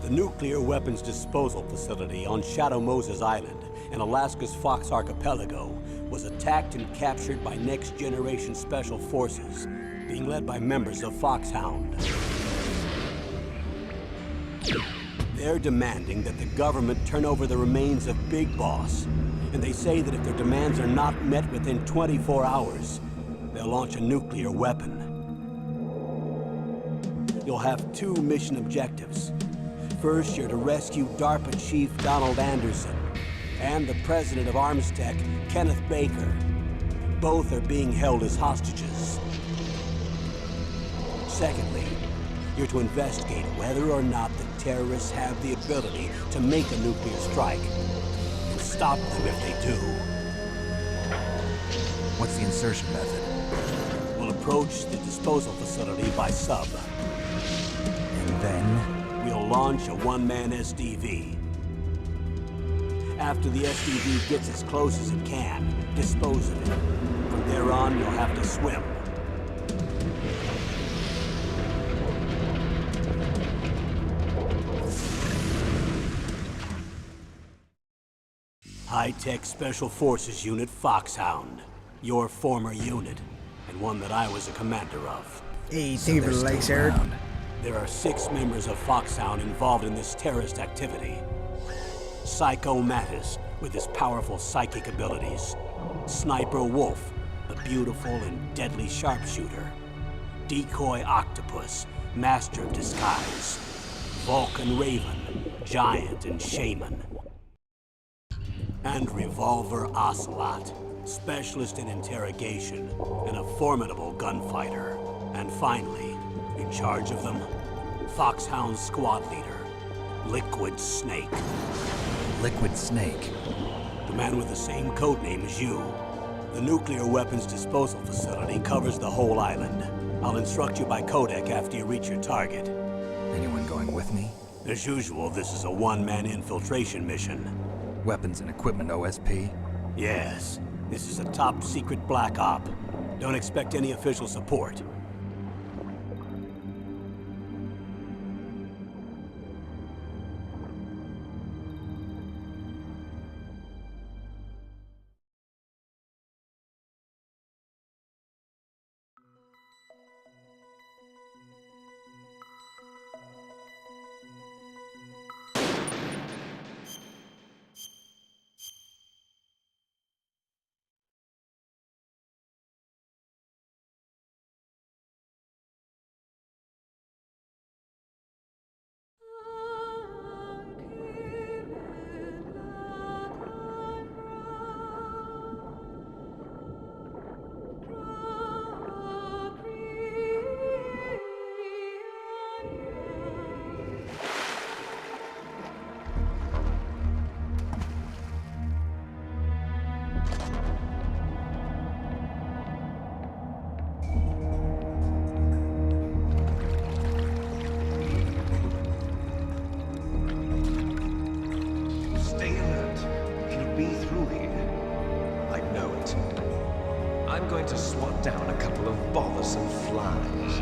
The nuclear weapons disposal facility on Shadow Moses Island in Alaska's Fox Archipelago was attacked and captured by next-generation special forces, being led by members of Foxhound. They're demanding that the government turn over the remains of Big Boss, and they say that if their demands are not met within 24 hours, they'll launch a nuclear weapon. You'll have two mission objectives. First, you're to rescue DARPA Chief Donald Anderson and the president of Arms Tech, Kenneth Baker. Both are being held as hostages. Secondly, you're to investigate whether or not the terrorists have the ability to make a nuclear strike and stop them if they do. What's the insertion method? We'll approach the disposal facility by sub. And then? We'll launch a one-man SDV. After the SDV gets as close as it can, dispose of it. From there on, you'll have to swim. High-Tech Special Forces Unit Foxhound. Your former unit, and one that I was a commander of. Hey, thank you for the likes, Eric. There are 6 members of Foxhound involved in this terrorist activity. Psycho Mattis, with his powerful psychic abilities. Sniper Wolf, the beautiful and deadly sharpshooter. Decoy Octopus, master of disguise. Vulcan Raven, giant and shaman. And Revolver Ocelot, specialist in interrogation and a formidable gunfighter. And finally, in charge of them, Foxhound squad leader, Liquid Snake. Liquid Snake? The man with the same codename as you. The nuclear weapons disposal facility covers the whole island. I'll instruct you by codec after you reach your target. Anyone going with me? As usual, this is a one-man infiltration mission. Weapons and equipment OSP? Yes. This is a top-secret black op. Don't expect any official support. I'm going to swat down a couple of bothersome flies.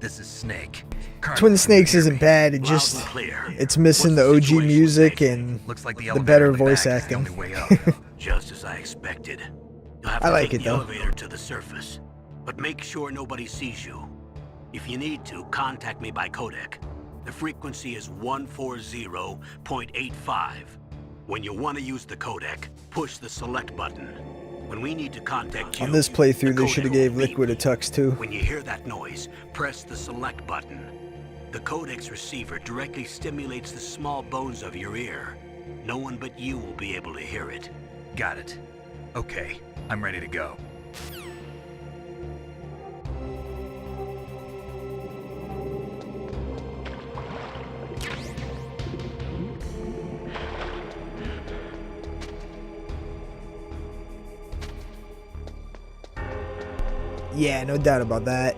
This is Snake. Twin Snakes isn't bad, it just, it's missing the OG music and Looks like the better voice acting. Just as I expected. You'll have I to like take it, the though. elevator to the surface, but make sure nobody sees you. If you need to, contact me by codec. The frequency is 140.85. When you want to use the codec, push the select button. When we need to contact you, On this playthrough, the they should have codec gave will beep. Liquid a Tux too. When you hear that noise, press the select button. The codec's receiver directly stimulates the small bones of your ear. No one but you will be able to hear it. Got it. Okay, I'm ready to go. Yeah, no doubt about that.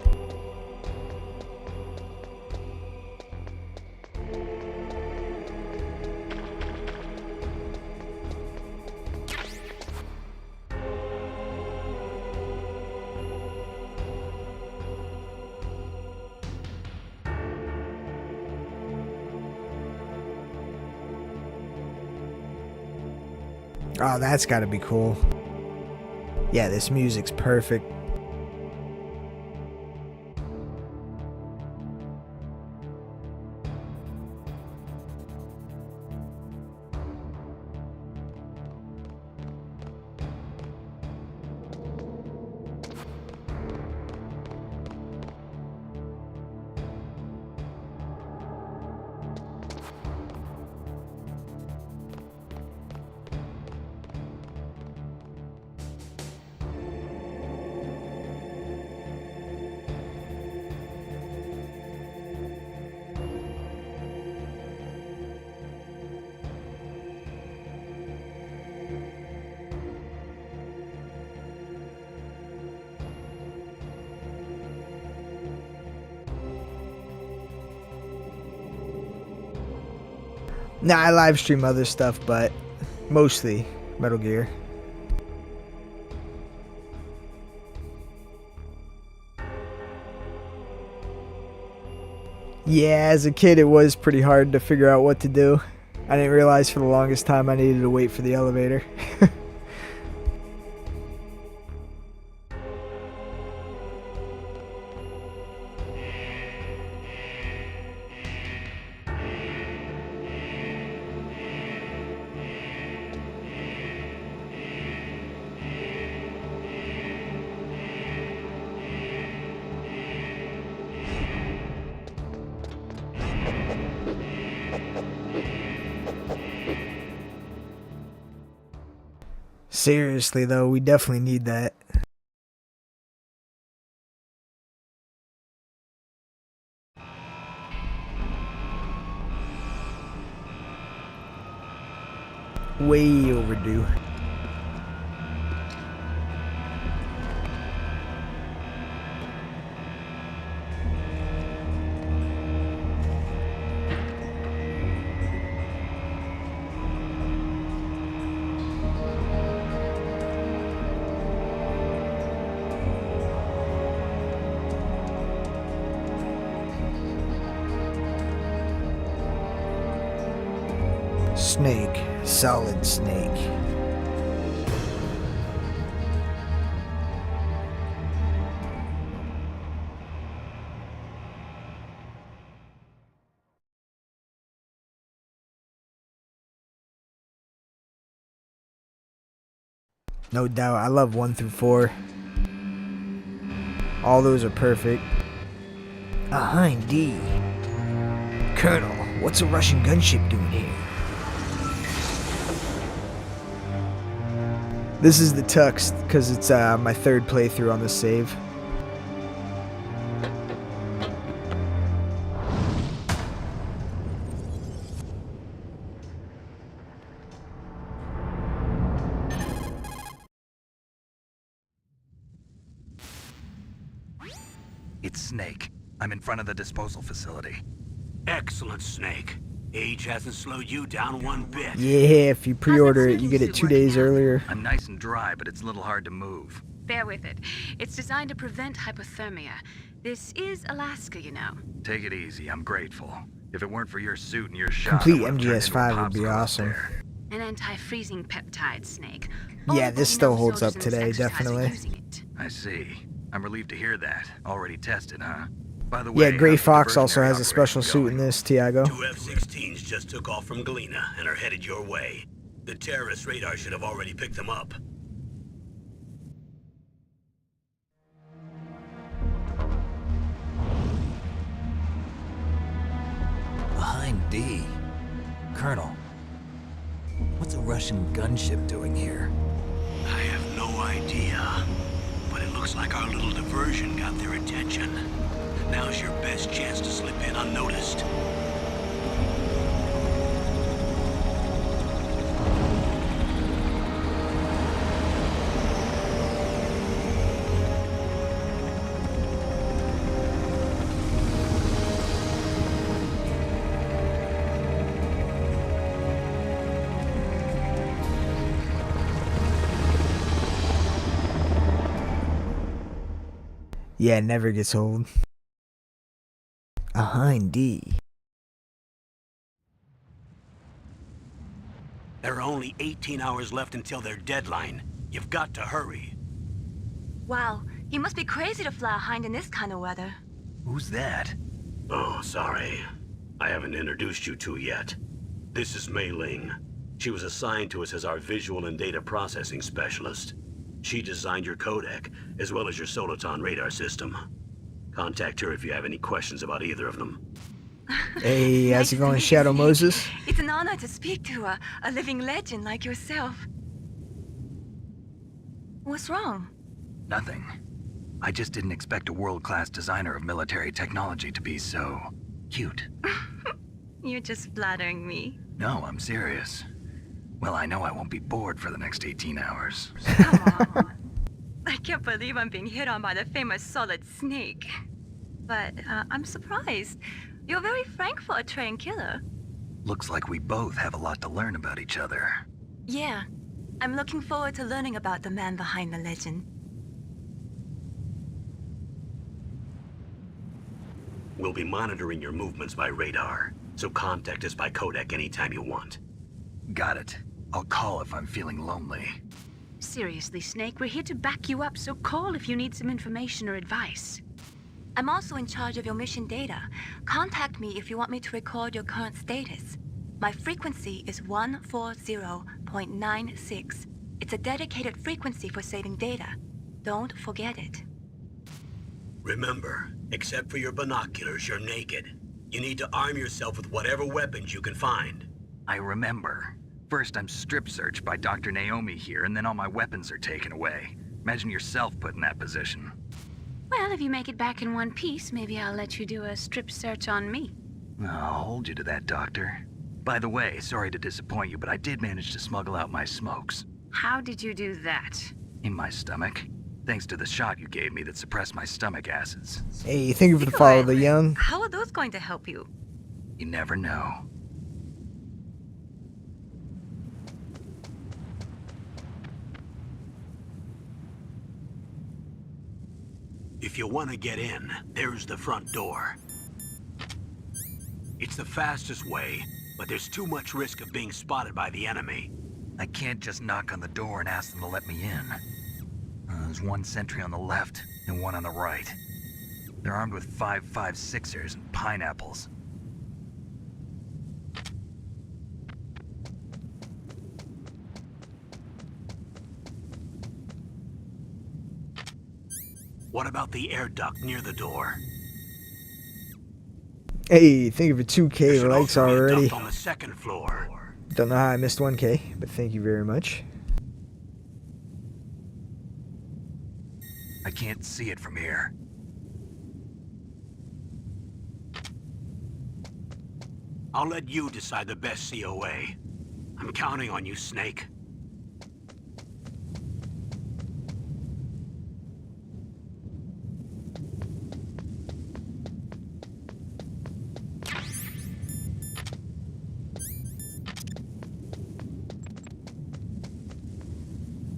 Oh, that's gotta be cool. Yeah, this music's perfect. Nah, I live stream other stuff, but mostly Metal Gear. Yeah, as a kid it was pretty hard to figure out what to do. I didn't realize for the longest time I needed to wait for the elevator. Seriously though, we definitely need that. Way overdue. Snake, solid snake. No doubt, I love 1 through 4. All those are perfect. Behind D. Colonel, what's a Russian gunship doing here? This is the Tux, because it's my third playthrough on the save. It's Snake. I'm in front of the disposal facility. Excellent, Snake. Age hasn't slowed you down one bit. Yeah, if you pre-order it, you get it 2 days earlier. I'm nice and dry, but it's a little hard to move. Bear with it. It's designed to prevent hypothermia. This is Alaska, you know. Take it easy, I'm grateful. If it weren't for your suit and your shot, Complete I would've MGS turned into a 5 would be popsicle out awesome. there. An anti-freezing peptide, Snake. Yeah, All this the still Nova holds up soldiers in today, this exercise are definitely. using it. I see. I'm relieved to hear that. Already tested, huh? By the way, Yeah, Gray how's the Fox also diversionary has a special operation suit in going? this, Tiago. 2 F-16s just took off from Galena and are headed your way. The terrorist radar should have already picked them up. Behind D. Colonel, what's a Russian gunship doing here? I have no idea, but it looks like our little diversion got their attention. Now's your best chance to slip in unnoticed. Yeah, it never gets old. Indeed. There are only 18 hours left until their deadline. You've got to hurry. Wow, he must be crazy to fly a hind in this kind of weather. Who's that? Oh, sorry. I haven't introduced you two yet. This is Mei Ling. She was assigned to us as our visual and data processing specialist. She designed your codec, as well as your Soliton radar system. Contact her if you have any questions about either of them. Hey, how's Nice it to going, meet you, Shadow Snake. Moses? It's an honor to speak to a living legend like yourself. What's wrong? Nothing. I just didn't expect a world-class designer of military technology to be so cute. You're just flattering me. No, I'm serious. Well, I know I won't be bored for the next 18 hours. Come on. I can't believe I'm being hit on by the famous Solid Snake. But I'm surprised. You're very frank for a trained killer. Looks like we both have a lot to learn about each other. Yeah, I'm looking forward to learning about the man behind the legend. We'll be monitoring your movements by radar, so contact us by codec anytime you want. Got it. I'll call if I'm feeling lonely. Seriously, Snake, we're here to back you up, so call if you need some information or advice. I'm also in charge of your mission data. Contact me if you want me to record your current status. My frequency is 140.96. It's a dedicated frequency for saving data. Don't forget it. Remember, except for your binoculars, you're naked. You need to arm yourself with whatever weapons you can find. I remember. First, I'm strip searched by Dr. Naomi here, and then all my weapons are taken away. Imagine yourself put in that position. Well, if you make it back in one piece, maybe I'll let you do a strip search on me. I'll hold you to that, Doctor. By the way, sorry to disappoint you, but I did manage to smuggle out my smokes. How did you do that? In my stomach. Thanks to the shot you gave me that suppressed my stomach acids. Hey, thank you for the follow, the young. How are those going to help you? You never know. If you want to get in, there's the front door. It's the fastest way, but there's too much risk of being spotted by the enemy. I can't just knock on the door and ask them to let me in. There's one sentry on the left and one on the right. They're armed with 5.56ers and pineapples. What about the air duct near the door? Hey, thank you for There 2K should likes also be a already. duct on the second floor. Don't know how I missed 1K, but thank you very much. I can't see it from here. I'll let you decide the best COA. I'm counting on you, Snake.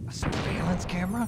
A surveillance camera?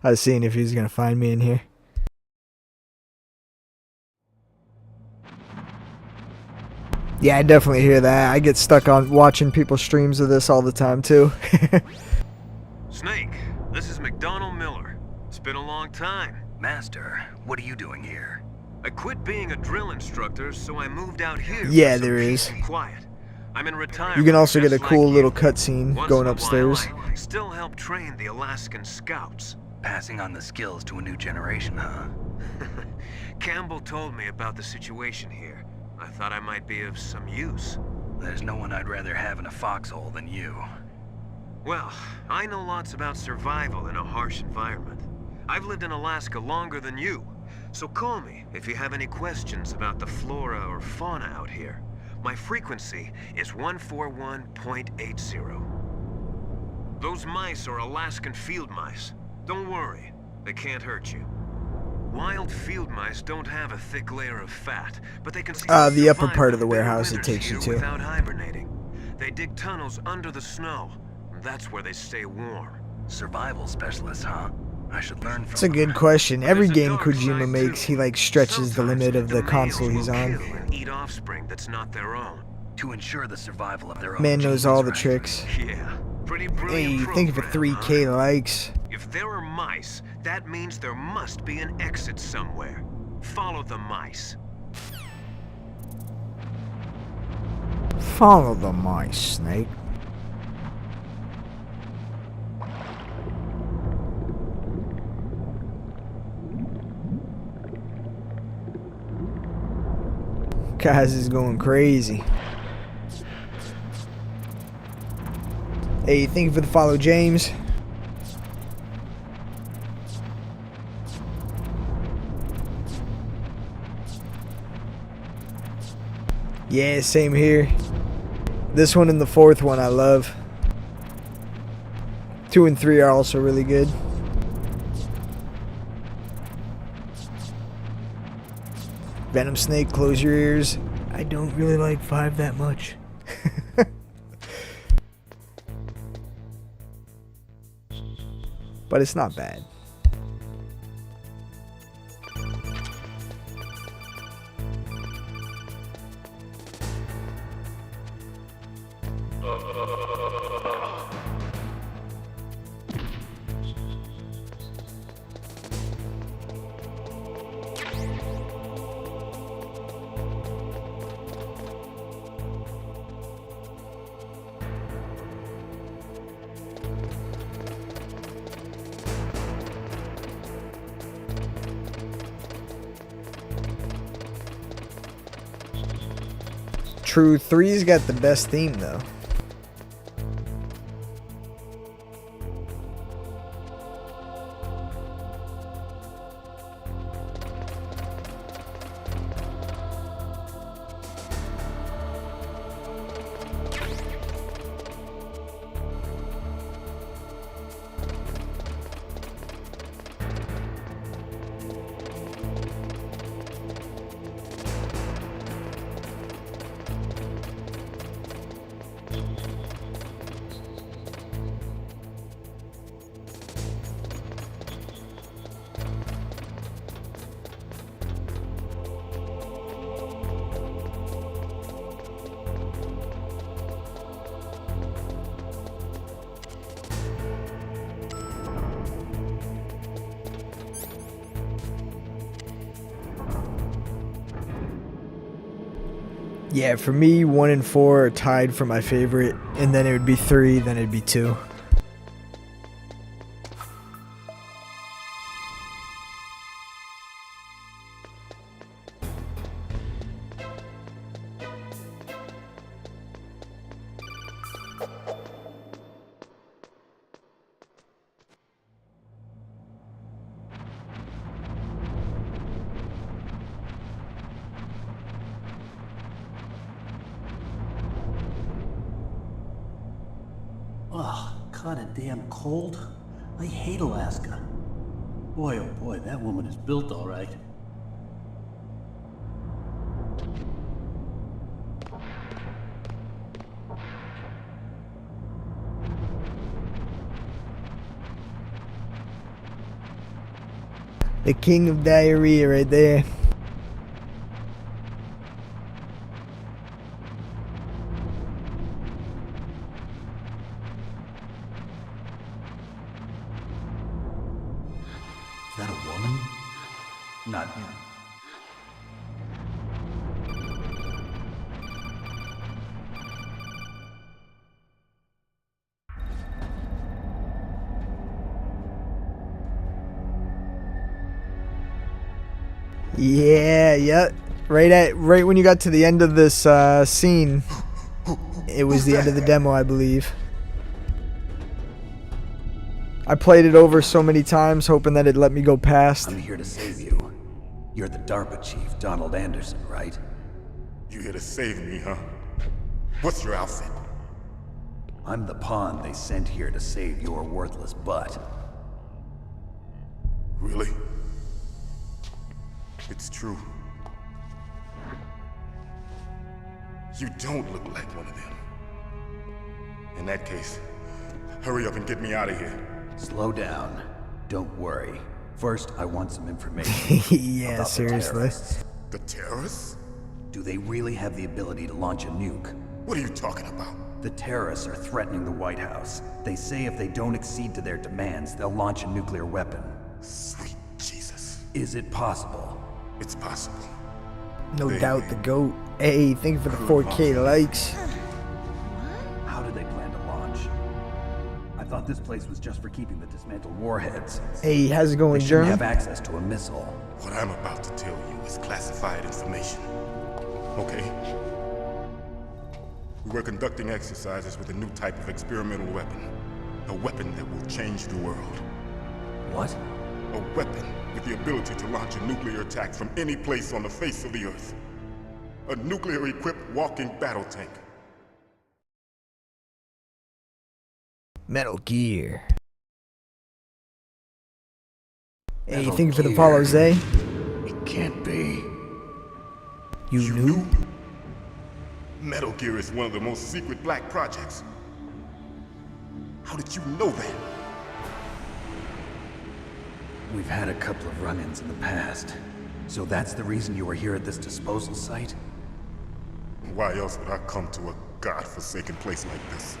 I was seeing if he was gonna find me in here. Yeah, I definitely hear that. I get stuck on watching people's streams of this all the time too. Snake, this is McDonald Miller. It's been a long time. Master, what are you doing here? I quit being a drill instructor, so I moved out here. Yeah, for some there peace is. and quiet. I'm in retirement. You can also get a just cool like little you. cutscene Once going in a upstairs. while, I still help train the Alaskan Scouts. Passing on the skills to a new generation, huh? Campbell told me about the situation here. I thought I might be of some use. There's no one I'd rather have in a foxhole than you. Well, I know lots about survival in a harsh environment. I've lived in Alaska longer than you, so call me if you have any questions about the flora or fauna out here. My frequency is 141.80. Those mice are Alaskan field mice. Don't worry, they can't hurt you. Wild field mice don't have a thick layer of fat, but they can still the upper survive part of the bitter warehouse it winters takes you here to. without hibernating. They dig tunnels under the snow. That's where they stay warm. Survival specialist, huh? I should learn from It's a them. good question. Every There's a game dark Kojima side, makes, too. he like stretches the limit of the Sometimes console males he's will on. kill and eat offspring that's not their own. To ensure the survival of their own Man knows genes, all the right? tricks. Yeah, pretty brilliant Hey, thank you for program, 3K huh? likes. If there are mice, that means there must be an exit somewhere. Follow the mice. Follow the mice, Snake. Guys is going crazy. Hey, thank you for the follow, James. Yeah, same here. This one and the fourth one I love. 2 and 3 are also really good. Venom Snake, close your ears. I don't really like 5 that much. But it's not bad. True, 3's got the best theme though. Yeah, for me, 1 and 4 are tied for my favorite, and then it would be 3, then it'd be 2. Ugh, kinda damn cold. I hate Alaska. Boy, oh boy, that woman is built all right. The king of diarrhea right there. Is that a woman? Not him. Yeah, yeah. Right when you got to the end of this scene, it was the end of the demo, I believe. I played it over so many times hoping that it'd let me go past. I'm here to save you. You're the DARPA chief, Donald Anderson, right? You here to save me, huh? What's your outfit? I'm the pawn they sent here to save your worthless butt. Really? It's true. You don't look like one of them. In that case, hurry up and get me out of here. Slow down. Don't worry. First, I want some information. Yeah, about seriously. The terrorists. The terrorists? Do they really have the ability to launch a nuke? What are you talking about? The terrorists are threatening the White House. They say if they don't accede to their demands, they'll launch a nuclear weapon. Sweet Jesus. Is it possible? It's possible. No They- doubt the GOAT. Hey, thank you for the 4K likes. How do they plan to launch? I thought this place was just for keeping the dismantled warheads. Hey, how's it going, They shouldn't Germ? have access to a missile. What I'm about to tell you is classified information. Okay? We were conducting exercises with a new type of experimental weapon. A weapon that will change the world. What? A weapon with the ability to launch a nuclear attack from any place on the face of the Earth. A nuclear-equipped walking battle tank. Metal Gear. Hey, Metal thank you for the Gear. follow, Zay. It can't be. You knew? Metal Gear is one of the most secret black projects. How did you know that? We've had a couple of run-ins in the past. So that's the reason you were here at this disposal site? Why else would I come to a godforsaken place like this?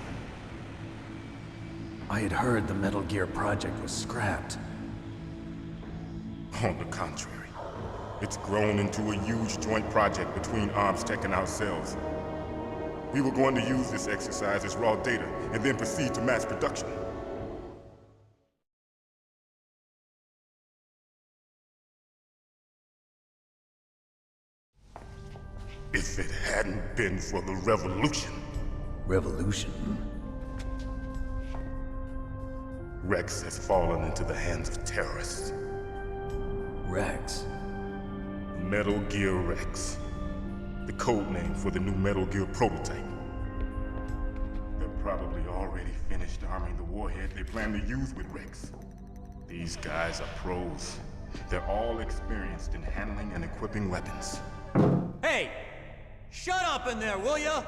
I had heard the Metal Gear project was scrapped. On the contrary, it's grown into a huge joint project between ArmsTech and ourselves. We were going to use this exercise as raw data and then proceed to mass production. If it hadn't been for the revolution, Revolution? Rex has fallen into the hands of terrorists. Rex? Metal Gear Rex. The code name for the new Metal Gear prototype. They're probably already finished arming the warhead they plan to use with Rex. These guys are pros. They're all experienced in handling and equipping weapons. Hey! Shut up in there, will ya?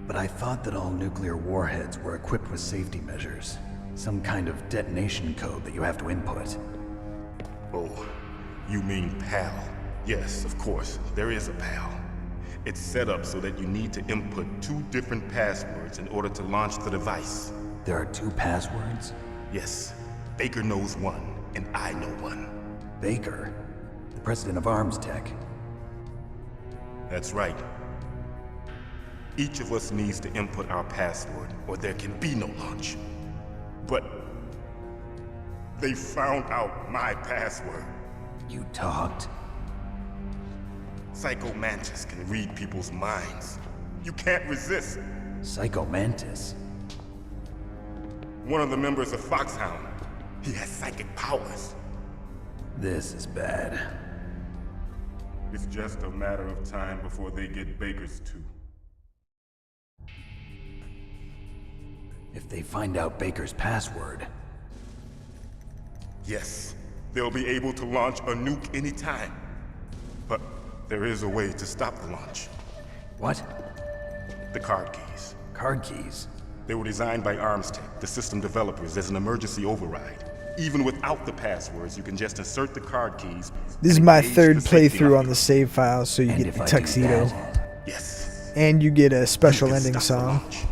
But I thought that all nuclear warheads were equipped with safety measures. Some kind of detonation code that you have to input. Oh, you mean PAL? Yes, of course, there is a PAL. It's set up so that you need to input 2 different passwords in order to launch the device. There are 2 passwords? Yes, Baker knows one, and I know one. Baker, the president of ArmsTech. That's right. Each of us needs to input our password, or there can be no launch. But they found out my password. You talked? Psycho Mantis can read people's minds. You can't resist. Psycho Mantis? One of the members of Foxhound. He has psychic powers. This is bad. It's just a matter of time before they get Baker's too. If they find out Baker's password, Yes, they'll be able to launch a nuke anytime. But there is a way to stop the launch. what? The card keys. Card keys? They were designed by ArmsTech, the system developers, as an emergency override. Even without the passwords, you can just insert the card keys. This is and my engage third the safety playthrough on lock. the save file, so you And get if the I do Tuxedo. that, Yes. And you get a special You can ending stop the song. launch.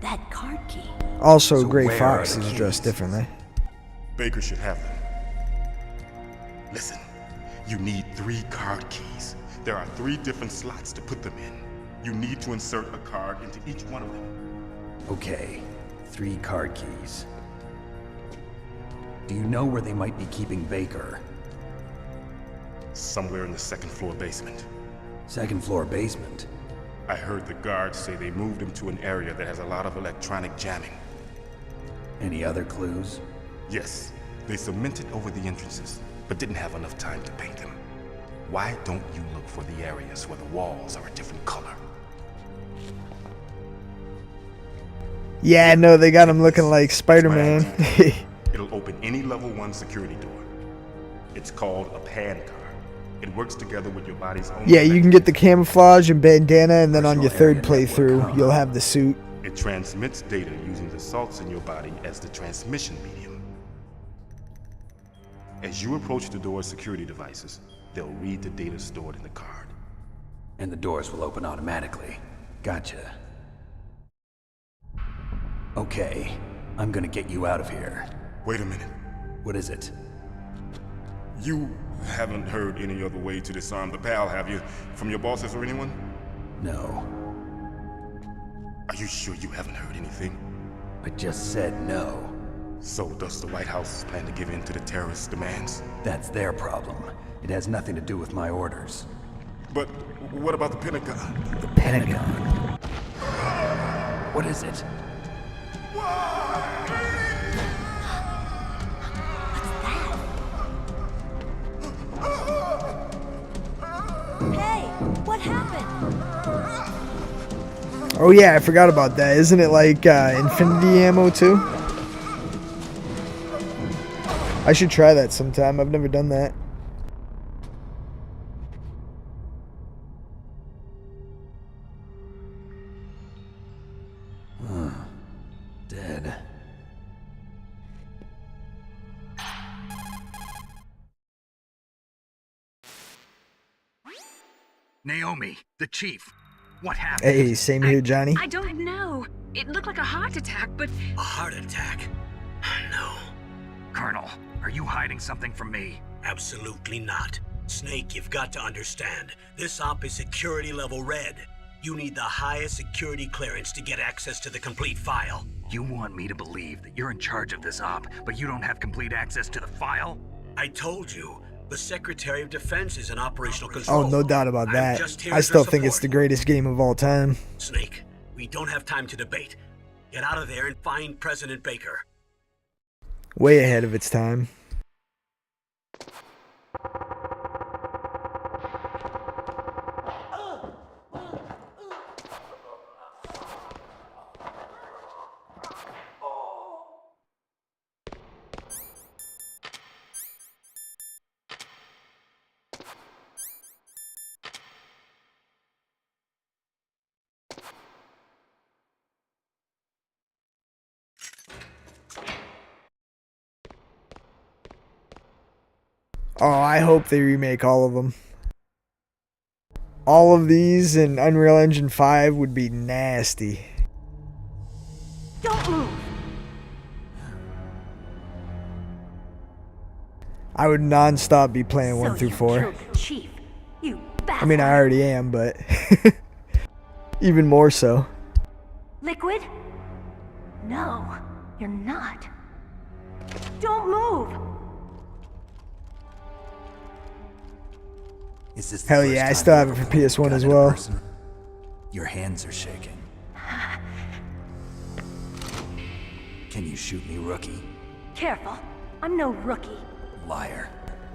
That card key. Also, So Gray where Fox are the is dressed keys? differently. Baker should have them. Listen, you need 3 card keys. There are 3 different slots to put them in. You need to insert a card into each one of them. Okay, 3 card keys. Do you know where they might be keeping Baker? Somewhere in the second floor basement. Second floor basement? I heard the guards say they moved him to an area that has a lot of electronic jamming. Any other clues? Yes, they cemented over the entrances, but didn't have enough time to paint them. Why don't you look for the areas where the walls are a different color? Yeah, no, they got him looking like Spider-Man. It'll open any level 1 security door. It's called a pan card. It works together with your body's own... Yeah, you can get the camouflage and bandana, and then on your third playthrough, you'll have the suit. It transmits data using the salts in your body as the transmission medium. As you approach the door's security devices, they'll read the data stored in the card. And the doors will open automatically. Gotcha. Okay, I'm gonna get you out of here. Wait a minute. What is it? You haven't heard any other way to disarm the PAL, have you? From your bosses or anyone? No. Are you sure you haven't heard anything? I just said no. So does the White House plan to give in to the terrorists' demands? That's their problem. It has nothing to do with my orders. But what about the Pentagon? The Pentagon? What is it? Hey, what happened? Oh yeah, I forgot about that. Isn't it like infinity ammo too? I should try that sometime. I've never done that. Dead. Naomi, the chief. What happened? Hey, same here, Johnny. I don't know. It looked like a heart attack, but... A heart attack? No. Colonel, are you hiding something from me? Absolutely not. Snake, you've got to understand. This op is security level red. You need the highest security clearance to get access to the complete file. You want me to believe that you're in charge of this op, but you don't have complete access to the file? I told you. The Secretary of Defense is in operational control. Oh, no doubt about I'm that. just here I as still your think it's support. the greatest game of all time. Snake, we don't have time to debate. Get out of there and find President Baker. Way ahead of its time. Oh, I hope they remake all of them. All of these in Unreal Engine 5 would be nasty. Don't move. I would non-stop be playing So 1 through you 4. killed the chief. You bastard. I mean, I already am, but even more so. Liquid? No, you're not. Don't move. Is this the Hell first yeah, I time still have you've it for ever PS1 got as in a well. person? Your hands are shaking. Can you shoot me, rookie? Careful. I'm no rookie. Liar.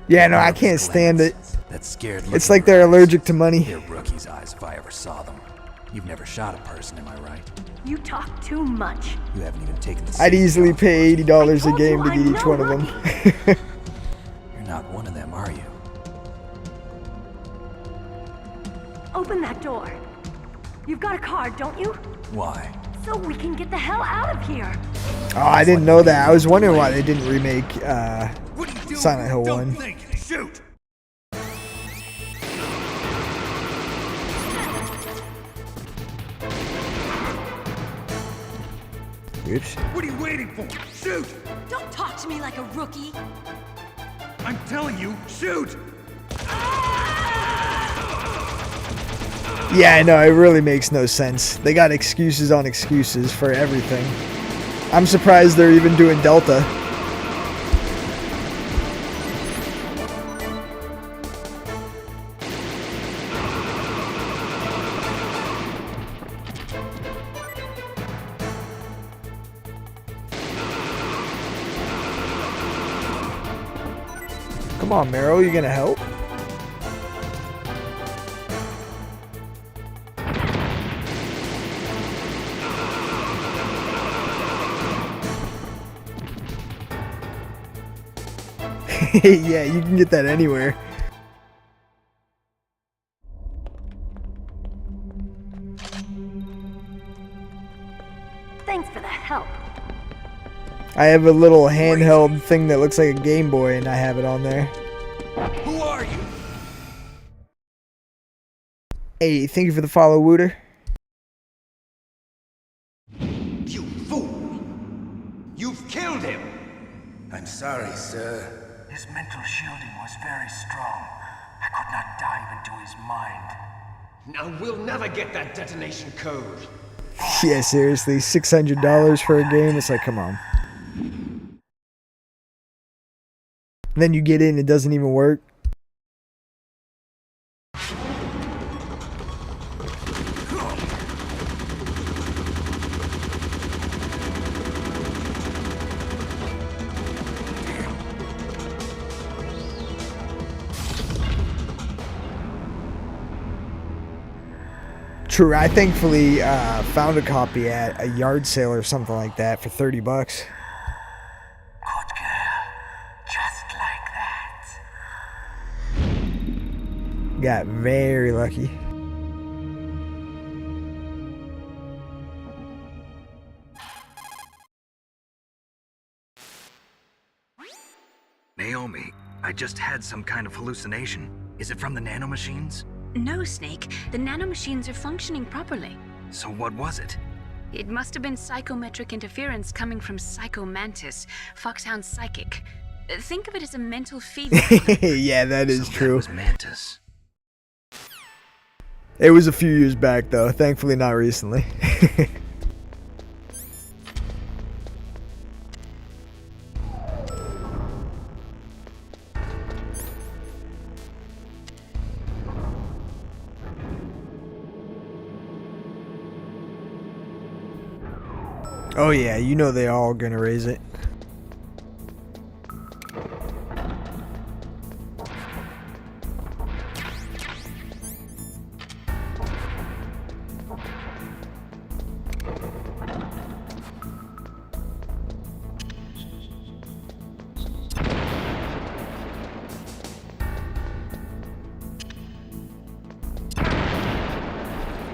Yeah, no, I can't stand it. That scared It's like they're allergic to money. They're rookies' eyes if I ever saw them. You've never shot a person, am I right? You talk too much. You haven't even taken the I'd safety easily off. pay $80 a told game you to I'm get each no one of them. You're not one of them, are you? Open that door. You've got a card, don't you? Why? So we can get the hell out of here. Oh, I didn't know that. I was wondering why they didn't remake What are you doing? Silent Hill Don't 1. think. Shoot! Oops. What are you waiting for? Shoot! Don't talk to me like a rookie. I'm telling you, shoot! Yeah, I know, it really makes no sense. They got excuses on excuses for everything. I'm surprised they're even doing Delta. Come on, Meryl, you gonna help? Yeah, you can get that anywhere. Thanks for the help. I have a little handheld thing that looks like a Game Boy, and I have it on there. Who are you? Hey, thank you for the follow, Wooter. You fool! You've killed him! I'm sorry, sir. His mental shielding was very strong. I could not dive into his mind. Now we'll never get that detonation code. Yeah, seriously, $600 for a game? It's like, come on. And then you get in, it doesn't even work. True, I thankfully found a copy at a yard sale or something like that for $30. Good girl. Just like that. Got very lucky. Naomi, I just had some kind of hallucination. Is it from the nanomachines? No, Snake. The nanomachines are functioning properly. So what was it? It must have been psychometric interference coming from Psycho Mantis, Foxhound's psychic. Think of it as a mental feedback. Yeah, that is true. That was Mantis. It was a few years back, though. Thankfully, not recently. Oh yeah, you know they're all gonna raise it.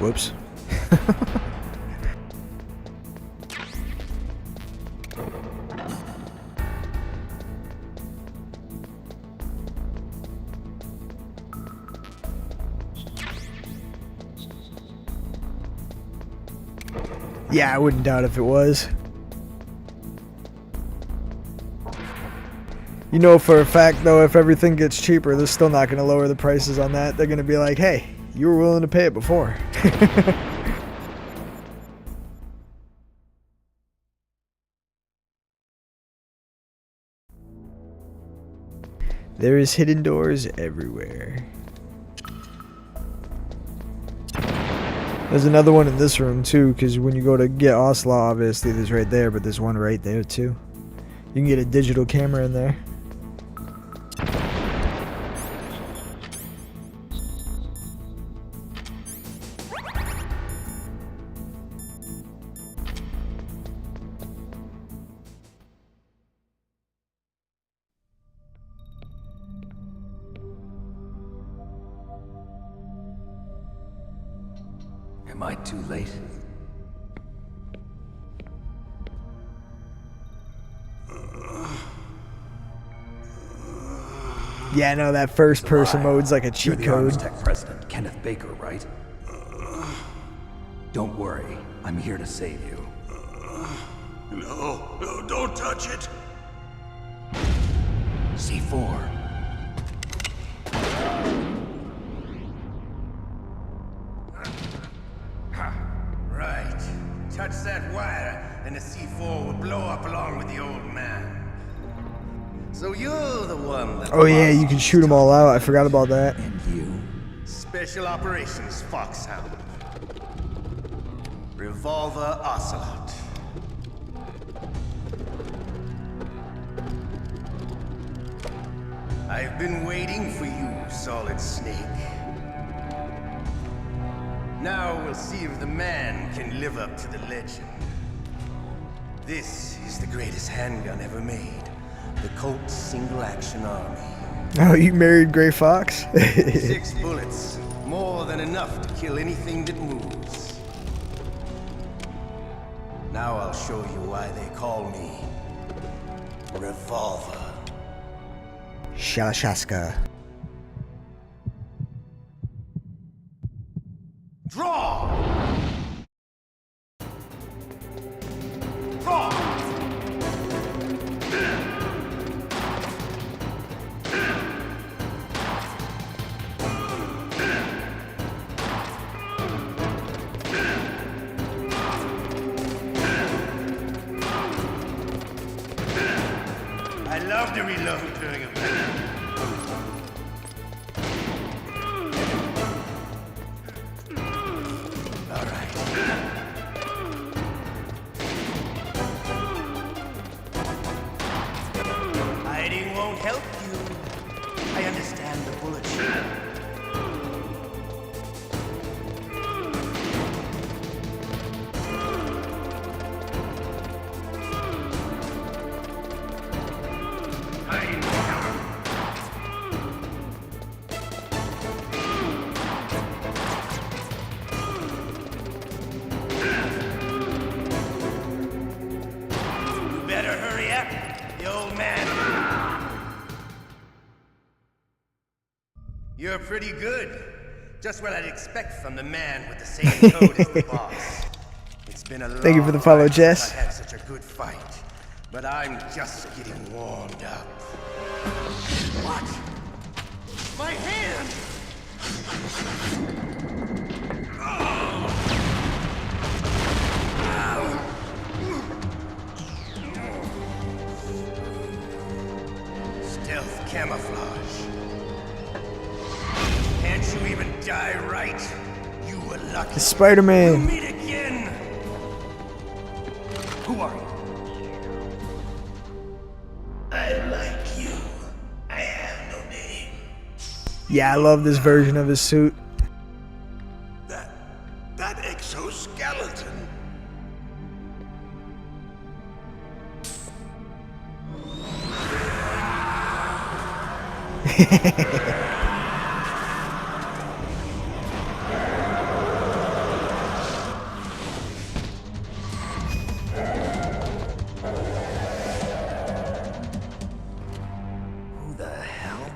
Whoops. Yeah, I wouldn't doubt if it was. You know for a fact, though, if everything gets cheaper, they're still not going to lower the prices on that. They're going to be like, hey, you were willing to pay it before. There is hidden doors everywhere. There's another one in this room too, because when you go to get Osla, obviously there's right there, but there's one right there too. You can get a digital camera in there. Am I too late? Yeah, I know that first person mode's like a cheat code. Tech president, Kenneth Baker, right? Don't worry, I'm here to save you. No, don't touch it. C4. Right. Touch that wire, and the C4 will blow up along with the old man. So you're the one that... Oh yeah, you can shoot them all out. I forgot about that. And you? Special Operations Foxhound. Revolver Ocelot. I I've been waiting for you, Solid Snake. Now we'll see if the man can live up to the legend. This is the greatest handgun ever made. The Colt Single Action Army. Oh, you married Gray Fox? 6 bullets. More than enough to kill anything that moves. Now I'll show you why they call me Revolver. Shalashaska. Draw! Draw! I love to reload during a battle. All right. Hiding won't help you. I understand the bullet shot. Better hurry up, the old man. You're pretty good. Just what I'd expect from the man with the same code as the boss. It's been a long Thank you for the follow, time Jess. since I had such a good fight, but I'm just getting warmed up. What? My hand! Stealth camouflage. Can't you even die right? You were lucky. Spider-Man. We'll meet again. Who are you? I like you. I have no name. Yeah, I love this version of his suit. That exoskeleton. Who the hell?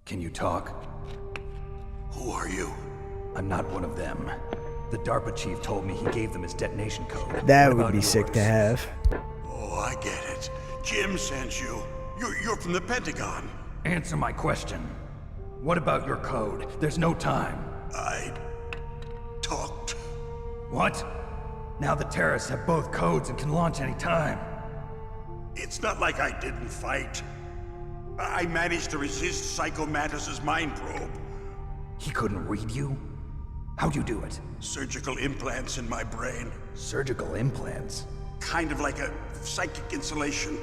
Can you talk? Who are you? I'm not one of them. The DARPA chief told me he gave them his detonation code. That What would about be sick to have. Oh, I get it. Jim sent you. You're from the Pentagon. Answer my question. What about your code? There's no time. I talked. What? Now the terrorists have both codes and can launch any time. It's not like I didn't fight. I managed to resist Psycho Mantis's mind probe. He couldn't read you? How'd you do it? Surgical implants in my brain. Surgical implants? Kind of like a psychic insulation.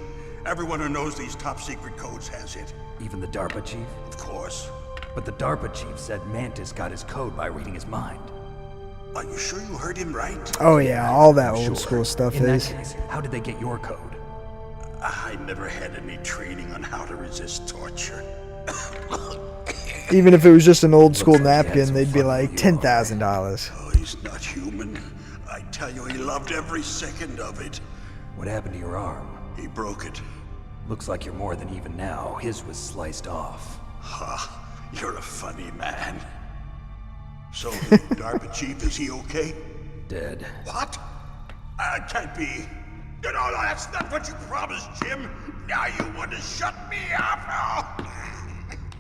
Everyone who knows these top secret codes has it. Even the DARPA chief? Of course. But the DARPA chief said Mantis got his code by reading his mind. Are you sure you heard him right? Oh yeah, all that old school stuff In is. that case, how did they get your code? I never had any training on how to resist torture. Even if it was just an old school napkin, they'd be like $10,000. Oh, he's not human. I tell you, he loved every second of it. What happened to your arm? He broke it. Looks like you're more than even now. His was sliced off. Ha, you're a funny man. So, the DARPA chief, is he okay? Dead. What? Can't be. No, that's not what you promised, Jim. Now you want to shut me up?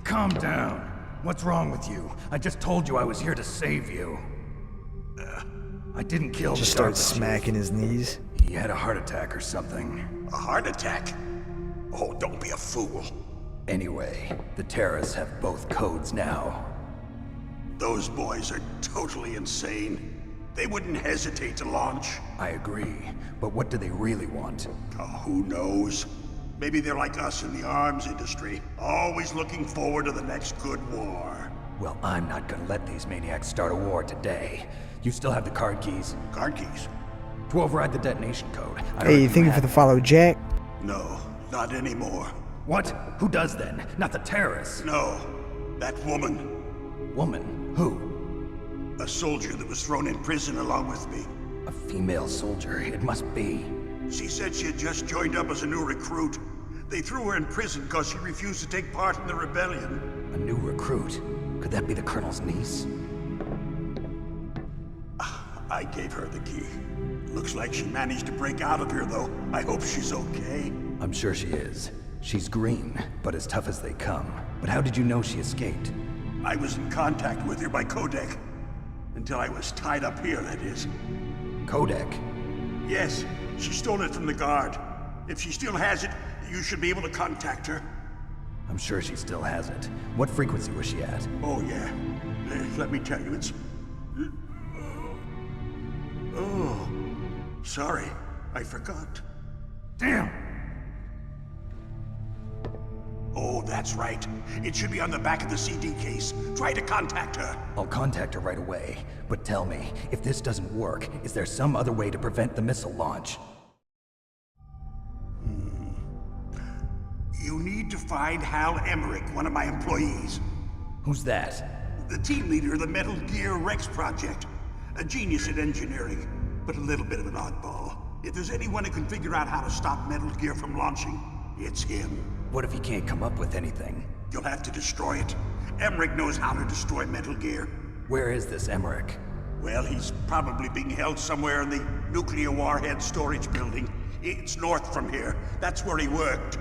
Calm down. What's wrong with you? I just told you I was here to save you. I didn't kill Just the starts DARPA chief. smacking his knees. He had a heart attack or something. A heart attack? Oh, don't be a fool. Anyway, the terrorists have both codes now. Those boys are totally insane. They wouldn't hesitate to launch. I agree, but what do they really want? Oh, who knows? Maybe they're like us in the arms industry, always looking forward to the next good war. Well, I'm not gonna let these maniacs start a war today. You still have the card keys? Card keys? To override the detonation code. Hey, thank you for the follow, Jack. No, not anymore. What? Who does then? Not the terrorists? No, that woman. Woman? Who? A soldier that was thrown in prison along with me. A female soldier, it must be. She said she had just joined up as a new recruit. They threw her in prison because she refused to take part in the rebellion. A new recruit? Could that be the Colonel's niece? I gave her the key. Looks like she managed to break out of here, though. I hope she's okay. I'm sure she is. She's green, but as tough as they come. But how did you know she escaped? I was in contact with her by codec. Until I was tied up here, that is. Codec? Yes, she stole it from the guard. If she still has it, you should be able to contact her. I'm sure she still has it. What frequency was she at? Oh, yeah. Let me tell you, it's... Oh, sorry. I forgot. Damn! Oh, that's right. It should be on the back of the CD case. Try to contact her. I'll contact her right away. But tell me, if this doesn't work, is there some other way to prevent the missile launch? You need to find Hal Emmerich, one of my employees. Who's that? The team leader of the Metal Gear Rex project. A genius at engineering, but a little bit of an oddball. If there's anyone who can figure out how to stop Metal Gear from launching, it's him. What if he can't come up with anything? You'll have to destroy it. Emmerich knows how to destroy Metal Gear. Where is this Emmerich? Well, he's probably being held somewhere in the nuclear warhead storage building. It's north from here. That's where he worked.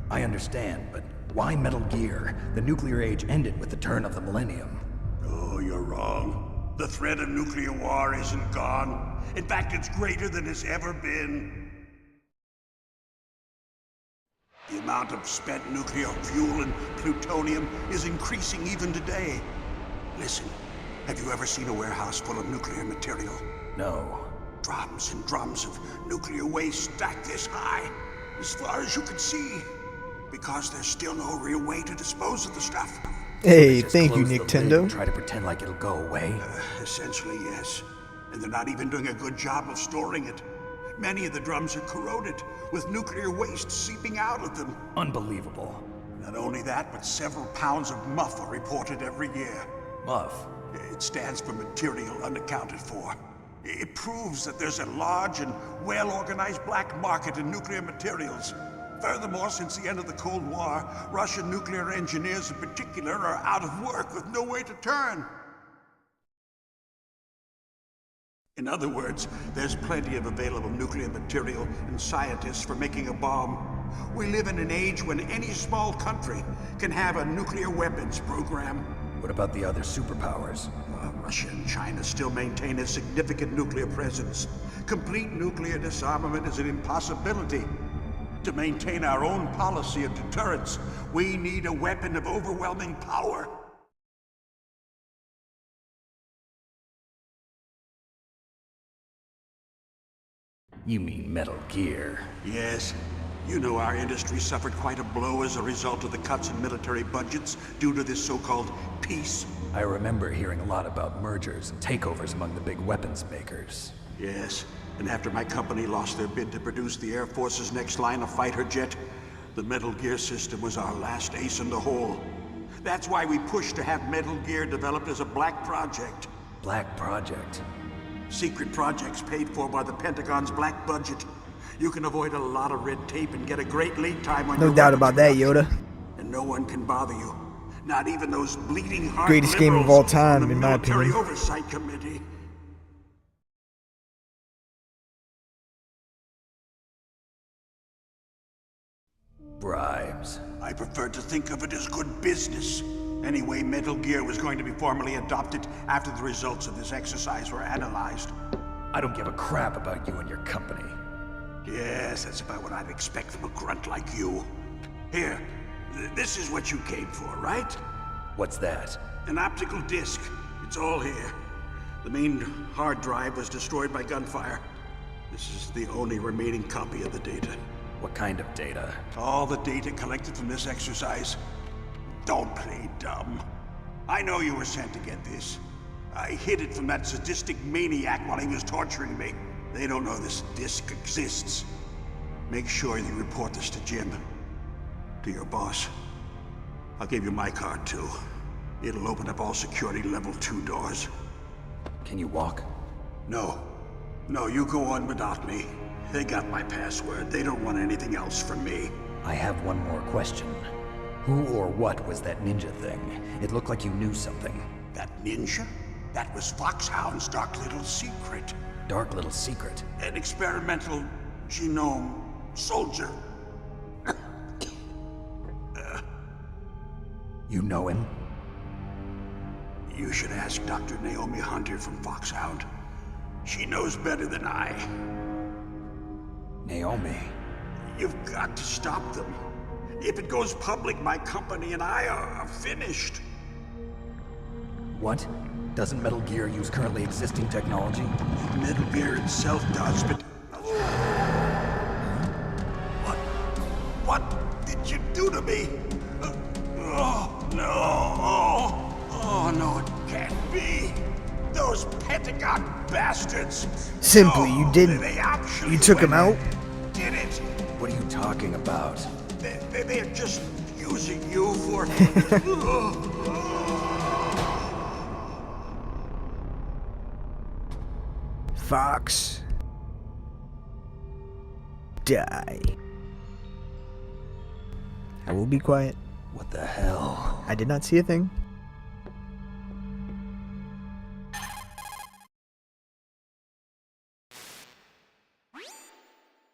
I understand, but why Metal Gear? The nuclear age ended with the turn of the millennium. Oh, you're wrong. The threat of nuclear war isn't gone. In fact, it's greater than it's ever been. The amount of spent nuclear fuel and plutonium is increasing even today. Listen, have you ever seen a warehouse full of nuclear material? No. Drums and drums of nuclear waste stacked this high, as far as you can see. Because there's still no real way to dispose of the stuff. Hey, thank you, Nintendo. Try to pretend like it'll go away? Essentially, yes. And they're not even doing a good job of storing it. Many of the drums are corroded, with nuclear waste seeping out of them. Unbelievable. Not only that, but several pounds of MUF are reported every year. MUF? It stands for material unaccounted for. It proves that there's a large and well-organized black market in nuclear materials. Furthermore, since the end of the Cold War, Russian nuclear engineers in particular are out of work with no way to turn. In other words, there's plenty of available nuclear material and scientists for making a bomb. We live in an age when any small country can have a nuclear weapons program. What about the other superpowers? Russia and China still maintain a significant nuclear presence. Complete nuclear disarmament is an impossibility. To maintain our own policy of deterrence, we need a weapon of overwhelming power. You mean Metal Gear? Yes. You know our industry suffered quite a blow as a result of the cuts in military budgets due to this so-called peace. I remember hearing a lot about mergers and takeovers among the big weapons makers. Yes, and after my company lost their bid to produce the Air Force's next line of fighter jet, the Metal Gear system was our last ace in the hole. That's why we pushed to have Metal Gear developed as a black project. Black project? Secret projects paid for by the Pentagon's black budget. You can avoid a lot of red tape and get a great lead time on No doubt about that, Yoda. And no one can bother you. Not even those bleeding heart Greatest game of all time, on the in my Military opinion. Oversight Committee. Bribes. I prefer to think of it as good business. Anyway, Metal Gear was going to be formally adopted after the results of this exercise were analyzed. I don't give a crap about you and your company. Yes, that's about what I'd expect from a grunt like you. Here, this is what you came for, right? What's that? An optical disc. It's all here. The main hard drive was destroyed by gunfire. This is the only remaining copy of the data. What kind of data? All the data collected from this exercise. Don't play dumb. I know you were sent to get this. I hid it from that sadistic maniac while he was torturing me. They don't know this disk exists. Make sure you report this to Jim. To your boss. I'll give you my card too. It'll open up all security level 2 doors. Can you walk? No. No, you go on without me. They got my password. They don't want anything else from me. I have one more question. Who or what was that ninja thing? It looked like you knew something. That ninja? That was Foxhound's dark little secret. Dark little secret? An experimental genome soldier. You know him? You should ask Dr. Naomi Hunter from Foxhound. She knows better than I. Naomi? You've got to stop them. If it goes public, my company and I are finished. What? Doesn't Metal Gear use currently existing technology? Metal Gear itself does, but... What did you do to me? Oh, no. Oh, no, it can't be. Those Pentagon bastards. Simply, no, you didn't. You took him out? Did it? What are you talking about? They're just using you for... Fox. Die. I will be quiet. What the hell? I did not see a thing.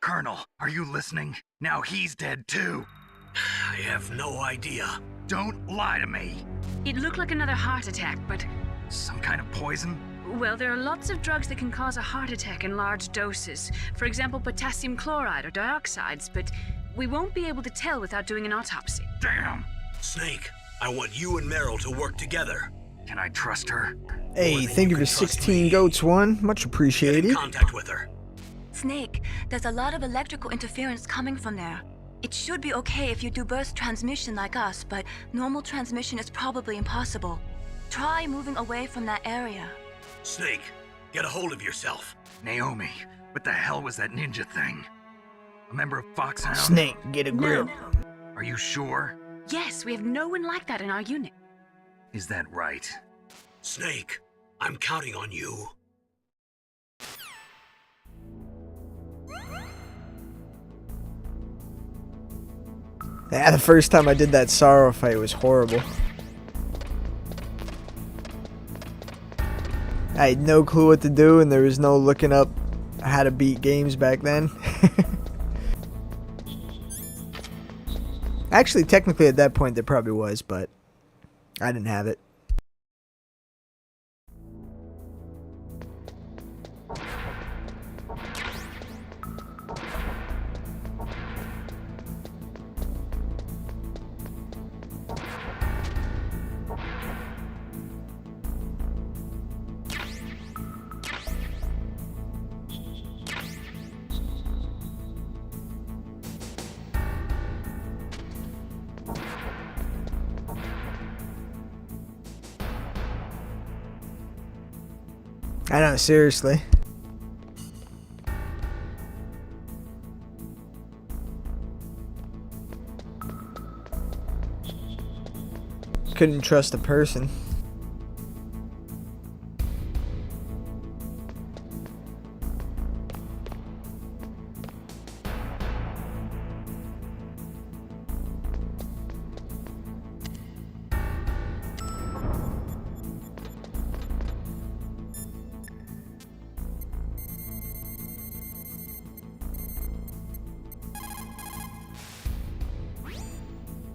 Colonel, are you listening? Now he's dead too. I have no idea. Don't lie to me. It looked like another heart attack, but... Some kind of poison? Well, there are lots of drugs that can cause a heart attack in large doses. For example, potassium chloride or dioxides, but we won't be able to tell without doing an autopsy. Damn! Snake, I want you and Meryl to work together. Can I trust her? Hey, thank you for 16 goats, one. Much appreciated. Get in contact with her. Snake, there's a lot of electrical interference coming from there. It should be okay if you do burst transmission like us, but normal transmission is probably impossible. Try moving away from that area. Snake, get a hold of yourself. Naomi, what the hell was that ninja thing? A member of Foxhound? Snake, get a grip. No. Are you sure? Yes, we have no one like that in our unit. Is that right? Snake, I'm counting on you. Yeah, the first time I did that Sorrow fight was horrible. I had no clue what to do, and there was no looking up how to beat games back then. Actually, technically at that point there probably was, but I didn't have it. I know, seriously. Couldn't trust a person.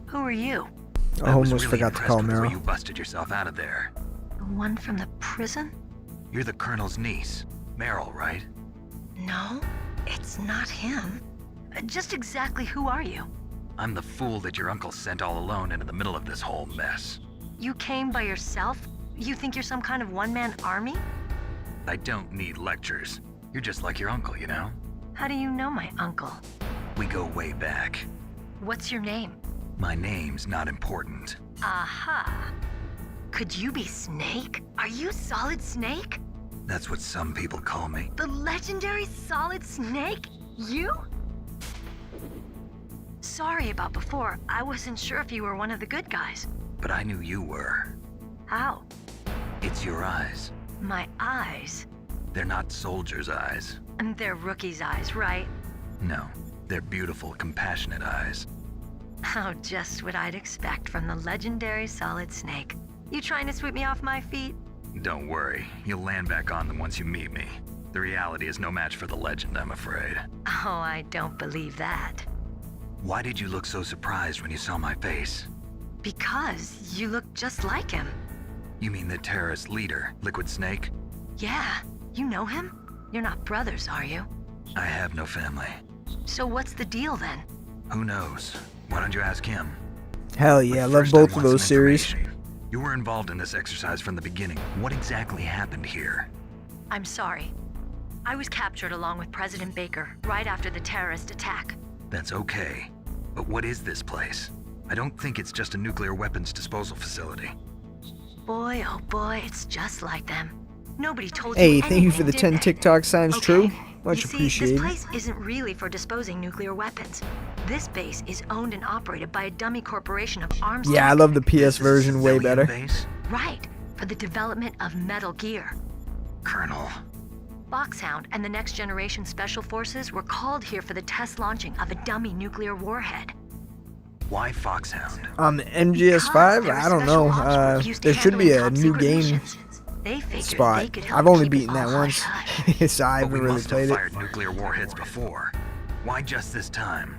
Who are you? I almost forgot to call Meryl. You busted yourself out of there. The one from the prison? You're the Colonel's niece, Meryl, right? No, it's not him. Just exactly who are you? I'm the fool that your uncle sent all alone into the middle of this whole mess. You came by yourself? You think you're some kind of one-man army? I don't need lectures. You're just like your uncle, you know? How do you know my uncle? We go way back. What's your name? My name's not important. Aha. Could you be Snake? Are you Solid Snake? That's what some people call me. The legendary Solid Snake? You? Sorry about before. I wasn't sure if you were one of the good guys. But I knew you were. How? It's your eyes. My eyes? They're not soldiers' eyes. And they're rookies' eyes, right? No, they're beautiful, compassionate eyes. Oh, just what I'd expect from the legendary Solid Snake. You trying to sweep me off my feet? Don't worry, you'll land back on them once you meet me. The reality is no match for the legend, I'm afraid. Oh, I don't believe that. Why did you look so surprised when you saw my face? Because you look just like him. You mean the terrorist leader, Liquid Snake? Yeah, you know him? You're not brothers, are you? I have no family. So what's the deal then? Who knows? Why don't you ask him? Hell yeah, I love both of those series. You were involved in this exercise from the beginning. What exactly happened here? I'm sorry. I was captured along with President Baker right after the terrorist attack. That's okay. But what is this place? I don't think it's just a nuclear weapons disposal facility. Boy, oh boy, it's just like them. Nobody told Hey, you thank you for the 10 TikTok signs, True. Much you see, appreciated. This place isn't really for disposing nuclear weapons. This base is owned and operated by a dummy corporation of arms. Yeah, I love the PS version way better. Base? Right, for the development of Metal Gear. Colonel. Foxhound and the Next Generation Special Forces were called here for the test launching of a dummy nuclear warhead. Why Foxhound? On the MGS 5? I don't know. There should be a new game spot. I've only beaten that once, so I haven't really played it. Fired nuclear warheads before. Why just this time?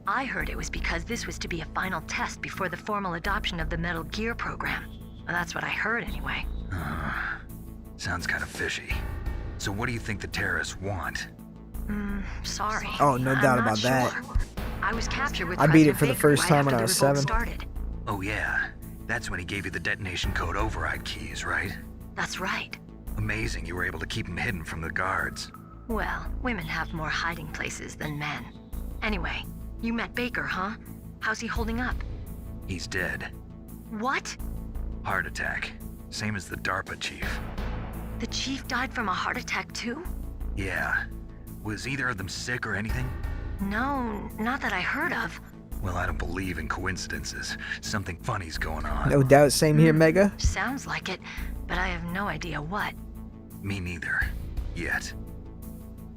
I heard it was because this was to be a final test before the formal adoption of the Metal Gear program. Well, that's what I heard anyway. Sounds kind of fishy. So what do you think the terrorists want? Sorry. Oh, no doubt about sure. that. I was captured with I beat it President for the Baker first right time when after I the was revolt 7. Started. Oh yeah, that's when he gave you the detonation code override keys, right? That's right. Amazing you were able to keep them hidden from the guards. Well, women have more hiding places than men. Anyway, you met Baker, huh? How's he holding up? He's dead. What? Heart attack. Same as the DARPA chief. The chief died from a heart attack too? Yeah. Was either of them sick or anything? No, not that I heard of. Well, I don't believe in coincidences. Something funny's going on. No doubt, same here, Mega. Sounds like it, but I have no idea what. Me neither. Yet.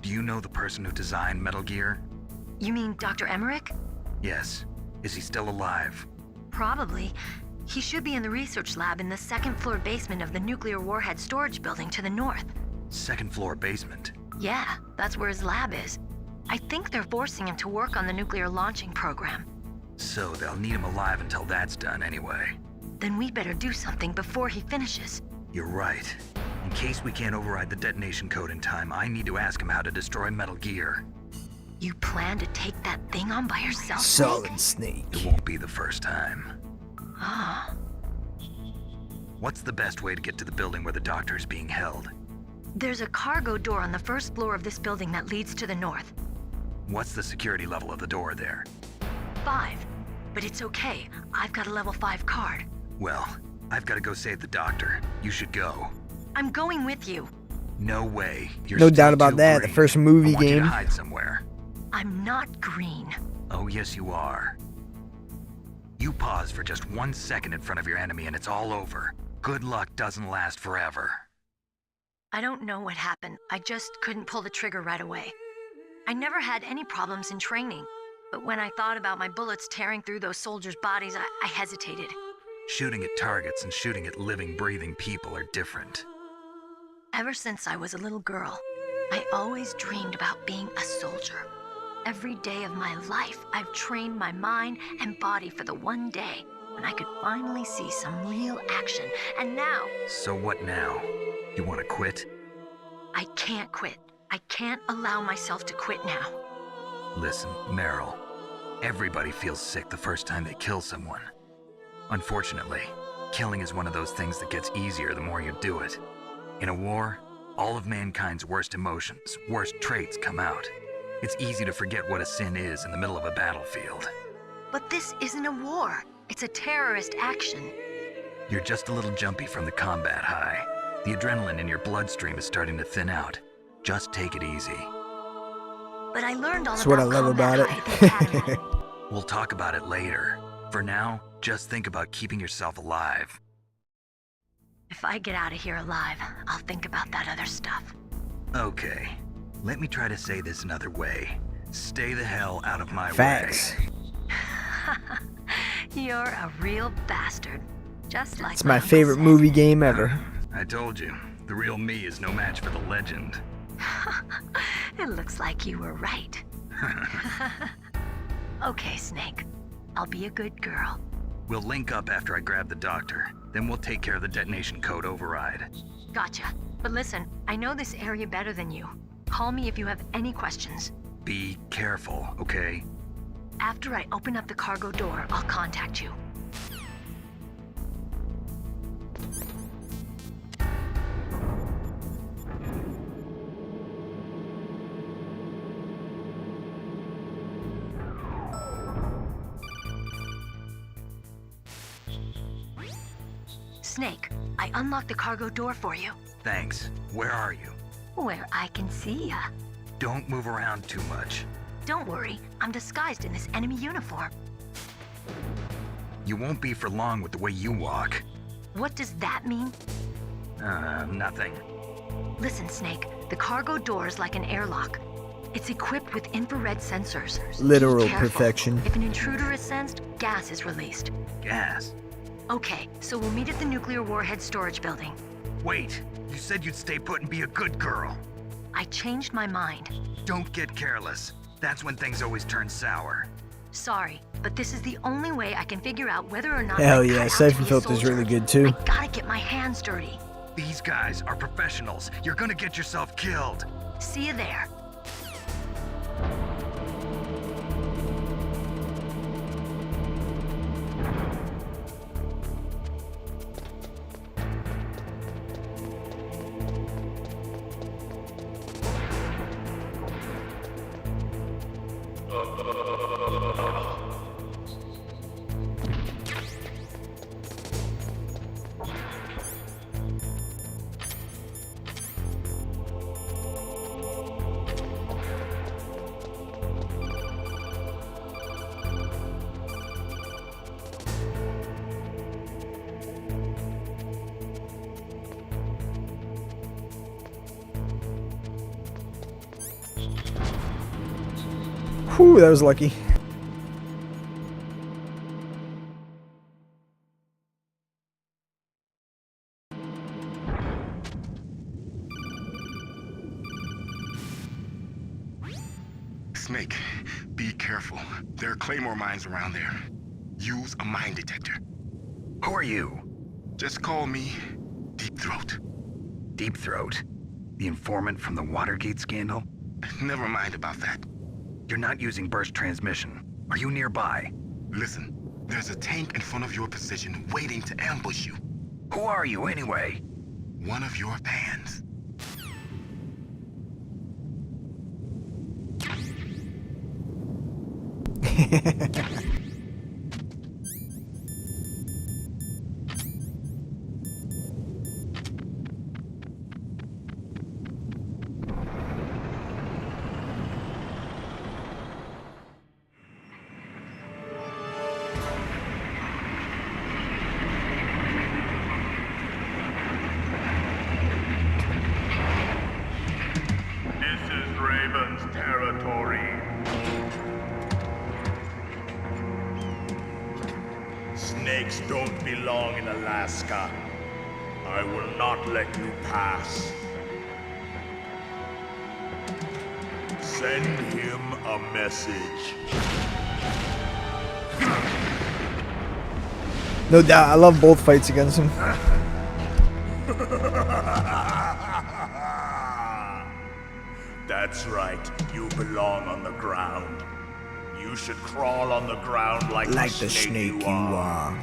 Do you know the person who designed Metal Gear? You mean Dr. Emmerich? Yes. Is he still alive? Probably. He should be in the research lab in the second floor basement of the nuclear warhead storage building to the north. Second floor basement? Yeah, that's where his lab is. I think they're forcing him to work on the nuclear launching program. So they'll need him alive until that's done anyway. Then we better do something before he finishes. You're right. In case we can't override the detonation code in time, I need to ask him how to destroy Metal Gear. You plan to take that thing on by yourself, Solid Snake? It won't be the first time. Ah. What's the best way to get to the building where the doctor is being held? There's a cargo door on the first floor of this building that leads to the north. What's the security level of the door there? 5. But it's okay. I've got a level 5 card. Well, I've got to go save the doctor. You should go. I'm going with you. No way. You're No still doubt about too that. green. The first movie I want you game. to hide somewhere. I'm not green. Oh, yes, you are. You pause for just 1 second in front of your enemy and it's all over. Good luck doesn't last forever. I don't know what happened. I just couldn't pull the trigger right away. I never had any problems in training, but when I thought about my bullets tearing through those soldiers' bodies, I hesitated. Shooting at targets and shooting at living, breathing people are different. Ever since I was a little girl, I always dreamed about being a soldier. Every day of my life, I've trained my mind and body for the one day when I could finally see some real action, and now... So what now? You want to quit? I can't quit. I can't allow myself to quit now. Listen, Meryl. Everybody feels sick the first time they kill someone. Unfortunately, killing is one of those things that gets easier the more you do it. In a war, All of mankind's worst emotions, worst traits come out. It's easy to forget what a sin is in the middle of a battlefield. But this isn't a war. It's a terrorist action. You're just a little jumpy from the combat high. The adrenaline in your bloodstream is starting to thin out. Just take it easy. But I learned all That's what I love about it. We'll talk about it later. For now, just think about keeping yourself alive. If I get out of here alive, I'll think about that other stuff. Okay. Let me try to say this another way. Stay the hell out of my Facts. way. You're a real bastard. Just like It's my favorite movie game ever. I told you, the real me is no match for the legend. It looks like you were right. Okay, Snake. I'll be a good girl. We'll link up after I grab the doctor. Then we'll take care of the detonation code override. Gotcha. But listen, I know this area better than you. Call me if you have any questions. Be careful, okay? After I open up the cargo door, I'll contact you. Snake, I unlocked the cargo door for you. Thanks. Where are you? Where I can see ya. Don't move around too much. Don't worry, I'm disguised in this enemy uniform. You won't be for long with the way you walk. What does that mean? Nothing. Listen, Snake, the cargo door is like an airlock. It's equipped with infrared sensors. Literal Be careful. perfection. If an intruder is sensed, gas is released. Gas? Okay, so we'll meet at the nuclear warhead storage building. Wait, you said you'd stay put and be a good girl. I changed my mind. Don't get careless. That's when things always turn sour. Sorry, but this is the only way I can figure out whether or not Hell I'm yeah, cut out to Siphon be a Filter's soldier. really good too. I gotta get my hands dirty. These guys are professionals. You're gonna get yourself killed. See you there. Whew, that was lucky. Snake, be careful. There are claymore mines around there. Use a mine detector. Who are you? Just call me Deep Throat. Deep Throat? The informant from the Watergate scandal? Never mind about that. You're not using burst transmission. Are you nearby? Listen, there's a tank in front of your position waiting to ambush you. Who are you anyway? One of your fans. Snakes don't belong in Alaska. I will not let you pass. Send him a message. No doubt, I love both fights against him. That's right, you belong on the ground. You should crawl on the ground like the snake you are.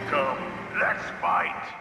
Come, let's respite.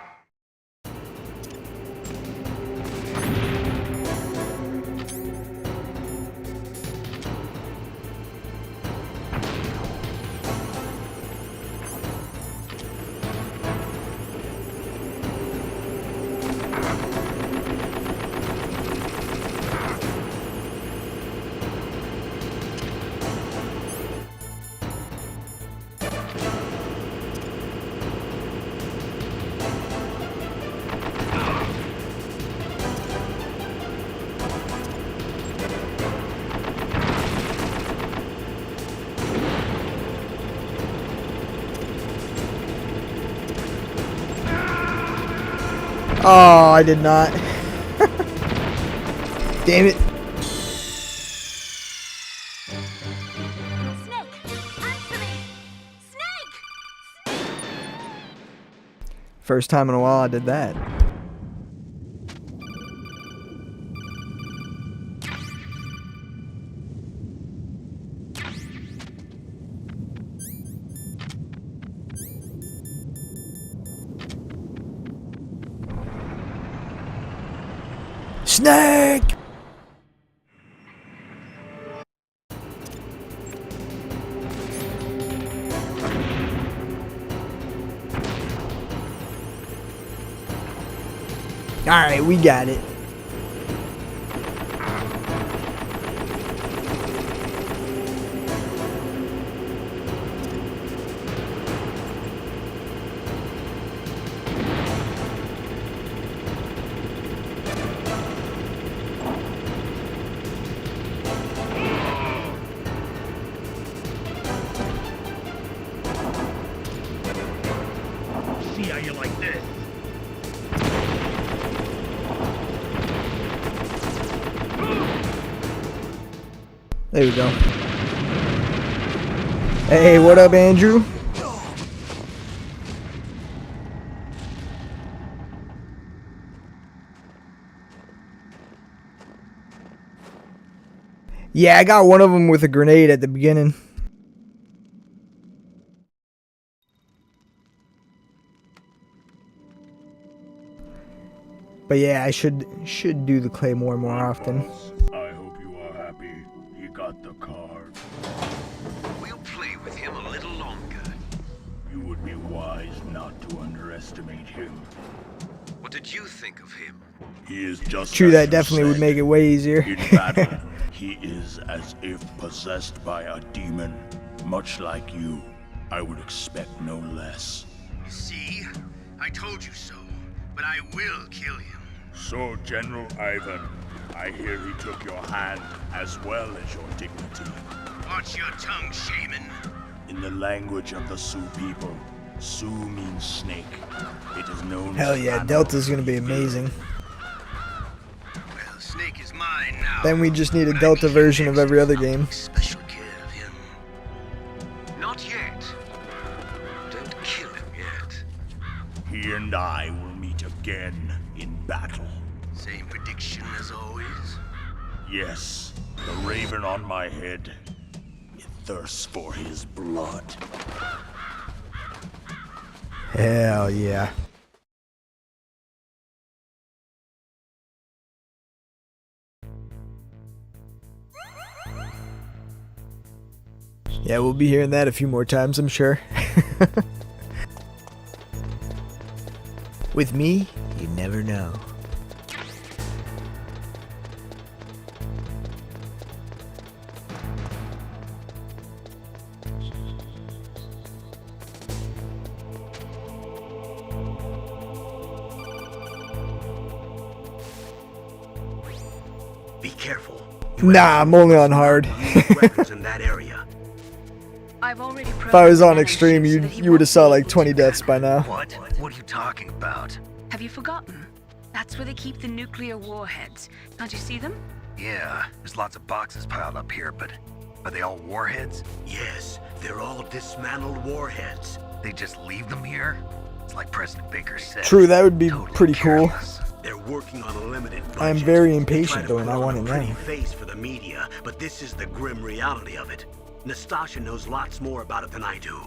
Oh, I did not. Damn it. Snake! Answer me! Snake! First time in a while I did that. Snake! Alright, we got it. See how you like this? There we go. Hey, what up, Andrew? Yeah, I got one of them with a grenade at the beginning. But yeah, I should do the claymore more often. I hope you are happy. He got the card. We'll play with him a little longer. You would be wise not to underestimate him. What did you think of him? He is just True, as that you definitely would said. make it way easier. In battle, he is as if possessed by a demon, much like you. I would expect no less. See? I told you so, but I will kill him. So, General Ivan, I hear he took your hand as well as your dignity. Watch your tongue, shaman. In the language of the Sioux people, Sioux means snake. It is known Hell as yeah, animal Delta's gonna be amazing. Well, Snake is mine now. Then we just need a Delta version of every other game. Special care of him. Not yet. Don't kill him yet. He and I will meet again in battle. Same prediction as always. Yes, the raven on my head. It thirsts for his blood. Hell yeah. Yeah, we'll be hearing that a few more times, I'm sure. With me, you never know. Be careful. Nah, I'm only on hard. Weapons in that area. I've already If I was on extreme, you would have saw like 20 deaths by now. What? What are you talking about? Have you forgotten? That's where they keep the nuclear warheads. Can't you see them? Yeah, there's lots of boxes piled up here, but are they all warheads? Yes, they're all dismantled warheads. They just leave them here? It's like President Baker said. True, that would be Totally pretty cool. careless. They're working on a limited budget. I'm very They impatient try to though, and put I on want a it pretty now. face for the media, but this is the grim reality of it. Nastasha knows lots more about it than I do.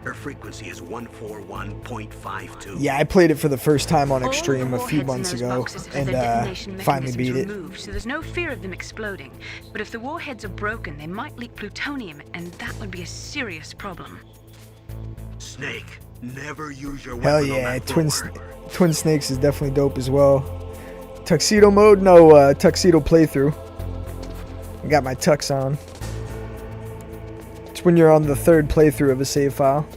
Her frequency is 141.52. Yeah, I played it for the first time on All Extreme the a few warheads in months those ago, boxes have and their detonation finally mechanisms beat it. removed, so there's no fear of them exploding. But if the warheads are broken, they might leak plutonium, and that would be a serious problem. Snake, never use your Hell weapon on yeah, that Twin Snakes is definitely dope as well. Tuxedo mode? No, Tuxedo playthrough. I got my tux on. It's when you're on the third playthrough of a save file.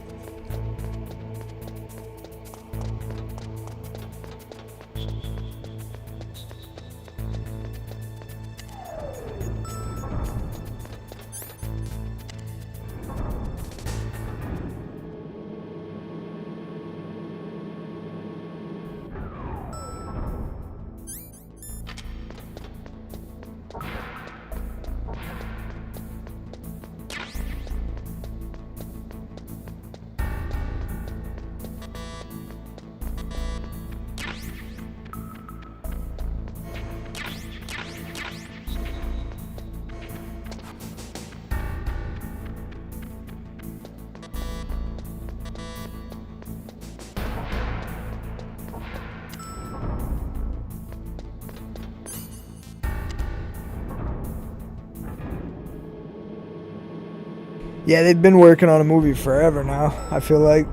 Yeah, they've been working on a movie forever now, I feel like.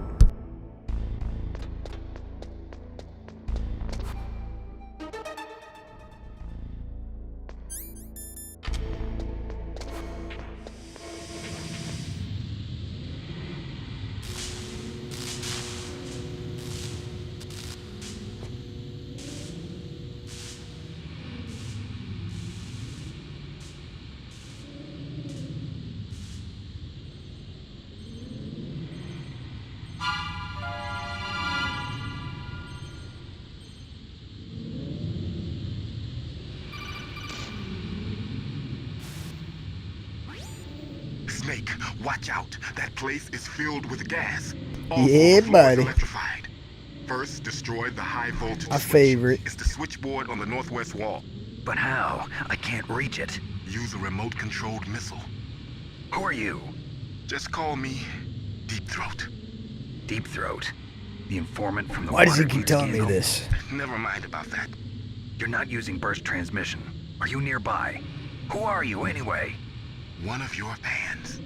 Snake, watch out. That place is filled with gas. Yeah, buddy. Electrified. First, destroy the high voltage My switch. favorite. It's the switchboard on the northwest wall. But how? I can't reach it. Use a remote-controlled missile. Who are you? Just call me Deep Throat. Deep Throat? The informant from the Why does he keep Watergate telling me scandal? this? Never mind about that. You're not using burst transmission. Are you nearby? Who are you anyway? One of your fans.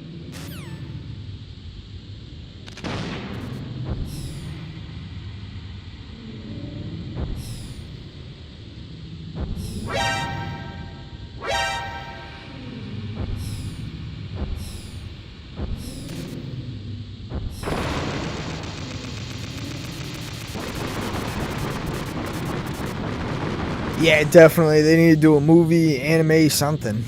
Yeah, definitely. They need to do a movie, anime, something.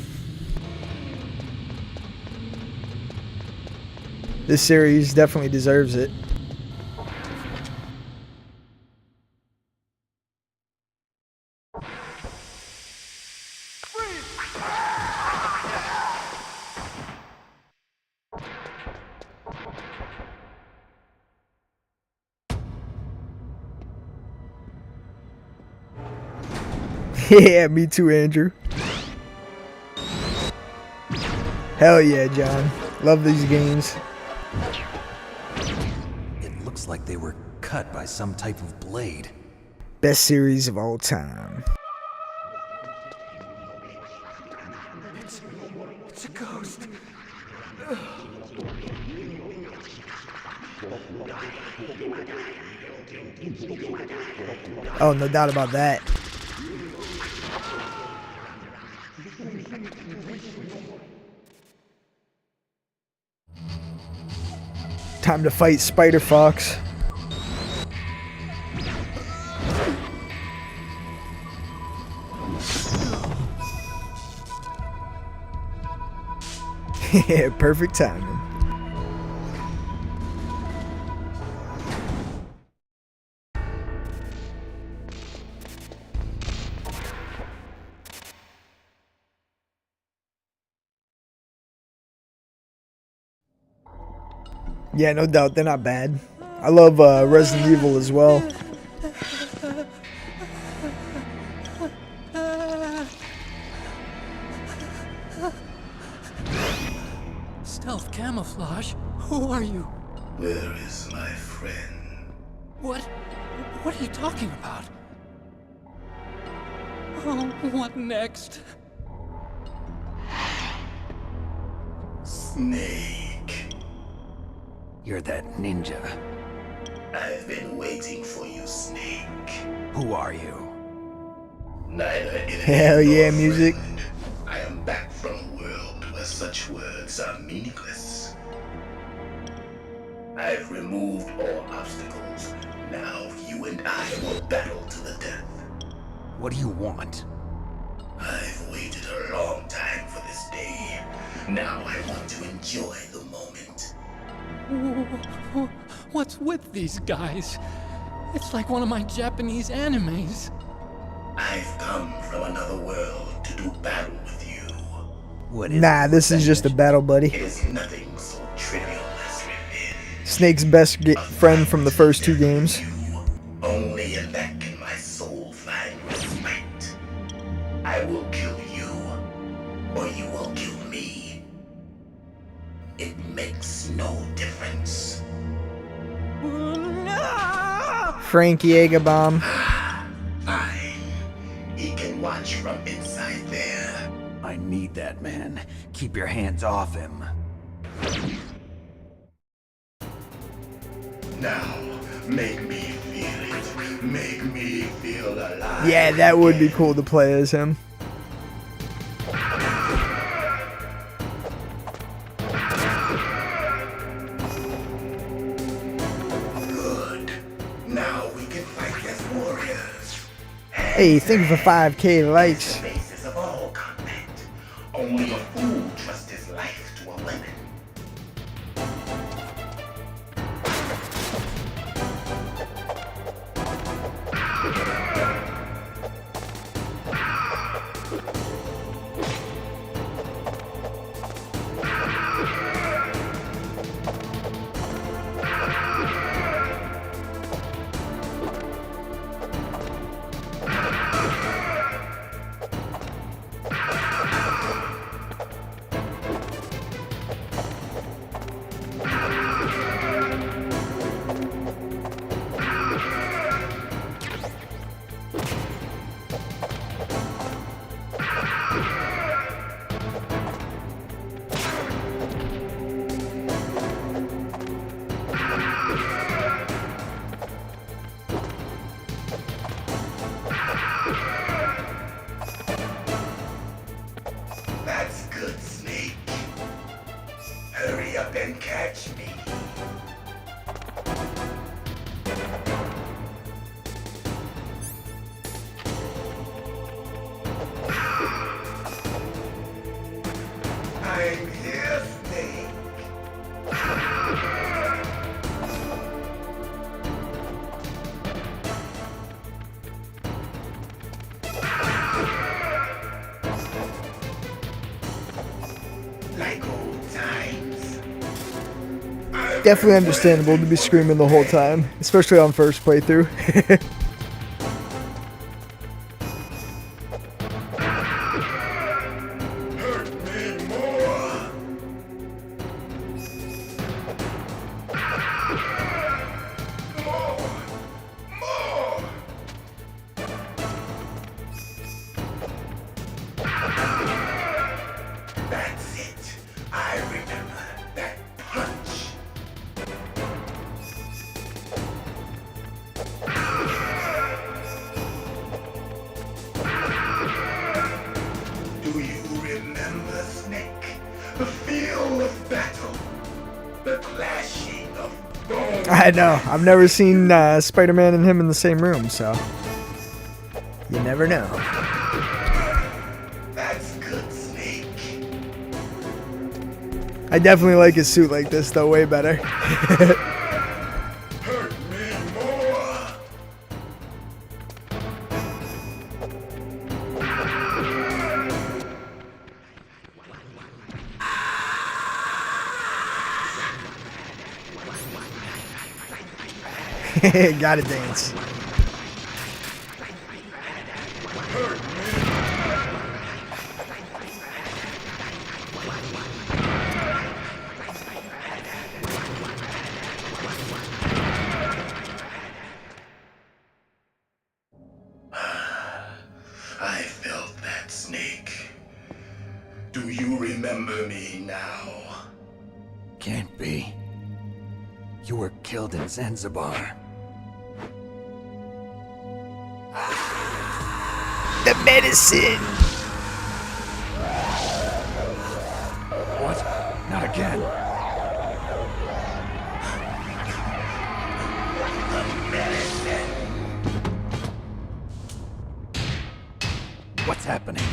This series definitely deserves it. Yeah, me too, Andrew. Hell yeah, John. Love these games. It looks like they were cut by some type of blade. Best series of all time. It's a ghost. Oh, no doubt about that. Time to fight Spider Fox. Yeah, perfect timing. Yeah, no doubt, they're not bad. I love Resident Evil as well. Stealth camouflage? Who are you? Where is my friend? What are you talking about? Oh, what next? Snake. You're that ninja. I've been waiting for you, Snake. Who are you? Neither enemy Hell yeah, nor music. friend. I am back from a world where such words are meaningless. I've removed all obstacles. Now you and I will battle to the death. What do you want? I've waited a long time for this day. Now I want to enjoy the moment. What's with these guys? It's like one of my Japanese animes. I've come from another world to do battle with you. What is Nah, this is just a battle buddy. It is nothing so trivial as revenge. Snake's best friend from the first 2 games. Only in that can my soul find respite. I will kill you, or you will kill me. It makes no difference. Frankie Egabomb. Fine. He can watch from inside there. I need that man. Keep your hands off him. Now, make me feel it. Make me feel alive. Yeah, that would be cool to play as him. Good. Now we can fight as warriors. Hey, thank you for 5K likes. The basis of all combat. Only a fool trusts his life to a weapon. That's good, Snake. Hurry up and catch me. I'm here, Snake. Like old times. Definitely understandable to be screaming the whole time, especially on first playthrough. Hurt me more. More. That's it. I remember that punch. Do you remember, Snake? The feel of battle. The clashing of bones. I know. I've never seen Spider-Man and him in the same room, so you never know. That's good, Snake. I definitely like his suit like this, though, way better. Hurt me more. Gotta dance. Do you remember me now? Can't be. You were killed in Zanzibar. The medicine! What? Not again. What's happening?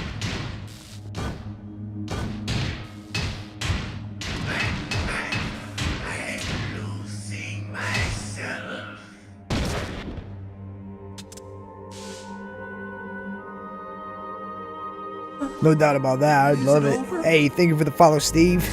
I'm losing myself. No doubt about that. I'd love it. Hey, thank you for the follow, Steve.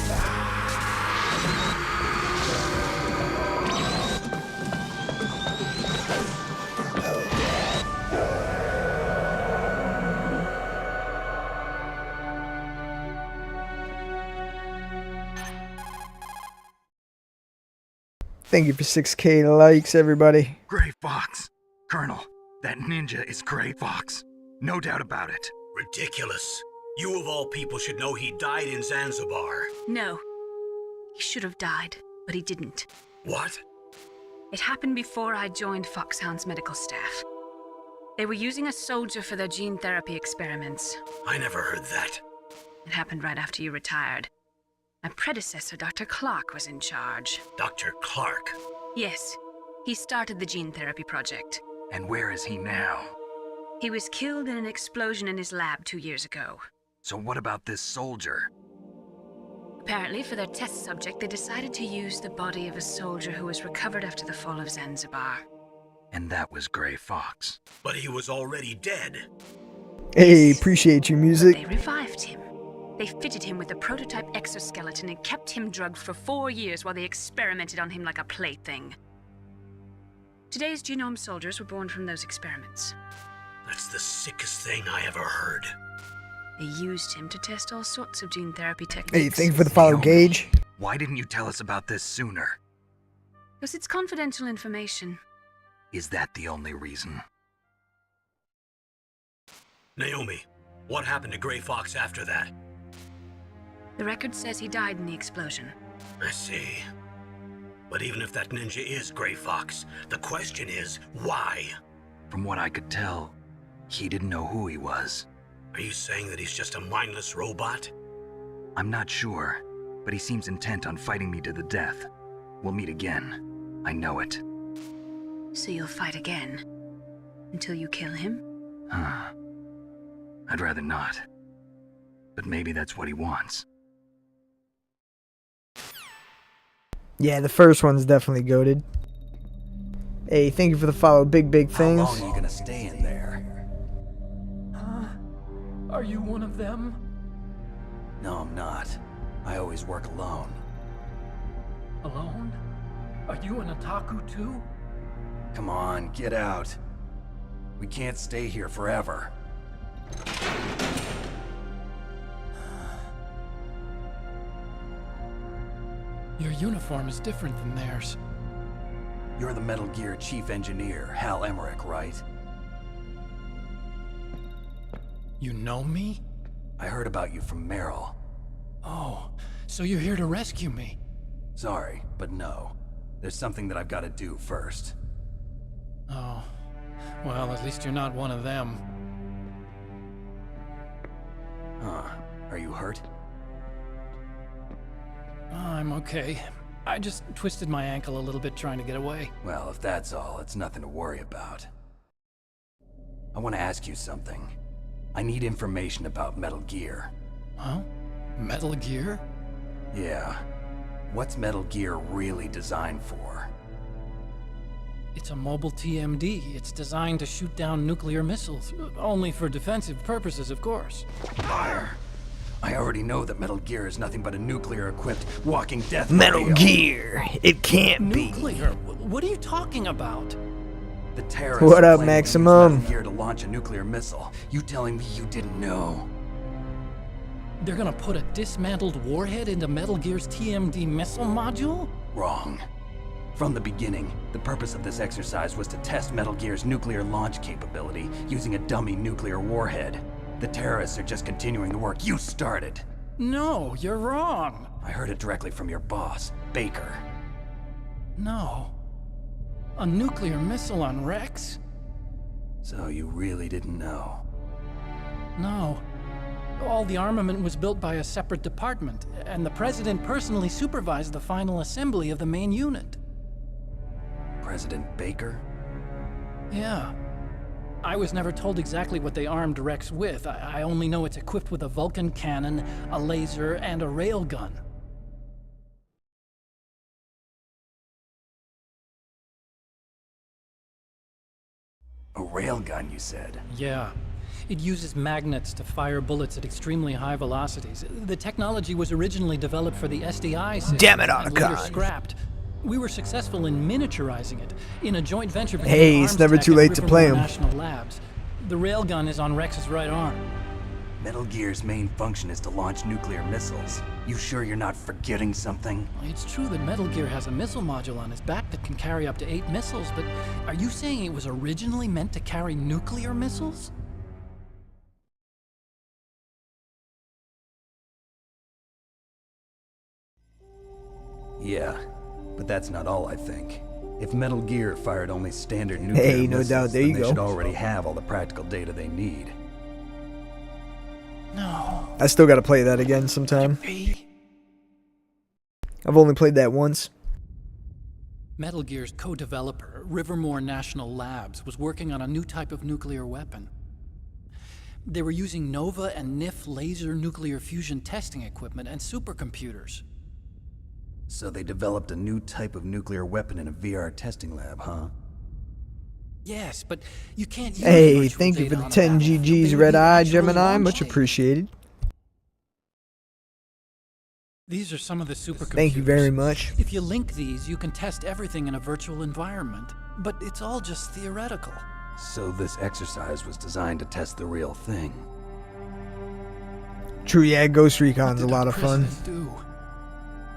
Thank you for 6K likes, everybody. Gray Fox. Colonel, that ninja is Gray Fox. No doubt about it. Ridiculous. You of all people should know he died in Zanzibar. No. He should have died, but he didn't. What? It happened before I joined Foxhound's medical staff. They were using a soldier for their gene therapy experiments. I never heard that. It happened right after you retired. My predecessor, Dr. Clark, was in charge. Dr. Clark? Yes. He started the gene therapy project. And where is he now? He was killed in an explosion in his lab 2 years ago. So what about this soldier? Apparently, for their test subject, they decided to use the body of a soldier who was recovered after the fall of Zanzibar. And that was Gray Fox. But he was already dead. Hey, appreciate you, music. They revived him. They fitted him with a prototype exoskeleton and kept him drugged for 4 years while they experimented on him like a plaything. Today's genome soldiers were born from those experiments. That's the sickest thing I ever heard. They used him to test all sorts of gene therapy techniques. Hey, thank you for the follow, Gage. Why didn't you tell us about this sooner? Because it's confidential information. Is that the only reason? Naomi, what happened to Gray Fox after that? The record says he died in the explosion. I see. But even if that ninja is Gray Fox, the question is, why? From what I could tell, he didn't know who he was. Are you saying that he's just a mindless robot? I'm not sure, but he seems intent on fighting me to the death. We'll meet again. I know it. So you'll fight again? Until you kill him? I'd rather not. But maybe that's what he wants. Yeah, the first one's definitely goated. Hey, thank you for the follow, big things. How long are you gonna stay in there? Are you one of them? No, I'm not. I always work alone. Alone? Are you an otaku too? Come on, get out. We can't stay here forever. Your uniform is different than theirs. You're the Metal Gear Chief Engineer, Hal Emmerich, right? You know me? I heard about you from Meryl. Oh, so you're here to rescue me? Sorry, but no. There's something that I've got to do first. Oh, well, at least you're not one of them. Huh. Are you hurt? I'm okay. I just twisted my ankle a little bit trying to get away. Well, if that's all, it's nothing to worry about. I want to ask you something. I need information about Metal Gear. Huh? Metal Gear? Yeah. What's Metal Gear really designed for? It's a mobile TMD. It's designed to shoot down nuclear missiles. Only for defensive purposes, of course. Fire! I already know that Metal Gear is nothing but a nuclear-equipped walking death Metal radio. Gear! It can't be. Nuclear? What are you talking about? The terrorists What up, claim to use Maximum? Metal Gear to launch a nuclear missile. You telling me you didn't know? They're gonna put a dismantled warhead into Metal Gear's TMD missile module? Wrong. From the beginning, the purpose of this exercise was to test Metal Gear's nuclear launch capability using a dummy nuclear warhead. The terrorists are just continuing the work you started. No, you're wrong. I heard it directly from your boss, Baker. No. A nuclear missile on Rex? So you really didn't know? No. All the armament was built by a separate department, and the President personally supervised the final assembly of the main unit. President Baker? Yeah. I was never told exactly what they armed Rex with. I only know it's equipped with a Vulcan cannon, a laser, and a railgun. A railgun, you said? Yeah. It uses magnets to fire bullets at extremely high velocities. The technology was originally developed for the SDI system. Damn it, and later Otacon. scrapped. We were successful in miniaturizing it in a joint venture between Hey, it's Arms never Tech too and late to play Rivermore 'em. National Labs. The railgun is on Rex's right arm. Metal Gear's main function is to launch nuclear missiles. You sure you're not forgetting something? It's true that Metal Gear has a missile module on his back that can carry up to 8 missiles, but are you saying it was originally meant to carry nuclear missiles? Yeah, but that's not all I think. If Metal Gear fired only standard nuclear Hey, no missiles, doubt, there then you they go. should already have all the practical data they need. No. I still gotta play that again sometime. I've only played that once. Metal Gear's co-developer, Rivermore National Labs, was working on a new type of nuclear weapon. They were using NOVA and NIF laser nuclear fusion testing equipment and supercomputers. So they developed a new type of nuclear weapon in a VR testing lab, huh? Yes, but you can't use Hey, virtual thank you data for the on a 10 battlefield. GGs, They would Red be Eye actually Gemini. launch Much tape. appreciated. These are some of the supercomputers. Thank you very much. If you link these, you can test everything in a virtual environment. But it's all just theoretical. So this exercise was designed to test the real thing. True, yeah, Ghost Recon's a lot of fun. President do?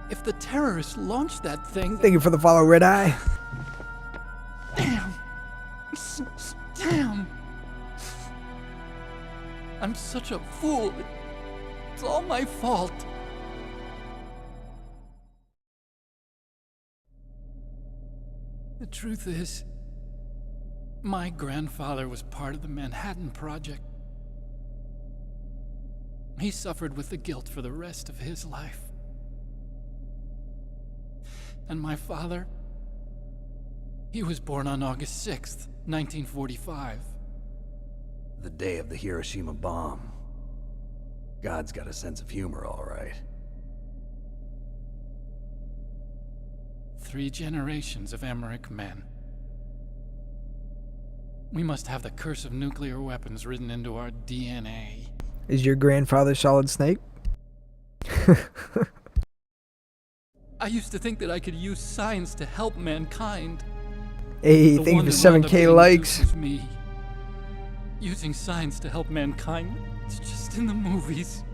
If the terrorists launched that thing... Thank you for the follow, Red Eye. Damn. Damn. I'm such a fool. It's all my fault. The truth is, my grandfather was part of the Manhattan Project. He suffered with the guilt for the rest of his life. And my father, he was born on August 6th, 1945. The day of the Hiroshima bomb. God's got a sense of humor, all right. 3 generations of Emmerich men. We must have the curse of nuclear weapons written into our DNA. Is your grandfather Solid Snake? I used to think that I could use science to help mankind. Hey, The thank you one for that wound up 7K getting likes. used was me. Using science to help mankind, it's just in the movies.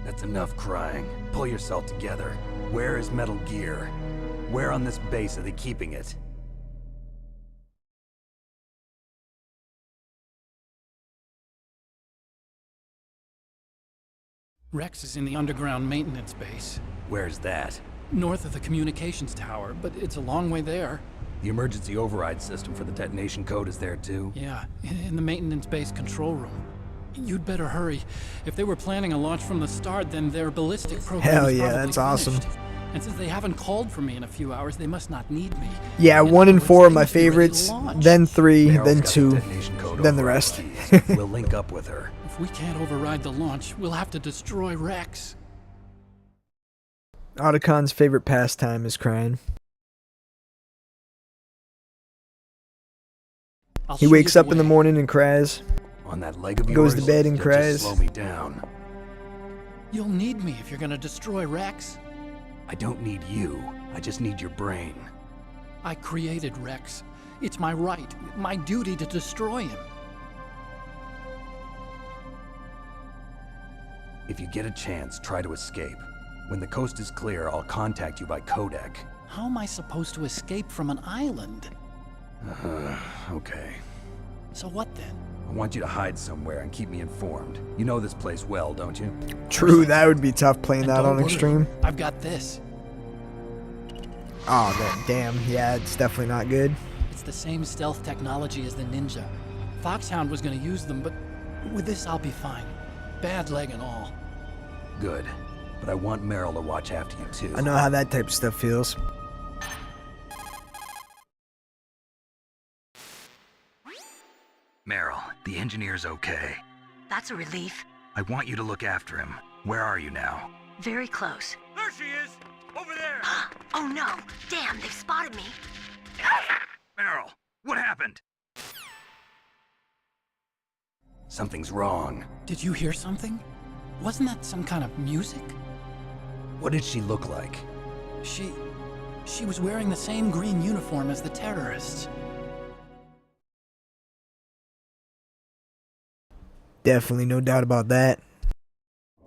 That's enough crying. Pull yourself together. Where is Metal Gear? Where on this base are they keeping it? Rex is in the underground maintenance base, Where's that? north of the communications tower, but it's a long way there. The emergency override system for the detonation code is there too? Yeah, in the maintenance base control room. You'd better hurry. If they were planning a launch from the start, then their ballistic program Hell is yeah, probably that's awesome. finished. And since they haven't called for me in a few hours, they must not need me. Yeah, In 1 other and words, 4 are they my must be ready to favorites, launch. then 3, Meryl's then got the 2, detonation code then the override rest. keys. We'll link up with her. If we can't override the launch, we'll have to destroy Rex. Otacon's favorite pastime is crying. I'll He show wakes you up in the way. morning and cries. On that leg of Goes yours, to bed and you'll cries. Just slow me down. You'll need me if you're gonna destroy Rex. I don't need you. I just need your brain. I created Rex. It's my right, my duty to destroy him. If you get a chance, try to escape. When the coast is clear, I'll contact you by codec. How am I supposed to escape from an island? Okay. So what then? I want you to hide somewhere and keep me informed. You know this place well, don't you? True, that would be tough playing that on extreme. I've got this. Oh, that damn. Yeah, it's definitely not good. It's the same stealth technology as the Ninja. Foxhound was going to use them, but with this I'll be fine. Bad leg and all. Good. But I want Meryl to watch after you too. I know how that type of stuff feels. Meryl, the engineer's okay. That's a relief. I want you to look after him. Where are you now? Very close. There she is! Over there! Oh no! Damn, they've spotted me. Meryl, what happened? Something's wrong. Did you hear something? Wasn't that some kind of music? What did she look like? She was wearing the same green uniform as the terrorists. Definitely no doubt about that.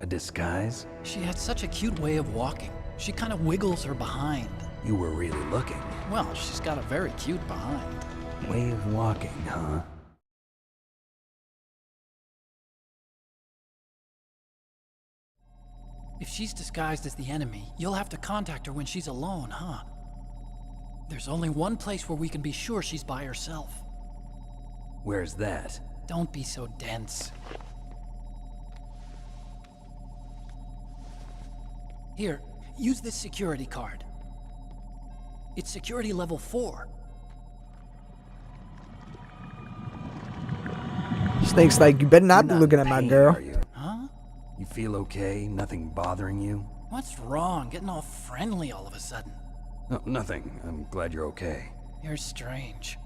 A disguise? She had such a cute way of walking. She kind of wiggles her behind. You were really looking. Well, she's got a very cute behind. Way of walking, huh? If she's disguised as the enemy, you'll have to contact her when she's alone, huh? There's only one place where we can be sure she's by herself. Where's that? Don't be so dense. Here, use this security card. It's security level 4. Snake's like, you better not be looking at my girl. Huh? You feel okay? Nothing bothering you? What's wrong? Getting all friendly all of a sudden. No, nothing. I'm glad you're okay. You're strange.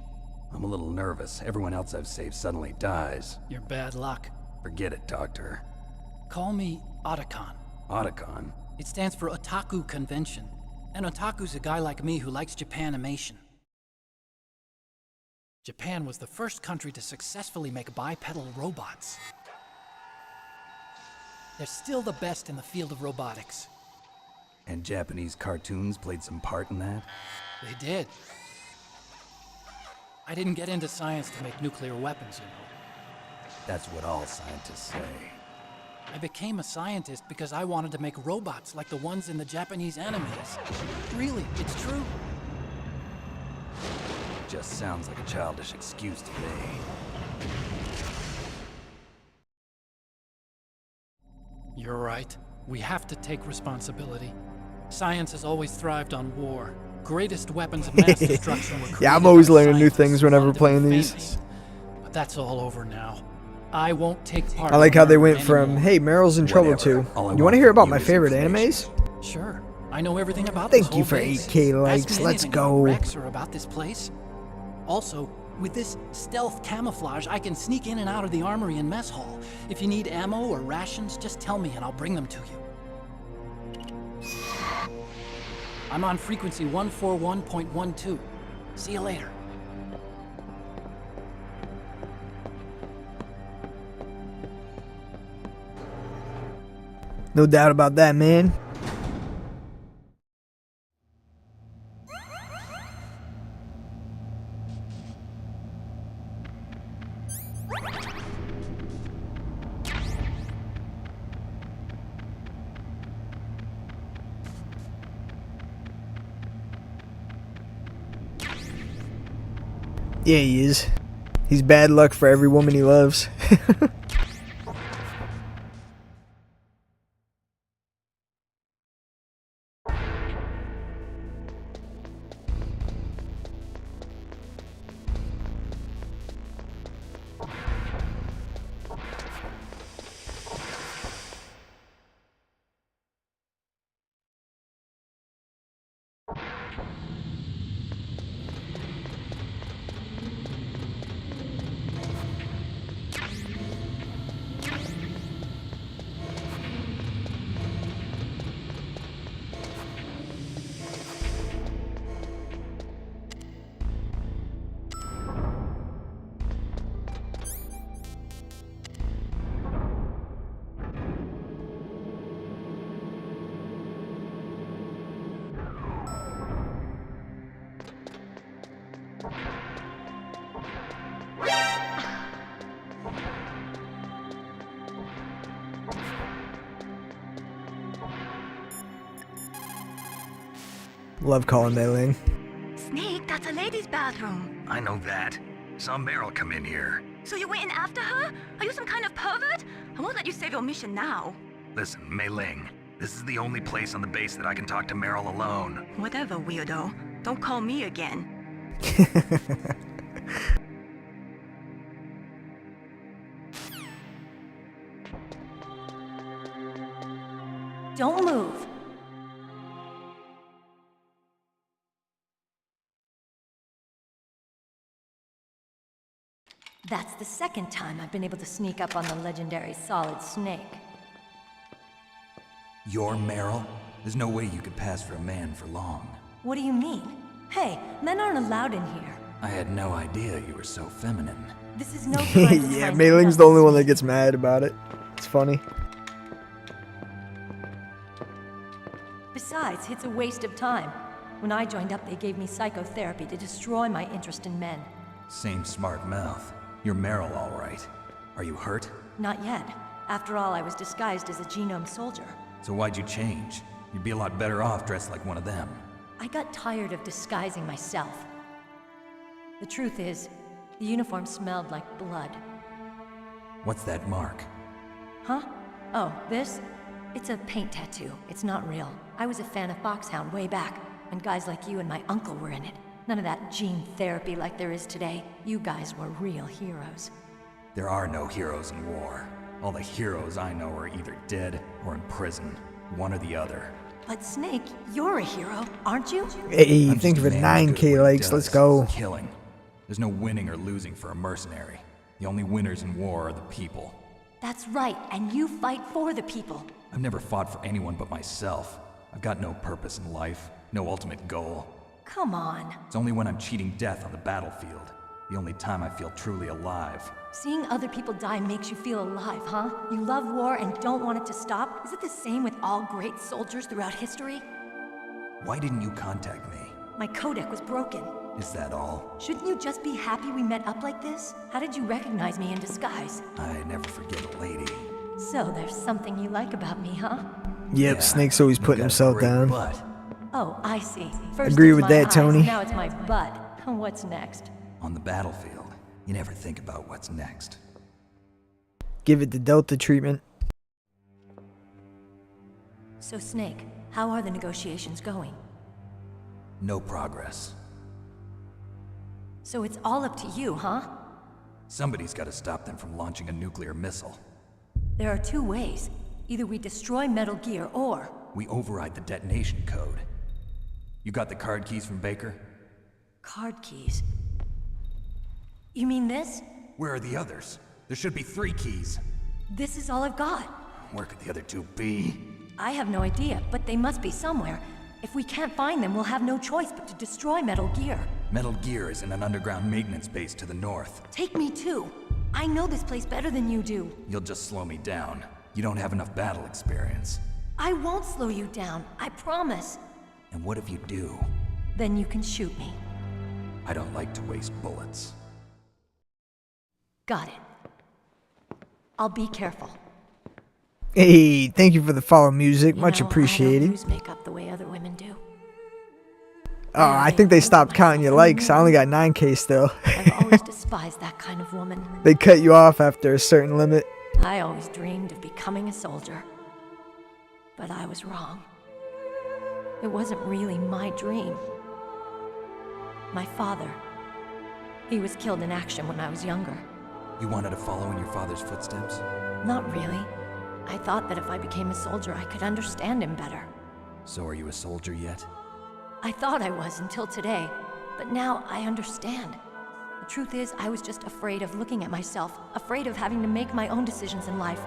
I'm a little nervous. Everyone else I've saved suddenly dies. You're bad luck. Forget it, Doctor. Call me Otacon. Otacon? It stands for Otaku Convention. An otaku's a guy like me who likes Japanimation. Japan was the first country to successfully make bipedal robots. They're still the best in the field of robotics. And Japanese cartoons played some part in that? They did. I didn't get into science to make nuclear weapons, you know. That's what all scientists say. I became a scientist because I wanted to make robots like the ones in the Japanese animes. Really, it's true. Just sounds like a childish excuse to me. You're right. We have to take responsibility. Science has always thrived on war. Greatest weapons of mass destruction were created. Yeah, I'm always by learning new scientists things who whenever wanted to playing be these. famous. But that's all over now. I won't take part. I like in how they murder went from, anymore. hey, Meryl's in trouble too. You want to hear about my favorite animes? Sure. I know everything about this Thank you whole for base. 8K Ask likes. me Let's anything go. about Rex or about this place. Also, with this stealth camouflage, I can sneak in and out of the armory and mess hall. If you need ammo or rations, just tell me and I'll bring them to you. I'm on frequency 141.12. See you later. No doubt about that, man. Yeah, he is. He's bad luck for every woman he loves. Love calling Mei Ling. Snake, that's a ladies' bathroom. I know that. Saw Meryl come in here. So you went in after her? Are you some kind of pervert? I won't let you save your mission now. Listen, Mei Ling, this is the only place on the base that I can talk to Meryl alone. Whatever, weirdo. Don't call me again. Don't move. That's the second time I've been able to sneak up on the legendary Solid Snake. You're Meryl? There's no way you could pass for a man for long. What do you mean? Hey, men aren't allowed in here. I had no idea you were so feminine. This is no time to Yeah, try Mei and Ling's the only one that gets mad about it. It's funny. Besides, it's a waste of time. When I joined up, they gave me psychotherapy to destroy my interest in men. Same smart mouth. You're Meryl, all right. Are you hurt? Not yet. After all, I was disguised as a genome soldier. So why'd you change? You'd be a lot better off dressed like one of them. I got tired of disguising myself. The truth is, the uniform smelled like blood. What's that mark? Huh? Oh, this? It's a paint tattoo. It's not real. I was a fan of Foxhound way back, and guys like you and my uncle were in it. None of that gene therapy like there is today. You guys were real heroes. There are no heroes in war. All the heroes I know are either dead or in prison. One or the other. But Snake, you're a hero, aren't you? Hey, I'm thank you just for a man who's 9K good at what he likes. Let's does. go. Killing. There's no winning or losing for a mercenary. The only winners in war are the people. That's right, and you fight for the people. I've never fought for anyone but myself. I've got no purpose in life, no ultimate goal. Come on. It's only when I'm cheating death on the battlefield. The only time I feel truly alive. Seeing other people die makes you feel alive, huh? You love war and don't want it to stop? Is it the same with all great soldiers throughout history? Why didn't you contact me? My codec was broken. Is that all? Shouldn't you just be happy we met up like this? How did you recognize me in disguise? I never forget a lady. So there's something you like about me, huh? Yep, Yeah, Snake's always you putting got a himself great down. butt. Oh, I see. First Agree it's with my that, eyes, Tony. Now it's my butt. What's next? On the battlefield, you never think about what's next. Give it the Delta treatment. So Snake, how are the negotiations going? No progress. So it's all up to you, huh? Somebody's got to stop them from launching a nuclear missile. There are two ways. Either we destroy Metal Gear or... We override the detonation code. You got the card keys from Baker? Card keys. You mean this? Where are the others? There should be 3 keys. This is all I've got. Where could the other 2 be? I have no idea, but they must be somewhere. If we can't find them, we'll have no choice but to destroy Metal Gear. Metal Gear is in an underground maintenance base to the north. Take me too. I know this place better than you do. You'll just slow me down. You don't have enough battle experience. I won't slow you down, I promise. And what if you do? Then you can shoot me. I don't like to waste bullets. Got it. I'll be careful. Hey, thank you for the follow music. Much I don't appreciated. use makeup the way other women do. Oh, I think they stopped counting your likes. I only got 9K still. I've always despised that kind of woman. They cut you off after a certain limit. I always dreamed of becoming a soldier. But I was wrong. It wasn't really my dream. My father. He was killed in action when I was younger. You wanted to follow in your father's footsteps? Not really. I thought that if I became a soldier, I could understand him better. So are you a soldier yet? I thought I was until today, but now I understand. The truth is, I was just afraid of looking at myself, afraid of having to make my own decisions in life.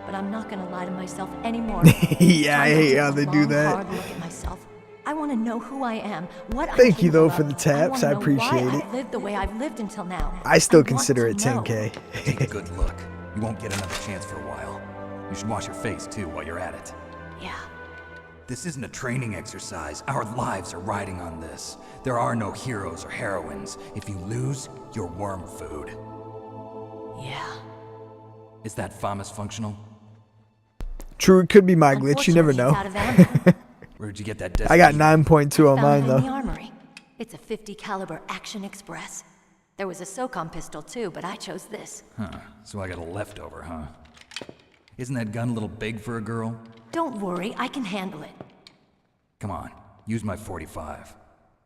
But I'm not gonna lie to myself anymore. Yeah, I Time to hate take how a they do long, that. hard look at myself. I want to know who I am, what I'm Thank you, though, capable for of. the taps. I wanna know appreciate why it. I've lived the way I've lived until now. I still want consider it to know. 10K. Take a good look. You won't get another chance for a while. You should wash your face, too, while you're at it. Yeah. This isn't a training exercise. Our lives are riding on this. There are no heroes or heroines. If you lose, you're worm food. Yeah. Is that FAMAS functional? True, it could be my glitch. You never know. Unfortunately, it's out of ammo. Where'd you get that? I got 9.2 on mine Found it in though. the armory. It's a .50 caliber Action Express. There was a SOCOM pistol too, but I chose this. Huh, so I got a leftover, huh? Isn't that gun a little big for a girl? Don't worry, I can handle it. Come on, use my .45.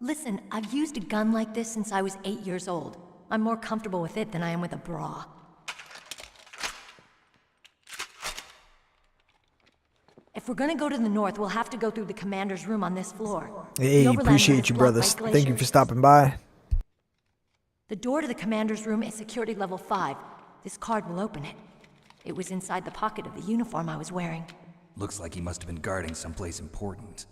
Listen, I've used a gun like this since I was 8 years old. I'm more comfortable with it than I am with a bra. If we're gonna go to the north, we'll have to go through the commander's room on this floor. Hey, appreciate you, brothers. Thank you for stopping by. The door to the commander's room is security level 5. This card will open it. It was inside the pocket of the uniform I was wearing. Looks like he must have been guarding someplace important.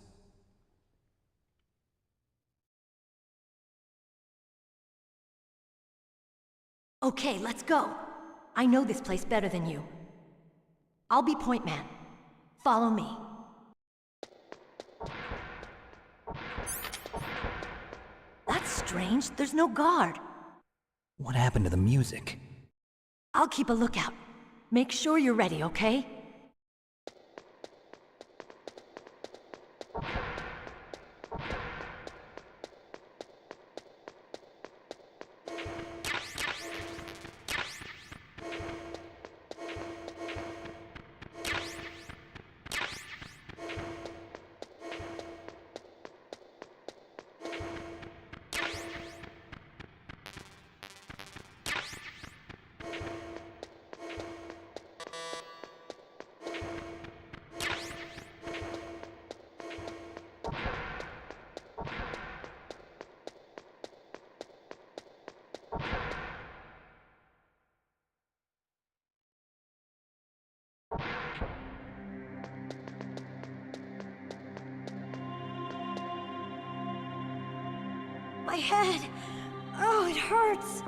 Okay, let's go. I know this place better than you. I'll be point man. Follow me. That's strange. There's no guard. What happened to the music? I'll keep a lookout. Make sure you're ready, okay? My head! Oh, it hurts!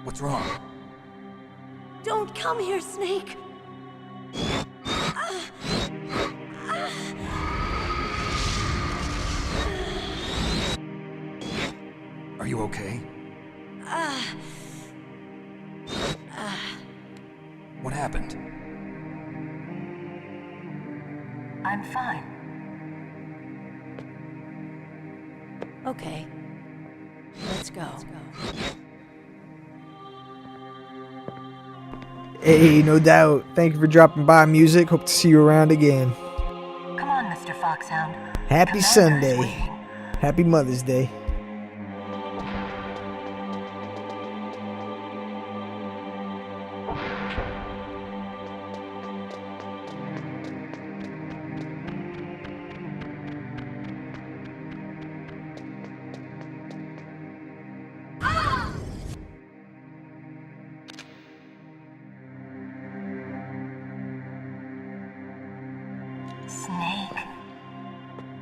What's wrong? Don't come here, Snake! Are you okay? What happened? I'm fine. Okay. Let's go. Hey, no doubt. Thank you for dropping by, music. Hope to see you around again. Come on, Mr. Foxhound. Happy Sunday. Happy Mother's Day. Snake,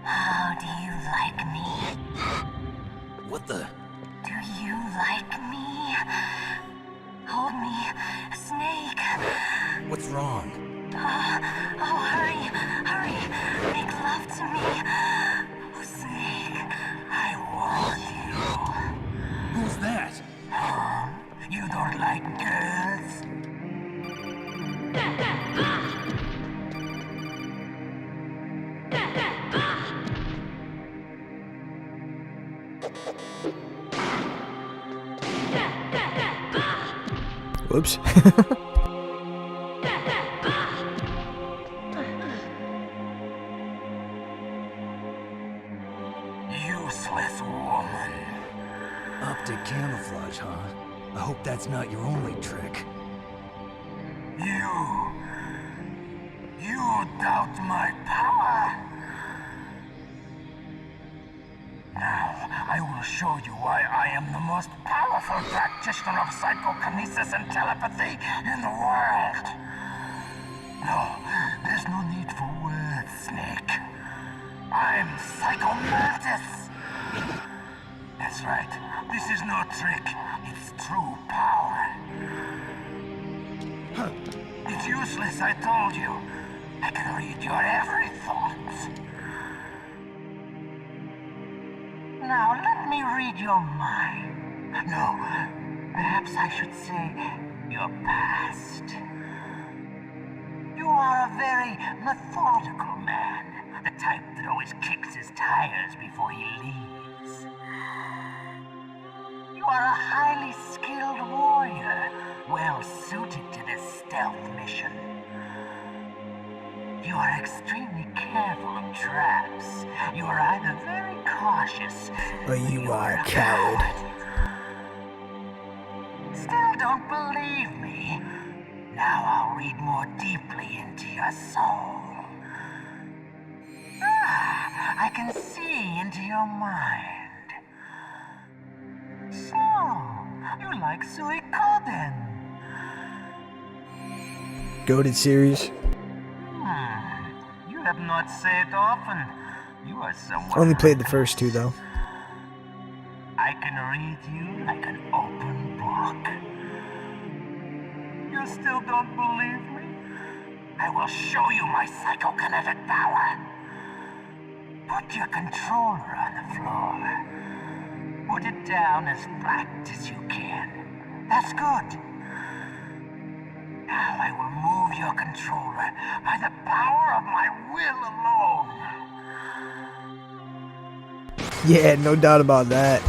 how do you like me? What the? Do you like me? Hold me, Snake. What's wrong? Oh, hurry, hurry. Make love to me. Oh, Snake, I want you. Who's that? You don't like girls? Whoops. Useless woman. Optic camouflage, huh? I hope that's not your only trick. You doubt my power? Now, I will show you why I am the most powerful practitioner of psychokinesis and telepathy in the world. No, there's no need for words, Snake. I'm Psychomantis. That's right. This is no trick. It's true power. It's useless, I told you. I can read your every thought. Now, let me read your mind. No, perhaps I should say your past. You You are a very methodical man. The type that always kicks his tires before he leaves. You are a highly skilled warrior, well suited to this stealth mission. You are extremely careful of traps. You are either very cautious, or you are a coward. Still don't believe me? Now I'll read more deeply into your soul. I can see into your mind. So, you like Suikoden? Goated series. You have not said often. You are someone. Only played the first two though. I can read you like an open book. You still don't believe me? I will show you my psychokinetic power. Put your controller on the floor. Put it down as flat as you can. That's good. Now I will move your controller by the power of my will alone. Yeah, no doubt about that.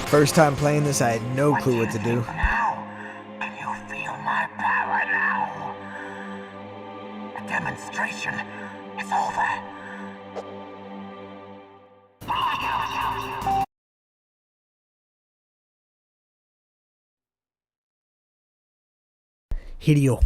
First time playing this, I had no clue what to do. Now, can you feel my power now? The demonstration is over. Hideo.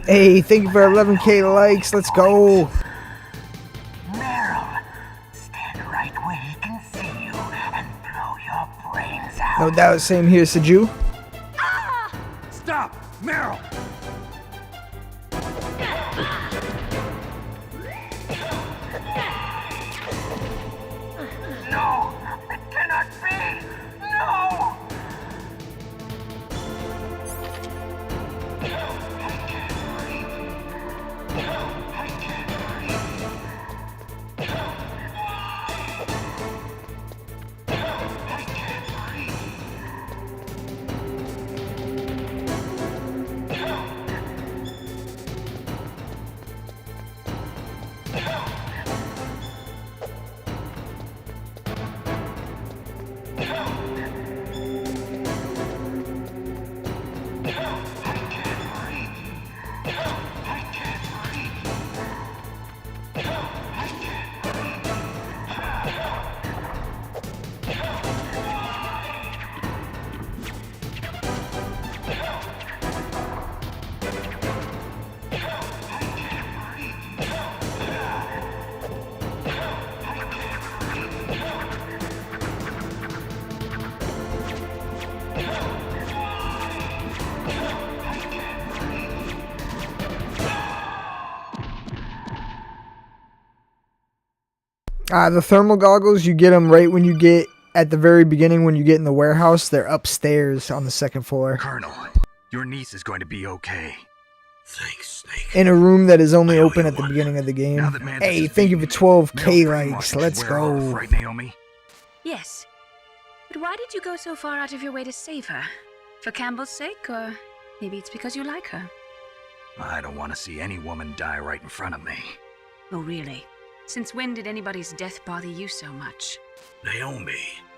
Hey, thank you for 11K likes. Let's go. Meryl, stand right where he can see you and blow your brains out. No doubt, same here, Seju. The thermal goggles, you get them right when you get at the very beginning when you get in the warehouse. They're upstairs on the second floor. Colonel, your niece is going to be okay. Thanks, Snake. In a room that is only I owe open you at the one. beginning of the game. Now that Mantis Hey, is thank you for beaten, 12K male likes. brainwashing Let's should wear off, go. right, Naomi? Yes. But why did you go so far out of your way to save her? For Campbell's sake, or maybe it's because you like her? I don't want to see any woman die right in front of me. Oh, really? Since when did anybody's death bother you so much? Naomi,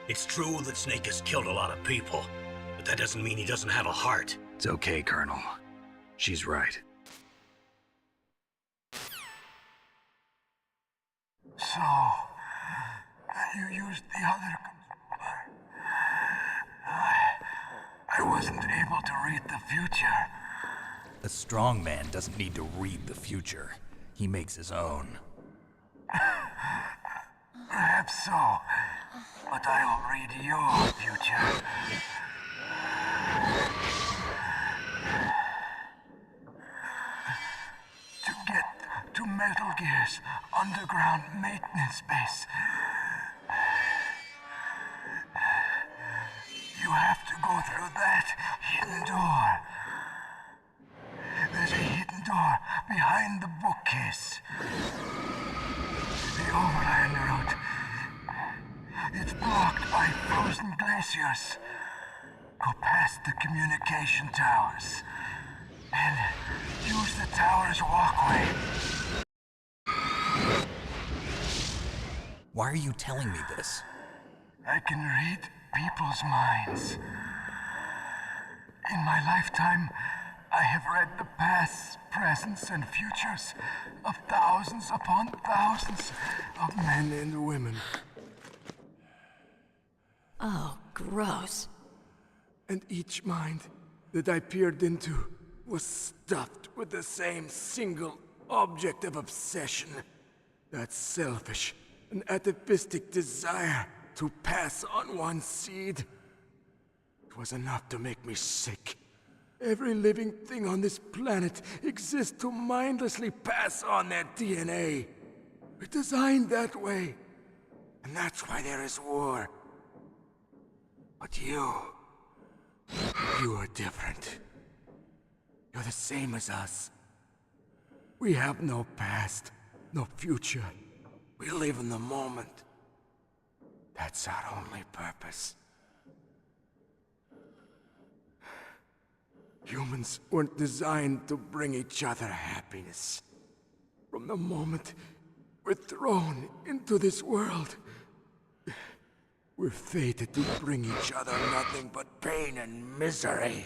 it's true that Snake has killed a lot of people, but that doesn't mean he doesn't have a heart. It's okay, Colonel. She's right. So, you used the other... I wasn't able to read the future. A strong man doesn't need to read the future. He makes his own. Perhaps so, but I'll read your future. To get to Metal Gear's underground maintenance base, you have to go through that hidden door. There's a hidden door behind the bookcase. The overland route. It's blocked by frozen glaciers. Go past the communication towers. And use the tower's walkway. Why are you telling me this? I can read people's minds. In my lifetime, I have read the pasts, presents, and futures of thousands upon thousands of men and women. Oh, gross. And each mind that I peered into was stuffed with the same single object of obsession. That selfish and atavistic desire to pass on one seed. It was enough to make me sick. Every living thing on this planet exists to mindlessly pass on their DNA. We're designed that way. And that's why there is war. But you are different. You're the same as us. We have no past, no future. We live in the moment. That's our only purpose. Humans weren't designed to bring each other happiness. From the moment we're thrown into this world, we're fated to bring each other nothing but pain and misery.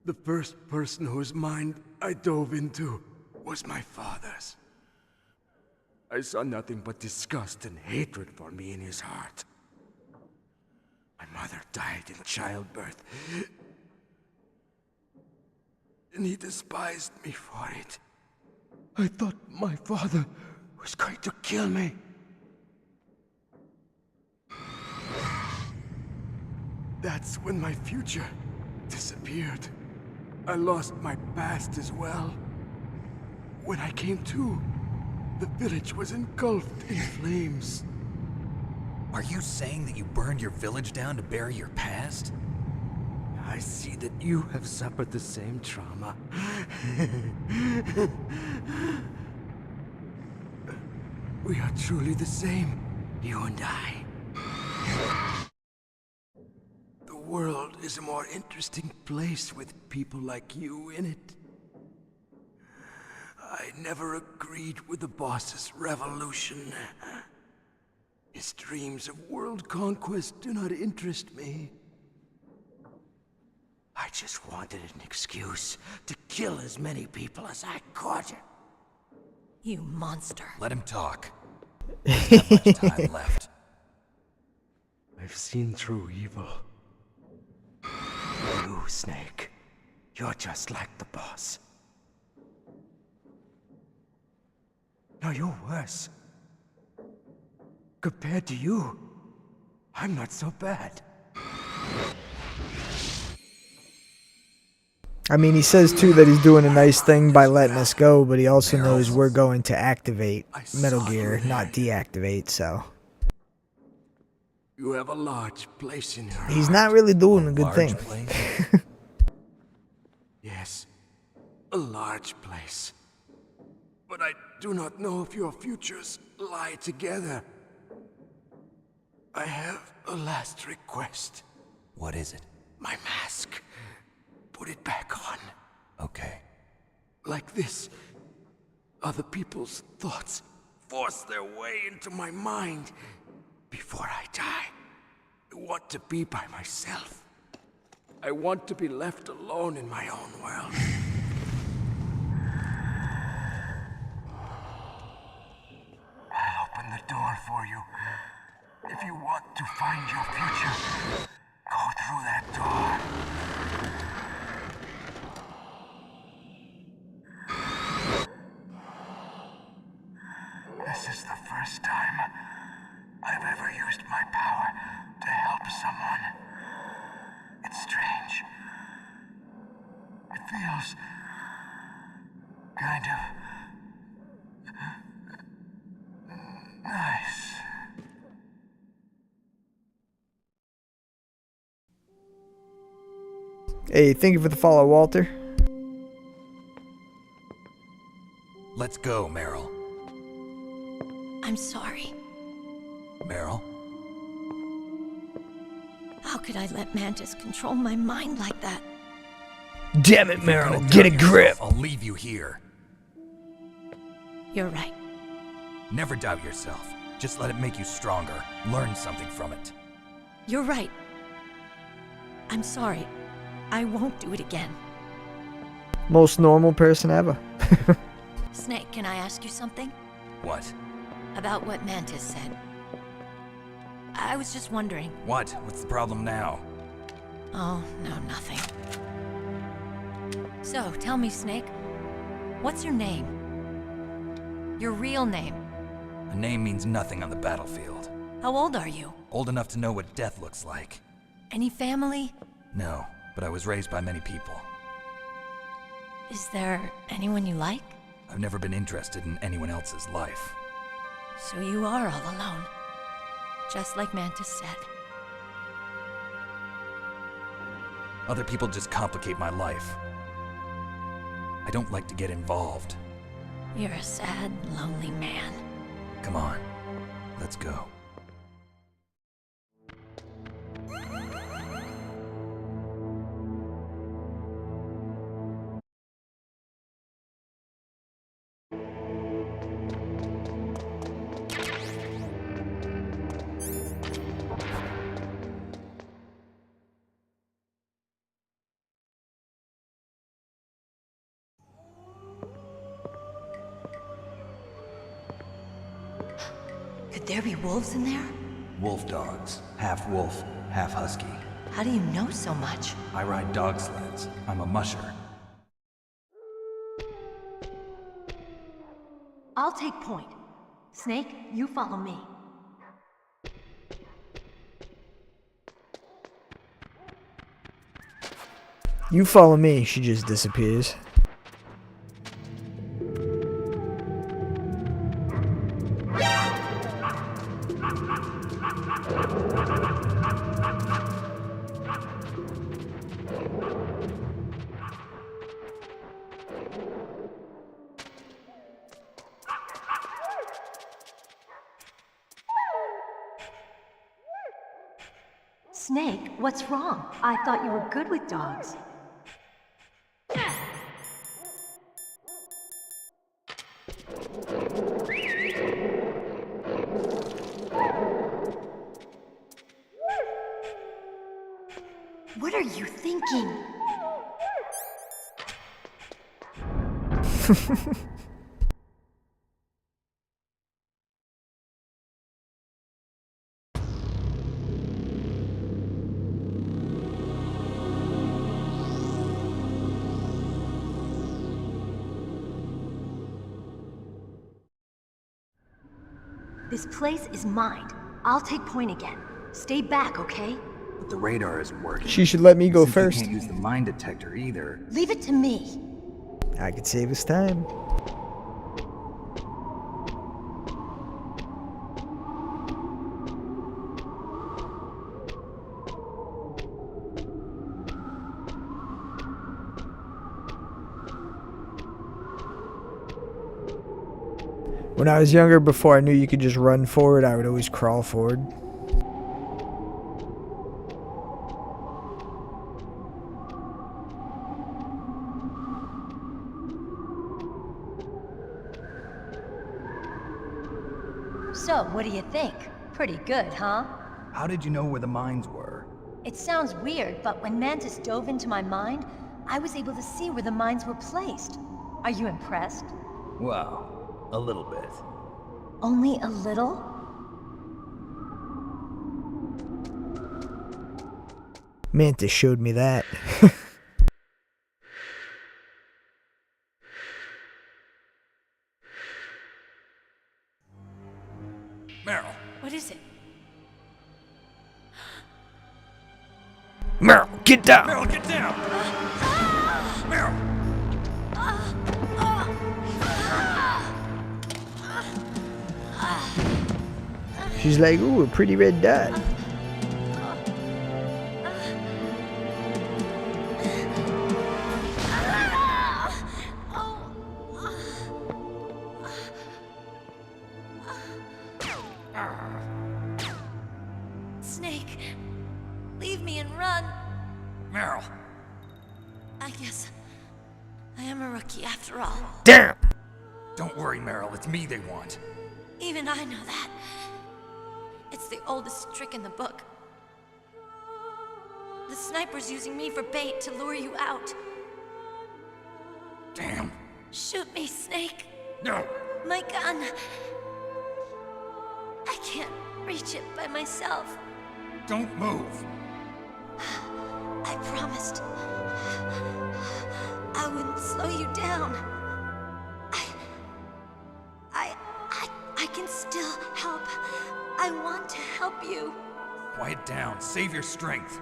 The first person whose mind I dove into was my father's. I saw nothing but disgust and hatred for me in his heart. My mother died in childbirth, and he despised me for it. I thought my father was going to kill me. That's when my future disappeared. I lost my past as well. When I came to, the village was engulfed in flames. Are you saying that you burned your village down to bury your past? I see that you have suffered the same trauma. We are truly the same, you and I. The world is a more interesting place with people like you in it. I never agreed with the boss's revolution. His dreams of world conquest do not interest me. I just wanted an excuse to kill as many people as I could. You monster. Let him talk. There's not much time left. I've seen through evil. You, Snake, you're just like the boss. No, you're worse. Compared to you, I'm not so bad. I mean, he says too that he's doing a nice thing by letting us go, but he also knows we're going to activate Metal Gear, not deactivate, so. You have a large place in your He's heart. not really doing a good thing. Yes, a large place. But I do not know if your futures lie together. I have a last request. What is it? My mask. Put it back on. Okay. Like this, other people's thoughts force their way into my mind. Before I die, I want to be by myself. I want to be left alone in my own world. I'll open the door for you. If you want to find your future, go through that door. This is the first time I've ever used my power to help someone. It's strange. It feels kind of nice. Hey, thank you for the follow, Walter. Let's go, Meryl. I'm sorry. Meryl? How could I let Mantis control my mind like that? Damn it, Meryl, get a grip. I'll leave you here. You're right. Never doubt yourself. Just let it make you stronger. Learn something from it. You're right. I'm sorry. I won't do it again. Most normal person ever. Snake, can I ask you something? What? About what Mantis said. I was just wondering. What? What's the problem now? Oh, no, nothing. So, tell me, Snake. What's your name? Your real name? A name means nothing on the battlefield. How old are you? Old enough to know what death looks like. Any family? No, but I was raised by many people. Is there anyone you like? I've never been interested in anyone else's life. So you are all alone. Just like Mantis said. Other people just complicate my life. I don't like to get involved. You're a sad, lonely man. Come on, let's go. Could there be wolves in there? Wolf dogs. Half wolf, half husky. How do you know so much? I ride dog sleds. I'm a musher. I'll take point. Snake, you follow me. You follow me, she just disappears. Snake, what's wrong? I thought you were good with dogs. What are you thinking? This place is mine. I'll take point again. Stay back, okay? But The radar isn't working. She should let me go Since first. You can't use the mine detector either. Leave it to me. I could save us time. When I was younger, before I knew you could just run forward, I would always crawl forward. So, what do you think? Pretty good, huh? How did you know where the mines were? It sounds weird, but when Mantis dove into my mind, I was able to see where the mines were placed. Are you impressed? Well, a little bit. Only a little? Mantis showed me that. Meryl. What is it? Meryl, get down! Meryl, get down! Meryl! She's like, ooh, a pretty red dot. Snake, leave me and run. Meryl. I guess I am a rookie after all. Damn! Don't worry, Meryl. It's me they want. Even I know that. It's the oldest trick in the book. The sniper's using me for bait to lure you out. Damn. Shoot me, Snake. No. My gun. I can't reach it by myself. Don't move. I promised I wouldn't slow you down. I can still help. I want to help you. Quiet down. Save your strength.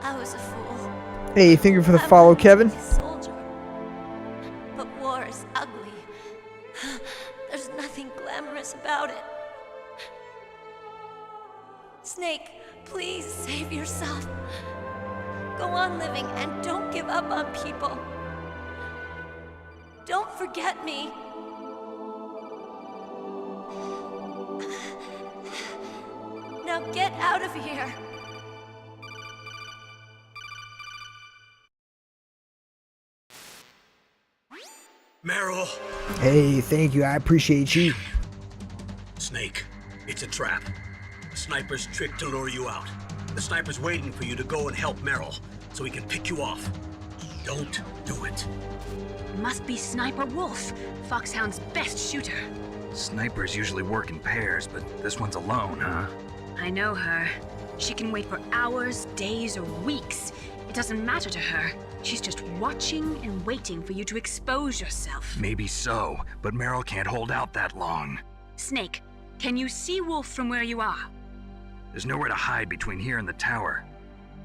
I was a fool. Hey, thank you for the follow, Kevin. I'm a soldier. But war is ugly. There's nothing glamorous about it. Snake, please save yourself. Go on living and don't give up on people. Don't forget me. Now get out of here. Meryl! Hey, thank you. I appreciate you. Snake, it's a trap. The sniper's trick to lure you out. The sniper's waiting for you to go and help Meryl, so he can pick you off. Don't do it. It must be Sniper Wolf, Foxhound's best shooter. Snipers usually work in pairs, but this one's alone, huh? I know her. She can wait for hours, days, or weeks. It doesn't matter to her. She's just watching and waiting for you to expose yourself. Maybe so, but Meryl can't hold out that long. Snake, can you see Wolf from where you are? There's nowhere to hide between here and the tower.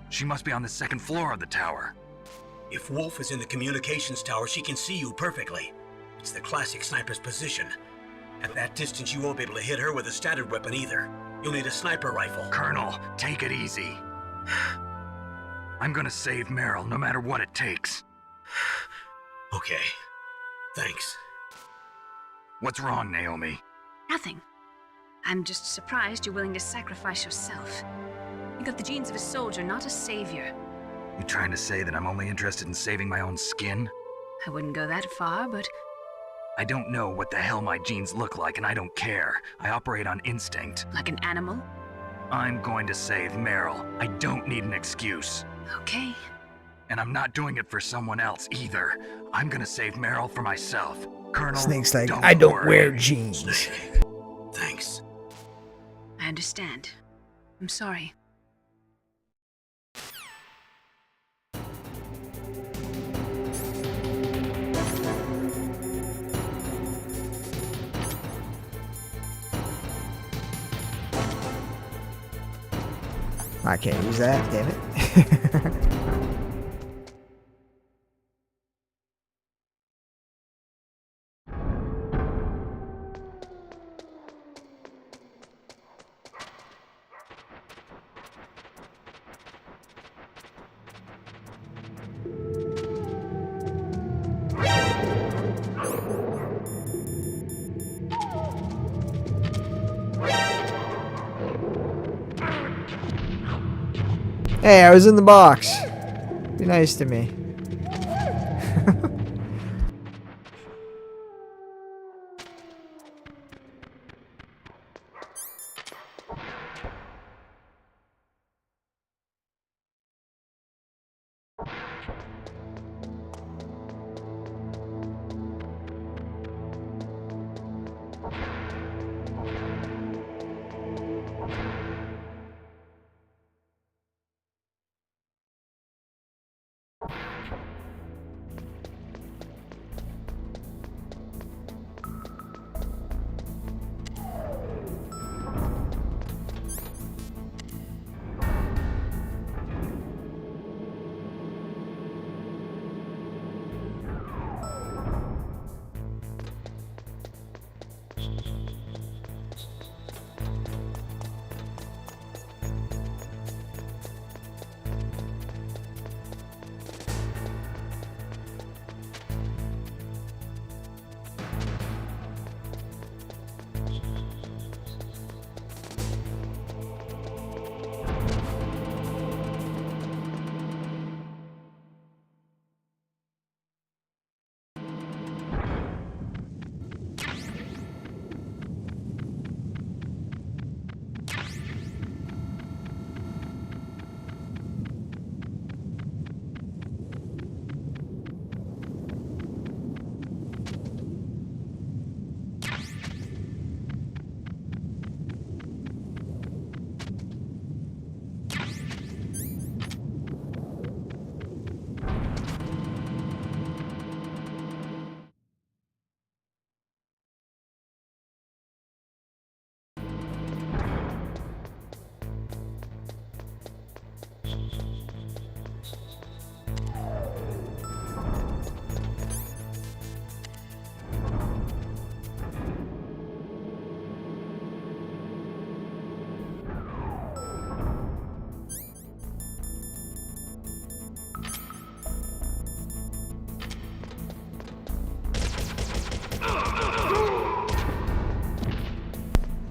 She must be on the second floor of the tower. If Wolf is in the communications tower, she can see you perfectly. It's the classic sniper's position. At that distance, you won't be able to hit her with a standard weapon either. You'll need a sniper rifle. Colonel, take it easy. I'm gonna save Meryl, no matter what it takes. Okay. Thanks. What's wrong, Naomi? Nothing. I'm just surprised you're willing to sacrifice yourself. You got the genes of a soldier, not a savior. You trying to say that I'm only interested in saving my own skin? I wouldn't go that far, but I don't know what the hell my genes look like, and I don't care. I operate on instinct. like an animal? I'm going to save Meryl. I don't need an excuse. Okay. And I'm not doing it for someone else either. I'm gonna save Meryl for myself. Colonel, Snake's like, I don't worry. wear jeans. Thanks. I understand. I'm sorry. I can't use that, damn it. Hey, I was in the box. Be nice to me.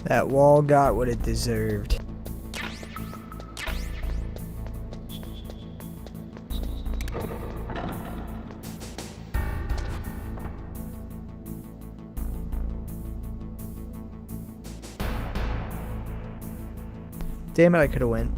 That wall got what it deserved. Damn it, I could have went.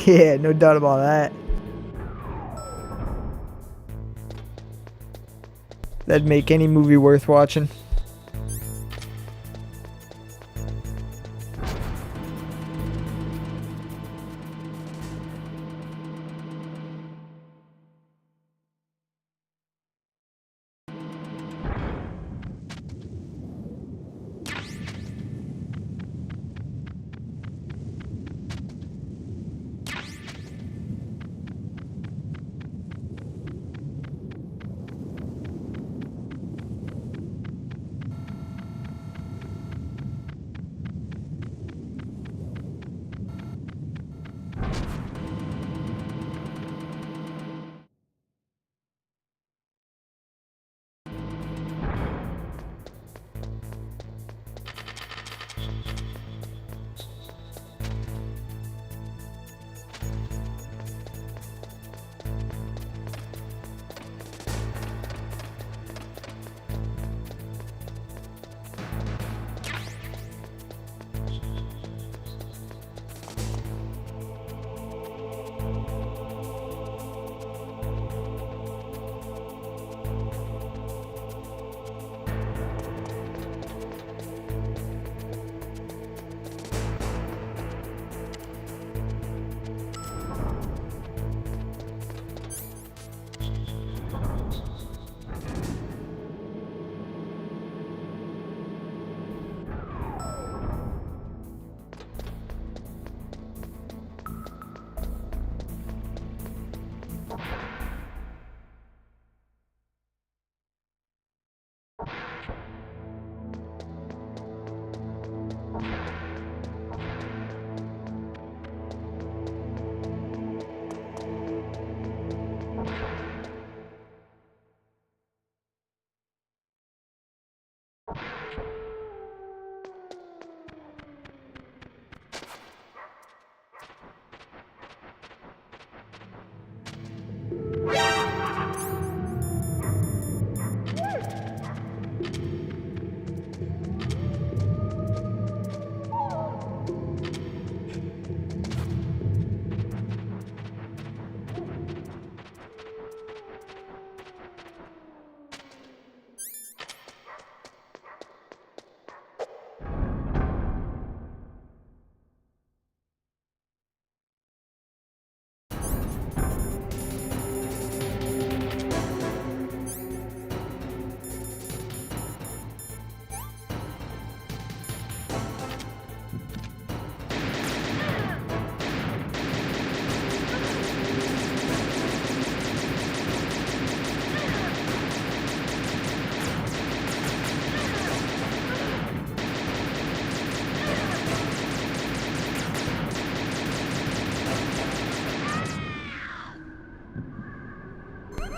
Yeah, no doubt about that. That'd make any movie worth watching.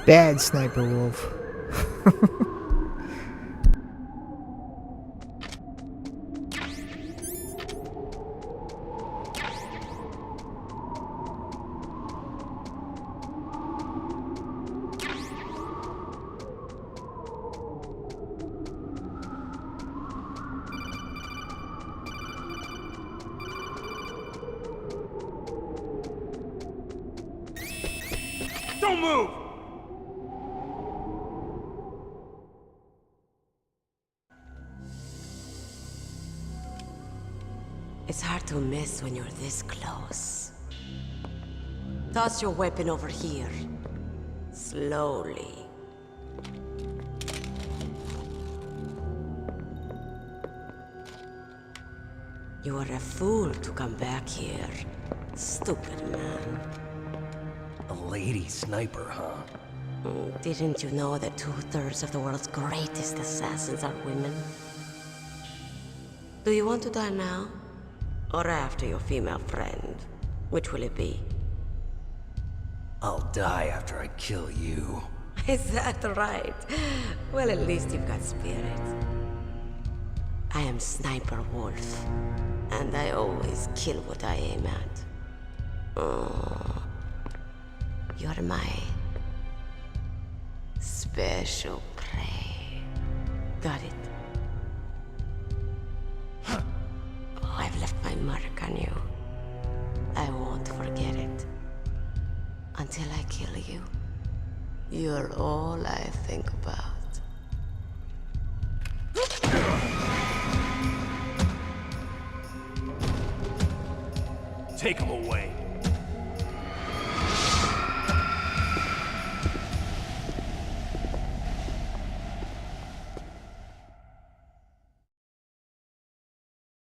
Bad Sniper Wolf. Don't move! It's hard to miss when you're this close. Toss your weapon over here. Slowly. You were a fool to come back here. Stupid man. A lady sniper, huh? Didn't you know that 2/3 of the world's greatest assassins are women? Do you want to die now? Or after your female friend? Which will it be? I'll die after I kill you. Is that right? Well, at least you've got spirit. I am Sniper Wolf, and I always kill what I aim at. Oh, you're my special prey. Got it? Oh, I've left my mark on you. I won't forget it. Until I kill you. You're all I think about. Take him away.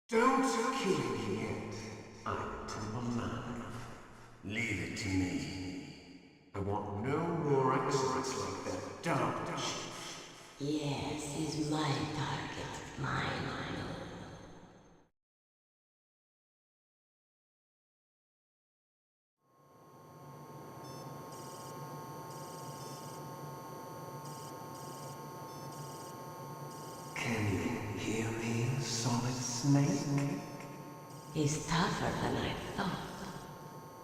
Don't kill me yet. I'm alive. Leave it to me. I want no more accidents like that, don't you? Yes, he's my target. Mine. Can you hear me, Solid Snake? He's tougher than I thought.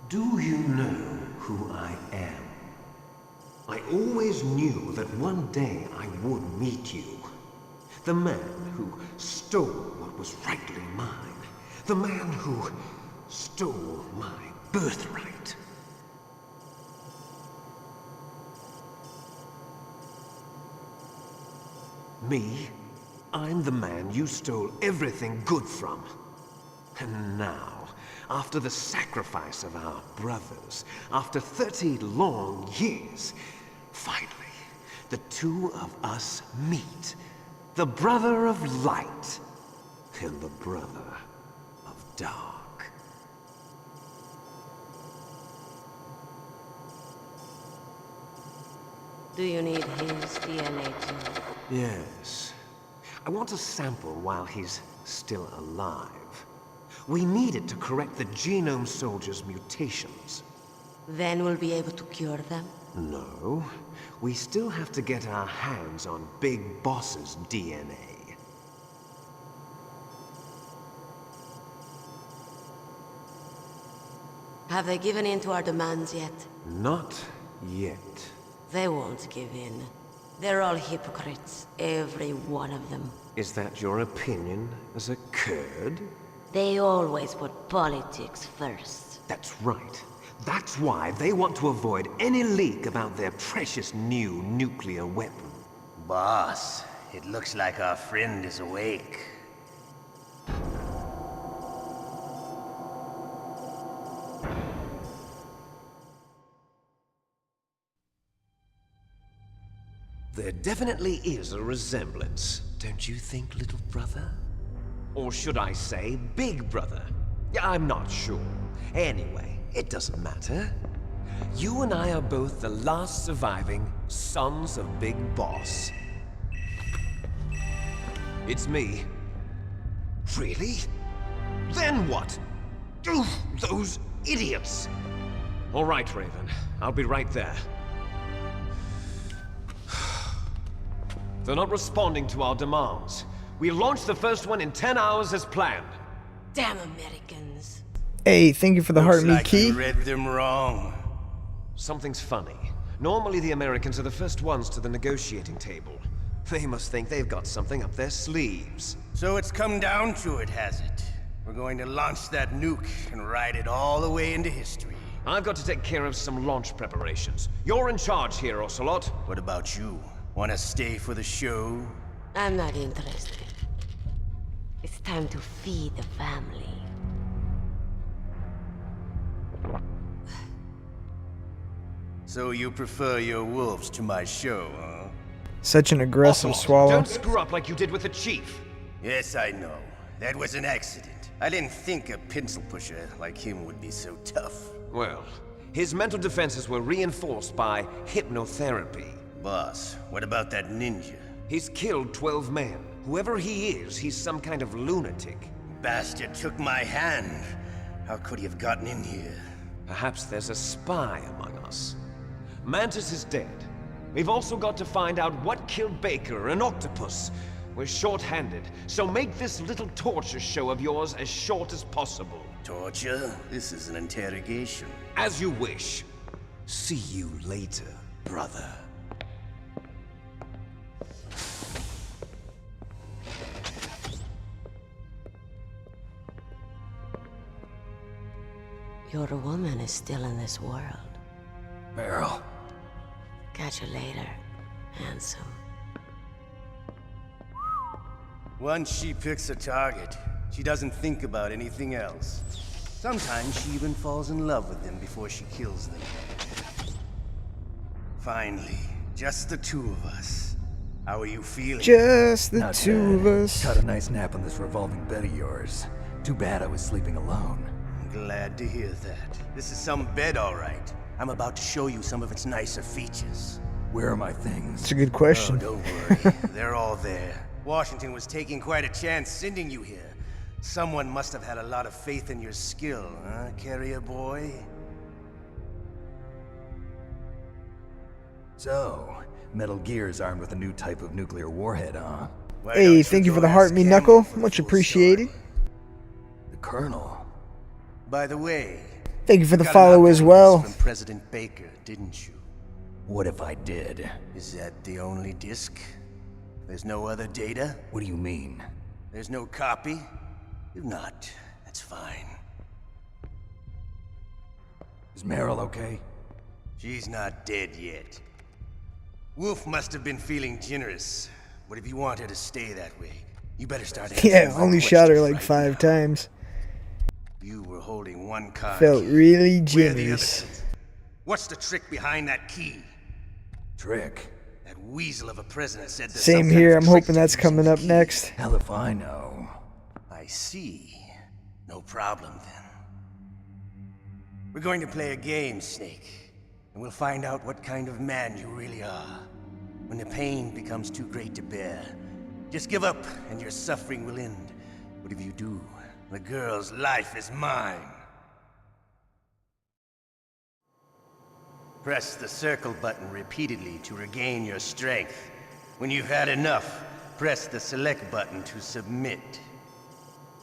Do you know who I am? I always knew that one day I would meet you. The man who stole what was rightly mine. The man who stole my birthright. Me? I'm the man you stole everything good from. And now, after the sacrifice of our brothers, after 30 long years, finally, the two of us meet. The brother of light and the brother of dark. Do you need his DNA too? Yes. I want a sample while he's still alive. We need it to correct the Genome Soldier's mutations. Then we'll be able to cure them? No. We still have to get our hands on Big Boss's DNA. Have they given in to our demands yet? Not yet. They won't give in. They're all hypocrites, every one of them. Is that your opinion as a Kurd? They always put politics first. That's right. That's why they want to avoid any leak about their precious new nuclear weapon. Boss, it looks like our friend is awake. There definitely is a resemblance, don't you think, little brother? Or should I say, big brother? Yeah, I'm not sure. Anyway, it doesn't matter. You and I are both the last surviving sons of Big Boss. It's me. Really? Then what? Oof, those idiots! All right, Raven. I'll be right there. They're not responding to our demands. We launched the first one in 10 hours as planned. Damn Americans. Hey, thank you for the heart me like key. you read them wrong. Something's funny. Normally the Americans are the first ones to the negotiating table. They must think they've got something up their sleeves. So it's come down to it, has it? We're going to launch that nuke and ride it all the way into history. I've got to take care of some launch preparations. You're in charge here, Ocelot. What about you? Want to stay for the show? I'm not interested. It's time to feed the family. So you prefer your wolves to my show, huh? Such an aggressive Ocelot, swallow. don't screw up like you did with the chief. Yes, I know. That was an accident. I didn't think a pencil pusher like him would be so tough. Well, his mental defenses were reinforced by hypnotherapy. Boss, what about that ninja? He's killed 12 men. Whoever he is, he's some kind of lunatic. Bastard took my hand. How could he have gotten in here? Perhaps there's a spy among us. Mantis is dead. We've also got to find out what killed Baker and Octopus. We're short-handed, so make this little torture show of yours as short as possible. Torture? This is an interrogation. As you wish. See you later, brother. Your woman is still in this world. Meryl. Catch you later, handsome. Once she picks a target, she doesn't think about anything else. Sometimes she even falls in love with them before she kills them. Finally, just the two of us. How are you feeling? Just the Not two of bad. us. Caught a nice nap on this revolving bed of yours. Too bad I was sleeping alone. Glad to hear that. This is some bed, all right. I'm about to show you some of its nicer features. Where are my things? It's a good question. Oh, don't worry. They're all there. Washington was taking quite a chance sending you here. Someone must have had a lot of faith in your skill, huh, carrier boy? So, Metal Gear's armed with a new type of nuclear warhead, huh? Hey, thank you for the heart me knuckle. Much appreciated. The Colonel. By the way, Thank you for the got an follow update as well. from President Baker, didn't you? What if I did? Is that the only disk? There's no other data? What do you mean? There's no copy? If not, that's fine. Is Meryl okay? She's not dead yet. Wolf must have been feeling generous. But if you want her to stay that way, you better start answering Yeah, my only shot her questions like right 5 now. times. You were holding one card. Felt key. really Where are the generous. other two? What's the trick behind that key? Trick? That weasel of a president said there's Same some kind here. of I'm trick hoping to that's using coming the up key. next. Hell if I know. I see. No problem then. We're going to play a game, Snake. And we'll find out what kind of man you really are. When the pain becomes too great to bear, just give up and your suffering will end. But if you do, the girl's life is mine. Press the circle button repeatedly to regain your strength. When you've had enough, press the select button to submit.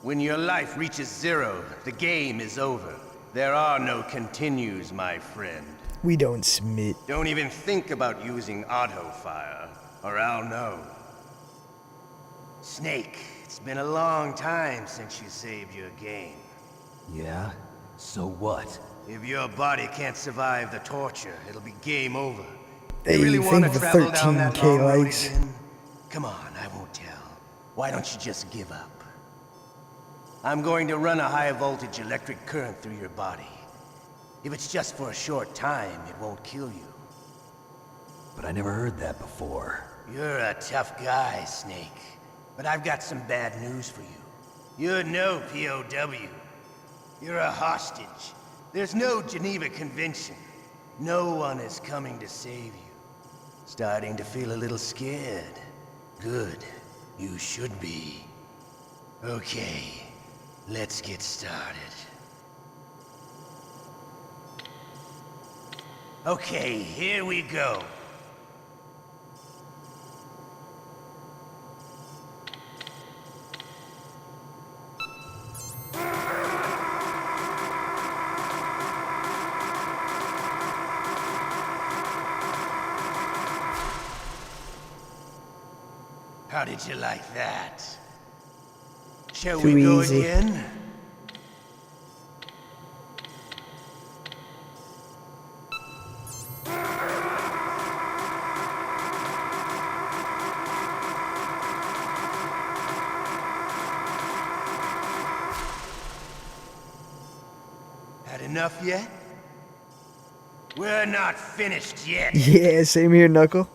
When your life reaches 0, the game is over. There are no continues, my friend. We don't submit. Don't even think about using auto fire, or I'll know. Snake, it's been a long time since you saved your game. Yeah? So what? If your body can't survive the torture, it'll be game over. Hey, you really thank want you to for travel down that 13K long road likes. again? Come on, I won't tell. Why don't you just give up? I'm going to run a high-voltage electric current through your body. If it's just for a short time, it won't kill you. But I never heard that before. You're a tough guy, Snake. But I've got some bad news for you. You're no POW. You're a hostage. There's no Geneva Convention. No one is coming to save you. Starting to feel a little scared. Good. You should be. Okay. Let's get started. Okay, here we go. How did you like that? Shall Too we go easy. again? Had enough yet? We're not finished yet. Yeah, same here, Knuckle.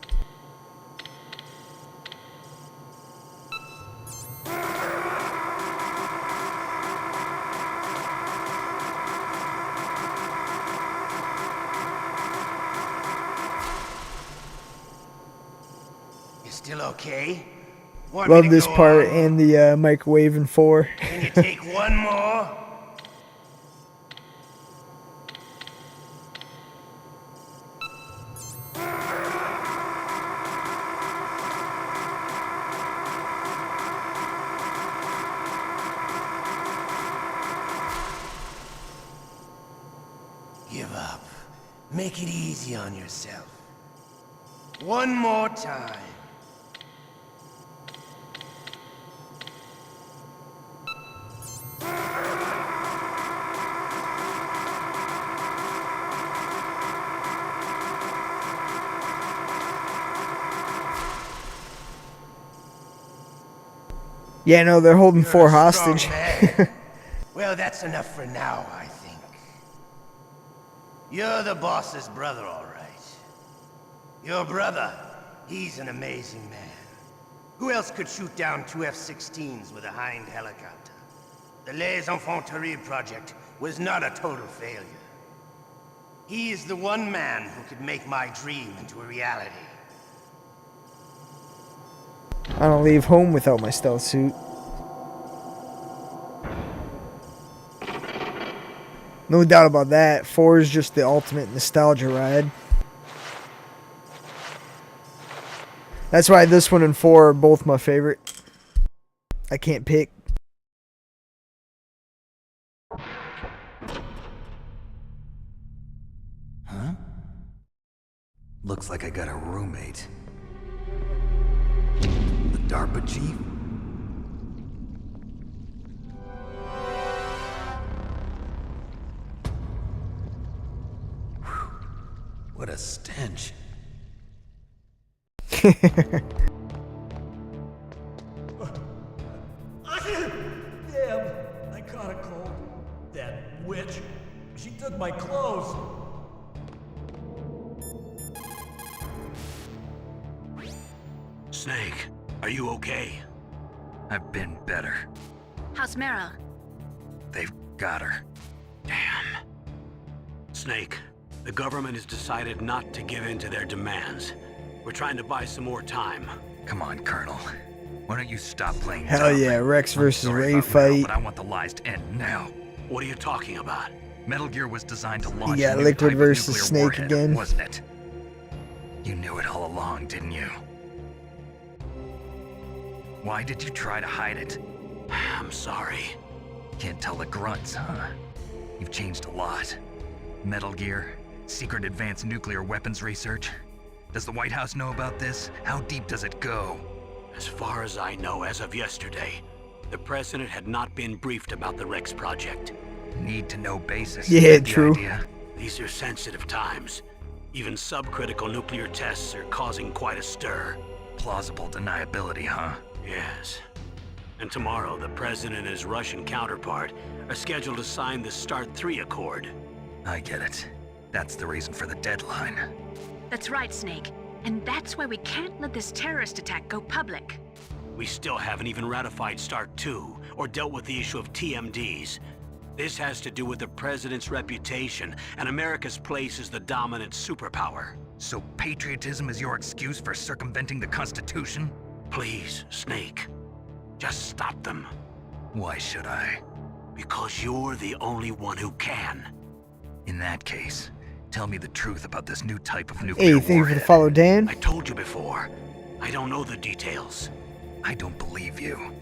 You still okay? Want me Love to this go part on? and the microwave in 4. Can you take one more? Give up. Make it easy on yourself. One more time. Yeah, no, they're holding 4 You're a strong hostage. man. Well, that's enough for now, I think. You're the boss's brother, all right. Your brother, he's an amazing man. Who else could shoot down 2 F-16s with a Hind helicopter? The Les Infanteries project was not a total failure. He is the one man who could make my dream into a reality. I don't leave home without my stealth suit. No doubt about that. 4 is just the ultimate nostalgia ride. That's why this one and 4 are both my favorite. I can't pick. Huh? Looks like I got a roommate. The DARPA chief? Whew. What a stench. Damn, I caught a cold. That witch, she took my clothes. Snake, are you okay? I've been better. How's Meryl? They've got her. Damn. Snake, the government has decided not to give in to their demands. We're trying to buy some more time. Come on, Colonel. Why don't you stop playing Hell dumb? yeah, Rex I'm versus sorry Ray about Meryl, fight. but I want the lies to end now. What are you talking about? Metal Gear was designed to launch Yeah, a new Liquid type of versus nuclear Snake warhead, again. wasn't it? You knew it all along, didn't you? Why did you try to hide it? I'm sorry. Can't tell the grunts, huh? You've changed a lot. Metal Gear, secret advanced nuclear weapons research. Does the White House know about this? How deep does it go? As far as I know, as of yesterday, the president had not been briefed about the Rex project. Need to know basis. Yeah, Get the true. idea? These are sensitive times. Even subcritical nuclear tests are causing quite a stir. Plausible deniability, huh? Yes. And tomorrow, the president and his Russian counterpart are scheduled to sign the START 3 Accord. I get it. That's the reason for the deadline. That's right, Snake. And that's why we can't let this terrorist attack go public. We still haven't even ratified START 2 or dealt with the issue of TMDs. This has to do with the president's reputation and America's place as the dominant superpower. So patriotism is your excuse for circumventing the Constitution? Please, Snake. Just stop them. Why should I? Because you're the only one who can. In that case, tell me the truth about this new type of Hey, nuclear thank you for warhead. the follow, Dan. I told you before. I don't know the details. I don't believe you.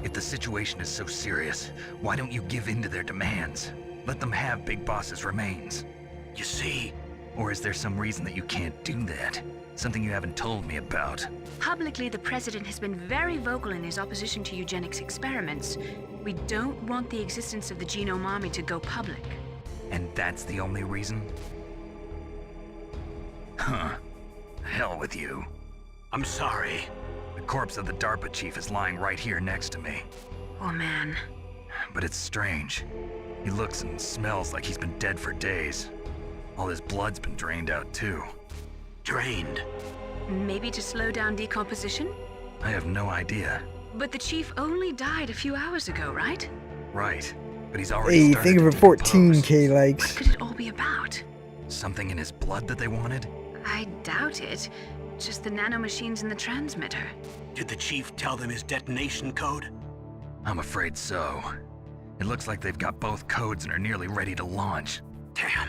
If the situation is so serious, why don't you give in to their demands? Let them have Big Boss's remains. You see, Or is there some reason that you can't do that? Something you haven't told me about? Publicly, the president has been very vocal in his opposition to eugenics experiments. We don't want the existence of the Genome Army to go public. And that's the only reason? Huh. Hell with you. I'm sorry. The corpse of the DARPA chief is lying right here next to me. Oh man. But it's strange. He looks and smells like he's been dead for days. All his blood's been drained out too. Drained? Maybe to slow down decomposition? I have no idea. But the chief only died a few hours ago, right? Right. But he's already Hey, started think of to it, 14K likes. What could it all be about? Something in his blood that they wanted? I doubt it. Just the nanomachines in the transmitter. Did the chief tell them his detonation code? I'm afraid so. It looks like they've got both codes and are nearly ready to launch. Damn.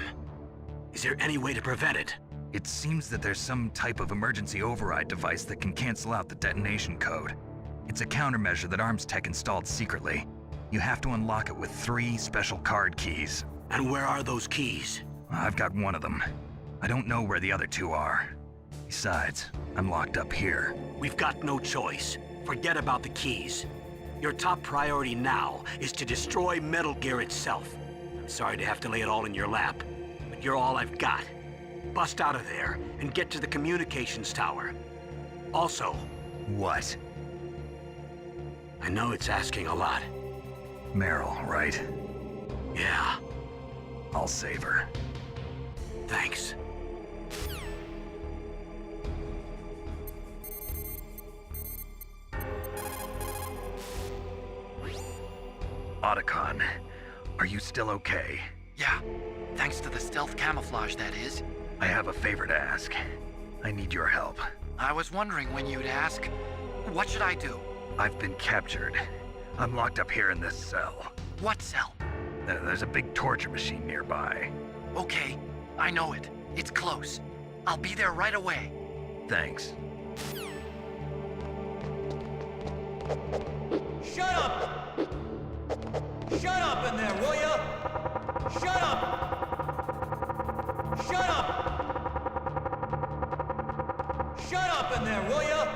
Is there any way to prevent it? It seems that there's some type of emergency override device that can cancel out the detonation code. It's a countermeasure that Arms Tech installed secretly. You have to unlock it with 3 special card keys. And where are those keys? I've got one of them. I don't know where the other 2 are. Besides, I'm locked up here. We've got no choice. Forget about the keys. Your top priority now is to destroy Metal Gear itself. I'm sorry to have to lay it all in your lap, but you're all I've got. Bust out of there and get to the communications tower. Also... What? I know it's asking a lot. Meryl, right? Yeah. I'll save her. Thanks. Otacon, are you still okay? Yeah, thanks to the stealth camouflage, that is. I have a favor to ask. I need your help. I was wondering when you'd ask. What should I do? I've been captured. I'm locked up here in this cell. What cell? There's a big torture machine nearby. Okay, I know it. It's close. I'll be there right away. Thanks. Shut up! Shut up in there, will ya? Shut up! Shut up! Shut up in there, will ya?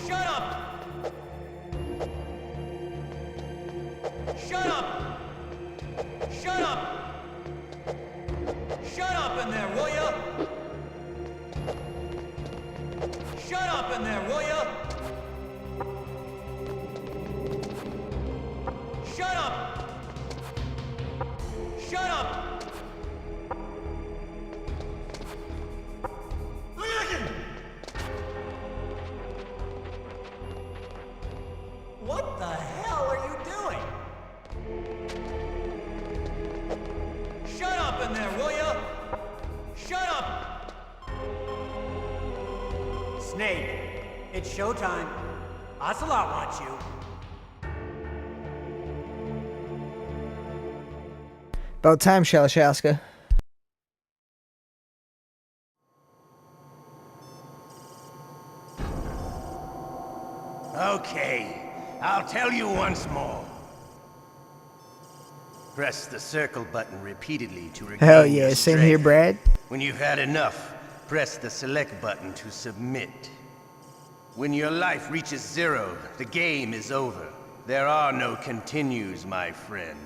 Shut up! Shut up! Shut up! Shut up in there, will ya? Shut up in there, will ya? Shut up! Shut up! What the hell are you doing? Shut up in there, will ya? Shut up! Snake, it's showtime. Ocelot wants you. About time, Shalashaska. Okay, I'll tell you once more. Press the circle button repeatedly to regain Hell yeah, your same strength. here, Brad. When you've had enough, press the select button to submit. When your life reaches 0, the game is over. There are no continues, my friend.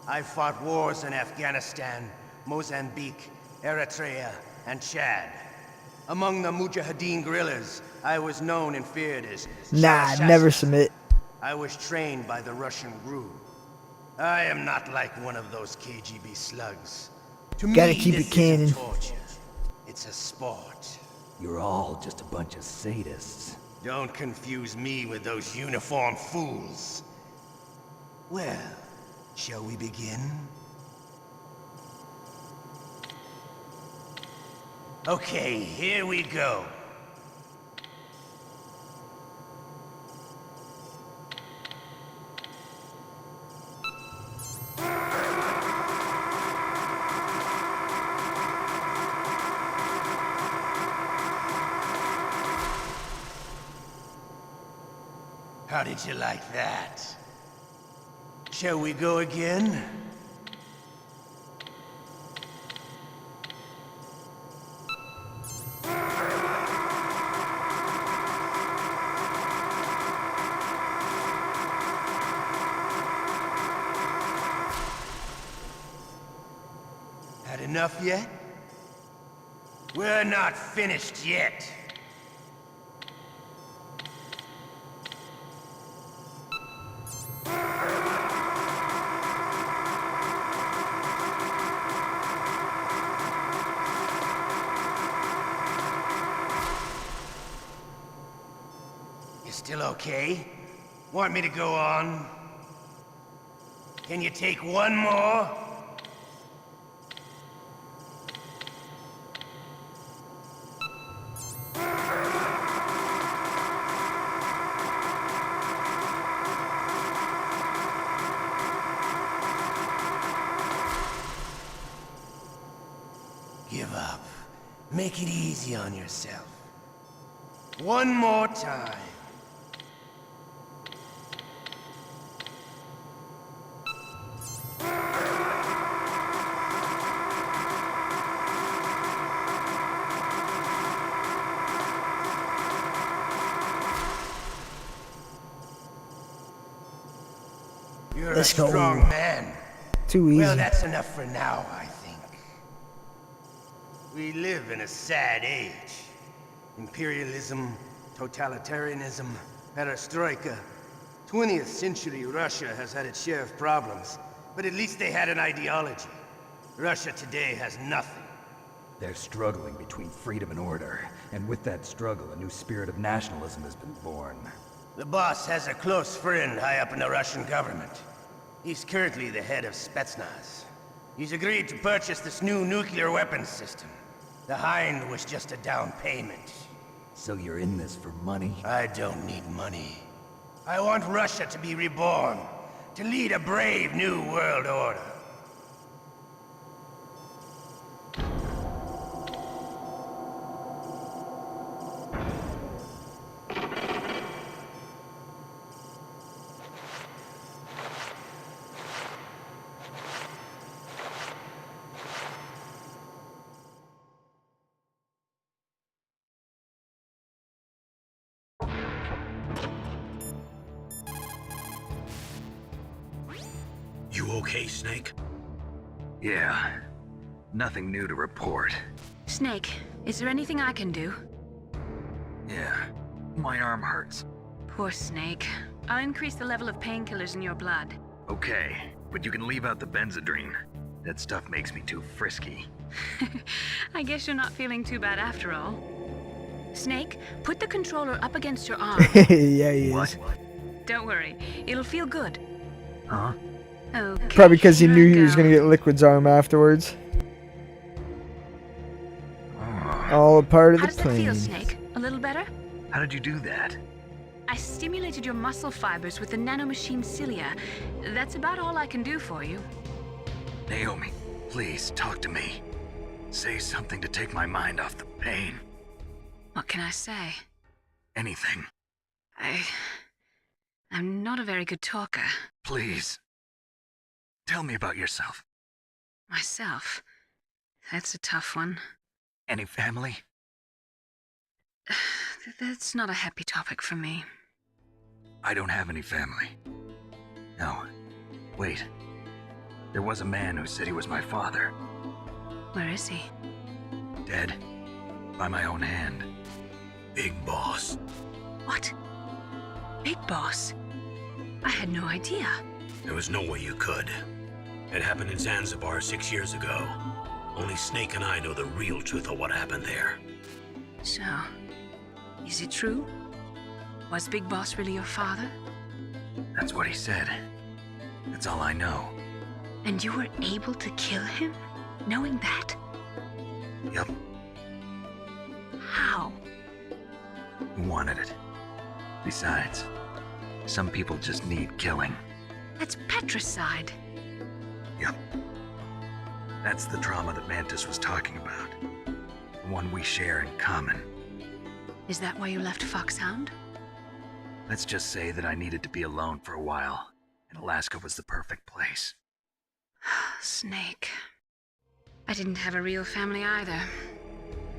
I fought wars in Afghanistan, Mozambique, Eritrea, and Chad. Among the Mujahideen guerrillas, I was known and feared as Nah, Shalashaska. never submit. I was trained by the Russian GRU. I am not like one of those KGB slugs. To Gotta me, keep this it canon. isn't torture. It's a sport. You're all just a bunch of sadists. Don't confuse me with those uniformed fools. Well, shall we begin? Okay, here we go. How did you like that? Shall we go again? Had enough yet? We're not finished yet. You still okay? Want me to go on? Can you take one more? Give up. Make it easy on yourself. One more time. You're Let's a go. strong man. Too easy. Well, that's enough for now, I think. We live in a sad age. Imperialism, totalitarianism, perestroika. 20th century Russia has had its share of problems, but at least they had an ideology. Russia today has nothing. They're struggling between freedom and order, and with that struggle, a new spirit of nationalism has been born. The boss has a close friend high up in the Russian government. He's currently the head of Spetsnaz. He's agreed to purchase this new nuclear weapons system. The Hind was just a down payment. So you're in this for money? I don't need money. I want Russia to be reborn, to lead a brave new world order. You okay, Snake? Yeah. Nothing new to report. Snake, is there anything I can do? Yeah. My arm hurts. Poor Snake. I'll increase the level of painkillers in your blood. Okay, but you can leave out the Benzedrine. That stuff makes me too frisky. I guess you're not feeling too bad after all. Snake, put the controller up against your arm. Yeah, he is. Don't worry, it'll feel good. Huh? Okay. Probably because he here knew I he was go. gonna get Liquid's arm afterwards. All a part of How the does that feel, plan. Snake? A little better? How did you do that? I stimulated your muscle fibers with the nanomachine cilia. That's about all I can do for you. Naomi, please talk to me. Say something to take my mind off the pain. What can I say? Anything. I'm not a very good talker. Please. Tell me about yourself. Myself? That's a tough one. Any family? That's not a happy topic for me. I don't have any family. No. Wait. There was a man who said he was my father. Where is he? Dead. By my own hand. Big Boss. What? Big Boss? I had no idea. There was no way you could. It happened in Zanzibar 6 years ago. Only Snake and I know the real truth of what happened there. So, is it true? Was Big Boss really your father? That's what he said. That's all I know. And you were able to kill him, knowing that? Yup. How? He wanted it. Besides, some people just need killing. That's patricide. Yup. That's the trauma that Mantis was talking about. The one we share in common. Is that why you left Foxhound? Let's just say that I needed to be alone for a while, and Alaska was the perfect place. Snake. I didn't have a real family either.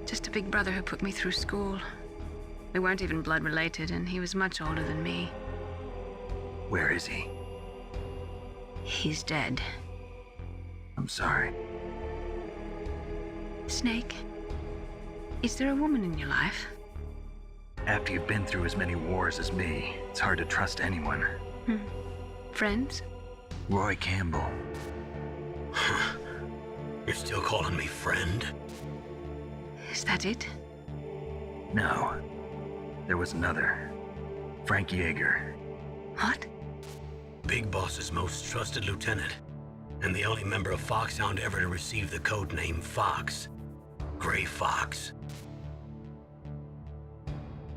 Just a big brother who put me through school. We weren't even blood related, and he was much older than me. Where is he? He's dead. I'm sorry. Snake, is there a woman in your life? After you've been through as many wars as me, it's hard to trust anyone. Friends? Roy Campbell. You're still calling me friend? Is that it? No. There was another. Frank Yeager. What? Big Boss's most trusted lieutenant, and the only member of Foxhound ever to receive the code name Fox. Gray Fox.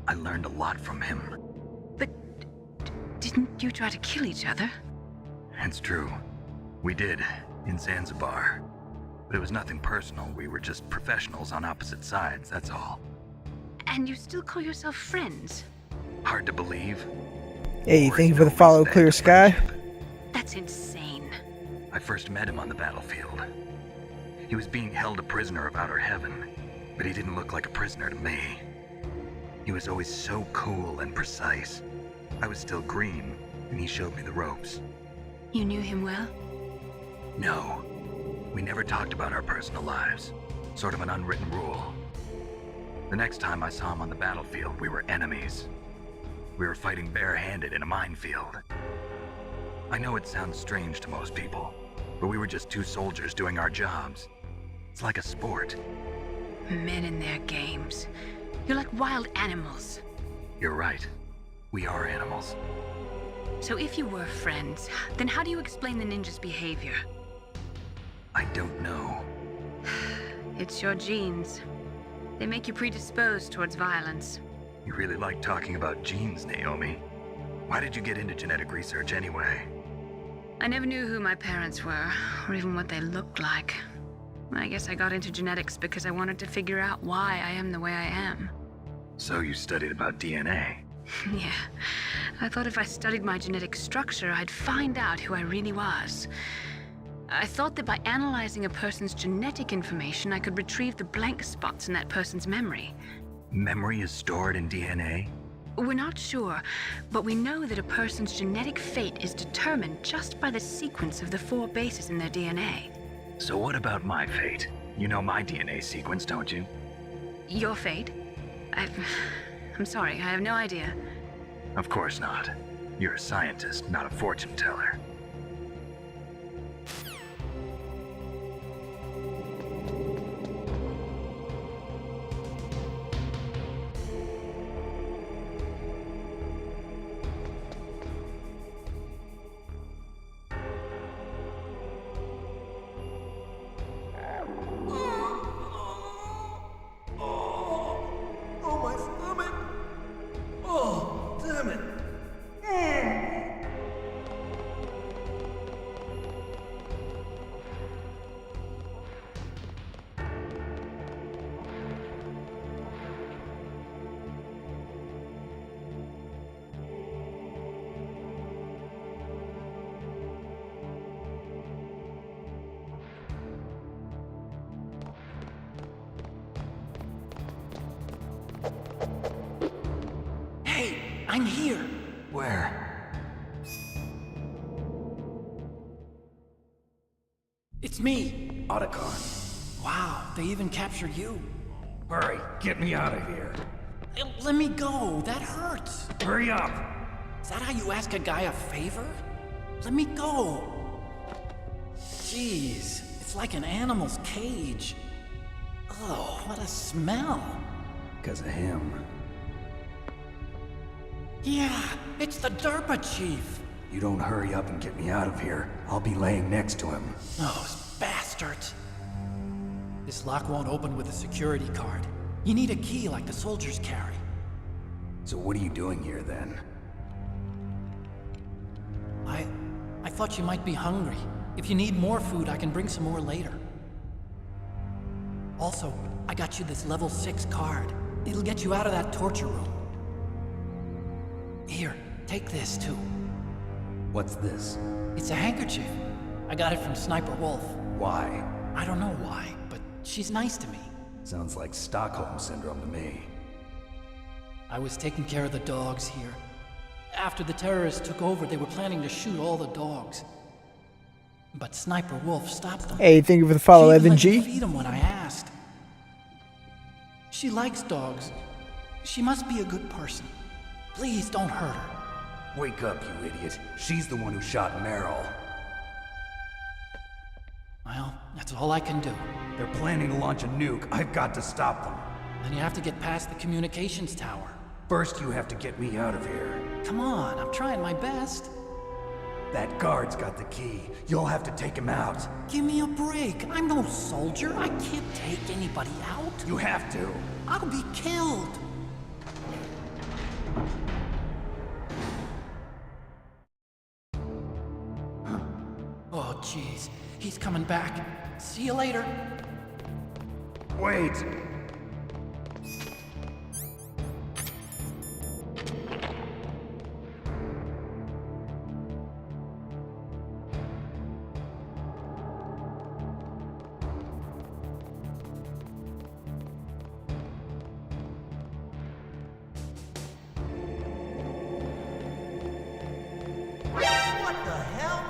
I learned a lot from him. But didn't you try to kill each other? It's true. We did, in Zanzibar. But it was nothing personal. We were just professionals on opposite sides, that's all. And you still call yourself friends? Hard to believe. Hey, thank you for the follow, Clear Sky. That's insane. I first met him on the battlefield. He was being held a prisoner of outer heaven, but he didn't look like a prisoner to me. He was always so cool and precise. I was still green, and he showed me the ropes. You knew him well? No. We never talked about our personal lives. Sort of an unwritten rule. The next time I saw him on the battlefield, we were enemies. We were fighting barehanded in a minefield. I know it sounds strange to most people, but we were just two soldiers doing our jobs. It's like a sport. Men and their games. You're like wild animals. You're right. We are animals. So if you were friends, then how do you explain the ninja's behavior? I don't know. It's your genes. They make you predisposed towards violence. You really like talking about genes, Naomi. Why did you get into genetic research anyway? I never knew who my parents were, or even what they looked like. I guess I got into genetics because I wanted to figure out why I am the way I am. So you studied about DNA? Yeah. I thought if I studied my genetic structure, I'd find out who I really was. I thought that by analyzing a person's genetic information, I could retrieve the blank spots in that person's memory. Memory is stored in DNA? We're not sure, but we know that a person's genetic fate is determined just by the sequence of the 4 bases in their DNA. So what about my fate? You know my DNA sequence, don't you? Your fate? I'm sorry, I have no idea. Of course not. You're a scientist, not a fortune teller. I'm here. Where? It's me. Otacon. Wow, they even captured you. Hurry, get me out of here. Let me go. That hurts. Hurry up. Is that how you ask a guy a favor? Let me go. Jeez, it's like an animal's cage. Oh, what a smell. Because of him. Yeah, it's the Derpa chief. You don't hurry up and get me out of here, I'll be laying next to him. Those bastards. This lock won't open with a security card. You need a key like the soldiers carry. So what are you doing here then? I thought you might be hungry. If you need more food, I can bring some more later. Also, I got you this level 6 card. It'll get you out of that torture room. Here, take this too. What's this? It's a handkerchief. I got it from Sniper Wolf. Why? I don't know why, but she's nice to me. Sounds like Stockholm Syndrome to me. I was taking care of the dogs here. After the terrorists took over, they were planning to shoot all the dogs. But Sniper Wolf stopped them. Hey, thank you for the follow, She even Evan let me G. feed them when I asked. She likes dogs. She must be a good person. Please don't hurt her. Wake up, you idiot. She's the one who shot Meryl. Well, that's all I can do. They're planning to launch a nuke. I've got to stop them. Then you have to get past the communications tower. First, you have to get me out of here. Come on, I'm trying my best. That guard's got the key. You'll have to take him out. Give me a break. I'm no soldier. I can't take anybody out. You have to. I'll be killed. Oh, jeez. He's coming back. See you later. Wait! What the hell?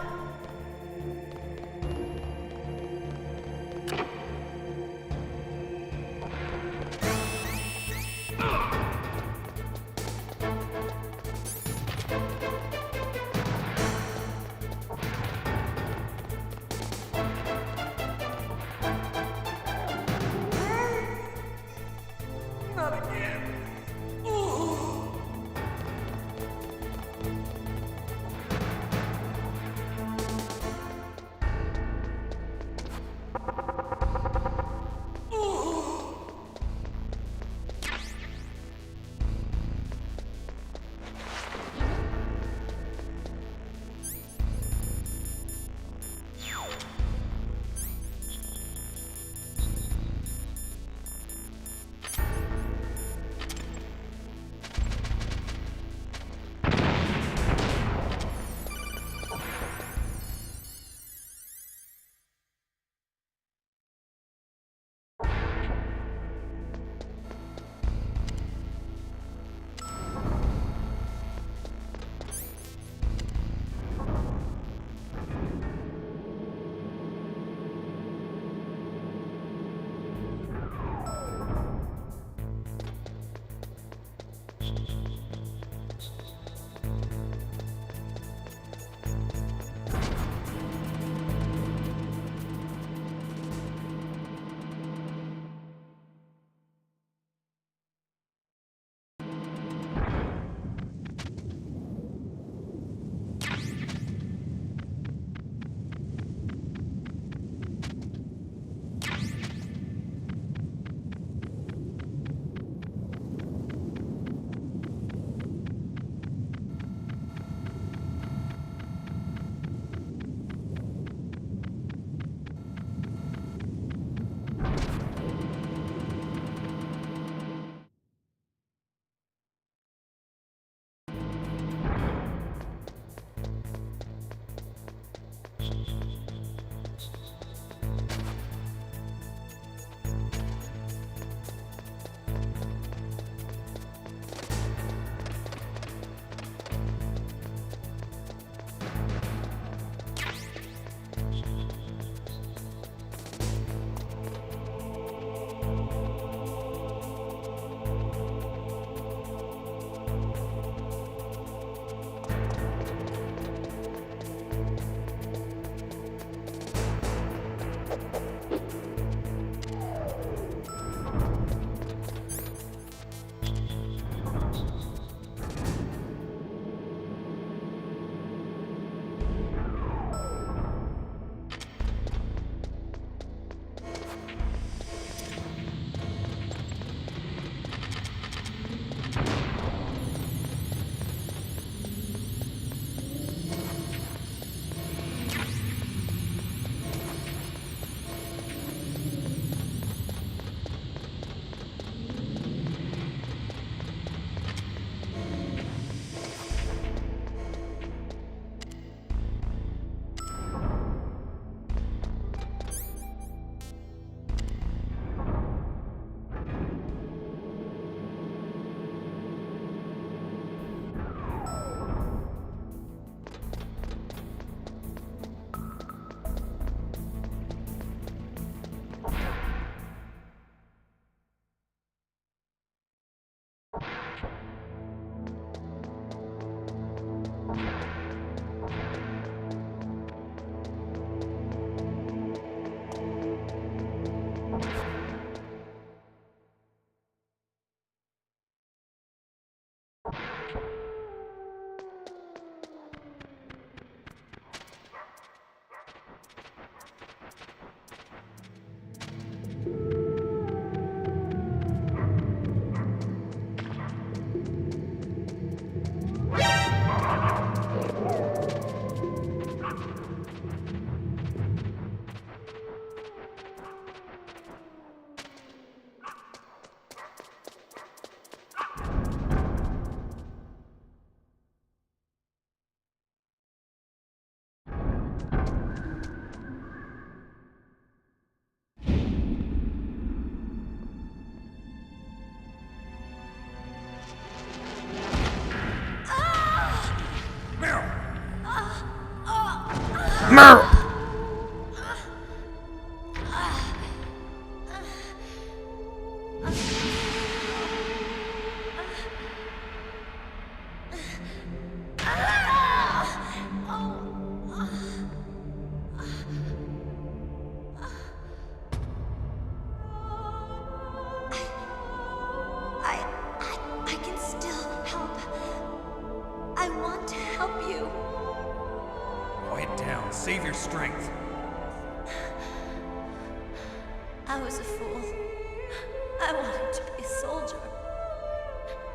Meryl! I can still help. I want to help you. Quiet down. Save your strength. I was a fool. I wanted to be a soldier.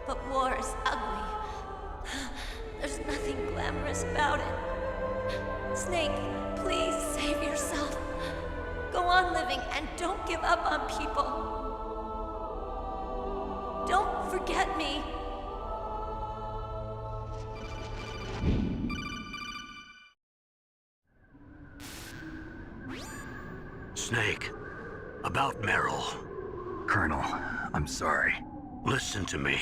But war is ugly. There's nothing glamorous about it. Snake, please save yourself. Go on living and don't give up on people. Don't forget me. Snake, about Meryl. Colonel, I'm sorry. Listen to me.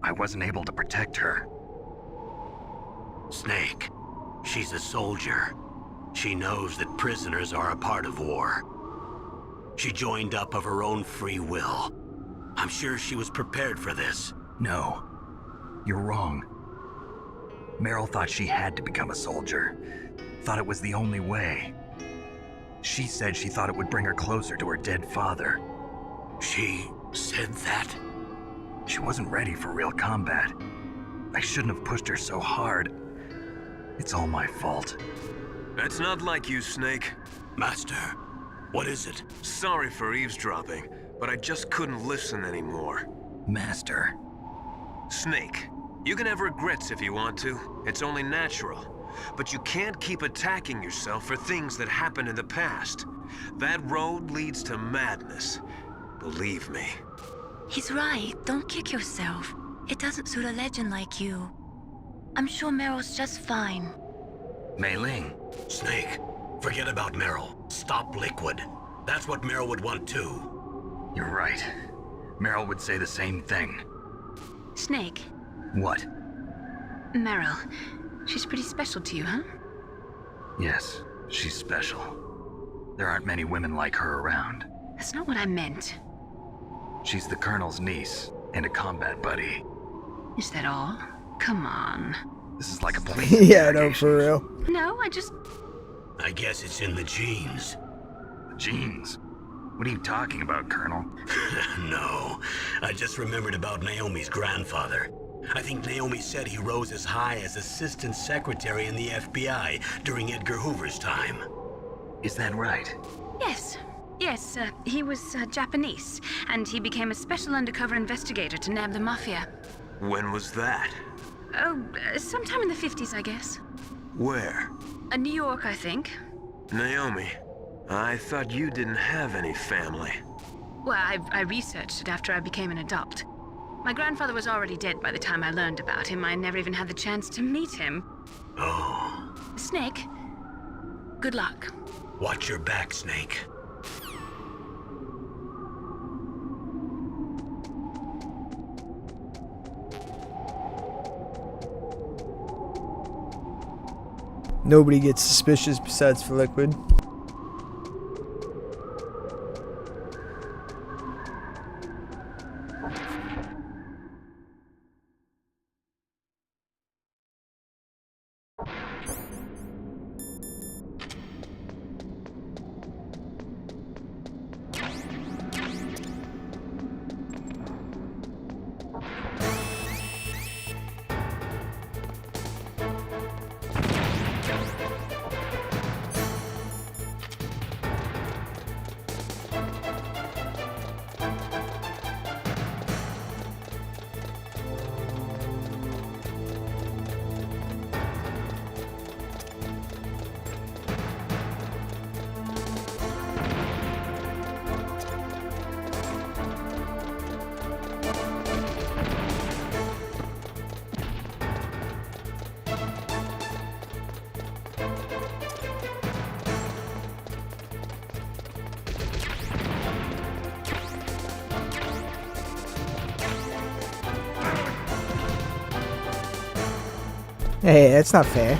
I wasn't able to protect her. Snake, she's a soldier. She knows that prisoners are a part of war. She joined up of her own free will. I'm sure she was prepared for this. No, you're wrong. Meryl thought she had to become a soldier. Thought it was the only way. She said she thought it would bring her closer to her dead father. She said that? She wasn't ready for real combat. I shouldn't have pushed her so hard. It's all my fault. That's not like you, Snake. Master, what is it? Sorry for eavesdropping, but I just couldn't listen anymore. Master. Snake, you can have regrets if you want to. It's only natural. But you can't keep attacking yourself for things that happened in the past. That road leads to madness. Believe me. He's right. Don't kick yourself. It doesn't suit a legend like you. I'm sure Meryl's just fine. Mei Ling. Snake, forget about Meryl. Stop Liquid. That's what Meryl would want too. You're right. Meryl would say the same thing. Snake. What? Meryl. She's pretty special to you, huh? Yes, she's special. There aren't many women like her around. That's not what I meant. She's the Colonel's niece and a combat buddy. Is that all? Come on. This is like a police Yeah, no, for real. No, I guess it's in the genes. Genes? What are you talking about, Colonel? No, I just remembered about Naomi's grandfather. I think Naomi said he rose as high as assistant secretary in the FBI during Edgar Hoover's time. Is that right? Yes. Yes, he was Japanese, and he became a special undercover investigator to nab the mafia. When was that? Oh, sometime in the 50s, I guess. Where? New York, I think. Naomi, I thought you didn't have any family. Well, I researched it after I became an adopt. My grandfather was already dead by the time I learned about him. I never even had the chance to meet him. Oh. Snake, good luck. Watch your back, Snake. Nobody gets suspicious besides for Liquid. Hey, that's not fair.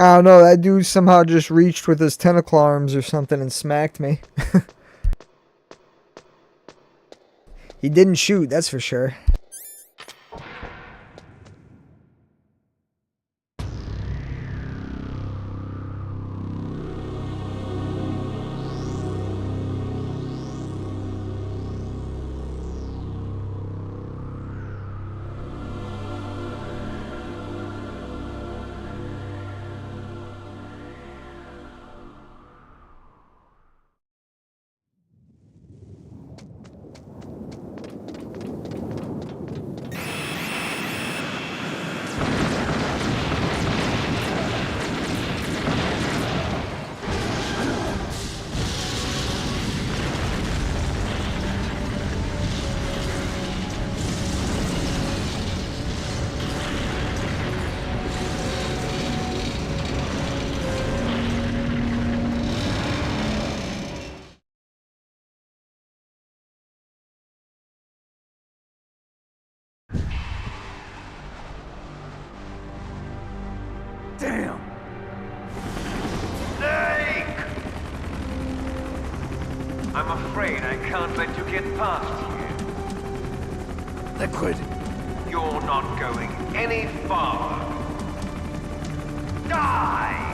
I don't know, that dude somehow just reached with his tentacle arms or something and smacked me. He didn't shoot, that's for sure. Damn! Snake! I'm afraid I can't let you get past here. Liquid. You're not going any farther. Die!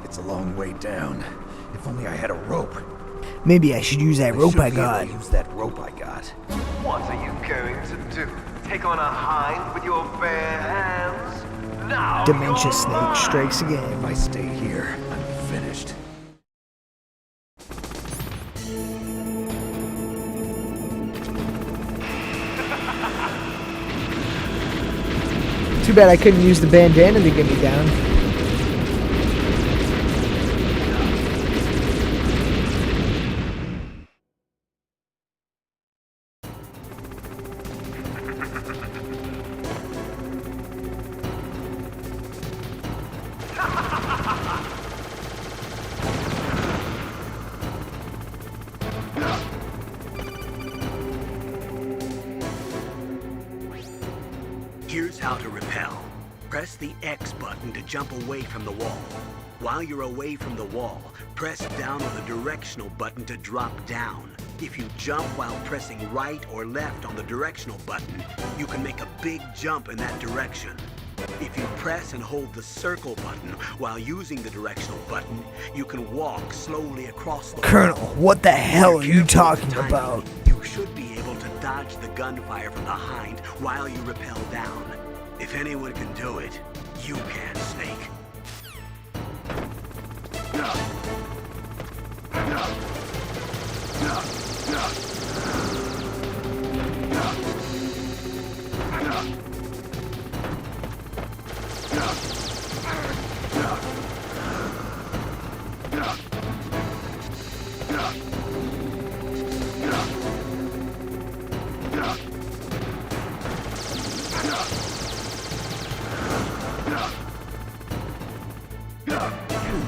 It's a long way down. If only I had a rope. Maybe I should use that rope I got. Use that rope I got. What are you going to do? Take on a hind with your bare hands? Now Dementia you're Snake mine. strikes again. If I stay here, I'm finished. Too bad I couldn't use the bandana to get me down. Here's how to repel. Press the X button to jump away from the wall. While you're away from the wall, press down on the directional button to drop down. If you jump while pressing right or left on the directional button, you can make a big jump in that direction. If you press and hold the circle button while using the directional button, you can walk slowly across the Colonel, wall. what the hell are you If you're careful talking with timing, about? You should be able to dodge the gunfire from behind while you rappel down. If anyone can do it, you can, Snake.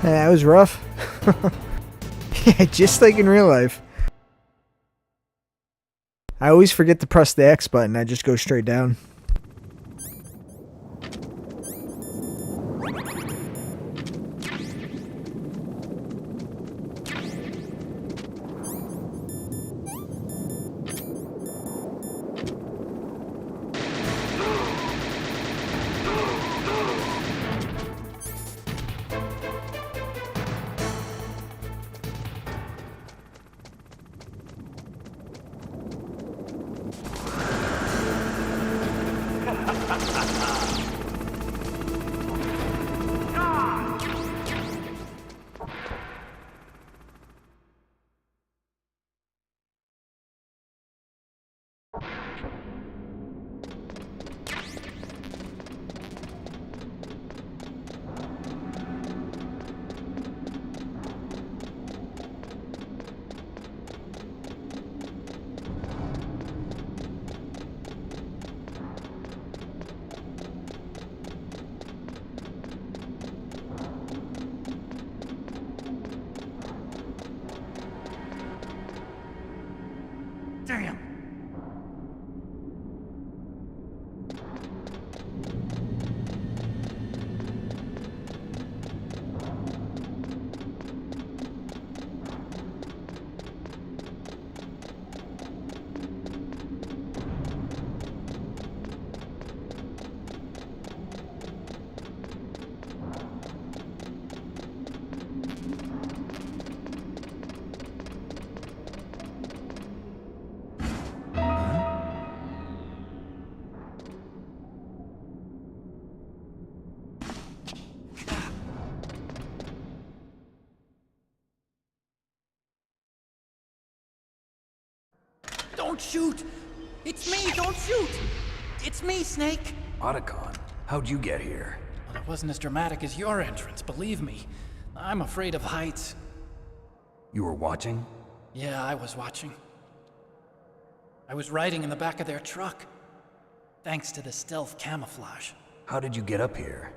That was rough. Yeah, just like in real life. I always forget to press the X button. I just go straight down. Damn! Don't shoot! It's me, don't shoot! It's me, Snake! Otacon, how'd you get here? Well, it wasn't as dramatic as your entrance, believe me. I'm afraid of heights. You were watching? Yeah, I was watching. I was riding in the back of their truck. Thanks to the stealth camouflage. How did you get up here?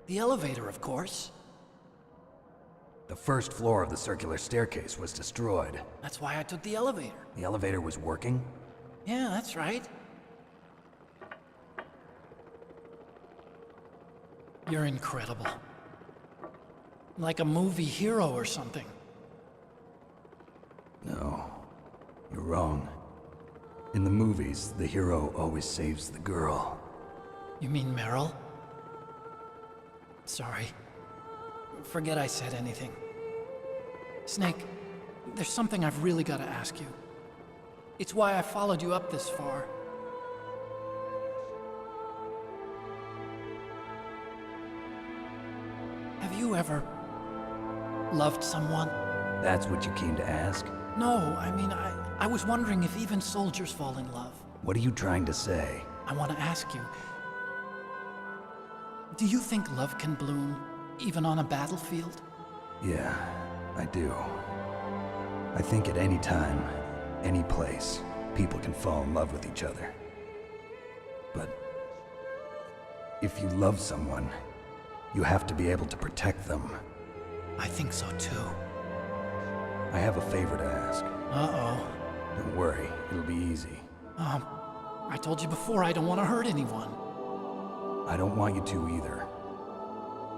The elevator, of course. The first floor of the circular staircase was destroyed. That's why I took the elevator. The elevator was working? Yeah, that's right. You're incredible. Like a movie hero or something. No, you're wrong. In the movies, the hero always saves the girl. You mean Meryl? Sorry. Forget I said anything. Snake, there's something I've really got to ask you. It's why I followed you up this far. Have you ever loved someone? That's what you came to ask? No, I mean, I was wondering if even soldiers fall in love. What are you trying to say? I want to ask you, do you think love can bloom, even on a battlefield? Yeah, I do. I think at any time, any place, people can fall in love with each other. But if you love someone, you have to be able to protect them. I think so too. I have a favor to ask. Uh-oh. Don't worry, it'll be easy. I told you before I don't want to hurt anyone. I don't want you to either.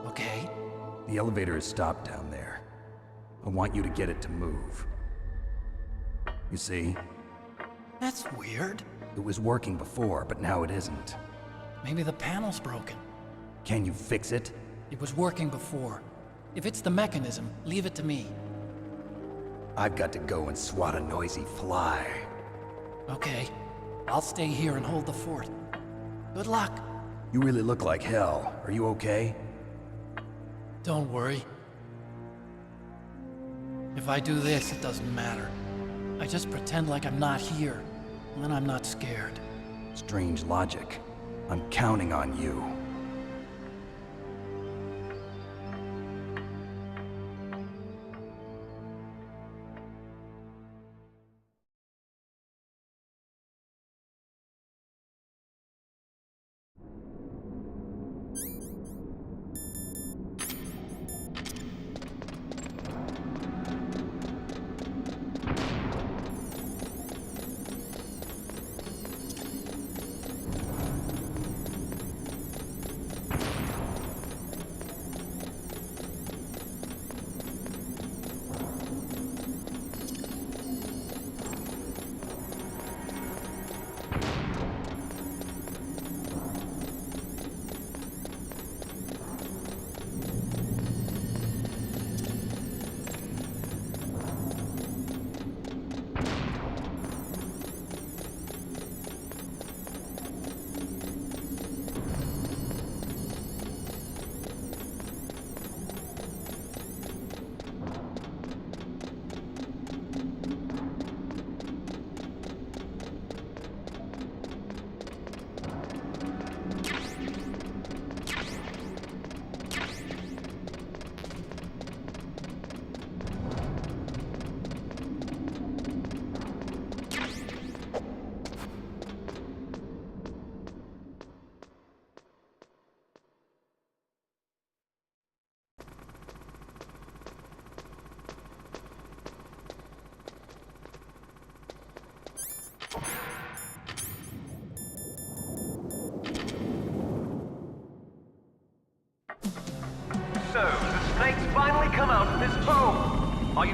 Okay. The elevator is stopped down there. I want you to get it to move. You see? That's weird. It was working before, but now it isn't. Maybe the panel's broken. Can you fix it? It was working before. If it's the mechanism, leave it to me. I've got to go and swat a noisy fly. Okay. I'll stay here and hold the fort. Good luck. You really look like hell. Are you okay? Don't worry. If I do this, it doesn't matter. I just pretend like I'm not here, and then I'm not scared. Strange logic. I'm counting on you.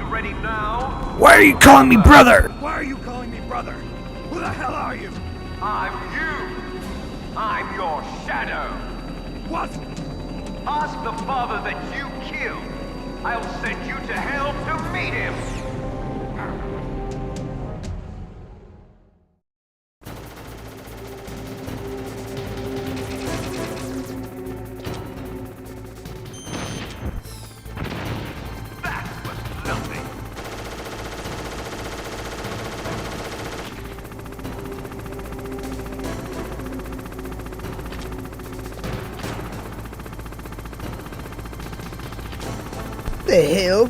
you ready now? Why are you calling me brother? Why are you calling me brother? Who the hell are you? I'm you. I'm your shadow. What? Ask the father that you killed. I'll send you to hell to meet him. The hell?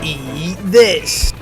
Eat this.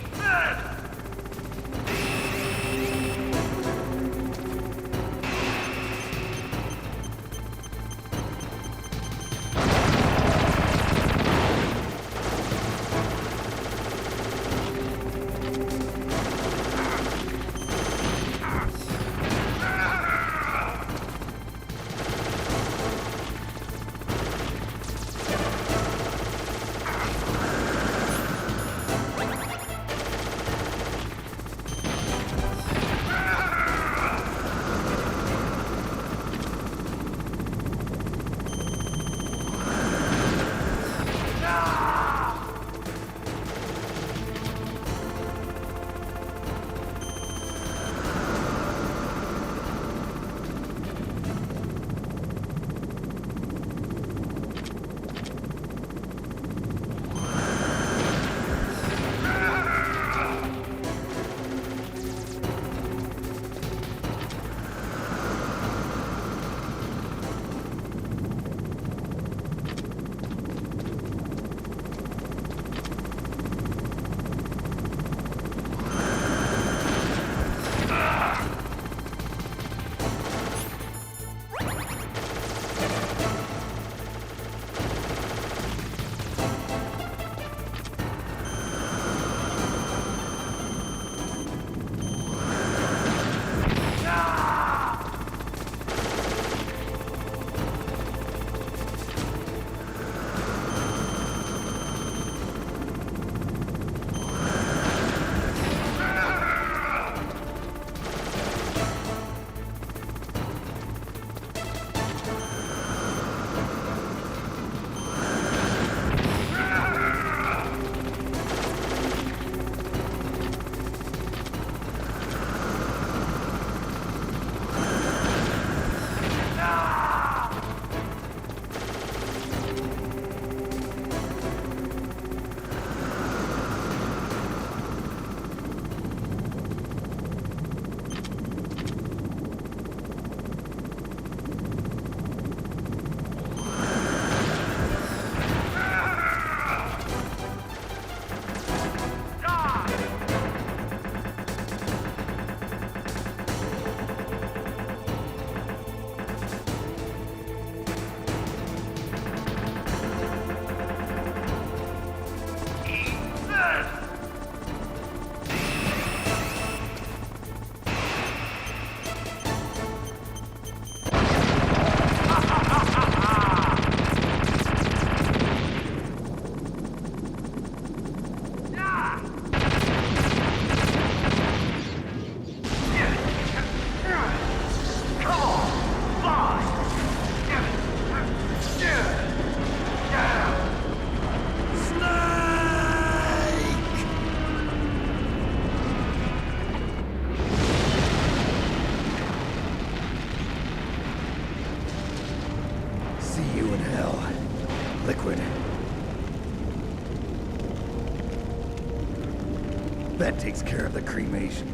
That takes care of the cremation.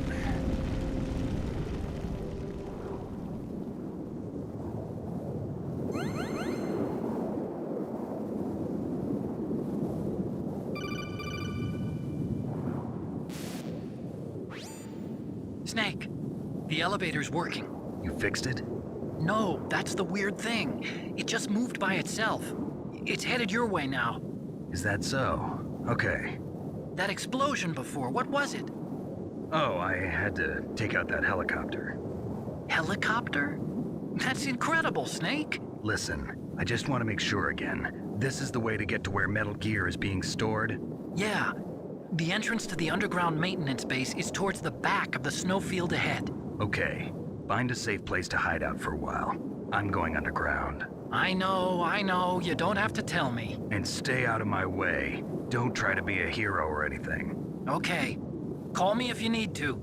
Snake, the elevator's working. You fixed it? No, that's the weird thing. It just moved by itself. It's headed your way now. Is that so? Okay. That explosion before, what was it? Oh, I had to take out that helicopter. Helicopter? That's incredible, Snake. Listen, I just want to make sure again. This is the way to get to where Metal Gear is being stored? Yeah. The entrance to the underground maintenance base is towards the back of the snowfield ahead. Okay. Find a safe place to hide out for a while. I'm going underground. I know. You don't have to tell me. And stay out of my way. Don't try to be a hero or anything. Okay. Call me if you need to.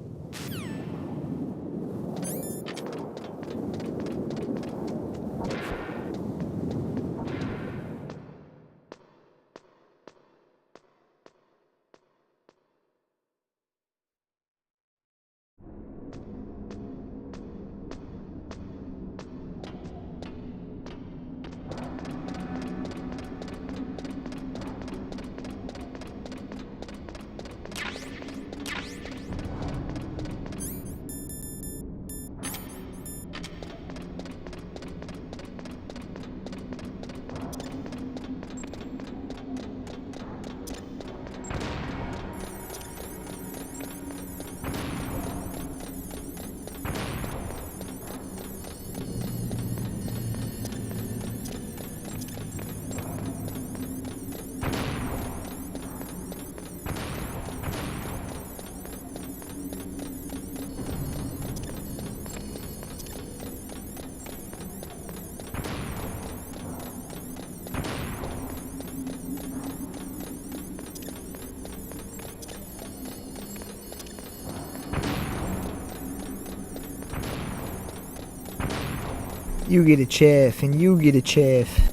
You get a chaff, and you get a chaff.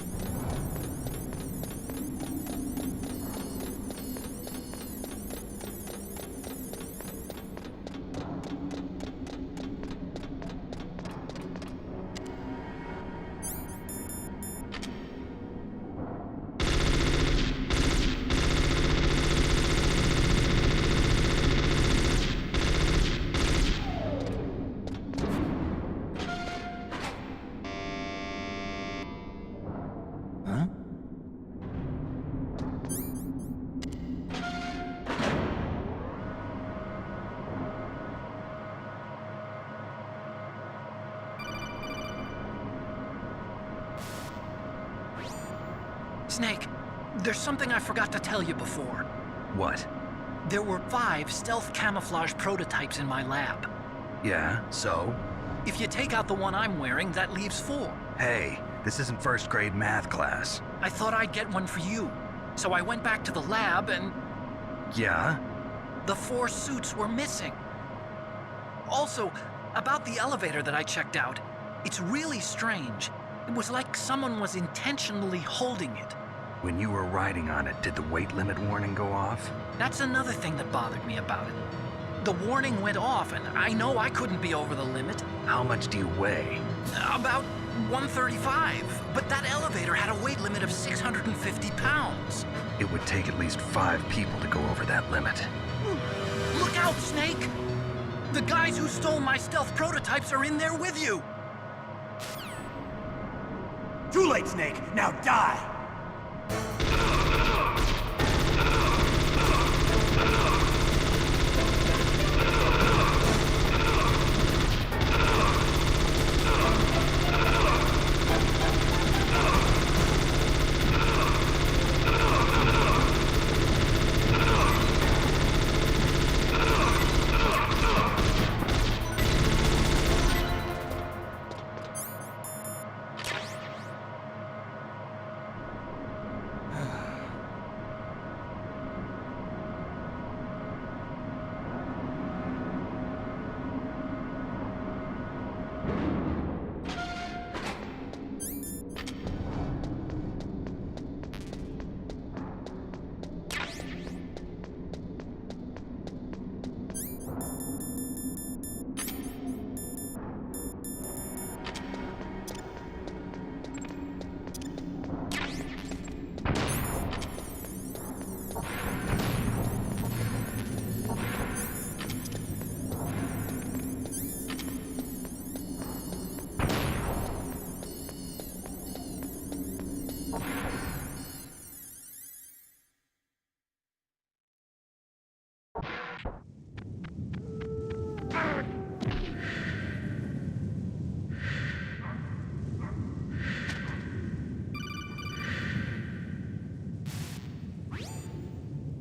Snake, there's something I forgot to tell you before. What? There were 5 stealth camouflage prototypes in my lab. Yeah, so? If you take out the one I'm wearing, that leaves 4. Hey, this isn't first grade math class. I thought I'd get one for you. So I went back to the lab and... Yeah? The 4 suits were missing. Also, about the elevator that I checked out, it's really strange. It was like someone was intentionally holding it. When you were riding on it, did the weight limit warning go off? That's another thing that bothered me about it. The warning went off, and I know I couldn't be over the limit. How much do you weigh? About 135, but that elevator had a weight limit of 650 pounds. It would take at least 5 people to go over that limit. Look out, Snake! The guys who stole my stealth prototypes are in there with you! Too late, Snake! Now die!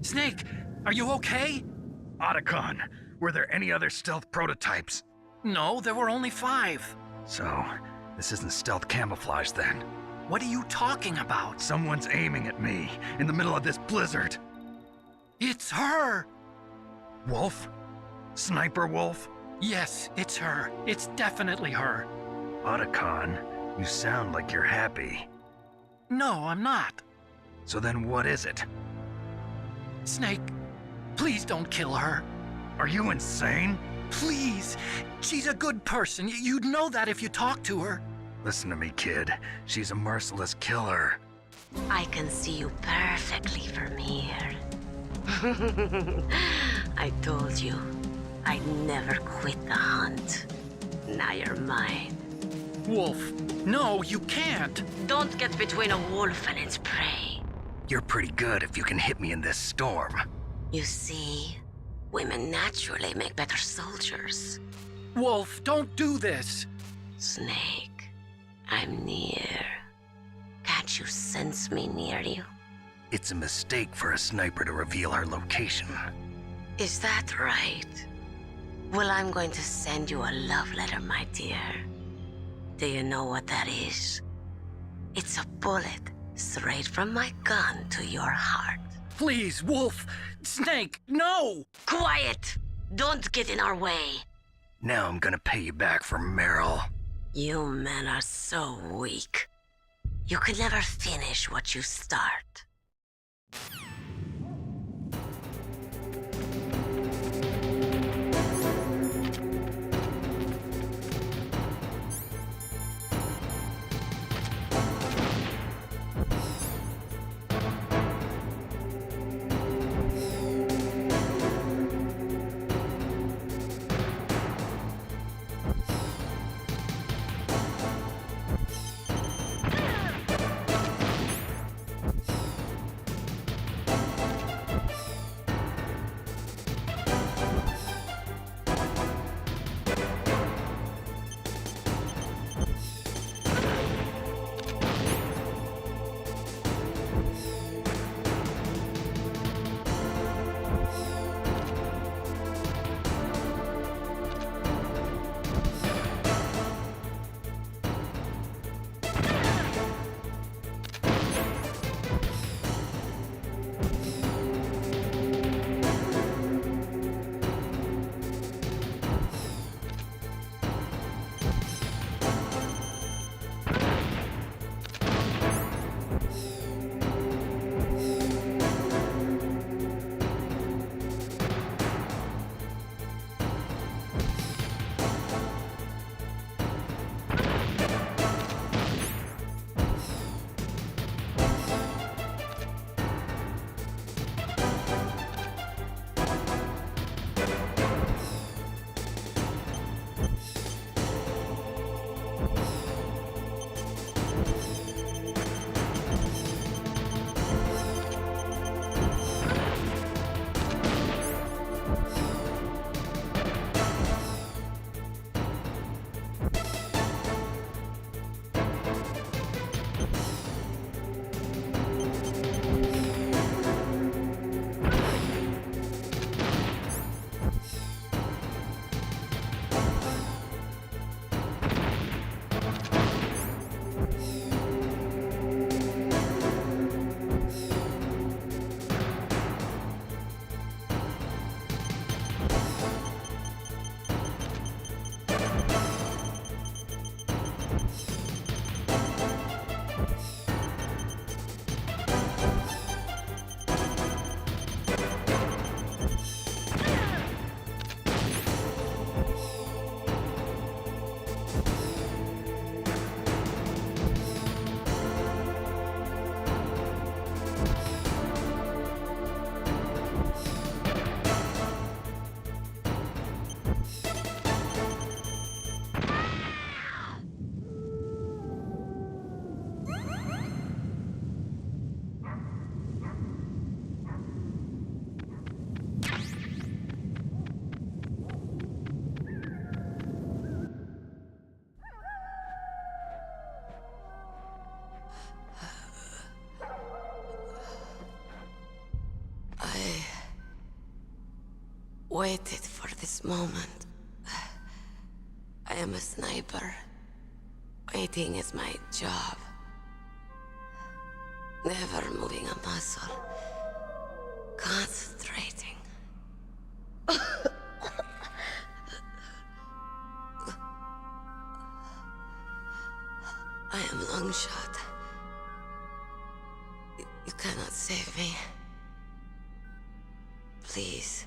Snake, are you okay? Otacon, were there any other stealth prototypes? No, there were only 5. So, this isn't stealth camouflage then? What are you talking about? Someone's aiming at me in the middle of this blizzard. It's her! Wolf? Sniper Wolf? Yes, it's her. It's definitely her. Otacon, you sound like you're happy. No, I'm not. So then what is it? Snake, please don't kill her. Are you insane? Please! She's a good person. You'd know that if you talked to her. Listen to me, kid. She's a merciless killer. I can see you perfectly from here. I told you, I'd never quit the hunt. Now you're mine. Wolf, no, you can't. Don't get between a wolf and its prey. You're pretty good if you can hit me in this storm. You see, women naturally make better soldiers. Wolf, don't do this. Snake, I'm near. Can't you sense me near you? It's a mistake for a sniper to reveal her location. Is that right? Well, I'm going to send you a love letter, my dear. Do you know what that is? It's a bullet straight from my gun to your heart. Please, Wolf! Snake, no! Quiet! Don't get in our way. Now I'm gonna pay you back for Meryl. You men are so weak. You can never finish what you start. waited for this moment. I am a sniper. Waiting is my job. Never moving a muscle. Concentrating. I am Longshot. You cannot save me. Please.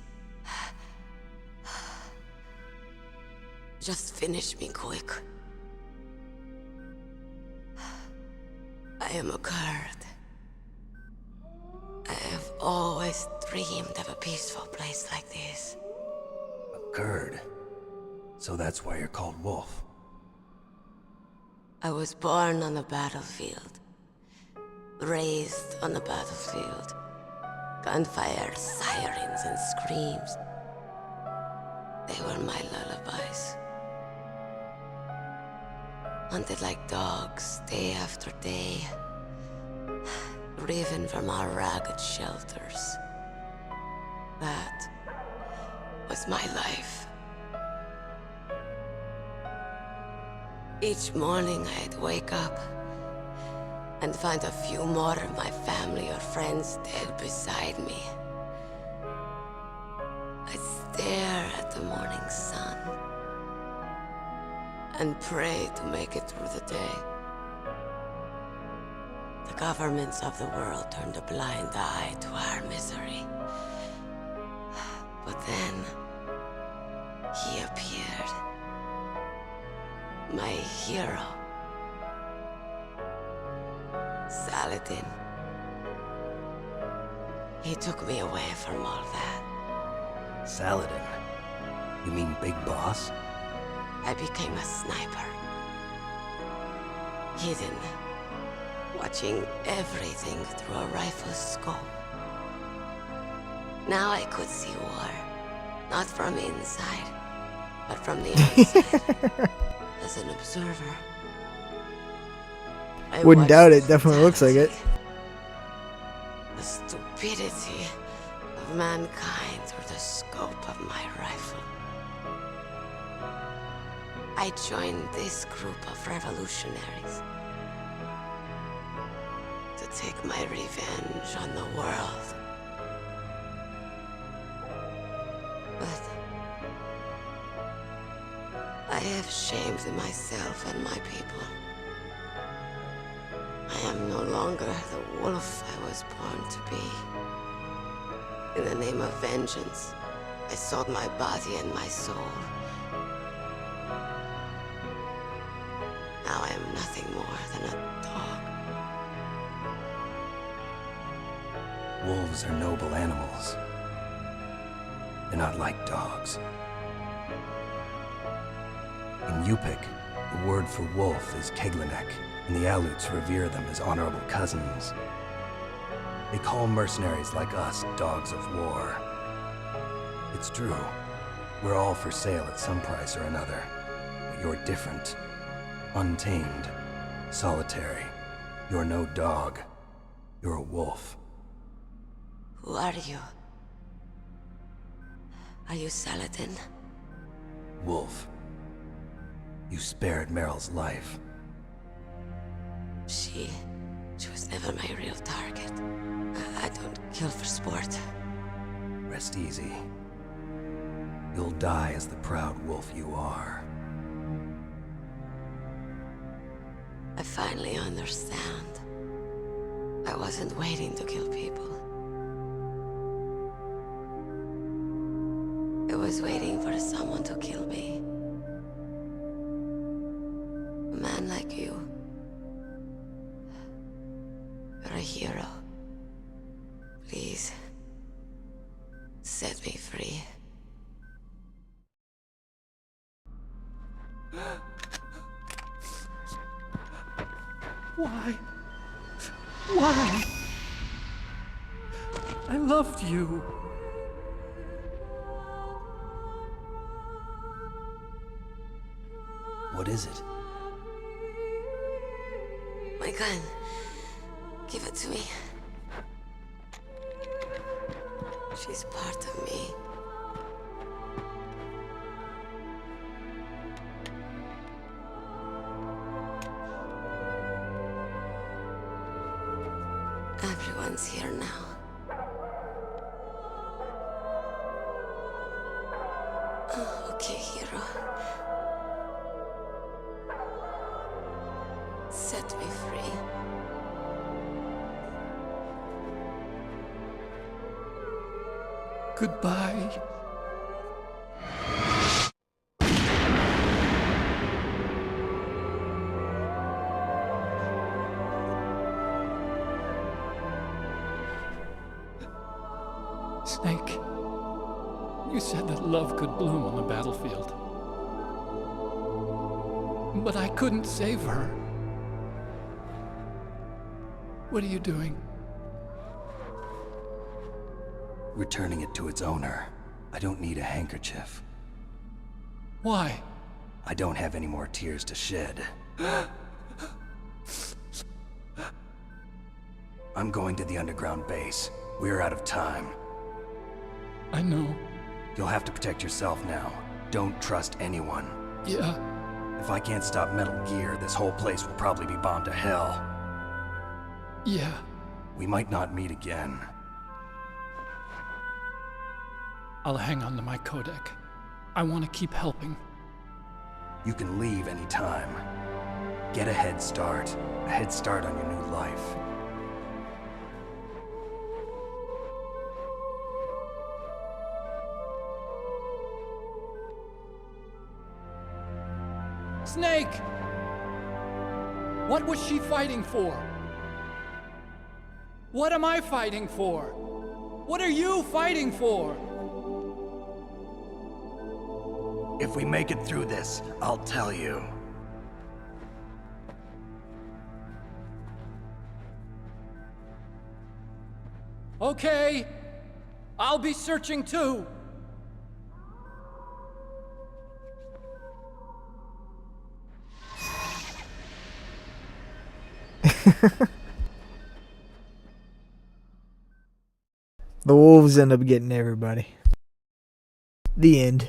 Just finish me quick. I am a Kurd. I have always dreamed of a peaceful place like this. A Kurd? So that's why you're called Wolf. I was born on the battlefield. Raised on the battlefield. Gunfire, sirens, and screams. They were my lullabies. Hunted like dogs, day after day. Driven from our ragged shelters. That was my life. Each morning I'd wake up and find a few more of my family or friends dead beside me. I'd stare at the morning sun and pray to make it through the day. The governments of the world turned a blind eye to our misery. But then, he appeared. My hero. Saladin. He took me away from all that. Saladin? You mean Big Boss? I became a sniper. Hidden. Watching everything through a rifle's scope. Now I could see war. Not from inside, but from the outside. As an observer. I Wouldn't doubt it. watched Definitely looks like it. the stupidity of mankind through the scope of my rifle. I joined this group of revolutionaries to take my revenge on the world. But I have shamed myself and my people. I am no longer the wolf I was born to be. In the name of vengeance, I sold my body and my soul. Now I am nothing more than a dog. Wolves are noble animals. They're not like dogs. In Yupik, the word for wolf is Keglanek, and the Aleuts revere them as honorable cousins. They call mercenaries like us dogs of war. It's true, we're all for sale at some price or another, but you're different. Untamed, solitary. You're no dog. You're a wolf. Who are you? Are you Saladin? Wolf. You spared Meryl's life. She was never my real target. I don't kill for sport. Rest easy. You'll die as the proud wolf you are. I finally understand. I wasn't waiting to kill people. I was waiting for someone to kill me. A man like you. You're a hero. Please, set me free. Why? Why? I loved you. What is it? My gun. Give it to me. She's part of me. Everyone's here now. Okay, hero. Set me free. Goodbye. Snake, you said that love could bloom on the battlefield. But I couldn't save her. What are you doing? Returning it to its owner. I don't need a handkerchief. Why? I don't have any more tears to shed. I'm going to the underground base. We're out of time. I know. You'll have to protect yourself now. Don't trust anyone. Yeah. If I can't stop Metal Gear, this whole place will probably be bombed to hell. Yeah. We might not meet again. I'll hang on to my codec. I want to keep helping. You can leave anytime. Get a head start. A head start on your new life. Snake! What was she fighting for? What am I fighting for? What are you fighting for? If we make it through this, I'll tell you. Okay. I'll be searching too. The wolves end up getting everybody. The end.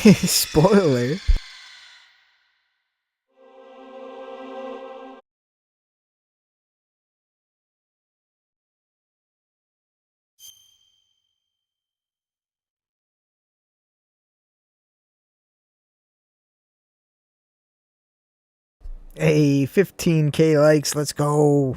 Spoiler. Hey, 15K likes, let's go.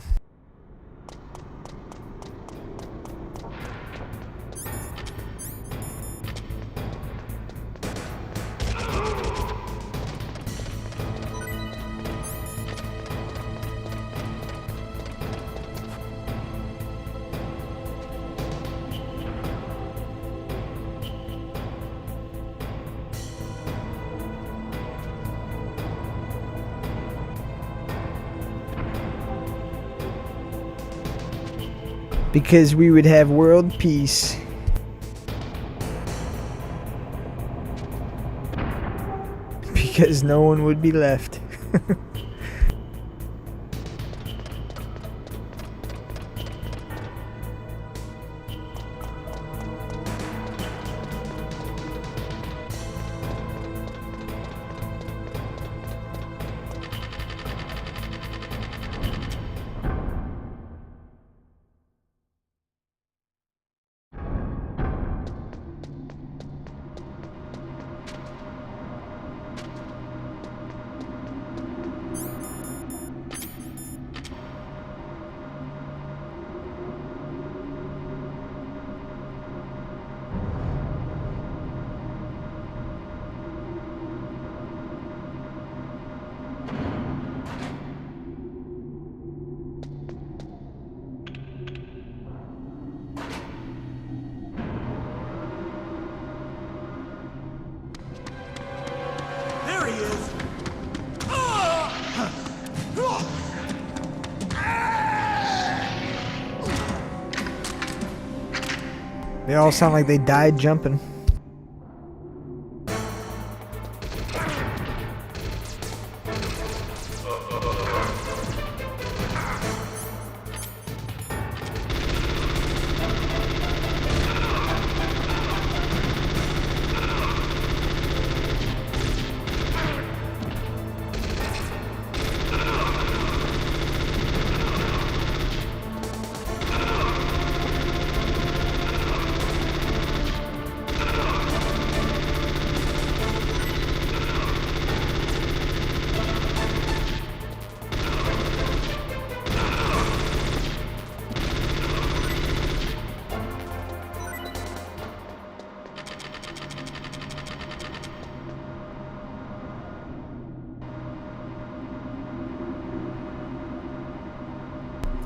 Because we would have world peace. Because no one would be left. They all sound like they died jumping.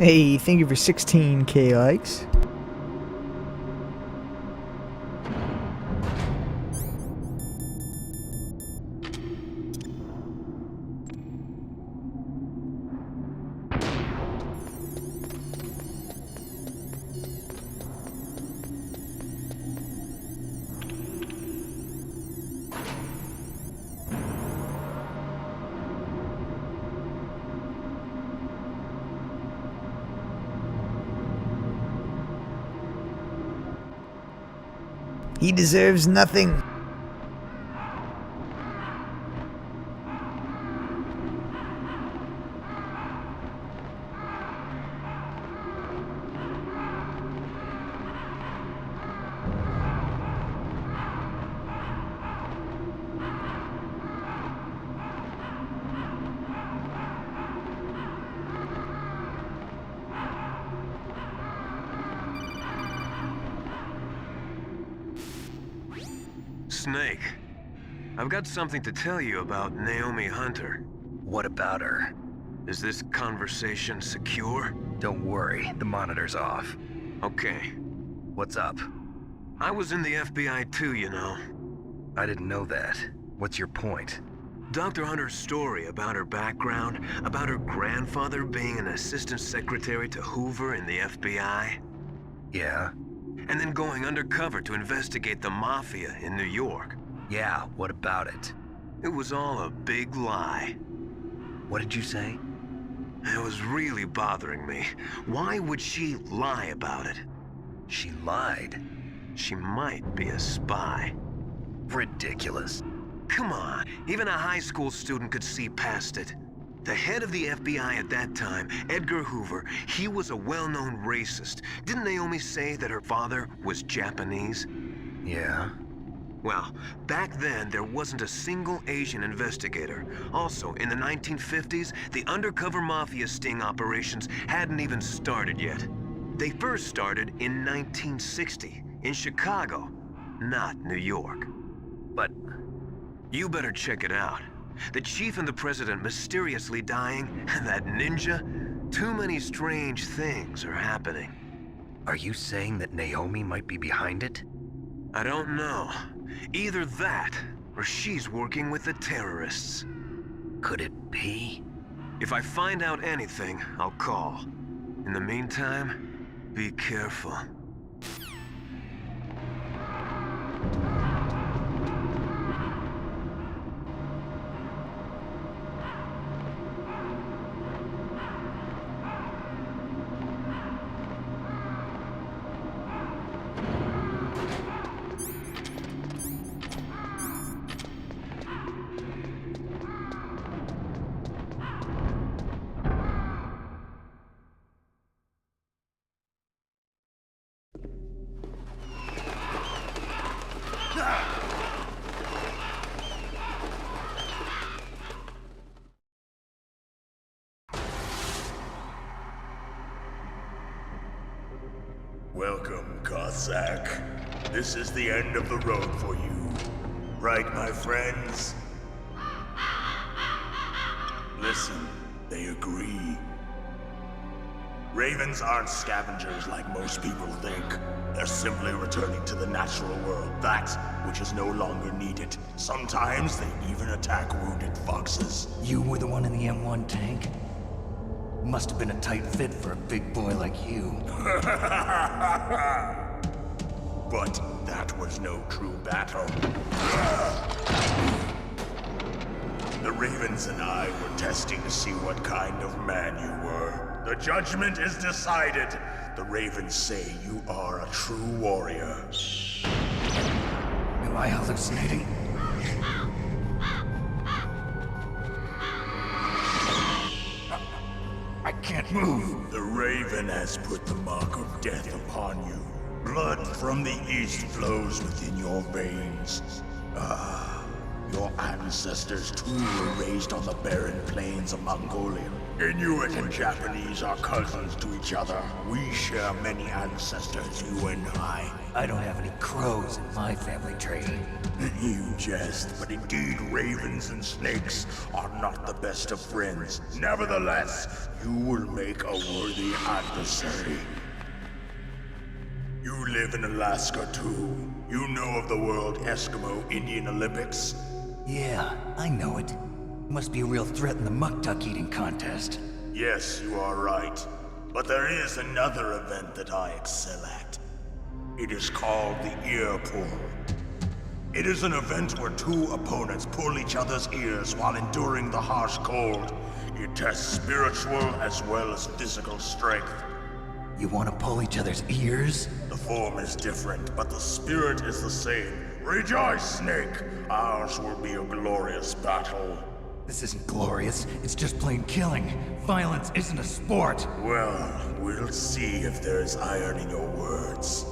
Hey, thank you for 16K likes. He deserves nothing. Snake, I've got something to tell you about Naomi Hunter. What about her? Is this conversation secure? Don't worry, the monitor's off. Okay. What's up? I was in the FBI too, you know. I didn't know that. What's your point? Dr. Hunter's story about her background, about her grandfather being an assistant secretary to Hoover in the FBI. Yeah? And then going undercover to investigate the Mafia in New York. Yeah, what about it? It was all a big lie. What did you say? It was really bothering me. Why would she lie about it? She lied? She might be a spy. Ridiculous. Come on, even a high school student could see past it. The head of the FBI at that time, Edgar Hoover, he was a well-known racist. Didn't Naomi say that her father was Japanese? Yeah. Well, back then, there wasn't a single Asian investigator. Also, in the 1950s, the undercover mafia sting operations hadn't even started yet. They first started in 1960, in Chicago, not New York. But you better check it out. The chief and the president mysteriously dying, and that ninja? Too many strange things are happening. Are you saying that Naomi might be behind it? I don't know. Either that, or she's working with the terrorists. Could it be? If I find out anything, I'll call. In the meantime, be careful. Welcome, Cossack. This is the end of the road for you. Right, my friends? Listen, they agree. Ravens aren't scavengers like most people think. They're simply returning to the natural world, that which is no longer needed. Sometimes they even attack wounded foxes. You were the one in the M1 tank? Must have been a tight fit for a big boy like you. but that was no true battle. The Ravens and I were testing to see what kind of man you were. The judgment is decided. The Ravens say you are a true warrior. Am I hallucinating? I can't move. The Raven has put the mark of death upon you. Blood from the east flows within your veins. Your ancestors too were raised on the barren plains of Mongolia. Inuit and Japanese are cousins to each other. We share many ancestors, you and I. I don't have any crows in my family tree. You jest, but indeed ravens and snakes are not the best of friends. Nevertheless, you will make a worthy adversary. You live in Alaska too. You know of the World Eskimo Indian Olympics? Yeah, I know it. Must be a real threat in the muck-duck eating contest. Yes, you are right. But there is another event that I excel at. It is called the ear pull. It is an event where two opponents pull each other's ears while enduring the harsh cold. It tests spiritual as well as physical strength. You want to pull each other's ears? The form is different, but the spirit is the same. Rejoice, Snake! Ours will be a glorious battle. This isn't glorious, it's just plain killing. Violence isn't a sport. Well, we'll see if there's iron in your words.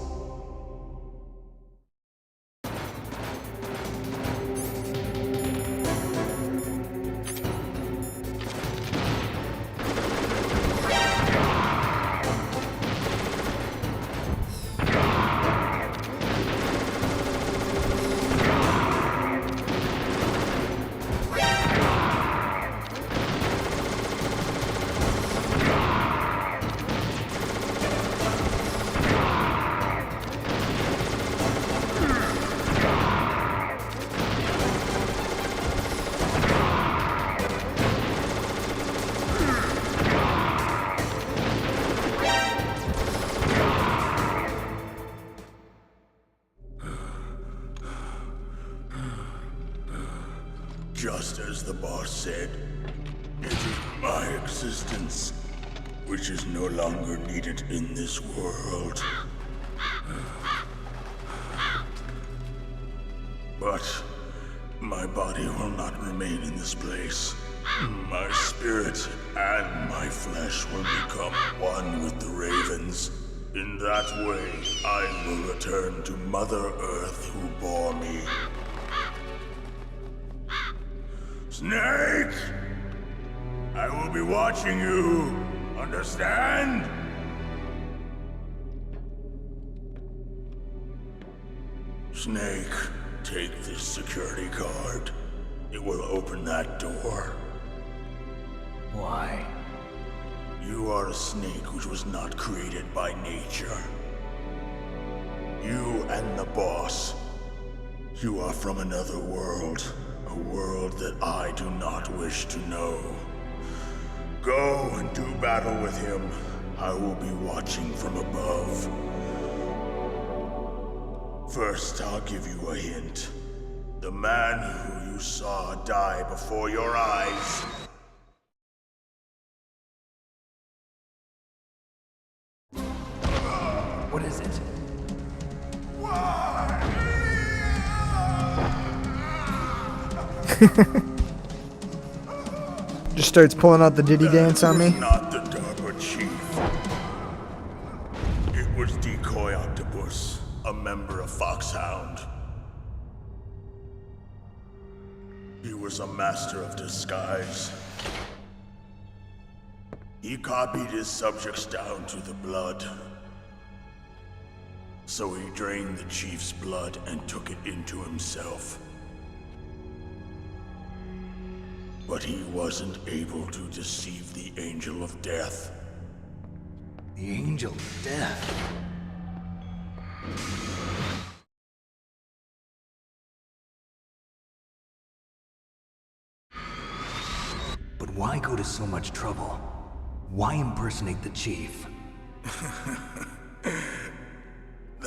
Just as the boss said, it is my existence which is no longer needed in this world. But my body will not remain in this place. My spirit and my flesh will become one with the ravens. In that way, I will return to Mother Earth who bore me. Snake! I will be watching you. Understand? Snake, take this security card. It will open that door. Why? You are a snake which was not created by nature. You and the boss. You are from another world. A world that I do not wish to know. Go and do battle with him. I will be watching from above. First, I'll give you a hint. The man who you saw die before your eyes. What is it? Just starts pulling out the Diddy dance on me. Not the DARPA chief. It was Decoy Octopus, a member of Foxhound. He was a master of disguise. He copied his subjects down to the blood. So he drained the chief's blood and took it into himself. But he wasn't able to deceive the Angel of Death. The Angel of Death? But why go to so much trouble? Why impersonate the chief?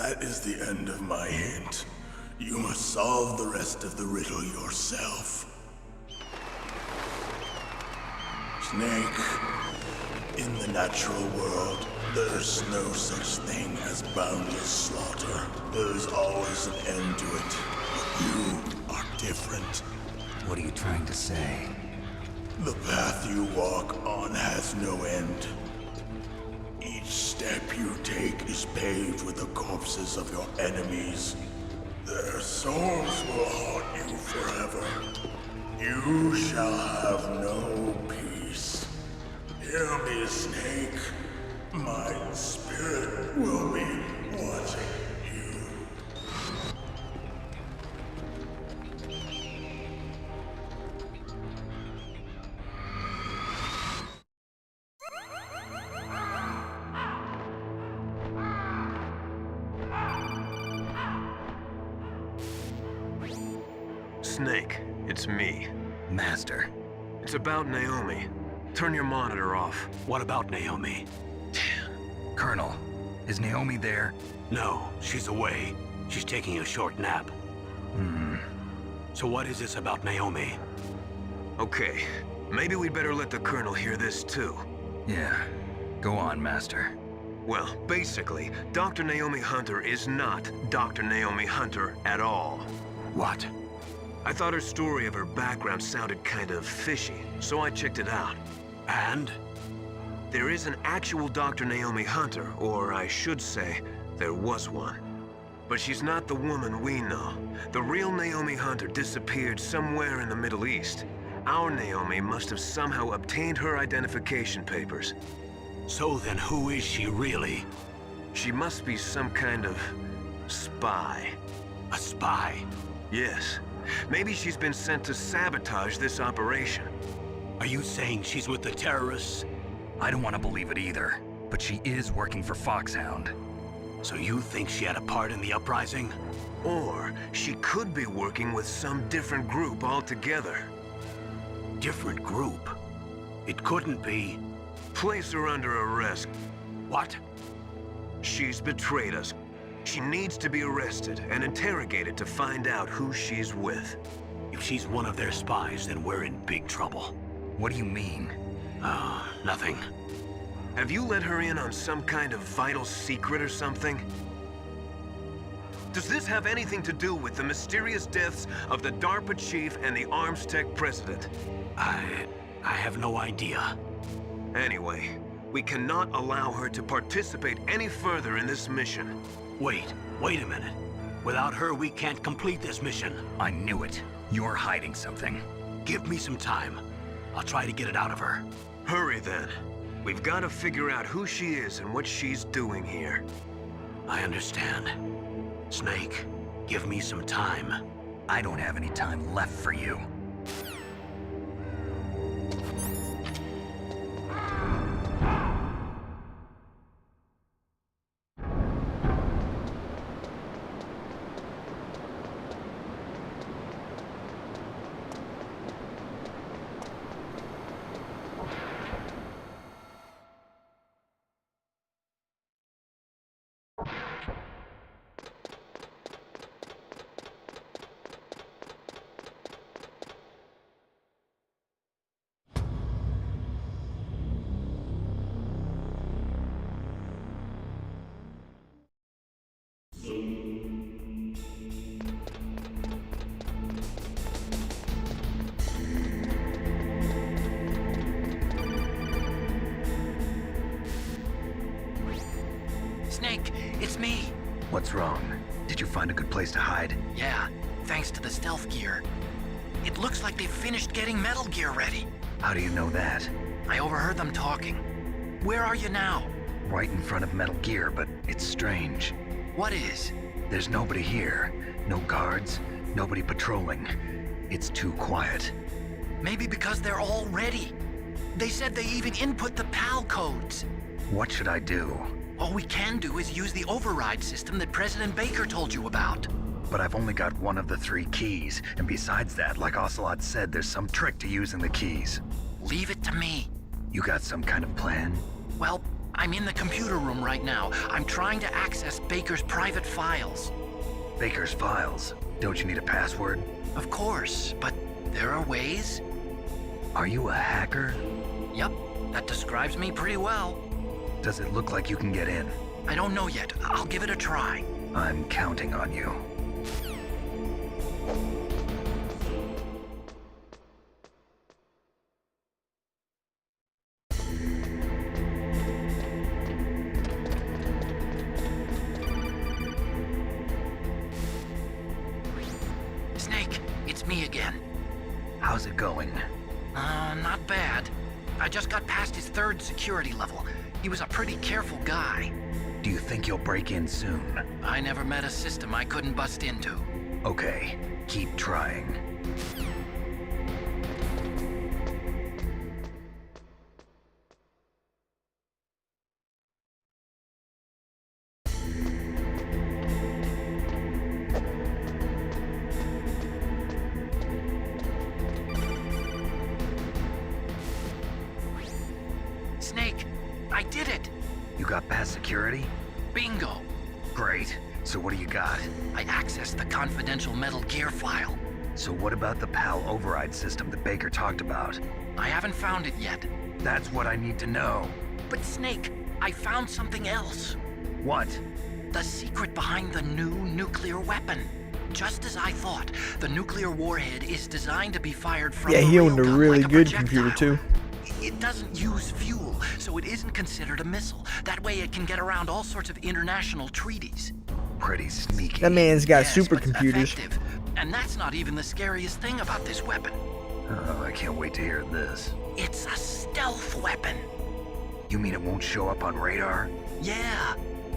That is the end of my hint. You must solve the rest of the riddle yourself. Snake, in the natural world, there's no such thing as boundless slaughter. There is always an end to it. But you are different. What are you trying to say? The path you walk on has no end. Each step you take is paved with the corpses of your enemies. Their souls will haunt you forever. You shall have no peace. Hear me, Snake. My spirit will be watching you. Snake, it's me. Master. It's about Naomi. Turn your monitor off. What about Naomi? Colonel, is Naomi there? No, she's away. She's taking a short nap. So what is this about Naomi? Okay, maybe we'd better let the Colonel hear this too. Yeah, go on, Master. Well, basically, Dr. Naomi Hunter is not Dr. Naomi Hunter at all. What? I thought her story of her background sounded kind of fishy, so I checked it out. And? There is an actual Dr. Naomi Hunter, or I should say, there was one. But she's not the woman we know. The real Naomi Hunter disappeared somewhere in the Middle East. Our Naomi must have somehow obtained her identification papers. So then who is she really? She must be some kind of spy. A spy? Yes. Maybe she's been sent to sabotage this operation. Are you saying she's with the terrorists? I don't want to believe it either, but she is working for Foxhound. So you think she had a part in the uprising? Or she could be working with some different group altogether. Different group? It couldn't be. Place her under arrest. What? She's betrayed us. She needs to be arrested and interrogated to find out who she's with. If she's one of their spies, then we're in big trouble. What do you mean? Nothing. Have you let her in on some kind of vital secret or something? Does this have anything to do with the mysterious deaths of the DARPA chief and the Arms Tech president? I have no idea. Anyway, we cannot allow her to participate any further in this mission. Wait a minute. Without her, we can't complete this mission. I knew it. You're hiding something. Give me some time. I'll try to get it out of her. Hurry then. We've got to figure out who she is and what she's doing here. I understand. Snake, give me some time. I don't have any time left for you. Snake, it's me. What's wrong? Did you find a good place to hide? Yeah, thanks to the stealth gear. It looks like they've finished getting Metal Gear ready. How do you know that? I overheard them talking. Where are you now? Right in front of Metal Gear, but it's strange. What is? There's nobody here. No guards, nobody patrolling. It's too quiet. Maybe because they're all ready. They said they even input the PAL codes. What should I do? All we can do is use the override system that President Baker told you about. But I've only got one of the 3 keys, and besides that, like Ocelot said, there's some trick to using the keys. Leave it to me. You got some kind of plan? Well, I'm in the computer room right now. I'm trying to access Baker's private files. Baker's files? Don't you need a password? Of course, but there are ways. Are you a hacker? Yep, that describes me pretty well. Does it look like you can get in? I don't know yet. I'll give it a try. I'm counting on you. Snake, it's me again. How's it going? Not bad. I just got past his 3rd security level. He was a pretty careful guy. Do you think you'll break in soon? I never met a system I couldn't bust into. Okay, keep trying. Snake, I did it! You got past security? Bingo! Great. So what do you got? I accessed the confidential Metal Gear file. So what about the PAL override system that Baker talked about? I haven't found it yet. That's what I need to know. But Snake, I found something else. What? The secret behind the new nuclear weapon. Just as I thought, the nuclear warhead is designed to be fired from Yeah, a he owned a railgun really like a good projectile. computer too. It doesn't use fuel, so it isn't considered a missile. That way it can get around all sorts of international treaties. Pretty sneaky. That man's got Yes, but supercomputers. effective. And that's not even the scariest thing about this weapon. Oh, I can't wait to hear this. It's a stealth weapon. You mean it won't show up on radar? Yeah.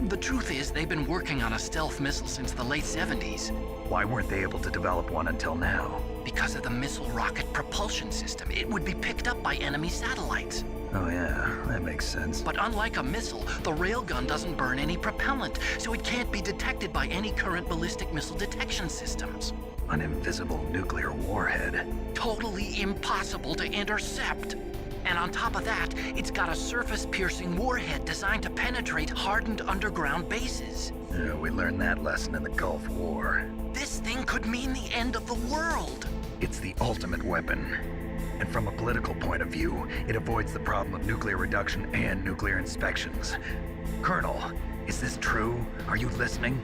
The truth is, they've been working on a stealth missile since the late 70s. Why weren't they able to develop one until now? Because of the missile rocket propulsion system, it would be picked up by enemy satellites. Oh yeah, that makes sense. But unlike a missile, the railgun doesn't burn any propellant, so it can't be detected by any current ballistic missile detection systems. An invisible nuclear warhead. Totally impossible to intercept. And on top of that, it's got a surface-piercing warhead designed to penetrate hardened underground bases. Yeah, we learned that lesson in the Gulf War. This thing could mean the end of the world. It's the ultimate weapon. And from a political point of view, it avoids the problem of nuclear reduction and nuclear inspections. Colonel, is this true? Are you listening?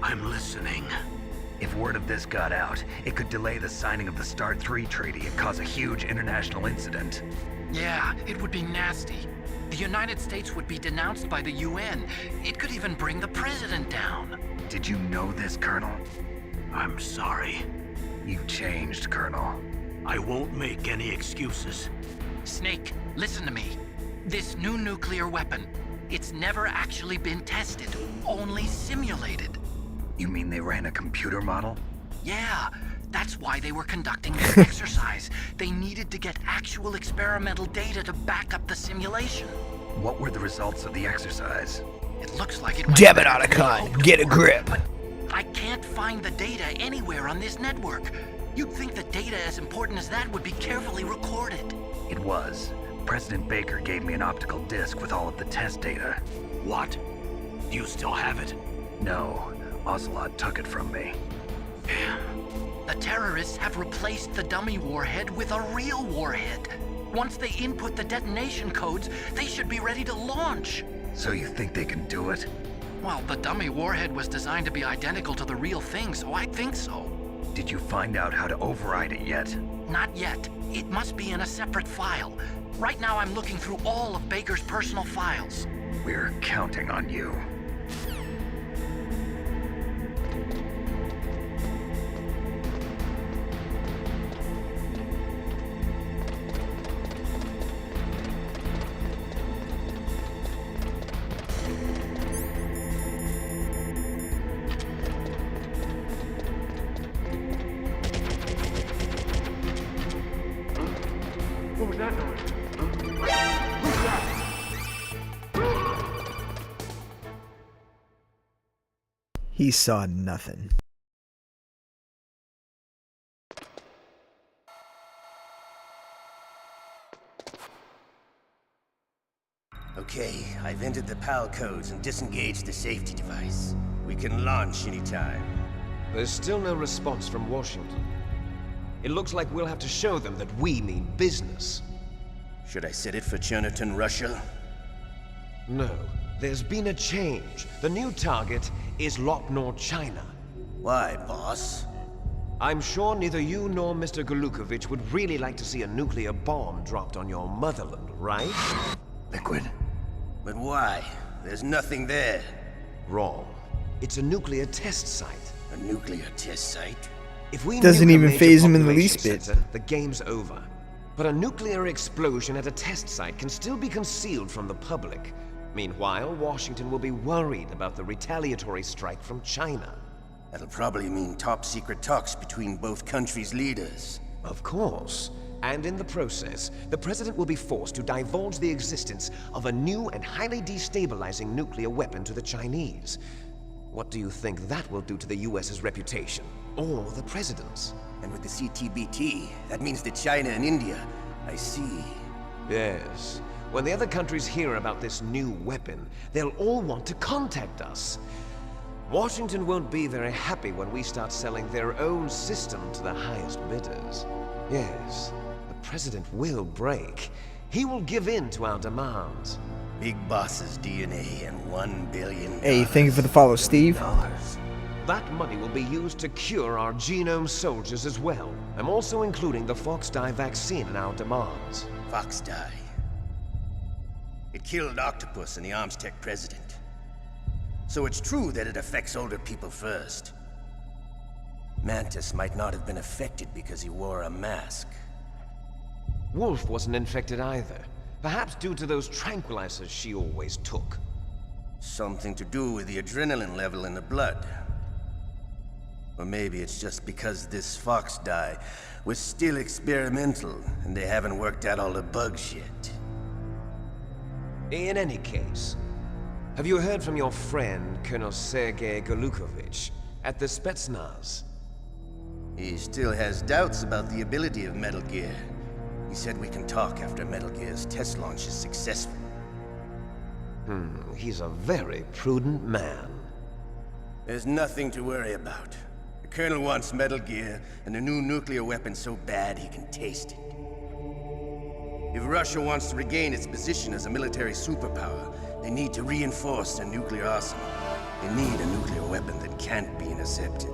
I'm listening. If word of this got out, it could delay the signing of the START 3 treaty and cause a huge international incident. Yeah, it would be nasty. The United States would be denounced by the UN. It could even bring the president down. Did you know this, Colonel? I'm sorry. You changed, Colonel. I won't make any excuses. Snake, listen to me. This new nuclear weapon, it's never actually been tested, only simulated. You mean they ran a computer model? Yeah, that's why they were conducting this exercise. They needed to get actual experimental data to back up the simulation. What were the results of the exercise? It looks like it went Jab it better on a than we con. hoped Get a for, grip. But I can't find the data anywhere on this network. You'd think the data as important as that would be carefully recorded. It was. President Baker gave me an optical disc with all of the test data. What? Do you still have it? No. Ocelot took it from me. Damn. The terrorists have replaced the dummy warhead with a real warhead. Once they input the detonation codes, they should be ready to launch. So you think they can do it? Well, the dummy warhead was designed to be identical to the real thing, so I think so. Did you find out how to override it yet? Not yet. It must be in a separate file. Right now I'm looking through all of Baker's personal files. We're counting on you. What was that noise? Who's that? He saw nothing. Okay, I've entered the PAL codes and disengaged the safety device. We can launch anytime. There's still no response from Washington. It looks like we'll have to show them that we mean business. Should I set it for Cherniton, Russia? No. There's been a change. The new target is Lopnor, China. Why, boss? I'm sure neither you nor Mr. Golukovich would really like to see a nuclear bomb dropped on your motherland, right? Liquid. But why? There's nothing there. Wrong. It's a nuclear test site. A nuclear test site? If we Doesn't nuke a even major faze him in the population least bit. center, the game's over. But a nuclear explosion at a test site can still be concealed from the public. Meanwhile, Washington will be worried about the retaliatory strike from China. That'll probably mean top-secret talks between both countries' leaders. Of course. And in the process, the President will be forced to divulge the existence of a new and highly destabilizing nuclear weapon to the Chinese. What do you think that will do to the US's reputation? Or the President's? And with the CTBT, that means that China and India. I see. Yes. When the other countries hear about this new weapon, they'll all want to contact us. Washington won't be very happy when we start selling their own system to the highest bidders. Yes, the President will break. He will give in to our demands. Big Boss's DNA and $1 billion. Hey, thank you for the follow, Steve. That money will be used to cure our genome soldiers as well. I'm also including the Fox-Die vaccine in our demands. Fox-Die. It killed Octopus and the ArmsTech president. So it's true that it affects older people first. Mantis might not have been affected because he wore a mask. Wolf wasn't infected either. Perhaps due to those tranquilizers she always took. Something to do with the adrenaline level in the blood. Or maybe it's just because this Fox-Die was still experimental and they haven't worked out all the bugs yet. In any case, have you heard from your friend, Colonel Sergei Golukovich, at the Spetsnaz? He still has doubts about the ability of Metal Gear. He said we can talk after Metal Gear's test launch is successful. He's a very prudent man. There's nothing to worry about. The Colonel wants Metal Gear and a new nuclear weapon so bad he can taste it. If Russia wants to regain its position as a military superpower, they need to reinforce their nuclear arsenal. They need a nuclear weapon that can't be intercepted.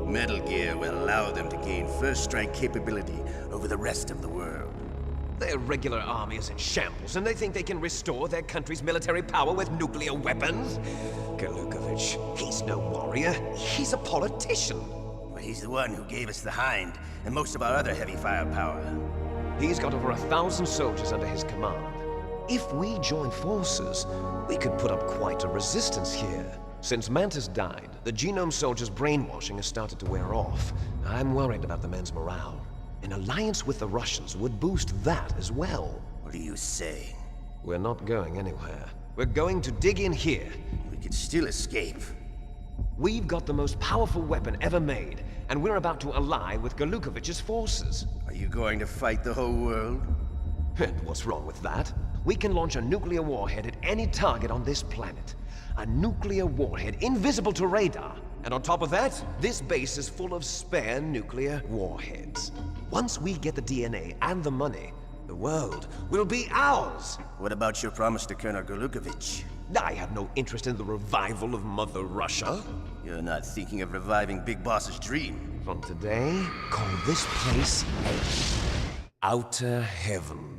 Metal Gear will allow them to gain first strike capability over the rest of the world. Their regular army is in shambles, and they think they can restore their country's military power with nuclear weapons? Golukovich, he's no warrior. He's a politician. But he's the one who gave us the Hind and most of our other heavy firepower. He's got over 1,000 soldiers under his command. If we join forces, we could put up quite a resistance here. Since Mantis died, the genome soldiers' brainwashing has started to wear off. I'm worried about the men's morale. An alliance with the Russians would boost that as well. What are you saying? We're not going anywhere. We're going to dig in here. We could still escape. We've got the most powerful weapon ever made, and we're about to ally with Golukovich's forces. Are you going to fight the whole world? And what's wrong with that? We can launch a nuclear warhead at any target on this planet. A nuclear warhead invisible to radar. And on top of that, this base is full of spare nuclear warheads. Once we get the DNA and the money, the world will be ours! What about your promise to Colonel Golukovich? I have no interest in the revival of Mother Russia. You're not thinking of reviving Big Boss's dream. From today, call this place Outer Heaven.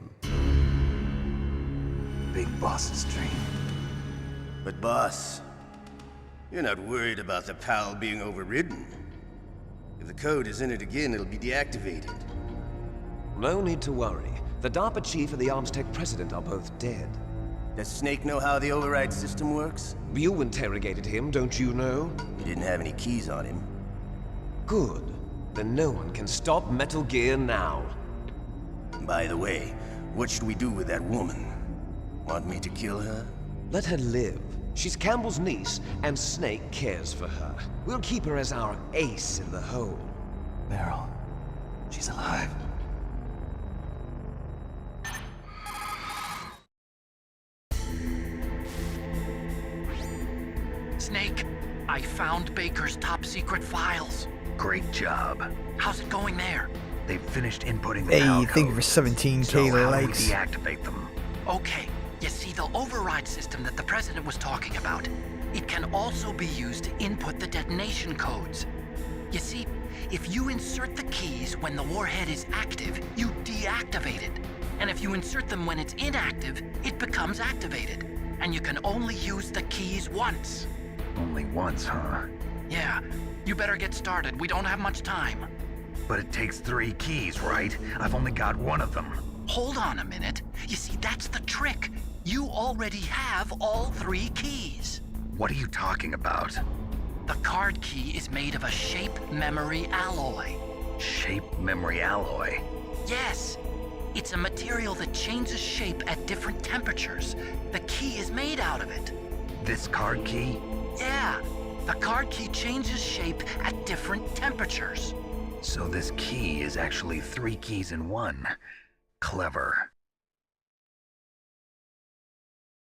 Big Boss's dream. But boss, you're not worried about the PAL being overridden. If the code is entered again, it'll be deactivated. No need to worry. The DARPA chief and the ArmsTech president are both dead. Does Snake know how the override system works? You interrogated him, don't you know? He didn't have any keys on him. Good. Then no one can stop Metal Gear now. By the way, what should we do with that woman? Want me to kill her? Let her live. She's Campbell's niece, and Snake cares for her. We'll keep her as our ace in the hole. Meryl, she's alive. Snake, I found Baker's top secret files. Great job. How's it going there? They've finished inputting the Hey, PAL thank you for codes. 17K So how do we likes. deactivate them? Okay, you see the override system that the President was talking about. It can also be used to input the detonation codes. You see, if you insert the keys when the warhead is active, you deactivate it. And if you insert them when it's inactive, it becomes activated. And you can only use the keys once. Only once, huh? Yeah, you better get started. We don't have much time. But it takes 3 keys, right? I've only got 1 of them. Hold on a minute. You see, that's the trick. You already have all 3 keys. What are you talking about? The card key is made of a shape memory alloy. Shape memory alloy? Yes. It's a material that changes shape at different temperatures. The key is made out of it. This card key? Yeah. The card key changes shape at different temperatures. So this key is actually 3 keys in 1. Clever.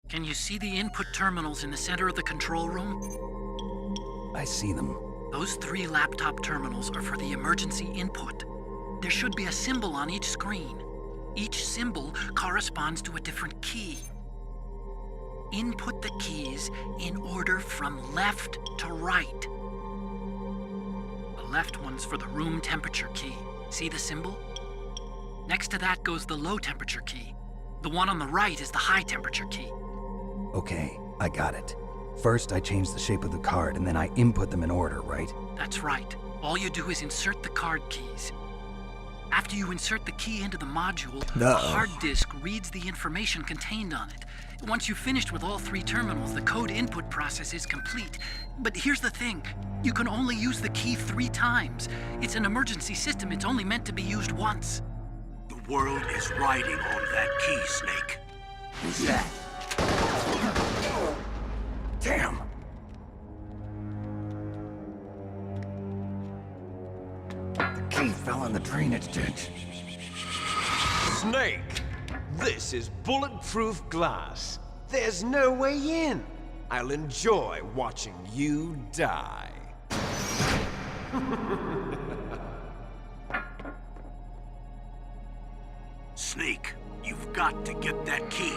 Can you see the input terminals in the center of the control room? I see them. Those 3 laptop terminals are for the emergency input. There should be a symbol on each screen. Each symbol corresponds to a different key. Input the keys in order from left to right. The left one's for the room temperature key. See the symbol? Next to that goes the low temperature key. The one on the right is the high temperature key. Okay, I got it. First, I change the shape of the card, and then I input them in order, right? That's right. All you do is insert the card keys. After you insert the key into the module, the hard disk reads the information contained on it. Once you've finished with all 3 terminals, the code input process is complete. But here's the thing. You can only use the key 3 times. It's an emergency system. It's only meant to be used once. The world is riding on that key, Snake. Who's that? Damn! The key fell in the drainage ditch. Snake! This is bulletproof glass. There's no way in. I'll enjoy watching you die. Snake, you've got to get that key.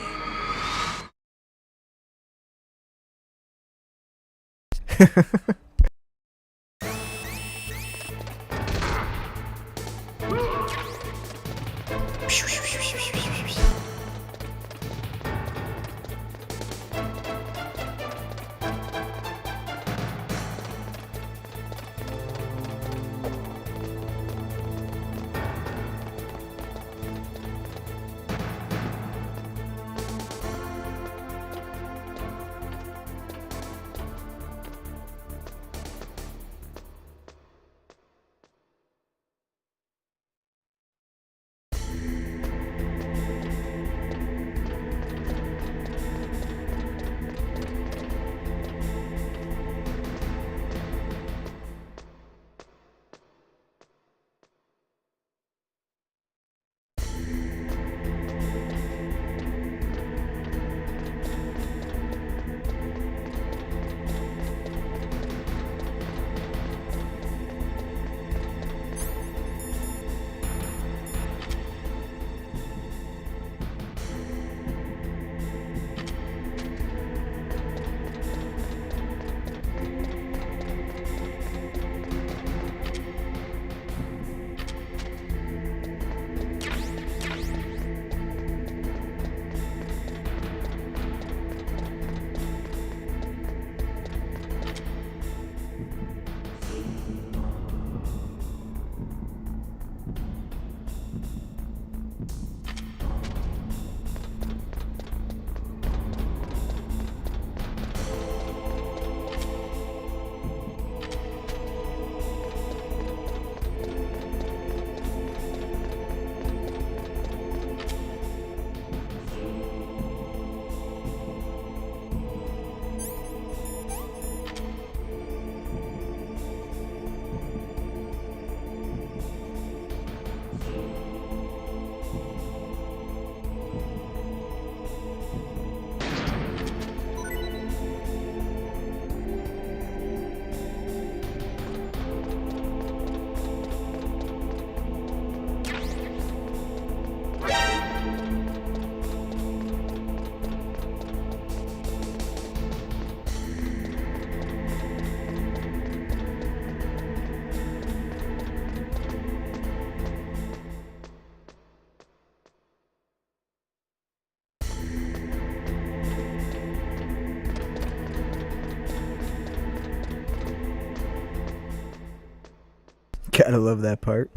Gotta love that part.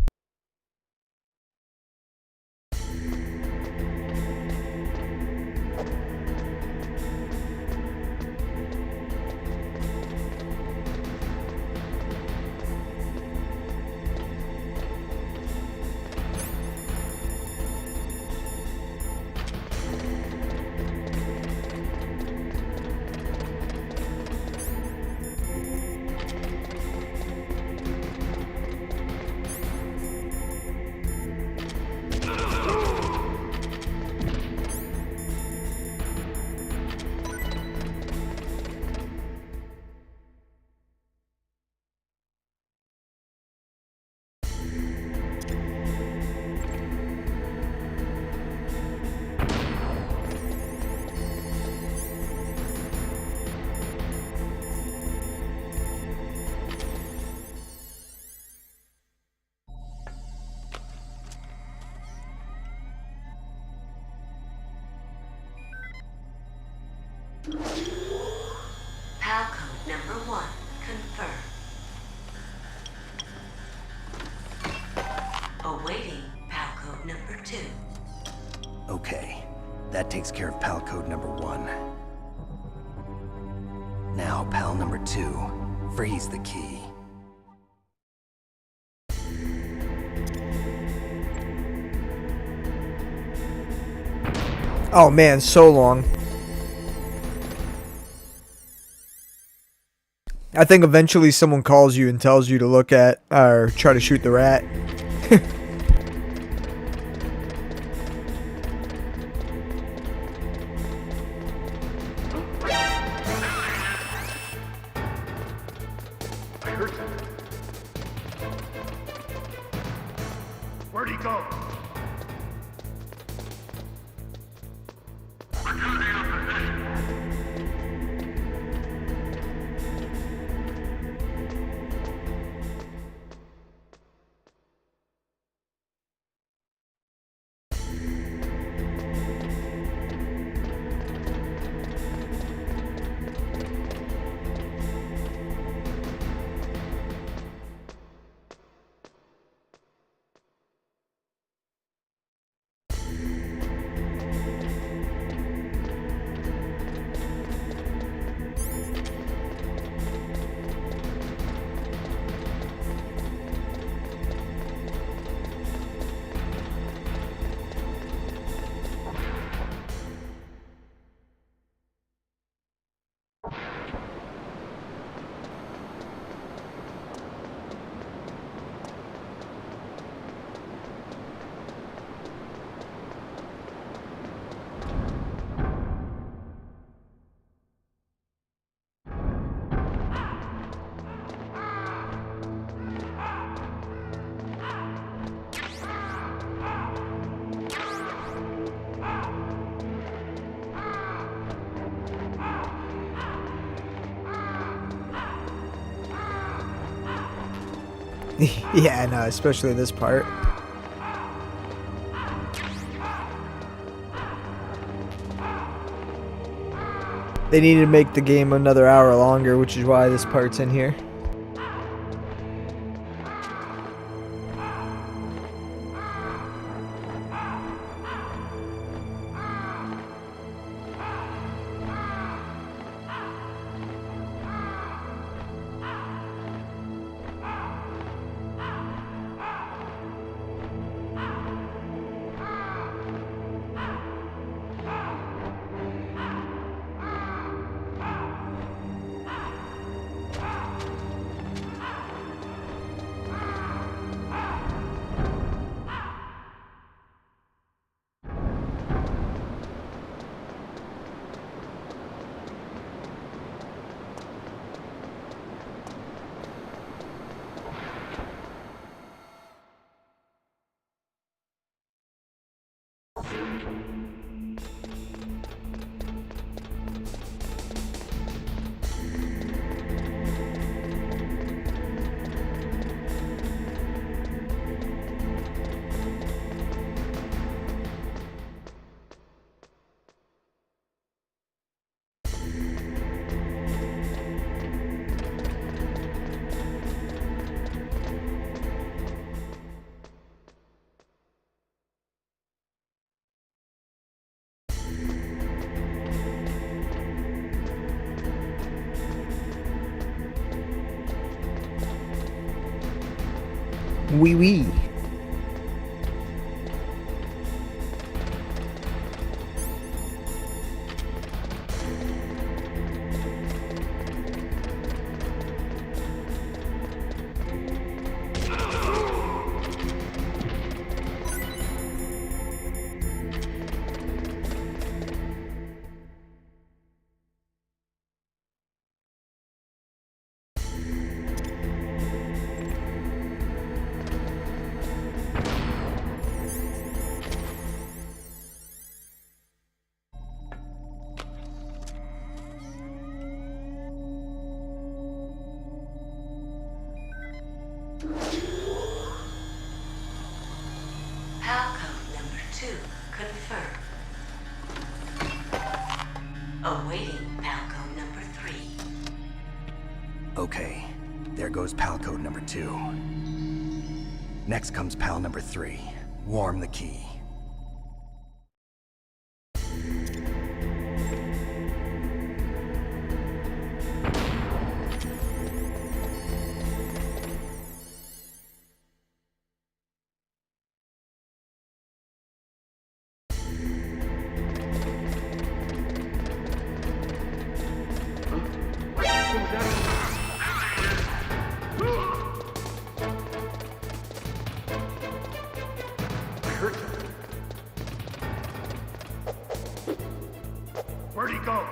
PAL code number 1, confirmed. Awaiting PAL code number 2. Okay, that takes care of PAL code number 1. Now, PAL number 2, freeze the key. Oh man, so long. I think eventually someone calls you and tells you to look at or try to shoot the rat. I heard something. Where'd he go? Yeah, no, especially this part. They needed to make the game another hour longer, which is why this part's in here. Wee wee. Palcode number 2 confirmed. Awaiting Palcode number 3. Okay, there goes pal code number 2. Next comes pal number 3. Warm the key. Where'd he go?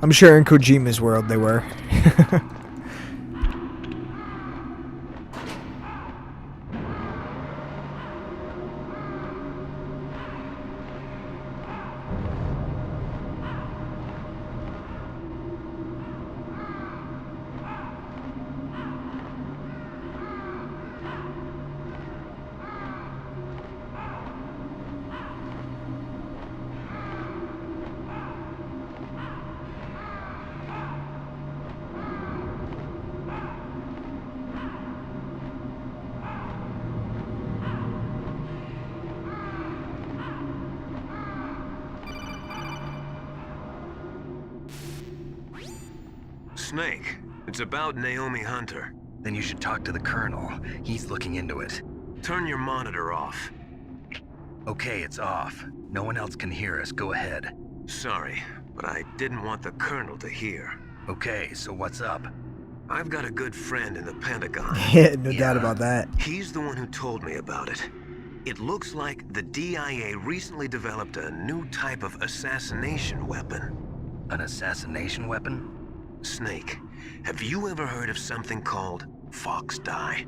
I'm sure in Kojima's world they were. Snake, it's about Naomi Hunter. Then you should talk to the Colonel. He's looking into it. Turn your monitor off. Okay, it's off. No one else can hear us. Go ahead. Sorry, but I didn't want the Colonel to hear. Okay, so what's up? I've got a good friend in the Pentagon. Yeah, no doubt about that. He's the one who told me about it. It looks like the DIA recently developed a new type of assassination weapon. An assassination weapon? Snake, have you ever heard of something called Fox Dye?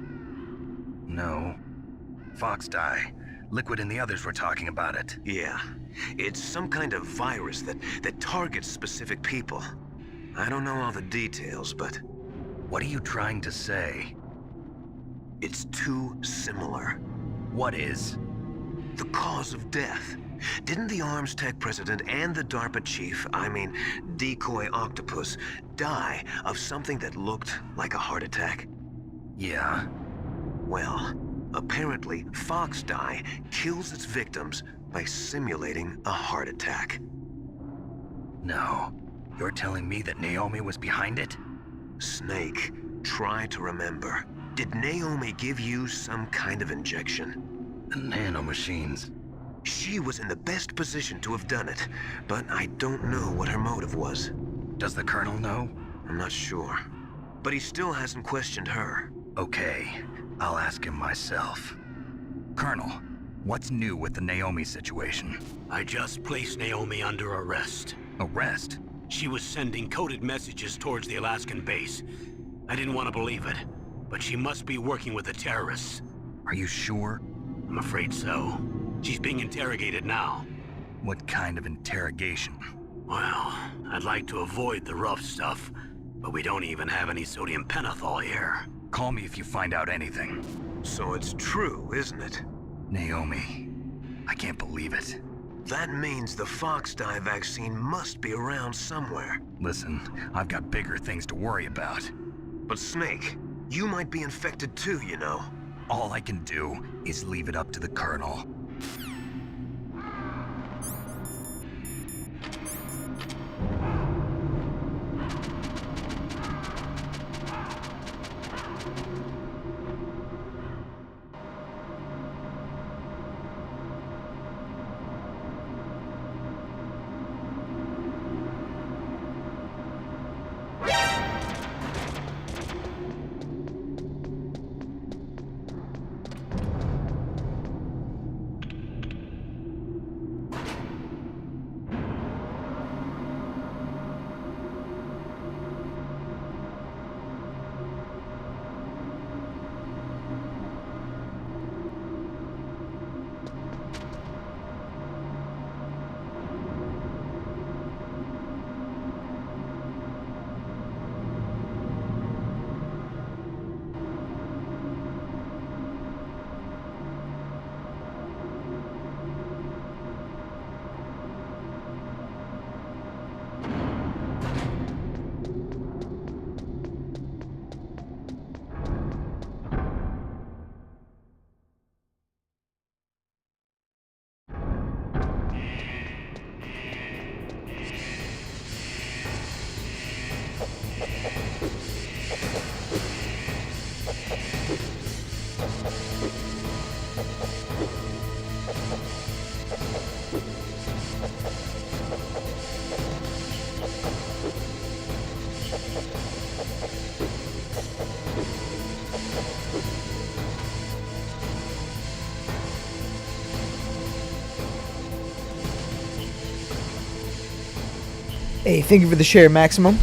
No. Fox Dye. Liquid and the others were talking about it. Yeah. It's some kind of virus that targets specific people. I don't know all the details, but... What are you trying to say? It's too similar. What is? The cause of death. Didn't the Arms Tech president and the DARPA chief, Decoy Octopus, die of something that looked like a heart attack? Yeah. Well, apparently Fox Dye kills its victims by simulating a heart attack. No. You're telling me that Naomi was behind it? Snake, try to remember. Did Naomi give you some kind of injection? The nanomachines. She was in the best position to have done it, but I don't know what her motive was. Does the Colonel know? I'm not sure. But he still hasn't questioned her. Okay, I'll ask him myself. Colonel, what's new with the Naomi situation? I just placed Naomi under arrest. Arrest? She was sending coded messages towards the Alaskan base. I didn't want to believe it, but she must be working with the terrorists. Are you sure? I'm afraid so. She's being interrogated now. What kind of interrogation? Well, I'd like to avoid the rough stuff, but we don't even have any sodium pentothal here. Call me if you find out anything. So it's true, isn't it? Naomi, I can't believe it. That means the fox dye vaccine must be around somewhere. Listen, I've got bigger things to worry about. But Snake, you might be infected too, you know. All I can do is leave it up to the Colonel. Hey, thank you for the share, Maximum.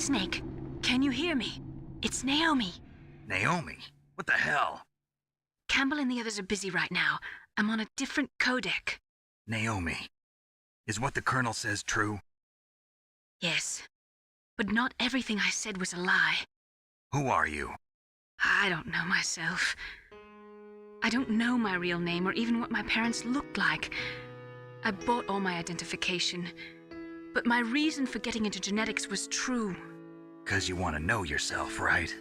Snake, can you hear me? It's Naomi. Naomi? What the hell? Campbell and the others are busy right now. I'm on a different codec. Naomi, is what the Colonel says true? Yes, but not everything I said was a lie. Who are you? I don't know myself. I don't know my real name or even what my parents looked like. I bought all my identification, but my reason for getting into genetics was true. 'Cause you want to know yourself, right?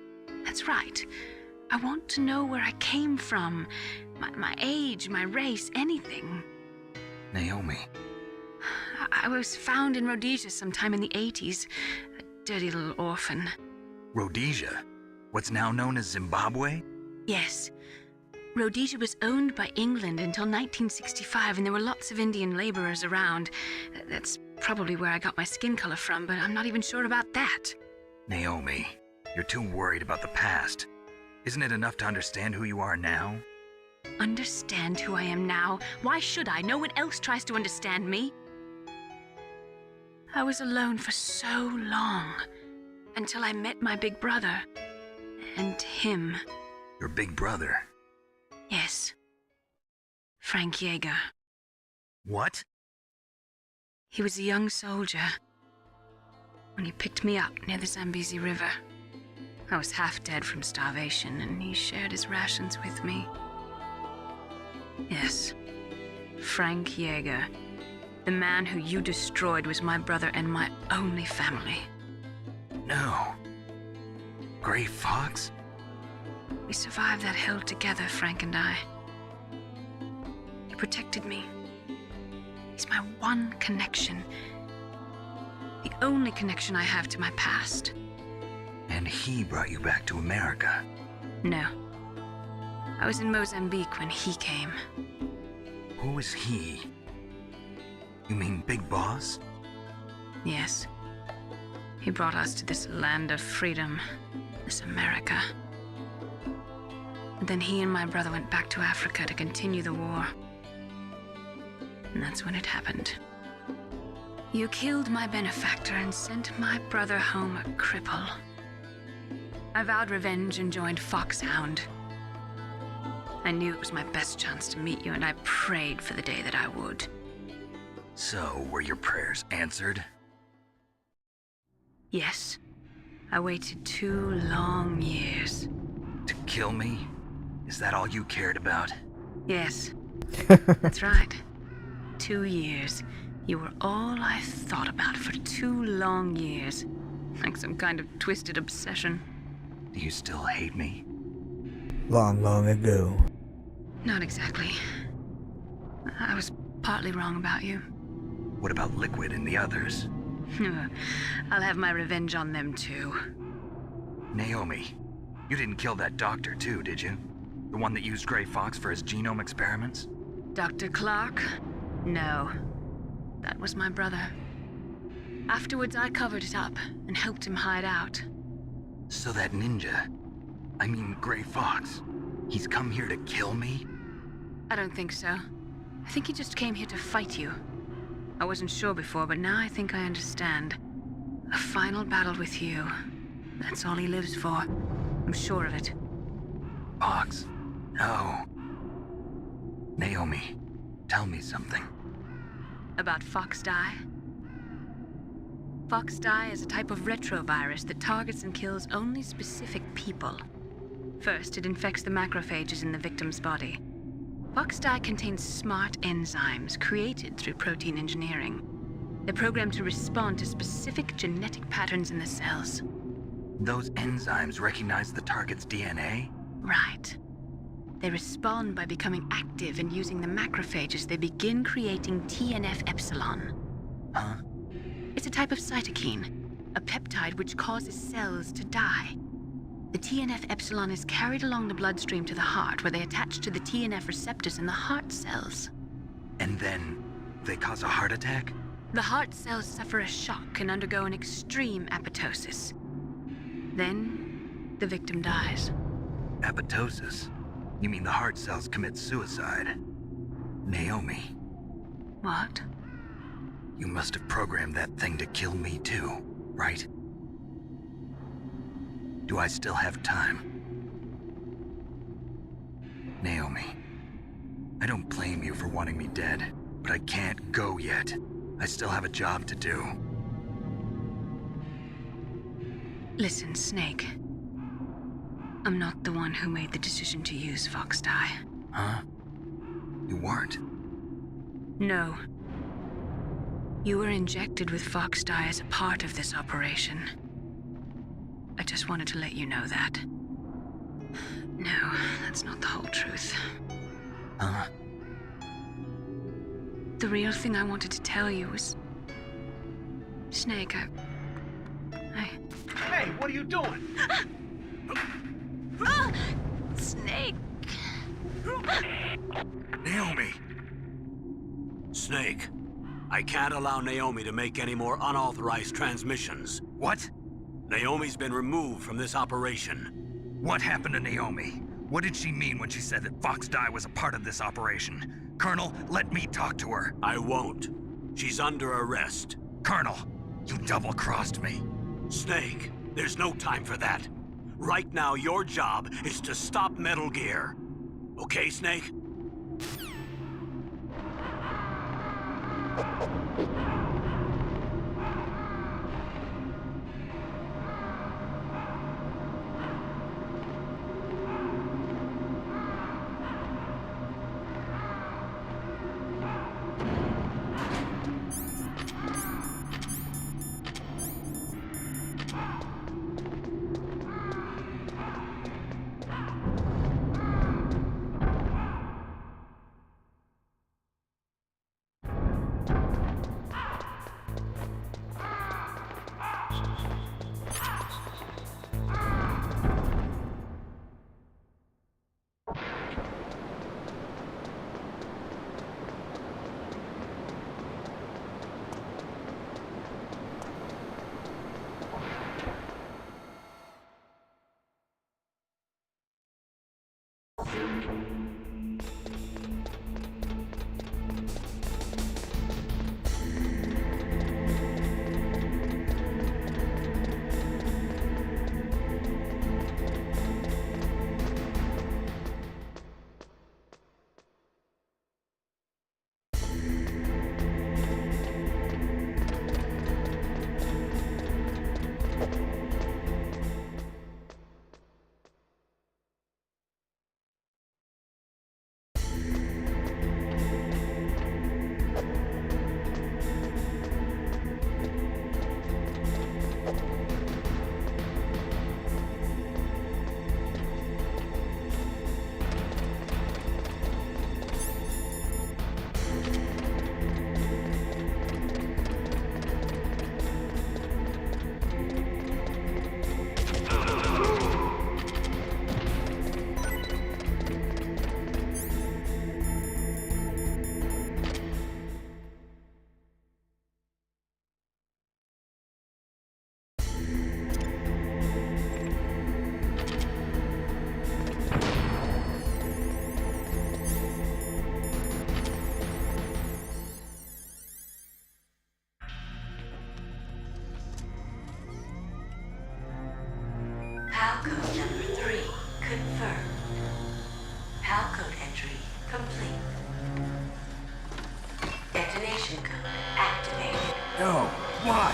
That's right. I want to know where I came from, my age, my race, anything. Naomi. I was found in Rhodesia sometime in the 80s, a dirty little orphan. Rhodesia? What's now known as Zimbabwe? Yes. Rhodesia was owned by England until 1965, and there were lots of Indian laborers around. That's probably where I got my skin color from, but I'm not even sure about that. Naomi, you're too worried about the past. Isn't it enough to understand who you are now? Understand who I am now? Why should I? No one else tries to understand me. I was alone for so long, until I met my big brother. And him. Your big brother? Yes. Frank Yeager. What? He was a young soldier when he picked me up near the Zambezi River. I was half dead from starvation, and he shared his rations with me. Yes, Frank Yeager. The man who you destroyed was my brother and my only family. No. Gray Fox? We survived that hell together, Frank and I. He protected me. He's my one connection. The only connection I have to my past. And he brought you back to America? No. I was in Mozambique when he came. Who is he? You mean Big Boss? Yes. He brought us to this land of freedom, this America. And then he and my brother went back to Africa to continue the war. And that's when it happened. You killed my benefactor and sent my brother home a cripple. I vowed revenge and joined Foxhound. I knew it was my best chance to meet you, and I prayed for the day that I would. So, were your prayers answered? Yes. I waited 2 long years. To kill me? Is that all you cared about? Yes. That's right. 2 years. You were all I thought about for 2 long years. Like some kind of twisted obsession. Do you still hate me? Long, long ago. Not exactly. I was partly wrong about you. What about Liquid and the others? I'll have my revenge on them too. Naomi, you didn't kill that doctor too, did you? The one that used Gray Fox for his genome experiments? Dr. Clark? No. That was my brother. Afterwards, I covered it up and helped him hide out. So that ninja, I mean Gray Fox, he's come here to kill me? I don't think so. I think he just came here to fight you. I wasn't sure before, but now I think I understand. A final battle with you. That's all he lives for. I'm sure of it. Fox? No. Naomi, tell me something. About Fox Die? Fox Die is a type of retrovirus that targets and kills only specific people. First, it infects the macrophages in the victim's body. Fox Die contains smart enzymes created through protein engineering. They're programmed to respond to specific genetic patterns in the cells. Those enzymes recognize the target's DNA? Right. They respond by becoming active and using the macrophages. They begin creating TNF-epsilon. Huh? It's a type of cytokine, a peptide which causes cells to die. The TNF-epsilon is carried along the bloodstream to the heart, where they attach to the TNF receptors in the heart cells. And then they cause a heart attack? The heart cells suffer a shock and undergo an extreme apoptosis. Then, the victim dies. Apoptosis? You mean the heart cells commit suicide? Naomi. What? You must have programmed that thing to kill me too, right? Do I still have time? Naomi, I don't blame you for wanting me dead, but I can't go yet. I still have a job to do. Listen, Snake. I'm not the one who made the decision to use Fox dye. Huh? You weren't? No. You were injected with Fox dye as a part of this operation. I just wanted to let you know that. No, that's not the whole truth. Huh? The real thing I wanted to tell you was... Snake, I... Hey, what are you doing? Snake! Naomi! Snake, I can't allow Naomi to make any more unauthorized transmissions. What? Naomi's been removed from this operation. What happened to Naomi? What did she mean when she said that Fox dye was a part of this operation? Colonel, let me talk to her. I won't. She's under arrest. Colonel, you double-crossed me. Snake, there's no time for that. Right now, your job is to stop Metal Gear. Okay, Snake? Code number 3 confirmed. PAL code entry complete. Detonation code activated. No, why?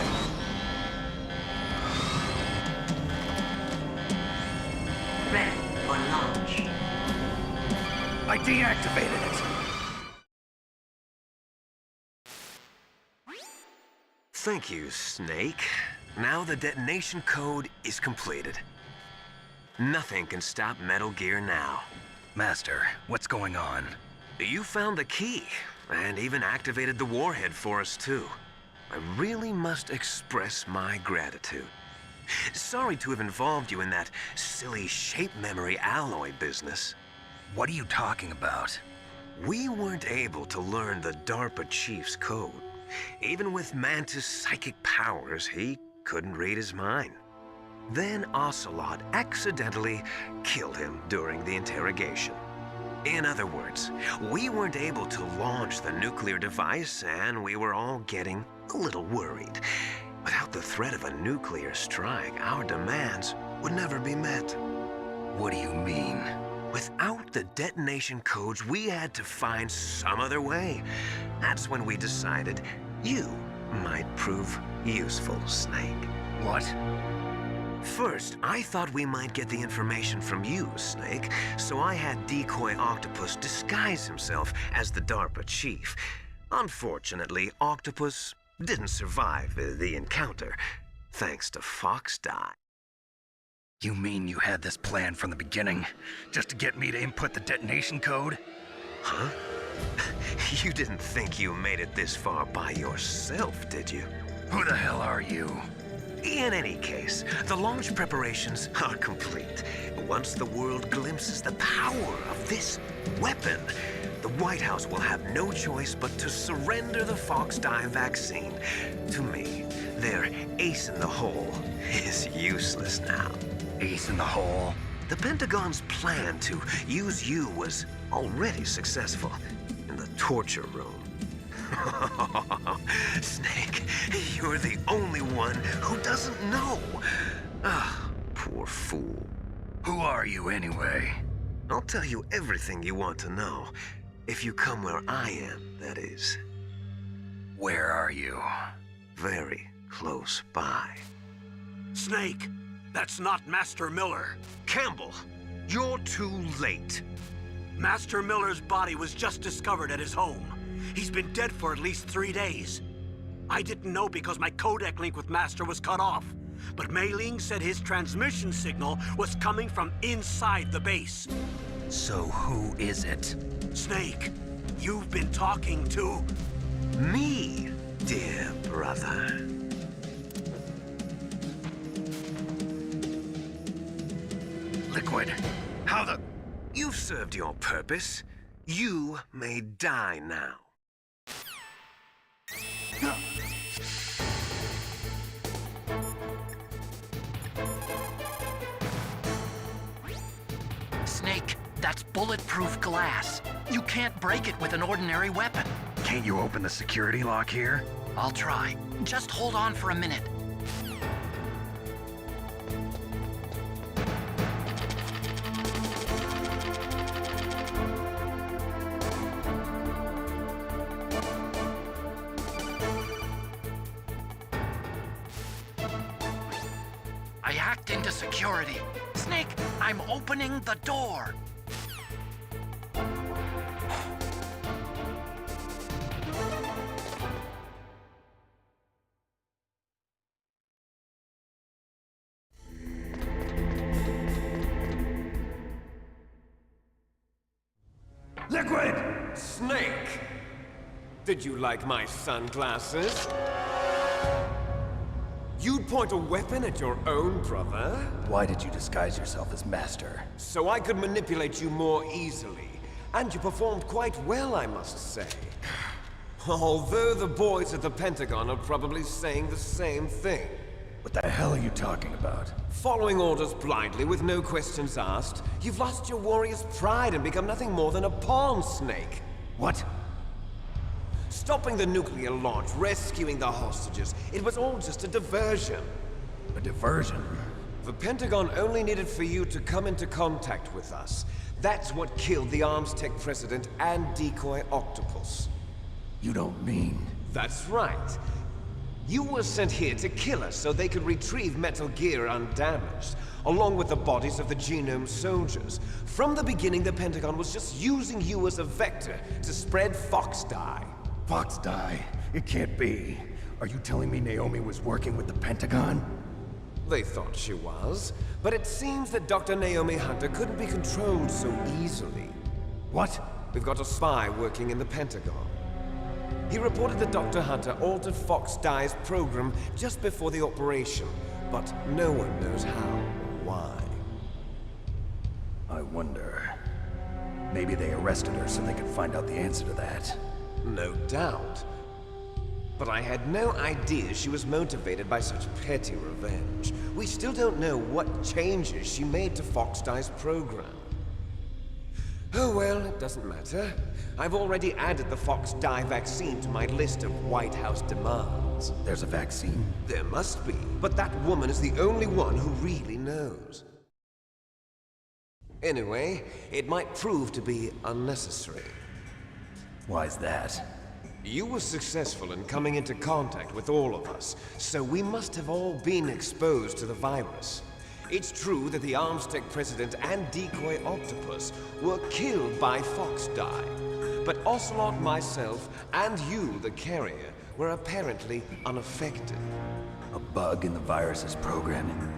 Ready for launch. I deactivated it. Thank you, Snake. Now the detonation code is completed. Nothing can stop Metal Gear now. Master, what's going on? You found the key, and even activated the warhead for us, too. I really must express my gratitude. Sorry to have involved you in that silly shape memory alloy business. What are you talking about? We weren't able to learn the DARPA chief's code. Even with Mantis' psychic powers, he couldn't read his mind. Then Ocelot accidentally killed him during the interrogation. In other words, we weren't able to launch the nuclear device, and we were all getting a little worried. Without the threat of a nuclear strike, our demands would never be met. What do you mean? Without the detonation codes, we had to find some other way. That's when we decided you might prove useful, Snake. What? First, I thought we might get the information from you, Snake, so I had Decoy Octopus disguise himself as the DARPA chief. Unfortunately, Octopus didn't survive the encounter, thanks to Fox Die. You mean you had this plan from the beginning, just to get me to input the detonation code? Huh? You didn't think you made it this far by yourself, did you? Who the hell are you? In any case, the launch preparations are complete. Once the world glimpses the power of this weapon, the White House will have no choice but to surrender the Fox Die vaccine to me. Their ace in the hole is useless now. Ace in the hole? The Pentagon's plan to use you was already successful in the torture room. Snake, you're the only one who doesn't know. Ah, poor fool. Who are you anyway? I'll tell you everything you want to know. If you come where I am, that is. Where are you? Very close by. Snake, that's not Master Miller. Campbell, you're too late. Master Miller's body was just discovered at his home. He's been dead for at least 3 days. I didn't know because my codec link with Master was cut off. But Mei Ling said his transmission signal was coming from inside the base. So who is it? Snake, you've been talking to... me, dear brother. Liquid, how the... You've served your purpose. You may die now. Snake, that's bulletproof glass. You can't break it with an ordinary weapon. Can't you open the security lock here? I'll try. Just hold on for a minute. I hacked into security. Snake, I'm opening the door. Liquid! Snake! Did you like my sunglasses? You'd point a weapon at your own brother? Why did you disguise yourself as Master? So I could manipulate you more easily. And you performed quite well, I must say. Although the boys at the Pentagon are probably saying the same thing. What the hell are you talking about? Following orders blindly with no questions asked, you've lost your warrior's pride and become nothing more than a pawn, Snake. What? Stopping the nuclear launch, rescuing the hostages, it was all just a diversion. A diversion? The Pentagon only needed for you to come into contact with us. That's what killed the Arms Tech president and Decoy Octopus. You don't mean... That's right. You were sent here to kill us so they could retrieve Metal Gear undamaged, along with the bodies of the Genome soldiers. From the beginning, the Pentagon was just using you as a vector to spread Fox Die. Fox Die? It can't be. Are you telling me Naomi was working with the Pentagon? They thought she was, but it seems that Dr. Naomi Hunter couldn't be controlled so easily. What? We've got a spy working in the Pentagon. He reported that Dr. Hunter altered Fox Die's program just before the operation, but no one knows how or why. I wonder... Maybe they arrested her so they could find out the answer to that. No doubt. But I had no idea she was motivated by such petty revenge. We still don't know what changes she made to Fox Die's program. Oh well, it doesn't matter. I've already added the Fox dye vaccine to my list of White House demands. There's a vaccine? There must be, but that woman is the only one who really knows. Anyway, it might prove to be unnecessary. Why's that? You were successful in coming into contact with all of us, so we must have all been exposed to the virus. It's true that the Armstech president and decoy octopus were killed by Fox dye, but Ocelot, myself, and you, the carrier, were apparently unaffected. A bug in the virus's programming?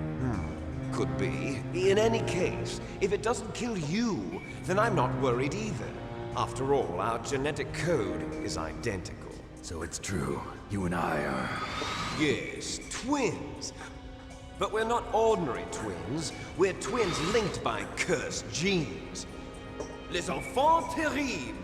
Could be. In any case, if it doesn't kill you, then I'm not worried either. After all, our genetic code is identical. So it's true. You and I are... Yes, twins. But we're not ordinary twins. We're twins linked by cursed genes. Les enfants terribles.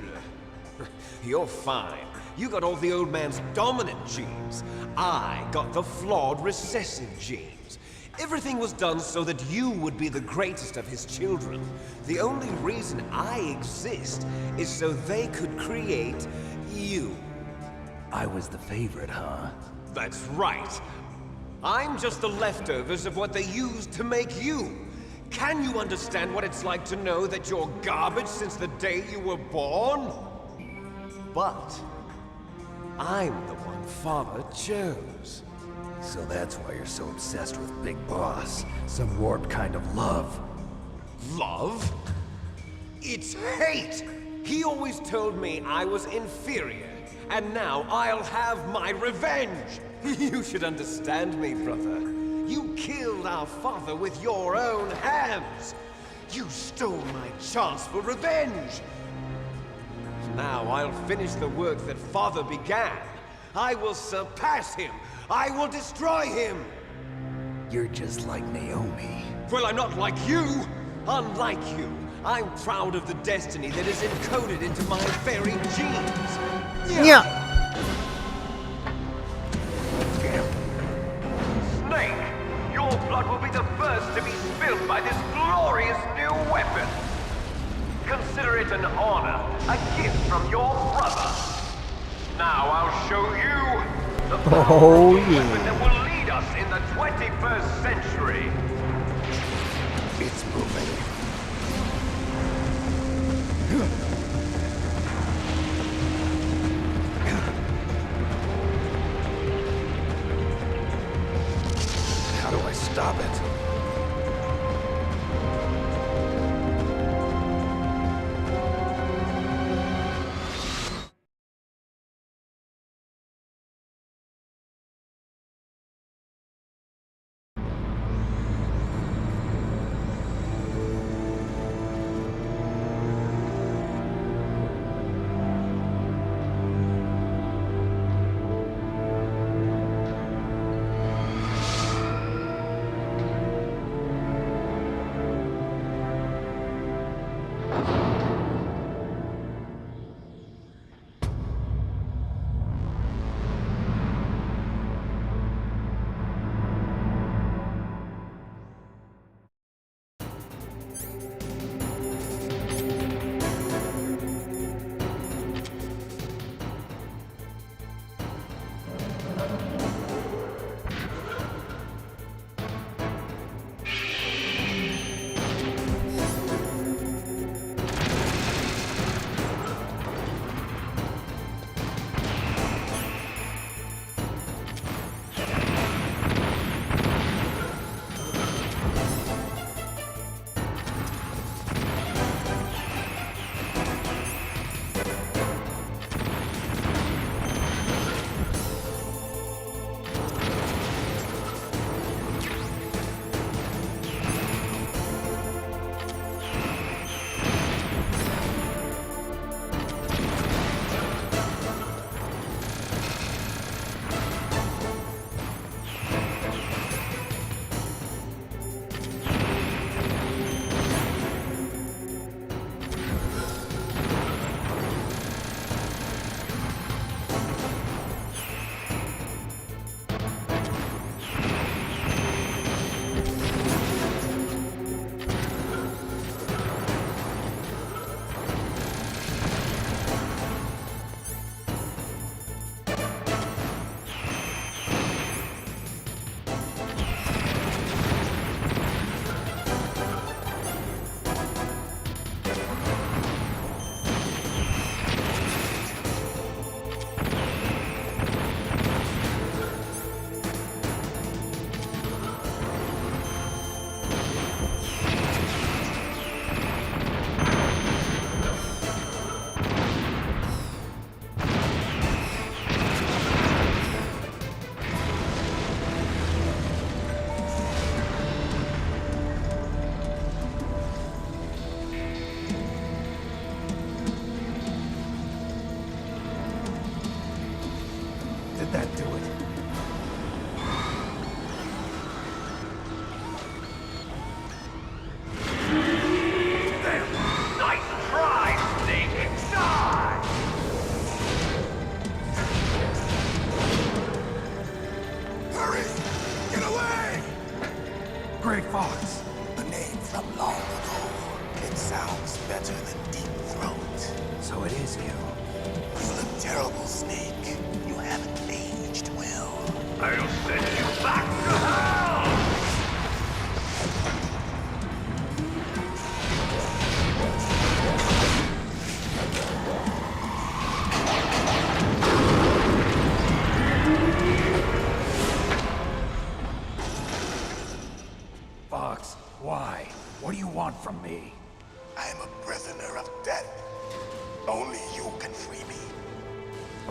You're fine. You got all the old man's dominant genes. I got the flawed recessive genes. Everything was done so that you would be the greatest of his children. The only reason I exist is so they could create you. I was the favorite, huh? That's right. I'm just the leftovers of what they used to make you. Can you understand what it's like to know that you're garbage since the day you were born? But I'm the one Father chose. So that's why you're so obsessed with Big Boss. Some warped kind of love. Love? It's hate! He always told me I was inferior, and now I'll have my revenge! You should understand me, brother. You killed our father with your own hands! You stole my chance for revenge! Now I'll finish the work that Father began. I will surpass him! I will destroy him! You're just like Naomi. Well, I'm not like you! Unlike you, I'm proud of the destiny that is encoded into my very genes! Yeah! Snake, your blood will be the first to be spilled by this glorious new weapon! Consider it an honor, a gift from your brother! Now I'll show you the power of the weapon that will lead us in the 21st century! It's moving. How do I stop it?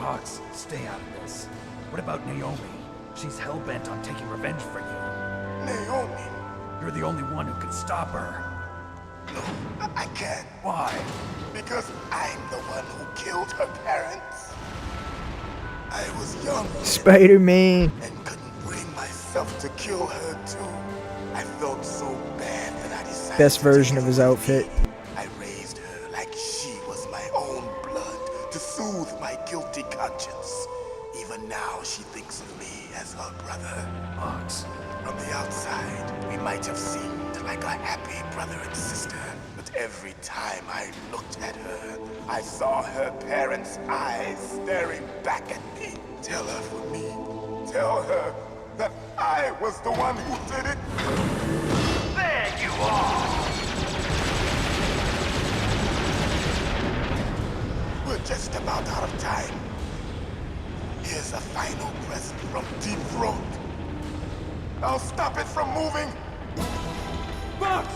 Fox, stay out of this. What about Naomi? She's hell-bent on taking revenge for you. Naomi? You're the only one who can stop her. No, I can't. Why? Because I'm the one who killed her parents. I was young. Spider-Man. And couldn't bring myself to kill her too. I felt so bad that I decided Best version of his outfit. I raised her like she was my own blood to soothe my guilty conscience. Even now she thinks of me as her brother. Fox. From the outside, we might have seemed like a happy brother and sister, but every time I looked at her, I saw her parents' eyes staring back at me. Tell her for me. Tell her that I was the one who did it. There you are! We're just about out of time. Here's a final present from Deep Throat. I'll stop it from moving. Fox!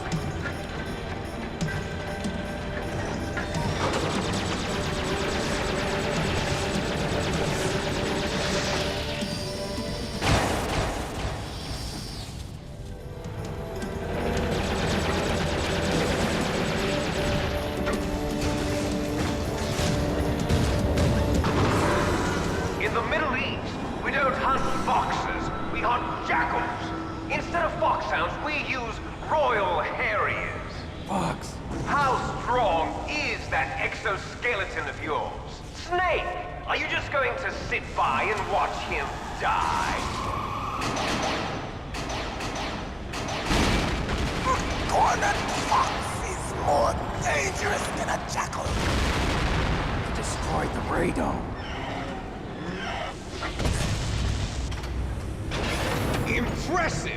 In the Middle East, we don't hunt foxes, we hunt jackals. Instead of foxhounds, we use Royal Harriers. Fox. How strong is that exoskeleton of yours? Snake, are you just going to sit by and watch him die? A cornered fox is more dangerous than a jackal. You destroyed the radome. Impressive!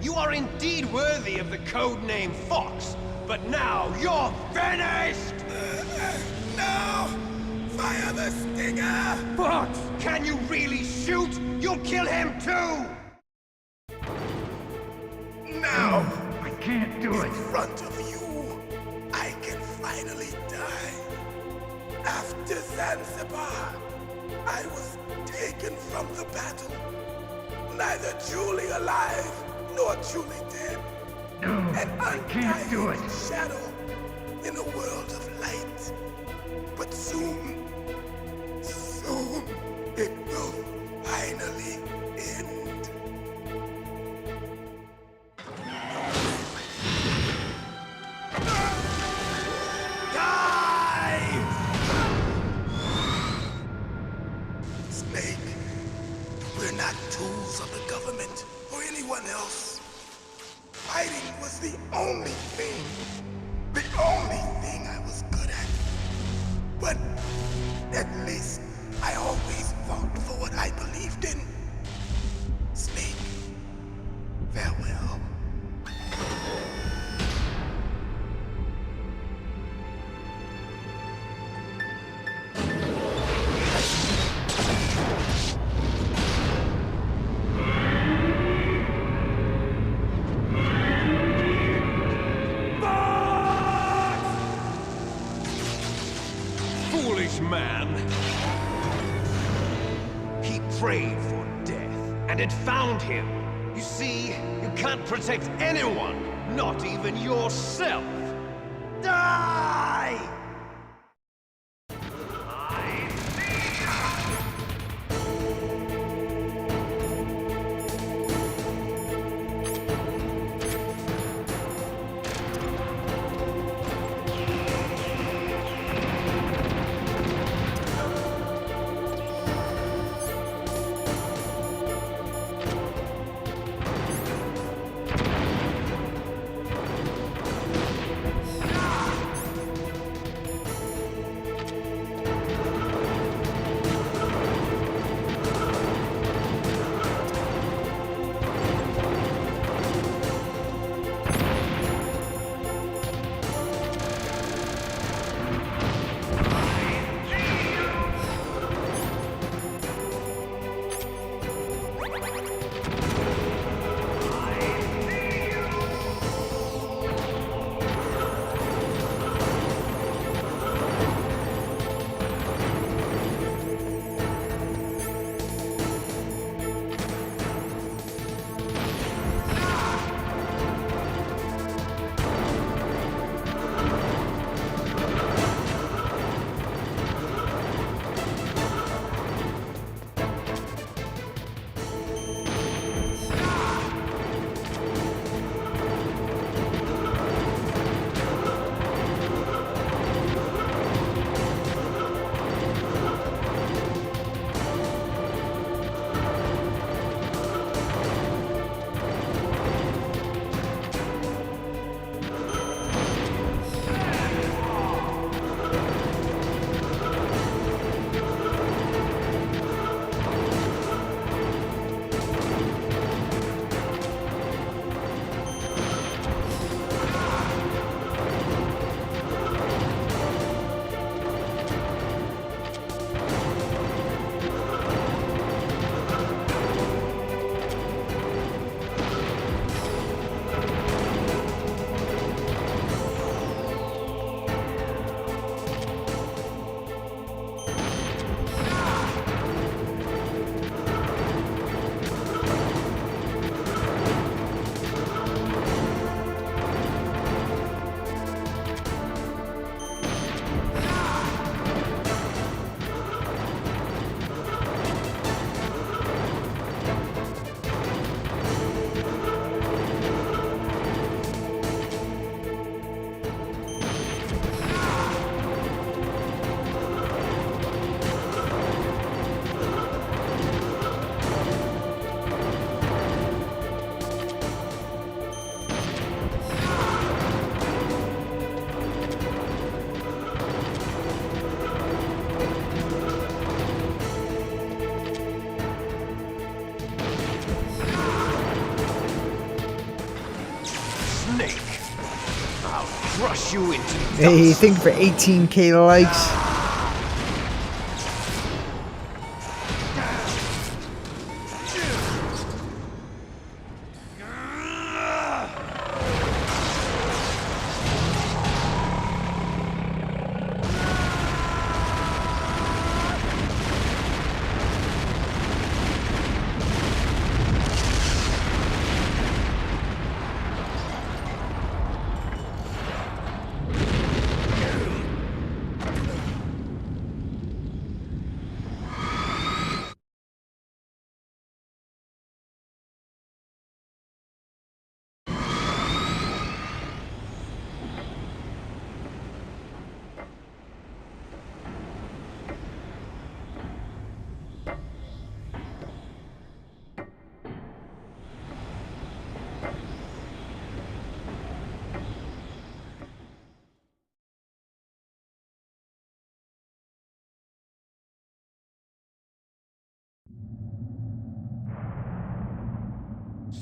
You are indeed worthy of the codename Fox, but now you're finished! No! Fire the stinger! Fox, can you really shoot? You'll kill him too! Now! I can't do In front of you, I can finally die. After Zanzibar, I was taken from the battle. Neither truly alive, nor truly dead. No, An I can't do it. undying shadow in a world of light. But soon, soon, it will finally end. Die! Snake, we're not tools of the government or anyone else. Fighting was the only thing I was good at. But at least I always fought for what I believed in. Snake, farewell. Foolish man! He prayed for death, and it found him. You see, you can't protect anyone, not even yourself. Die! punch you into dust. Hey, thank you for 18K likes.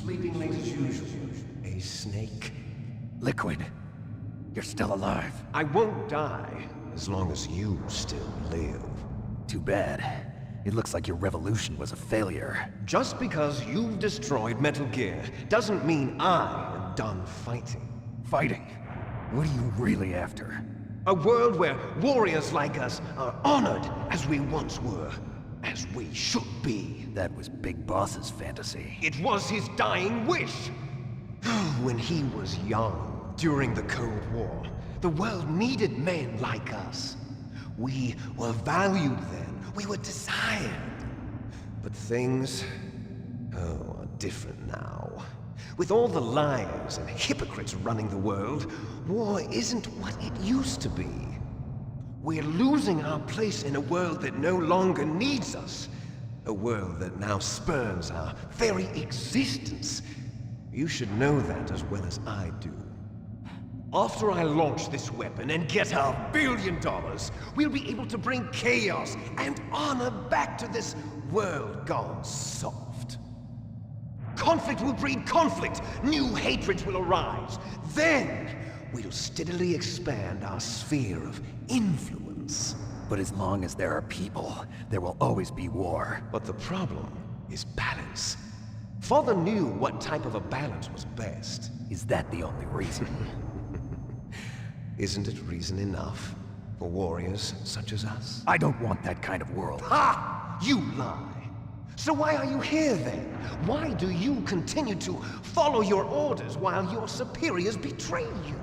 Sleeping late as usual. A snake. Liquid, you're still alive. I won't die as long as you still live. Too bad. It looks like your revolution was a failure. Just because you've destroyed Metal Gear doesn't mean I am done fighting. Fighting? What are you really after? A world where warriors like us are honored as we once were. As we should be. That was Big Boss's fantasy. It was his dying wish! When he was young, during the Cold War, the world needed men like us. We were valued then. We were desired. But things, are different now. With all the liars and hypocrites running the world, war isn't what it used to be. We're losing our place in a world that no longer needs us. A world that now spurns our very existence. You should know that as well as I do. After I launch this weapon and get our $1 billion, we'll be able to bring chaos and honor back to this world gone soft. Conflict will breed conflict. New hatreds will arise. Then, we'll steadily expand our sphere of influence. But as long as there are people, there will always be war. But the problem is balance. Father knew what type of a balance was best. Is that the only reason? Isn't it reason enough for warriors such as us? I don't want that kind of world. Ha! You lie! So why are you here then? Why do you continue to follow your orders while your superiors betray you?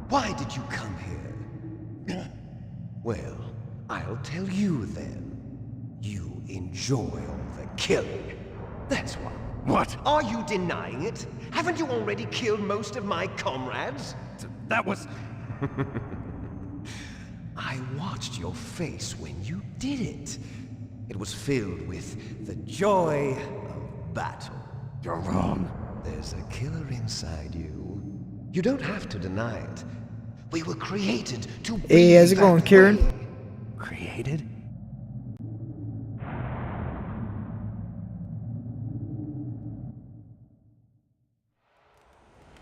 Why did you come here? Well, I'll tell you then. You enjoy all the killing. That's why. What? Are you denying it? Haven't you already killed most of my comrades? That was... I watched your face when you did it. It was filled with the joy of battle. You're wrong. There's a killer inside you. You don't have to deny it. We were created to be Hey, how's it that going, Kieran? way. Created?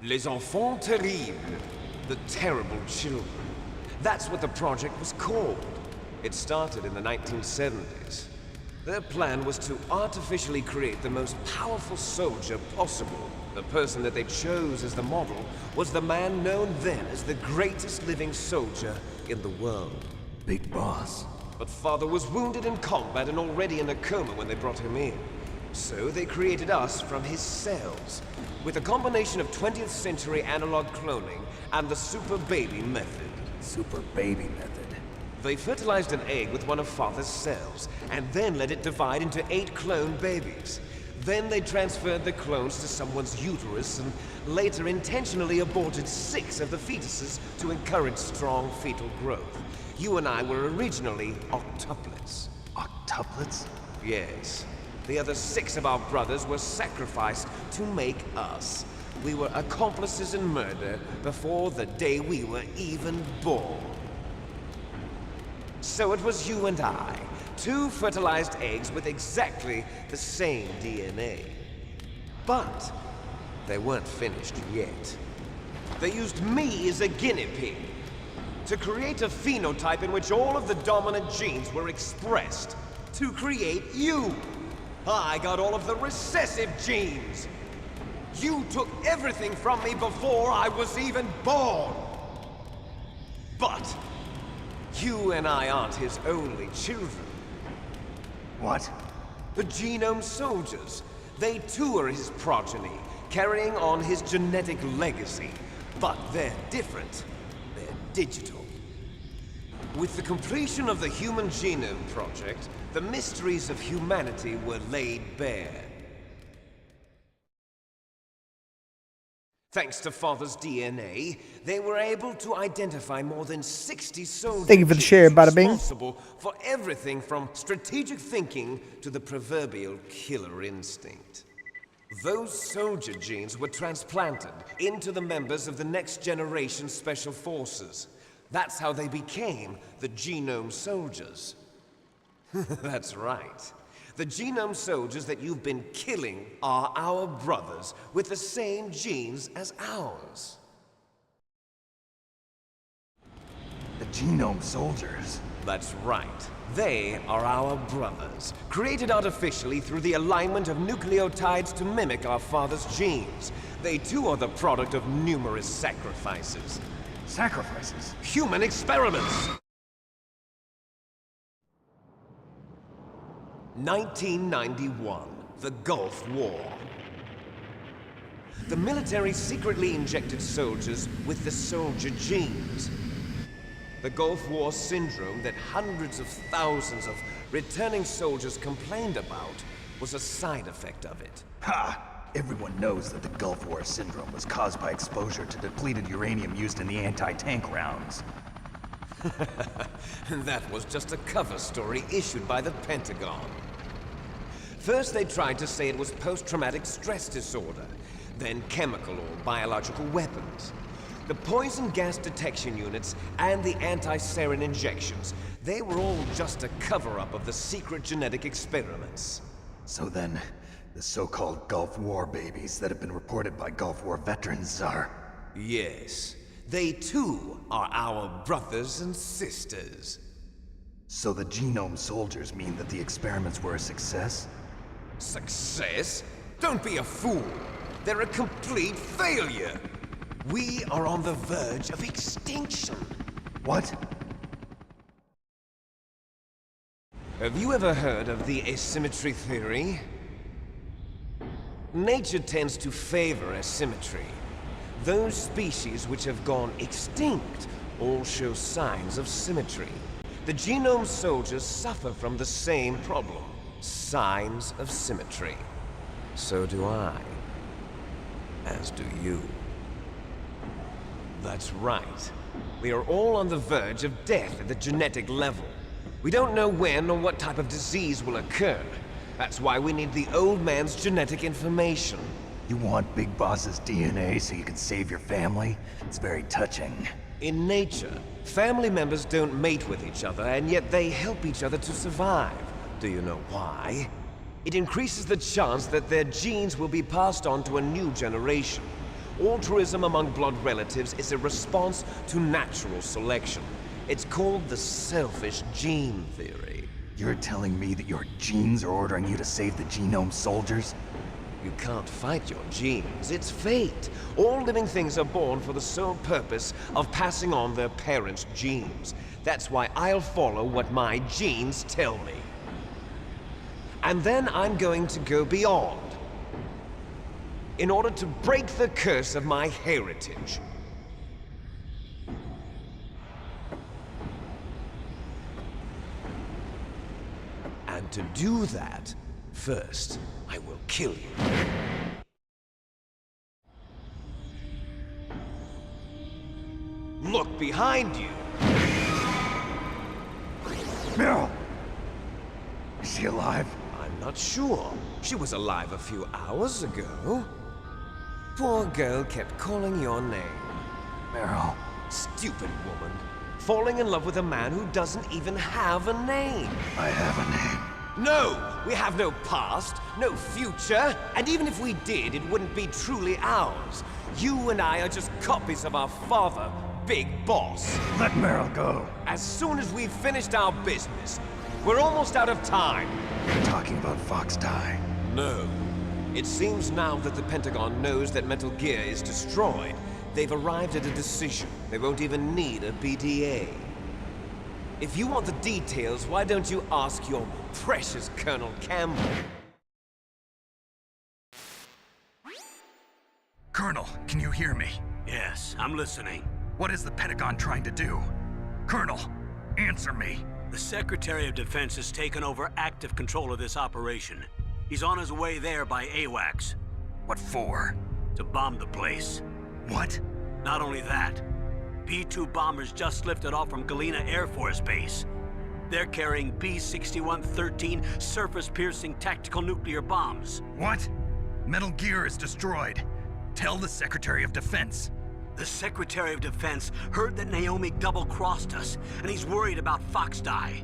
Les enfants terribles. The terrible children. That's what the project was called. It started in the 1970s. Their plan was to artificially create the most powerful soldier possible. The person that they chose as the model was the man known then as the greatest living soldier in the world. Big Boss. But Father was wounded in combat and already in a coma when they brought him in. So they created us from his cells, with a combination of 20th century analog cloning and the super baby method. Super baby method. They fertilized an egg with one of Father's cells, and then let it divide into 8 clone babies. Then they transferred the clones to someone's uterus, and later intentionally aborted 6 of the fetuses to encourage strong fetal growth. You and I were originally octuplets. Octuplets? Yes. The other 6 of our brothers were sacrificed to make us. We were accomplices in murder before the day we were even born. So it was you and I, 2 fertilized eggs with exactly the same DNA. But they weren't finished yet. They used me as a guinea pig to create a phenotype in which all of the dominant genes were expressed. To create you. I got all of the recessive genes. You took everything from me before I was even born. But you and I aren't his only children. What? The Genome Soldiers. They too are his progeny, carrying on his genetic legacy. But they're different. They're digital. With the completion of the Human Genome Project, the mysteries of humanity were laid bare. Thanks to Father's DNA, they were able to identify more than 60 soldiers. Thank you for the share, bada bing. Responsible for everything from strategic thinking to the proverbial killer instinct. Those soldier genes were transplanted into the members of the next generation Special Forces. That's how they became the Genome Soldiers. That's right. The Genome Soldiers that you've been killing are our brothers with the same genes as ours. The Genome Soldiers? That's right. They are our brothers, created artificially through the alignment of nucleotides to mimic our father's genes. They too are the product of numerous sacrifices. Sacrifices? Human experiments! 1991, the Gulf War. The military secretly injected soldiers with the soldier genes. The Gulf War syndrome that hundreds of thousands of returning soldiers complained about was a side effect of it. Ha! Everyone knows that the Gulf War syndrome was caused by exposure to depleted uranium used in the anti-tank rounds. That was just a cover story issued by the Pentagon. First they tried to say it was post-traumatic stress disorder, then chemical or biological weapons. The poison gas detection units and the anti-sarin injections, they were all just a cover-up of the secret genetic experiments. So then, the so-called Gulf War babies that have been reported by Gulf War veterans are... Yes. They too are our brothers and sisters. So the Genome Soldiers mean that the experiments were a success? Success? Don't be a fool. They're a complete failure. We are on the verge of extinction. What? Have you ever heard of the asymmetry theory? Nature tends to favor asymmetry. Those species which have gone extinct all show signs of symmetry. The Genome Soldiers suffer from the same problem. Signs of symmetry. So do I. As do you. That's right. We are all on the verge of death at the genetic level. We don't know when or what type of disease will occur. That's why we need the old man's genetic information. You want Big Boss's DNA so you can save your family? It's very touching. In nature, family members don't mate with each other, and yet they help each other to survive. Do you know why? It increases the chance that their genes will be passed on to a new generation. Altruism among blood relatives is a response to natural selection. It's called the selfish gene theory. You're telling me that your genes are ordering you to save the Genome Soldiers? You can't fight your genes. It's fate. All living things are born for the sole purpose of passing on their parents' genes. That's why I'll follow what my genes tell me. And then I'm going to go beyond. In order to break the curse of my heritage. And to do that, first, I will kill you. Look behind you! Meryl! Is she alive? I'm not sure. She was alive a few hours ago. Poor girl kept calling your name. Meryl. Stupid woman. Falling in love with a man who doesn't even have a name. I have a name. No! We have no past, no future, and even if we did, it wouldn't be truly ours. You and I are just copies of our father, big boss. Let Meryl go. As soon as we've finished our business, we're almost out of time. You're talking about Fox Die. No. It seems now that the Pentagon knows that Metal Gear is destroyed. They've arrived at a decision. They won't even need a BDA. If you want the details, why don't you ask your precious Colonel Campbell? Colonel, can you hear me? Yes, I'm listening. What is the Pentagon trying to do? Colonel, answer me. The Secretary of Defense has taken over active control of this operation. He's on his way there by AWACS. What for? To bomb the place. What? Not only that, B-2 bombers just lifted off from Galena Air Force Base. They're carrying B-6113 surface-piercing tactical nuclear bombs. What? Metal Gear is destroyed. Tell the Secretary of Defense. The Secretary of Defense heard that Naomi double-crossed us, and he's worried about Fox Die.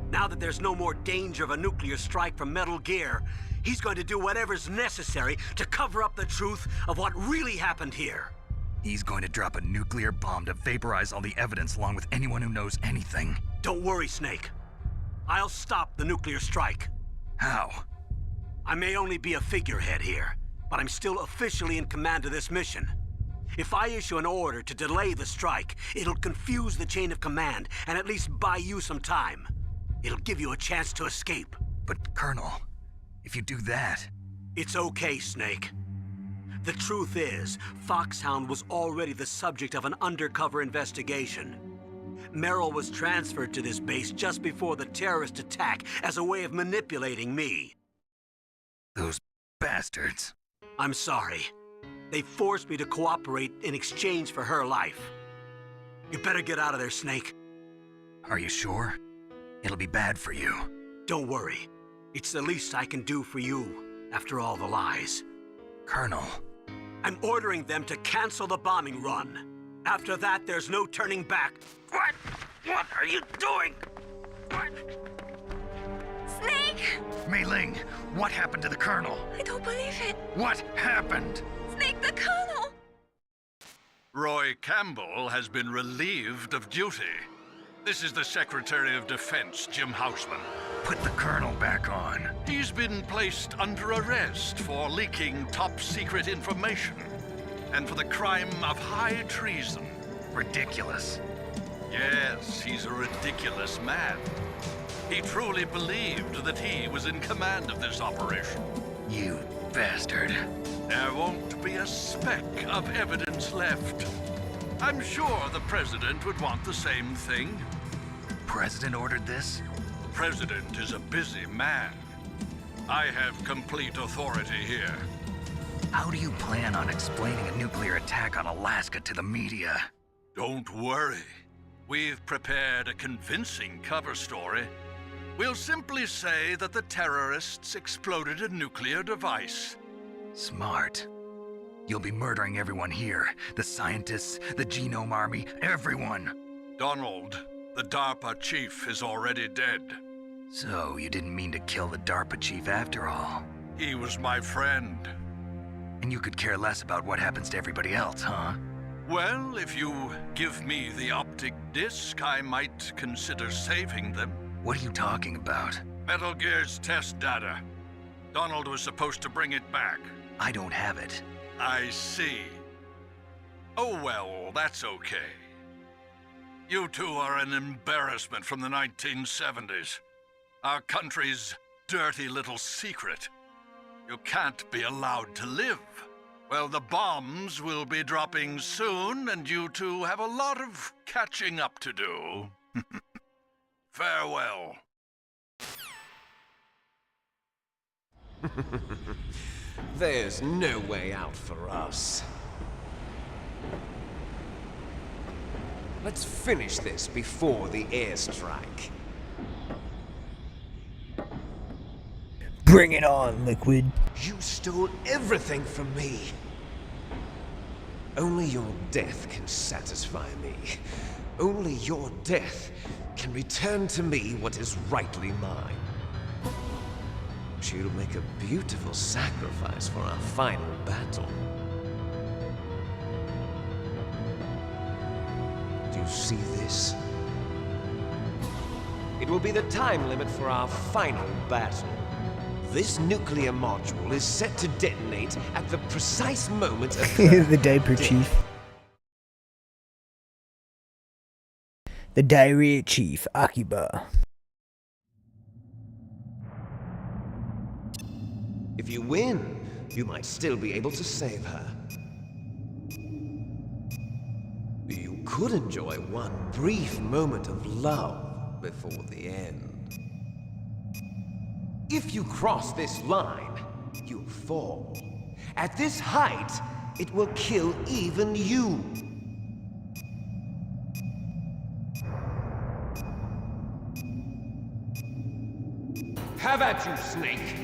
Now that there's no more danger of a nuclear strike from Metal Gear, he's going to do whatever's necessary to cover up the truth of what really happened here. He's going to drop a nuclear bomb to vaporize all the evidence along with anyone who knows anything. Don't worry, Snake. I'll stop the nuclear strike. How? I may only be a figurehead here, but I'm still officially in command of this mission. If I issue an order to delay the strike, it'll confuse the chain of command and at least buy you some time. It'll give you a chance to escape. But, Colonel, if you do that... It's okay, Snake. The truth is, Foxhound was already the subject of an undercover investigation. Meryl was transferred to this base just before the terrorist attack as a way of manipulating me. Those bastards. I'm sorry. They forced me to cooperate in exchange for her life. You better get out of there, Snake. Are you sure? It'll be bad for you. Don't worry. It's the least I can do for you, after all the lies. Colonel. I'm ordering them to cancel the bombing run. After that, there's no turning back. What? What are you doing? What? Snake! Mei Ling, what happened to the Colonel? I don't believe it. What happened? Snake, the Colonel! Roy Campbell has been relieved of duty. This is the Secretary of Defense, Jim Houseman. Put the Colonel back on. He's been placed under arrest for leaking top-secret information and for the crime of high treason. Ridiculous. Yes, he's a ridiculous man. He truly believed that he was in command of this operation. You bastard. There won't be a speck of evidence left. I'm sure the President would want the same thing. President ordered this? The President is a busy man. I have complete authority here. How do you plan on explaining a nuclear attack on Alaska to the media? Don't worry. We've prepared a convincing cover story. We'll simply say that the terrorists exploded a nuclear device. Smart. You'll be murdering everyone here. The scientists, the Genome Army, everyone. Donald, the DARPA chief, is already dead. So, you didn't mean to kill the DARPA chief after all? He was my friend. And you could care less about what happens to everybody else, huh? Well, if you give me the optic disc, I might consider saving them. What are you talking about? Metal Gear's test data. Donald was supposed to bring it back. I don't have it. I see. Oh well, that's okay. You two are an embarrassment from the 1970s. Our country's dirty little secret. You can't be allowed to live. Well, the bombs will be dropping soon, and you two have a lot of catching up to do. Farewell. There's no way out for us. Let's finish this before the airstrike. Bring it on, Liquid. You stole everything from me. Only your death can satisfy me. Only your death can return to me what is rightly mine. She'll make a beautiful sacrifice for our final battle. see this? It will be the time limit for our final battle. This nuclear module is set to detonate at the precise moment of The diaper chief. The diarrhea chief, Akiba. If you win, you might still be able to save her. You could enjoy one brief moment of love before the end. If you cross this line, you'll fall. At this height, it will kill even you. Have at you, Snake!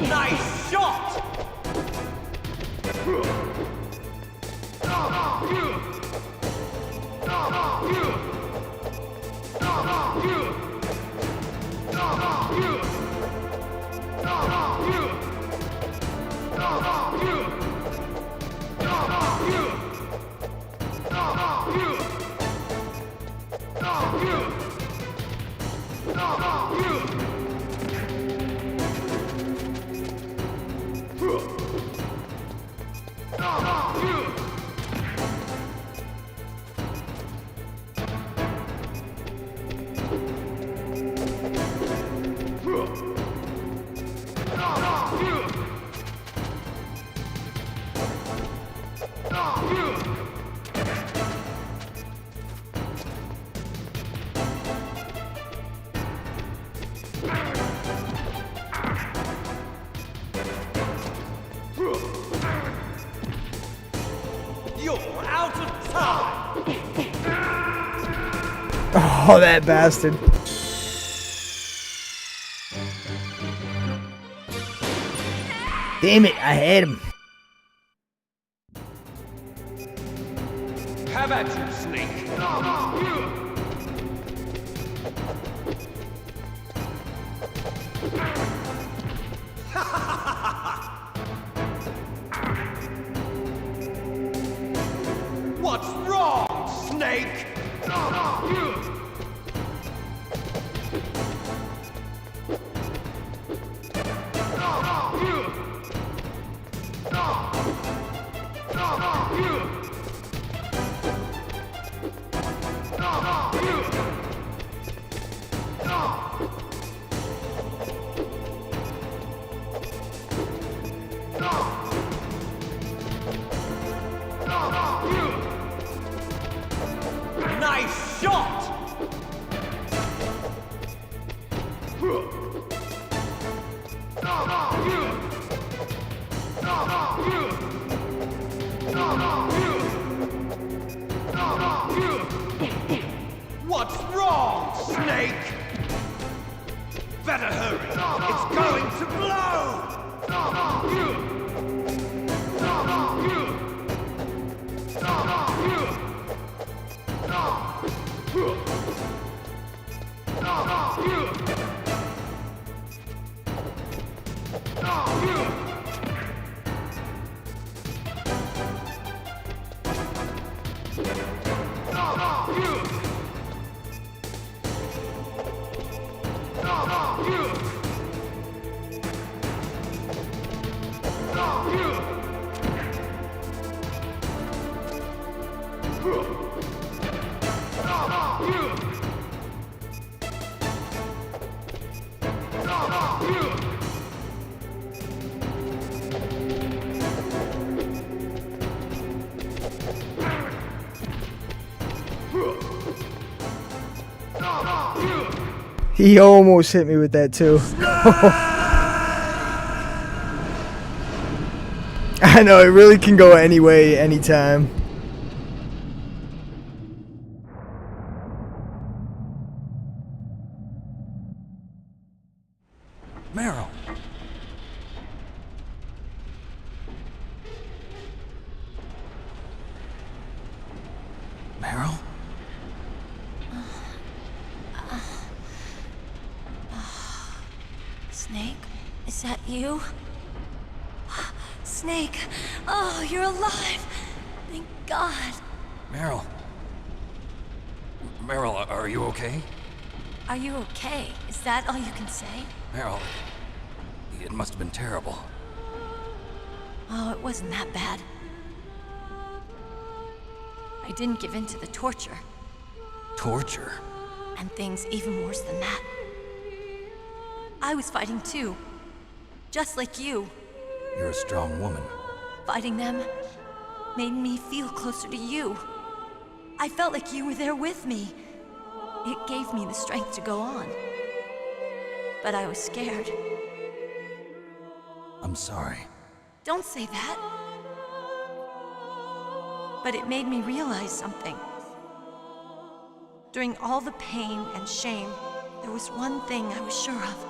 Nice shot! Oh, that bastard. Damn it, I had him. Have at you, Snake! What's wrong, Snake? Nice shot! What's wrong, Snake? Better hurry! It's going to blow! He almost hit me with that too. I know, it really can go any way, anytime. Meryl! Meryl? Snake, is that you? Snake, oh, you're alive! Thank God. Meryl? Meryl, are you okay? Are you okay? Is that all you can say? Meryl, it must have been terrible. Oh, it wasn't that bad. I didn't give in to the torture. Torture? And things even worse than that. I was fighting too. Just like you. You're a strong woman. Fighting them made me feel closer to you. I felt like you were there with me. It gave me the strength to go on. But I was scared. I'm sorry. Don't say that. But it made me realize something. During all the pain and shame, there was one thing I was sure of.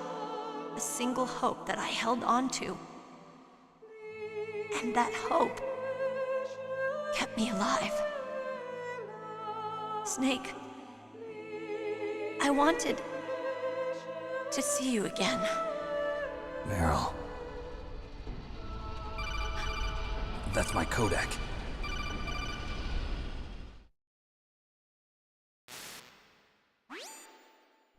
A single hope that I held on to. And that hope kept me alive. Snake, I wanted to see you again. Meryl. That's my Kodak.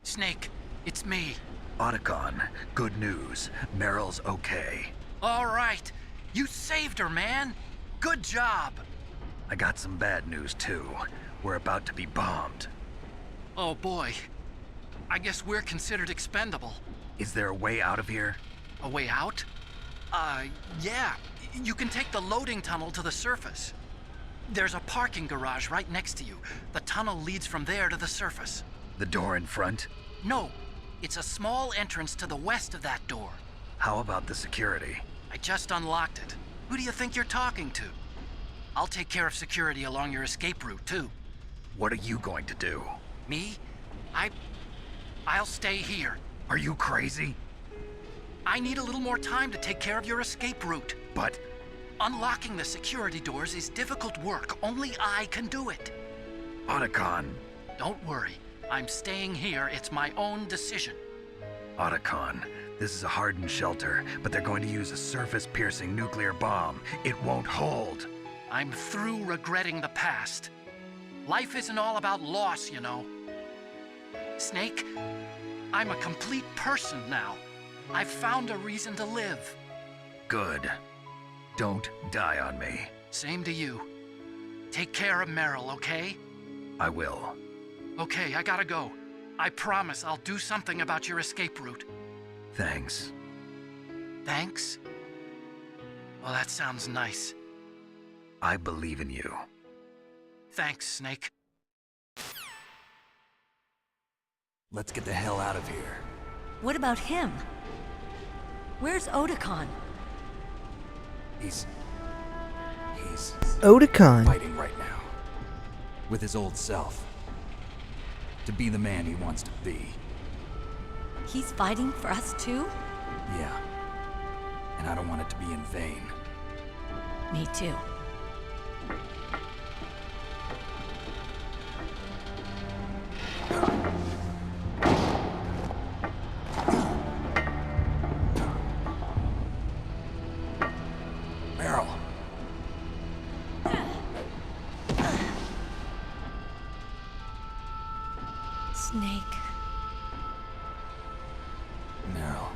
Snake, it's me. Otacon, good news. Meryl's okay. All right. You saved her, man. Good job. I got some bad news, too. We're about to be bombed. Oh, boy. I guess we're considered expendable. Is there a way out of here? A way out? Yeah. You can take the loading tunnel to the surface. There's a parking garage right next to you. The tunnel leads from there to the surface. The door in front? No. It's a small entrance to the west of that door. How about the security? I just unlocked it. Who do you think you're talking to? I'll take care of security along your escape route, too. What are you going to do? Me? I'll stay here. Are you crazy? I need a little more time to take care of your escape route. But unlocking the security doors is difficult work. Only I can do it. Otacon. Don't worry. I'm staying here. It's my own decision. Otacon, this is a hardened shelter, but they're going to use a surface-piercing nuclear bomb. It won't hold. I'm through regretting the past. Life isn't all about loss, you know. Snake, I'm a complete person now. I've found a reason to live. Good. Don't die on me. Same to you. Take care of Meryl, okay? I will. Okay, I gotta go. I promise I'll do something about your escape route. Thanks. Thanks? Well, that sounds nice. I believe in you. Thanks, Snake. Let's get the hell out of here. What about him? Where's Otacon? He's Otacon. fighting right now. With his old self. To be the man he wants to be. He's fighting for us too? Yeah. And I don't want it to be in vain. Me too. Meryl. Snake. Meryl.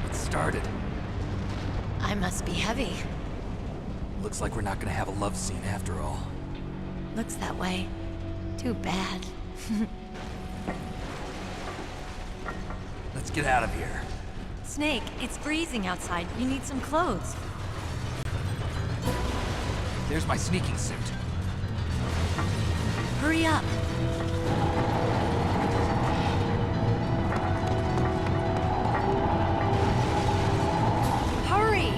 It started. I must be heavy. Looks like we're not gonna have a love scene after all. Looks that way. Too bad. Let's get out of here. Snake, it's freezing outside. You need some clothes. There's my sneaking suit. Hurry up. Hurry!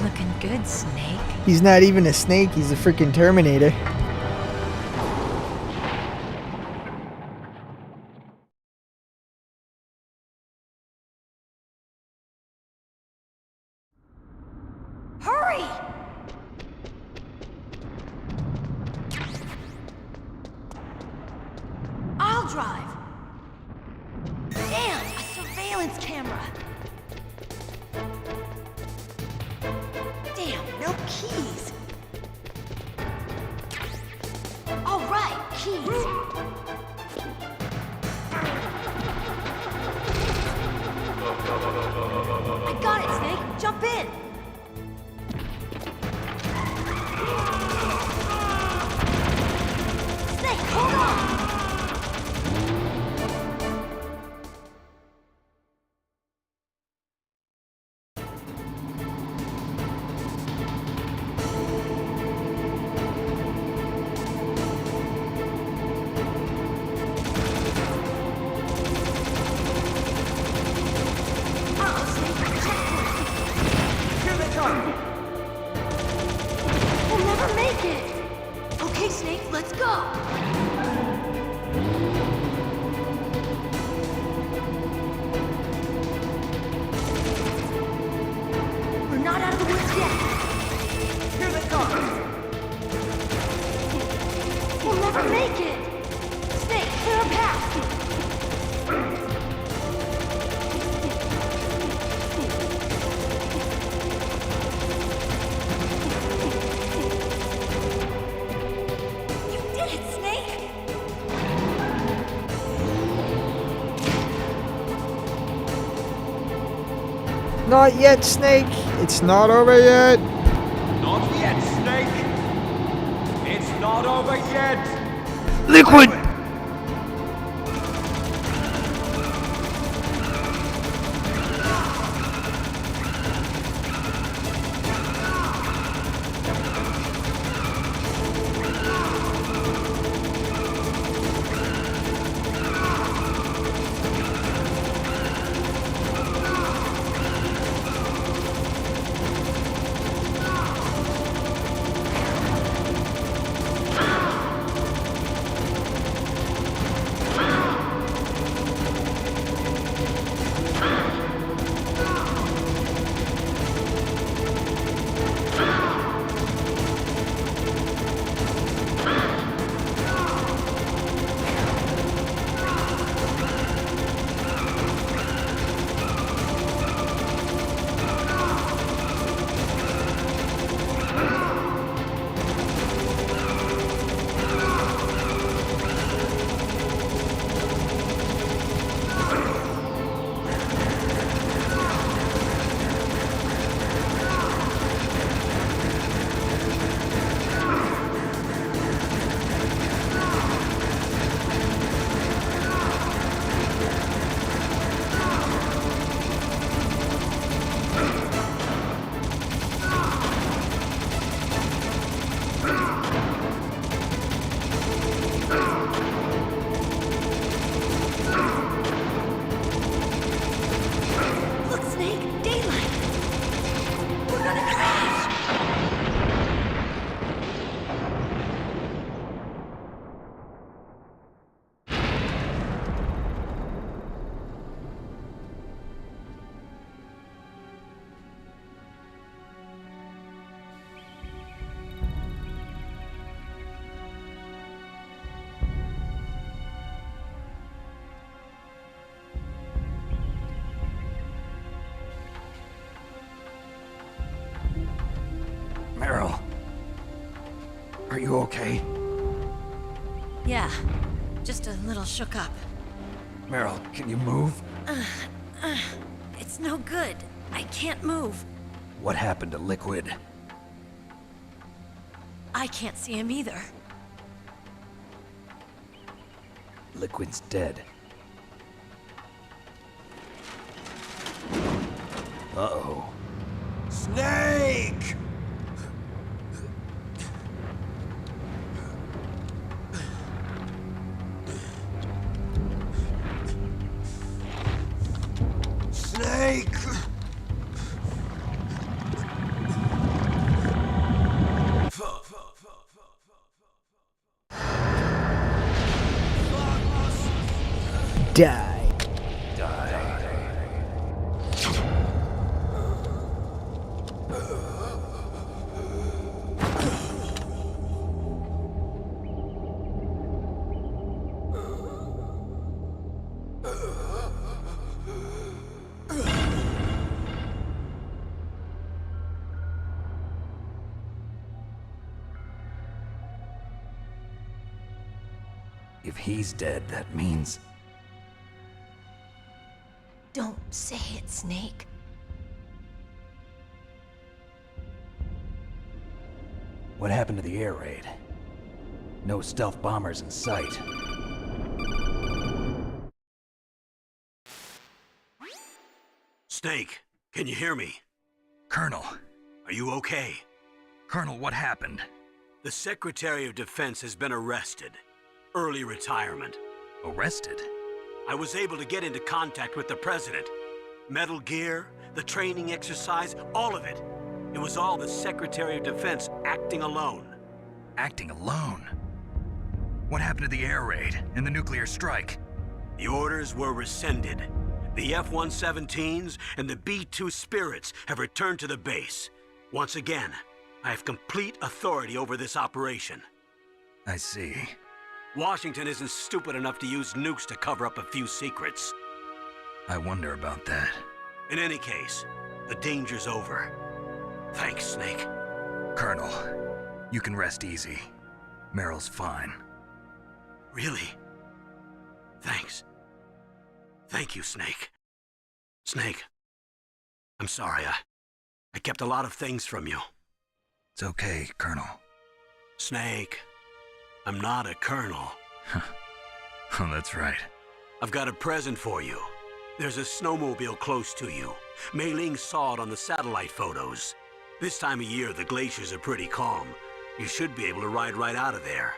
Let looking good, Snake. He's not even a snake, he's a freaking Terminator. Hurry! I'll drive. Damn, a surveillance camera. Damn, no keys. All right, keys. I got it, Snake. Jump in. Snake, hold on. Here they come! We'll never make it. Okay, Snake, let's go. We're not out of the woods yet. Here they come! We'll never make it. Snake, clear a path. You did it, Snake. Not yet, Snake. It's not over yet. Not yet, Snake! It's not over yet! Liquid! Look, Snake, daylight. We're gonna crash. Meryl. Are you okay? Yeah, just a little shook up. Meryl, can you move? It's no good. I can't move. What happened to Liquid? I can't see him either. Liquid's dead. Uh-oh. Snake! Snake! Die. If he's dead, that means... Don't say it, Snake. What happened to the air raid? No stealth bombers in sight. Snake, can you hear me? Colonel. Are you okay? Colonel, what happened? The Secretary of Defense has been arrested. Early retirement. Arrested? I was able to get into contact with the President. Metal Gear, the training exercise, all of it. It was all the Secretary of Defense acting alone. Acting alone? What happened to the air raid and the nuclear strike? The orders were rescinded. The F-117s and the B-2 Spirits have returned to the base. Once again, I have complete authority over this operation. I see. Washington isn't stupid enough to use nukes to cover up a few secrets. I wonder about that. In any case, the danger's over. Thanks, Snake. Colonel, you can rest easy. Meryl's fine. Really? Thanks. Thank you, Snake. Snake, I'm sorry. I kept a lot of things from you. It's okay, Colonel. Snake, I'm not a colonel. Oh, that's right. I've got a present for you. There's a snowmobile close to you. Mei Ling saw it on the satellite photos. This time of year, the glaciers are pretty calm. You should be able to ride right out of there.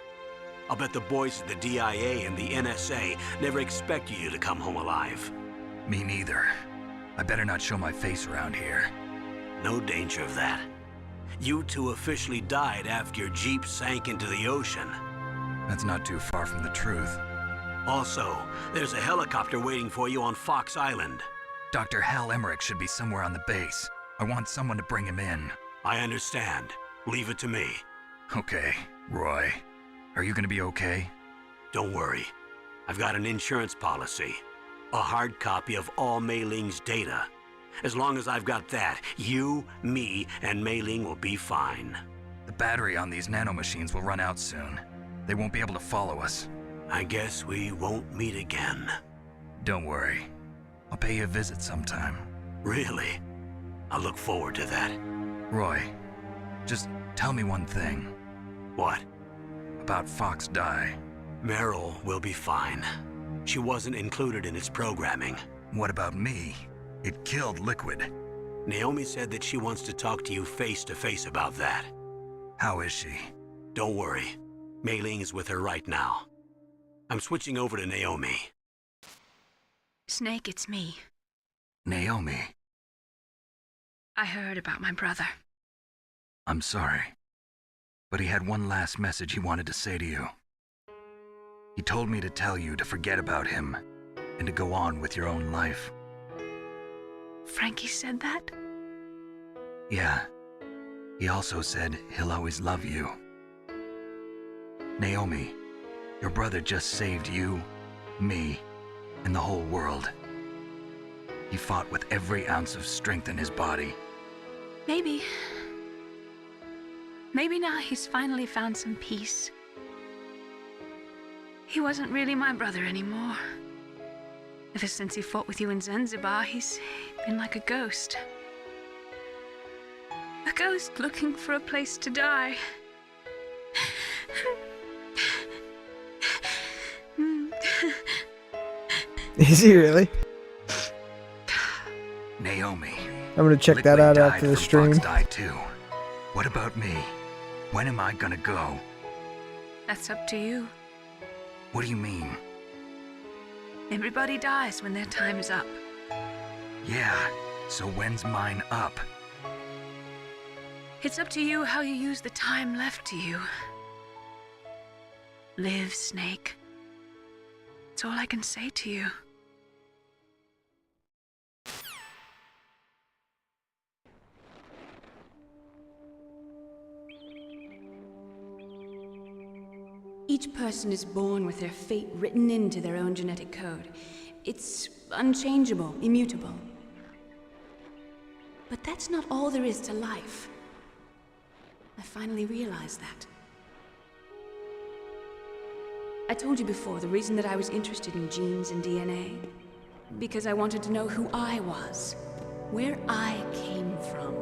I'll bet the boys at the DIA and the NSA never expected you to come home alive. Me neither. I better not show my face around here. No danger of that. You two officially died after your Jeep sank into the ocean. That's not too far from the truth. Also, there's a helicopter waiting for you on Fox Island. Dr. Hal Emmerich should be somewhere on the base. I want someone to bring him in. I understand. Leave it to me. Okay, Roy. Are you gonna be okay? Don't worry. I've got an insurance policy. A hard copy of all Mei Ling's data. As long as I've got that, you, me, and Mei Ling will be fine. The battery on these nanomachines will run out soon. They won't be able to follow us. I guess we won't meet again. Don't worry. I'll pay you a visit sometime. Really? I look forward to that. Roy, just tell me one thing. What? About Fox Die. Meryl will be fine. She wasn't included in its programming. What about me? It killed Liquid. Naomi said that she wants to talk to you face to face about that. How is she? Don't worry. Mei Ling is with her right now. I'm switching over to Naomi. Snake, it's me. Naomi. I heard about my brother. I'm sorry. But he had one last message he wanted to say to you. He told me to tell you to forget about him and to go on with your own life. Frankie said that? Yeah. He also said he'll always love you. Naomi, your brother just saved you, me, and the whole world. He fought with every ounce of strength in his body. Maybe now he's finally found some peace. He wasn't really my brother anymore. Ever since he fought with you in Zanzibar, he's been like a ghost. A ghost looking for a place to die. Is he really? Naomi. I'm gonna check that out after the stream. Fox died too. What about me? When am I gonna go? That's up to you. What do you mean? Everybody dies when their time is up. Yeah, so when's mine up? It's up to you how you use the time left to you. Live, Snake. It's That's all I can say to you. Each person is born with their fate written into their own genetic code. It's unchangeable, immutable. But that's not all there is to life. I finally realized that. I told you before the reason that I was interested in genes and DNA. Because I wanted to know who I was, where I came from.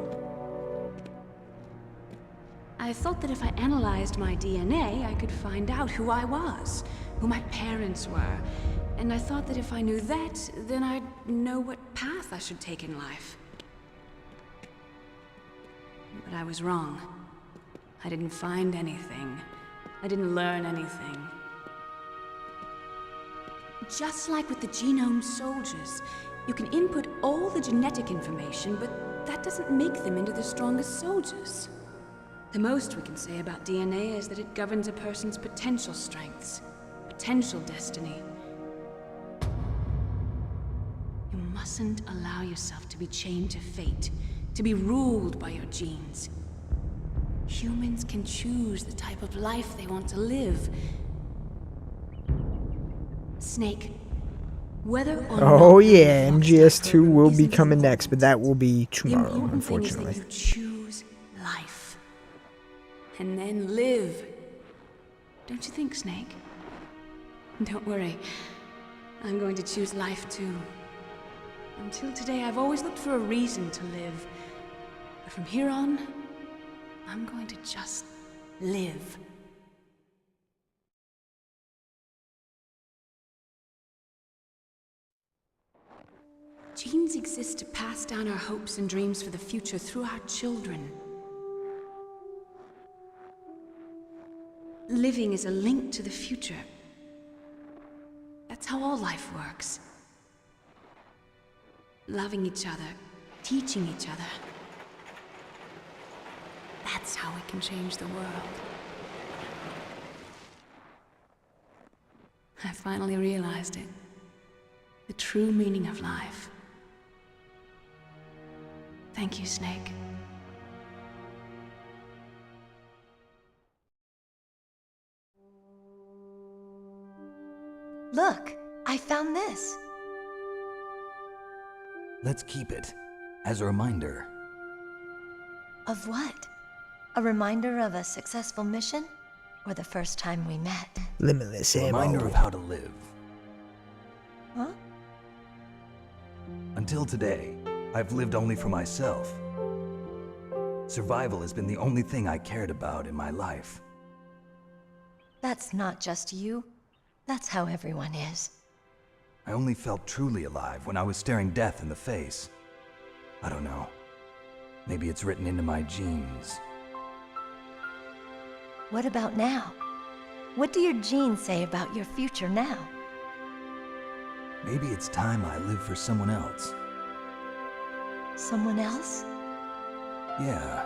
I thought that if I analyzed my DNA, I could find out who I was, who my parents were. And I thought that if I knew that, then I'd know what path I should take in life. But I was wrong. I didn't find anything. I didn't learn anything. Just like with the genome soldiers, you can input all the genetic information, but that doesn't make them into the strongest soldiers. The most we can say about DNA is that it governs a person's potential strengths, potential destiny. You mustn't allow yourself to be chained to fate, to be ruled by your genes. Humans can choose the type of life they want to live. Snake, whether or not... Oh yeah, MGS 2 will be coming next, but that will be tomorrow, unfortunately. You choose life. And then live. Don't you think, Snake? Don't worry. I'm going to choose life too. Until today, I've always looked for a reason to live. But from here on, I'm going to just live. Genes exist to pass down our hopes and dreams for the future through our children. Living is a link to the future. That's how all life works. Loving each other, teaching each other. That's how we can change the world. I finally realized it. The true meaning of life. Thank you, Snake. Look, I found this. Let's keep it as a reminder. Of what? A reminder of a successful mission? Or the first time we met? Limitless A reminder ammo. of how to live. Huh? Until today, I've lived only for myself. Survival has been the only thing I cared about in my life. That's not just you. That's how everyone is. I only felt truly alive when I was staring death in the face. I don't know. Maybe it's written into my genes. What about now? What do your genes say about your future now? Maybe it's time I live for someone else. Someone else? Yeah.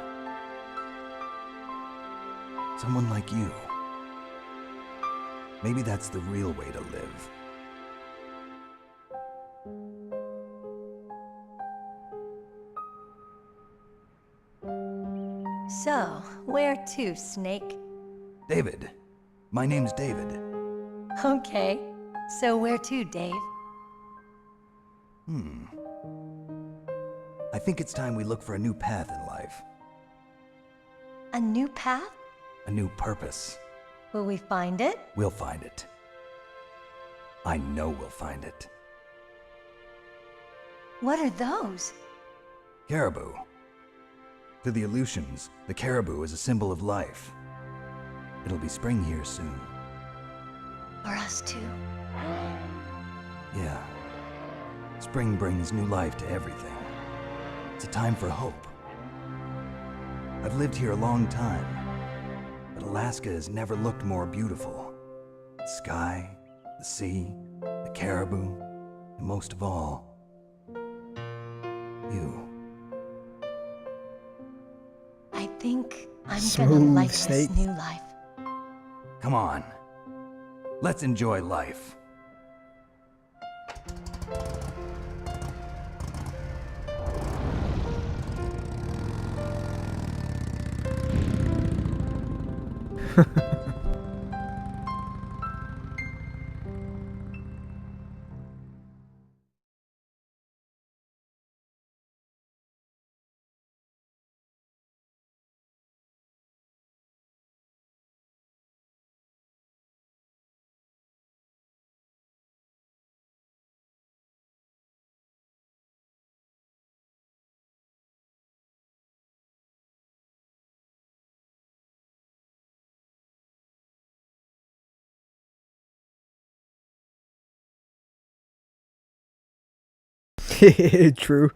Someone like you. Maybe that's the real way to live. So, where to, Snake? David. My name's David. Okay. So where to, Dave? I think it's time we look for a new path in life. A new path? A new purpose. Will we find it? We'll find it. I know we'll find it. What are those? Caribou. To the Aleutians, the caribou is a symbol of life. It'll be spring here soon. For us too. Yeah. Spring brings new life to everything. It's a time for hope. I've lived here a long time, but Alaska has never looked more beautiful. The sky, the sea, the caribou, and most of all, you. I think I'm Smooth, gonna like Snake. this new life. Come on. Let's enjoy life. True.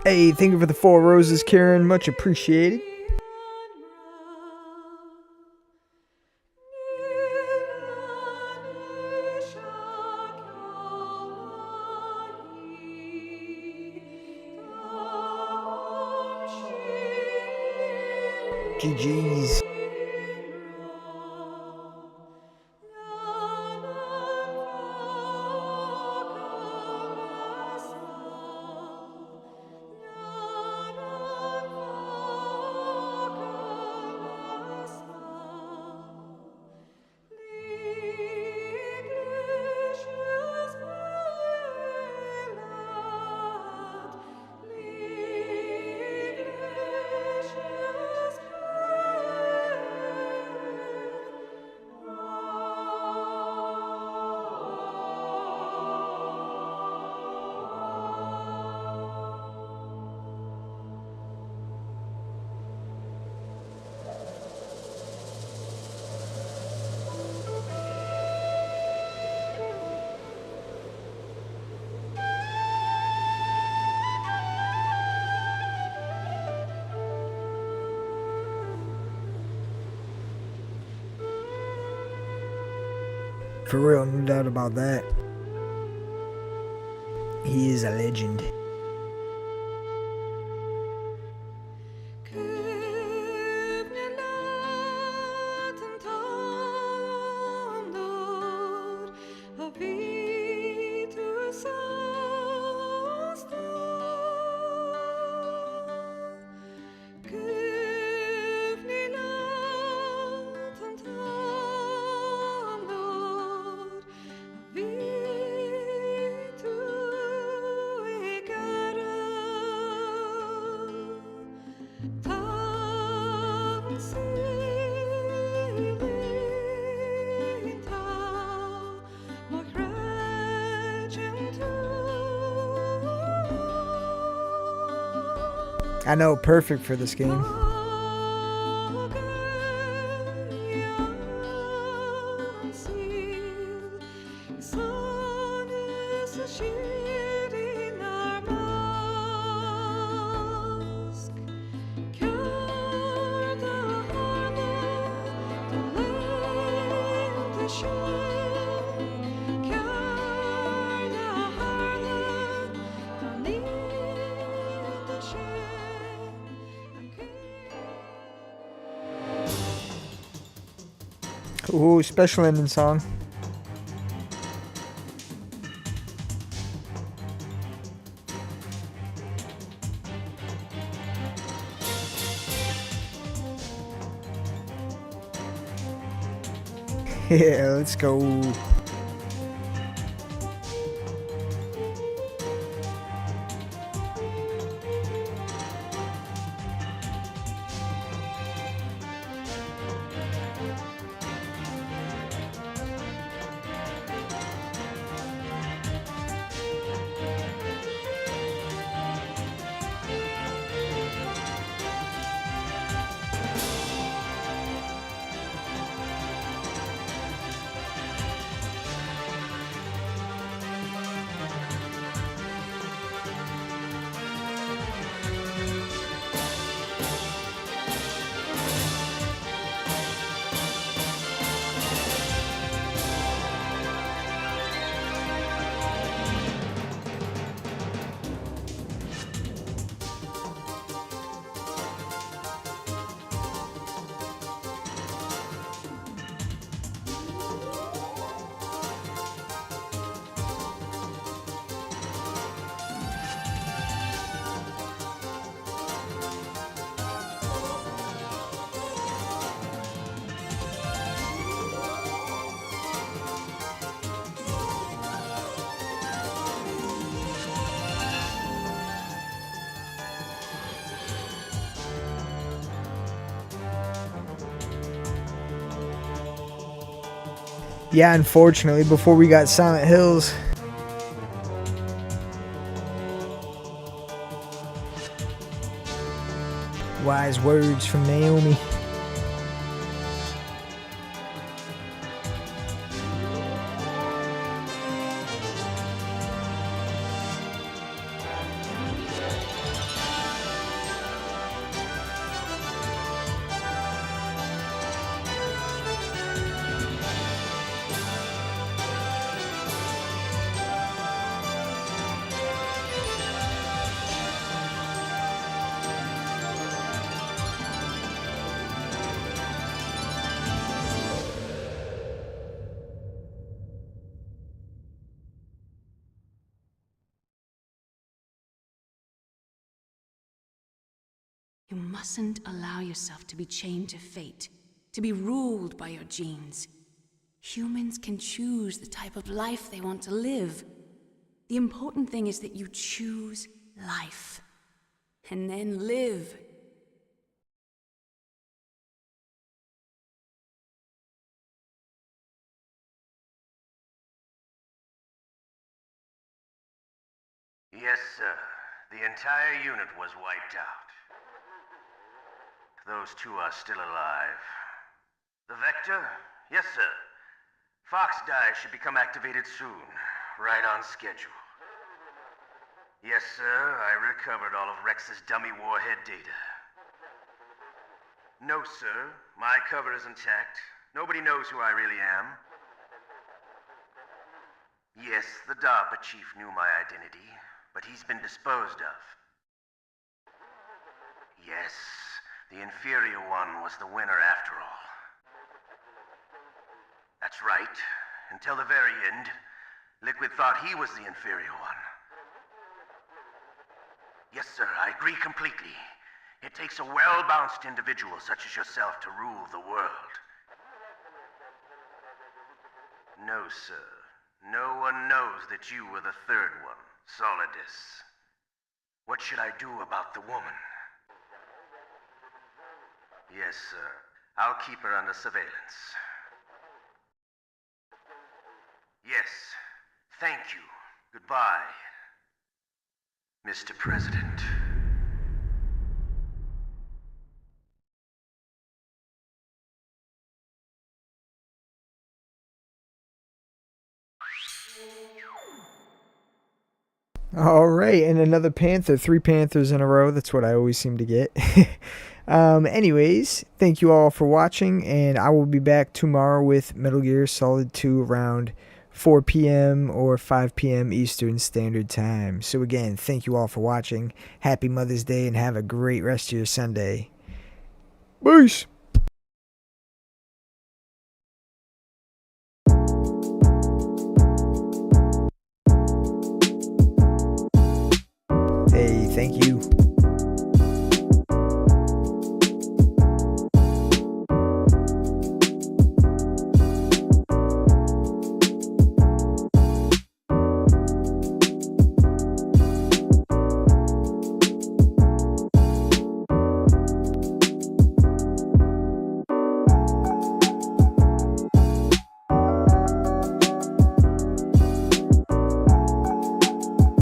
Hey, thank you for the 4 roses, Karen. Much appreciated. GG's. For real, no doubt about that. He is a legend. I know, perfect for this game. Ooh, special ending song. Yeah, let's go. Yeah, unfortunately, before we got Silent Hills. Wise words from Naomi. You mustn't allow yourself to be chained to fate, to be ruled by your genes. Humans can choose the type of life they want to live. The important thing is that you choose life, and then live. Yes, sir. The entire unit was wiped out. Those two are still alive. The Vector? Yes, sir. Fox die should become activated soon. Right on schedule. Yes, sir. I recovered all of Rex's dummy warhead data. No, sir. My cover is intact. Nobody knows who I really am. Yes, the DARPA chief knew my identity, but he's been disposed of. Yes, the inferior one was the winner after all. That's right. Until the very end, Liquid thought he was the inferior one. Yes, sir, I agree completely. It takes a well-balanced individual such as yourself to rule the world. No, sir. No one knows that you were the third one, Solidus. What should I do about the woman? Yes, sir. I'll keep her under surveillance. Yes. Thank you. Goodbye, Mr. President. All right, and another Panther. 3 Panthers in a row. That's what I always seem to get. Anyways, thank you all for watching, and I will be back tomorrow with Metal Gear Solid 2 around 4 p.m. or 5 p.m. Eastern Standard Time. So again, thank you all for watching. Happy Mother's Day, and have a great rest of your Sunday. Peace!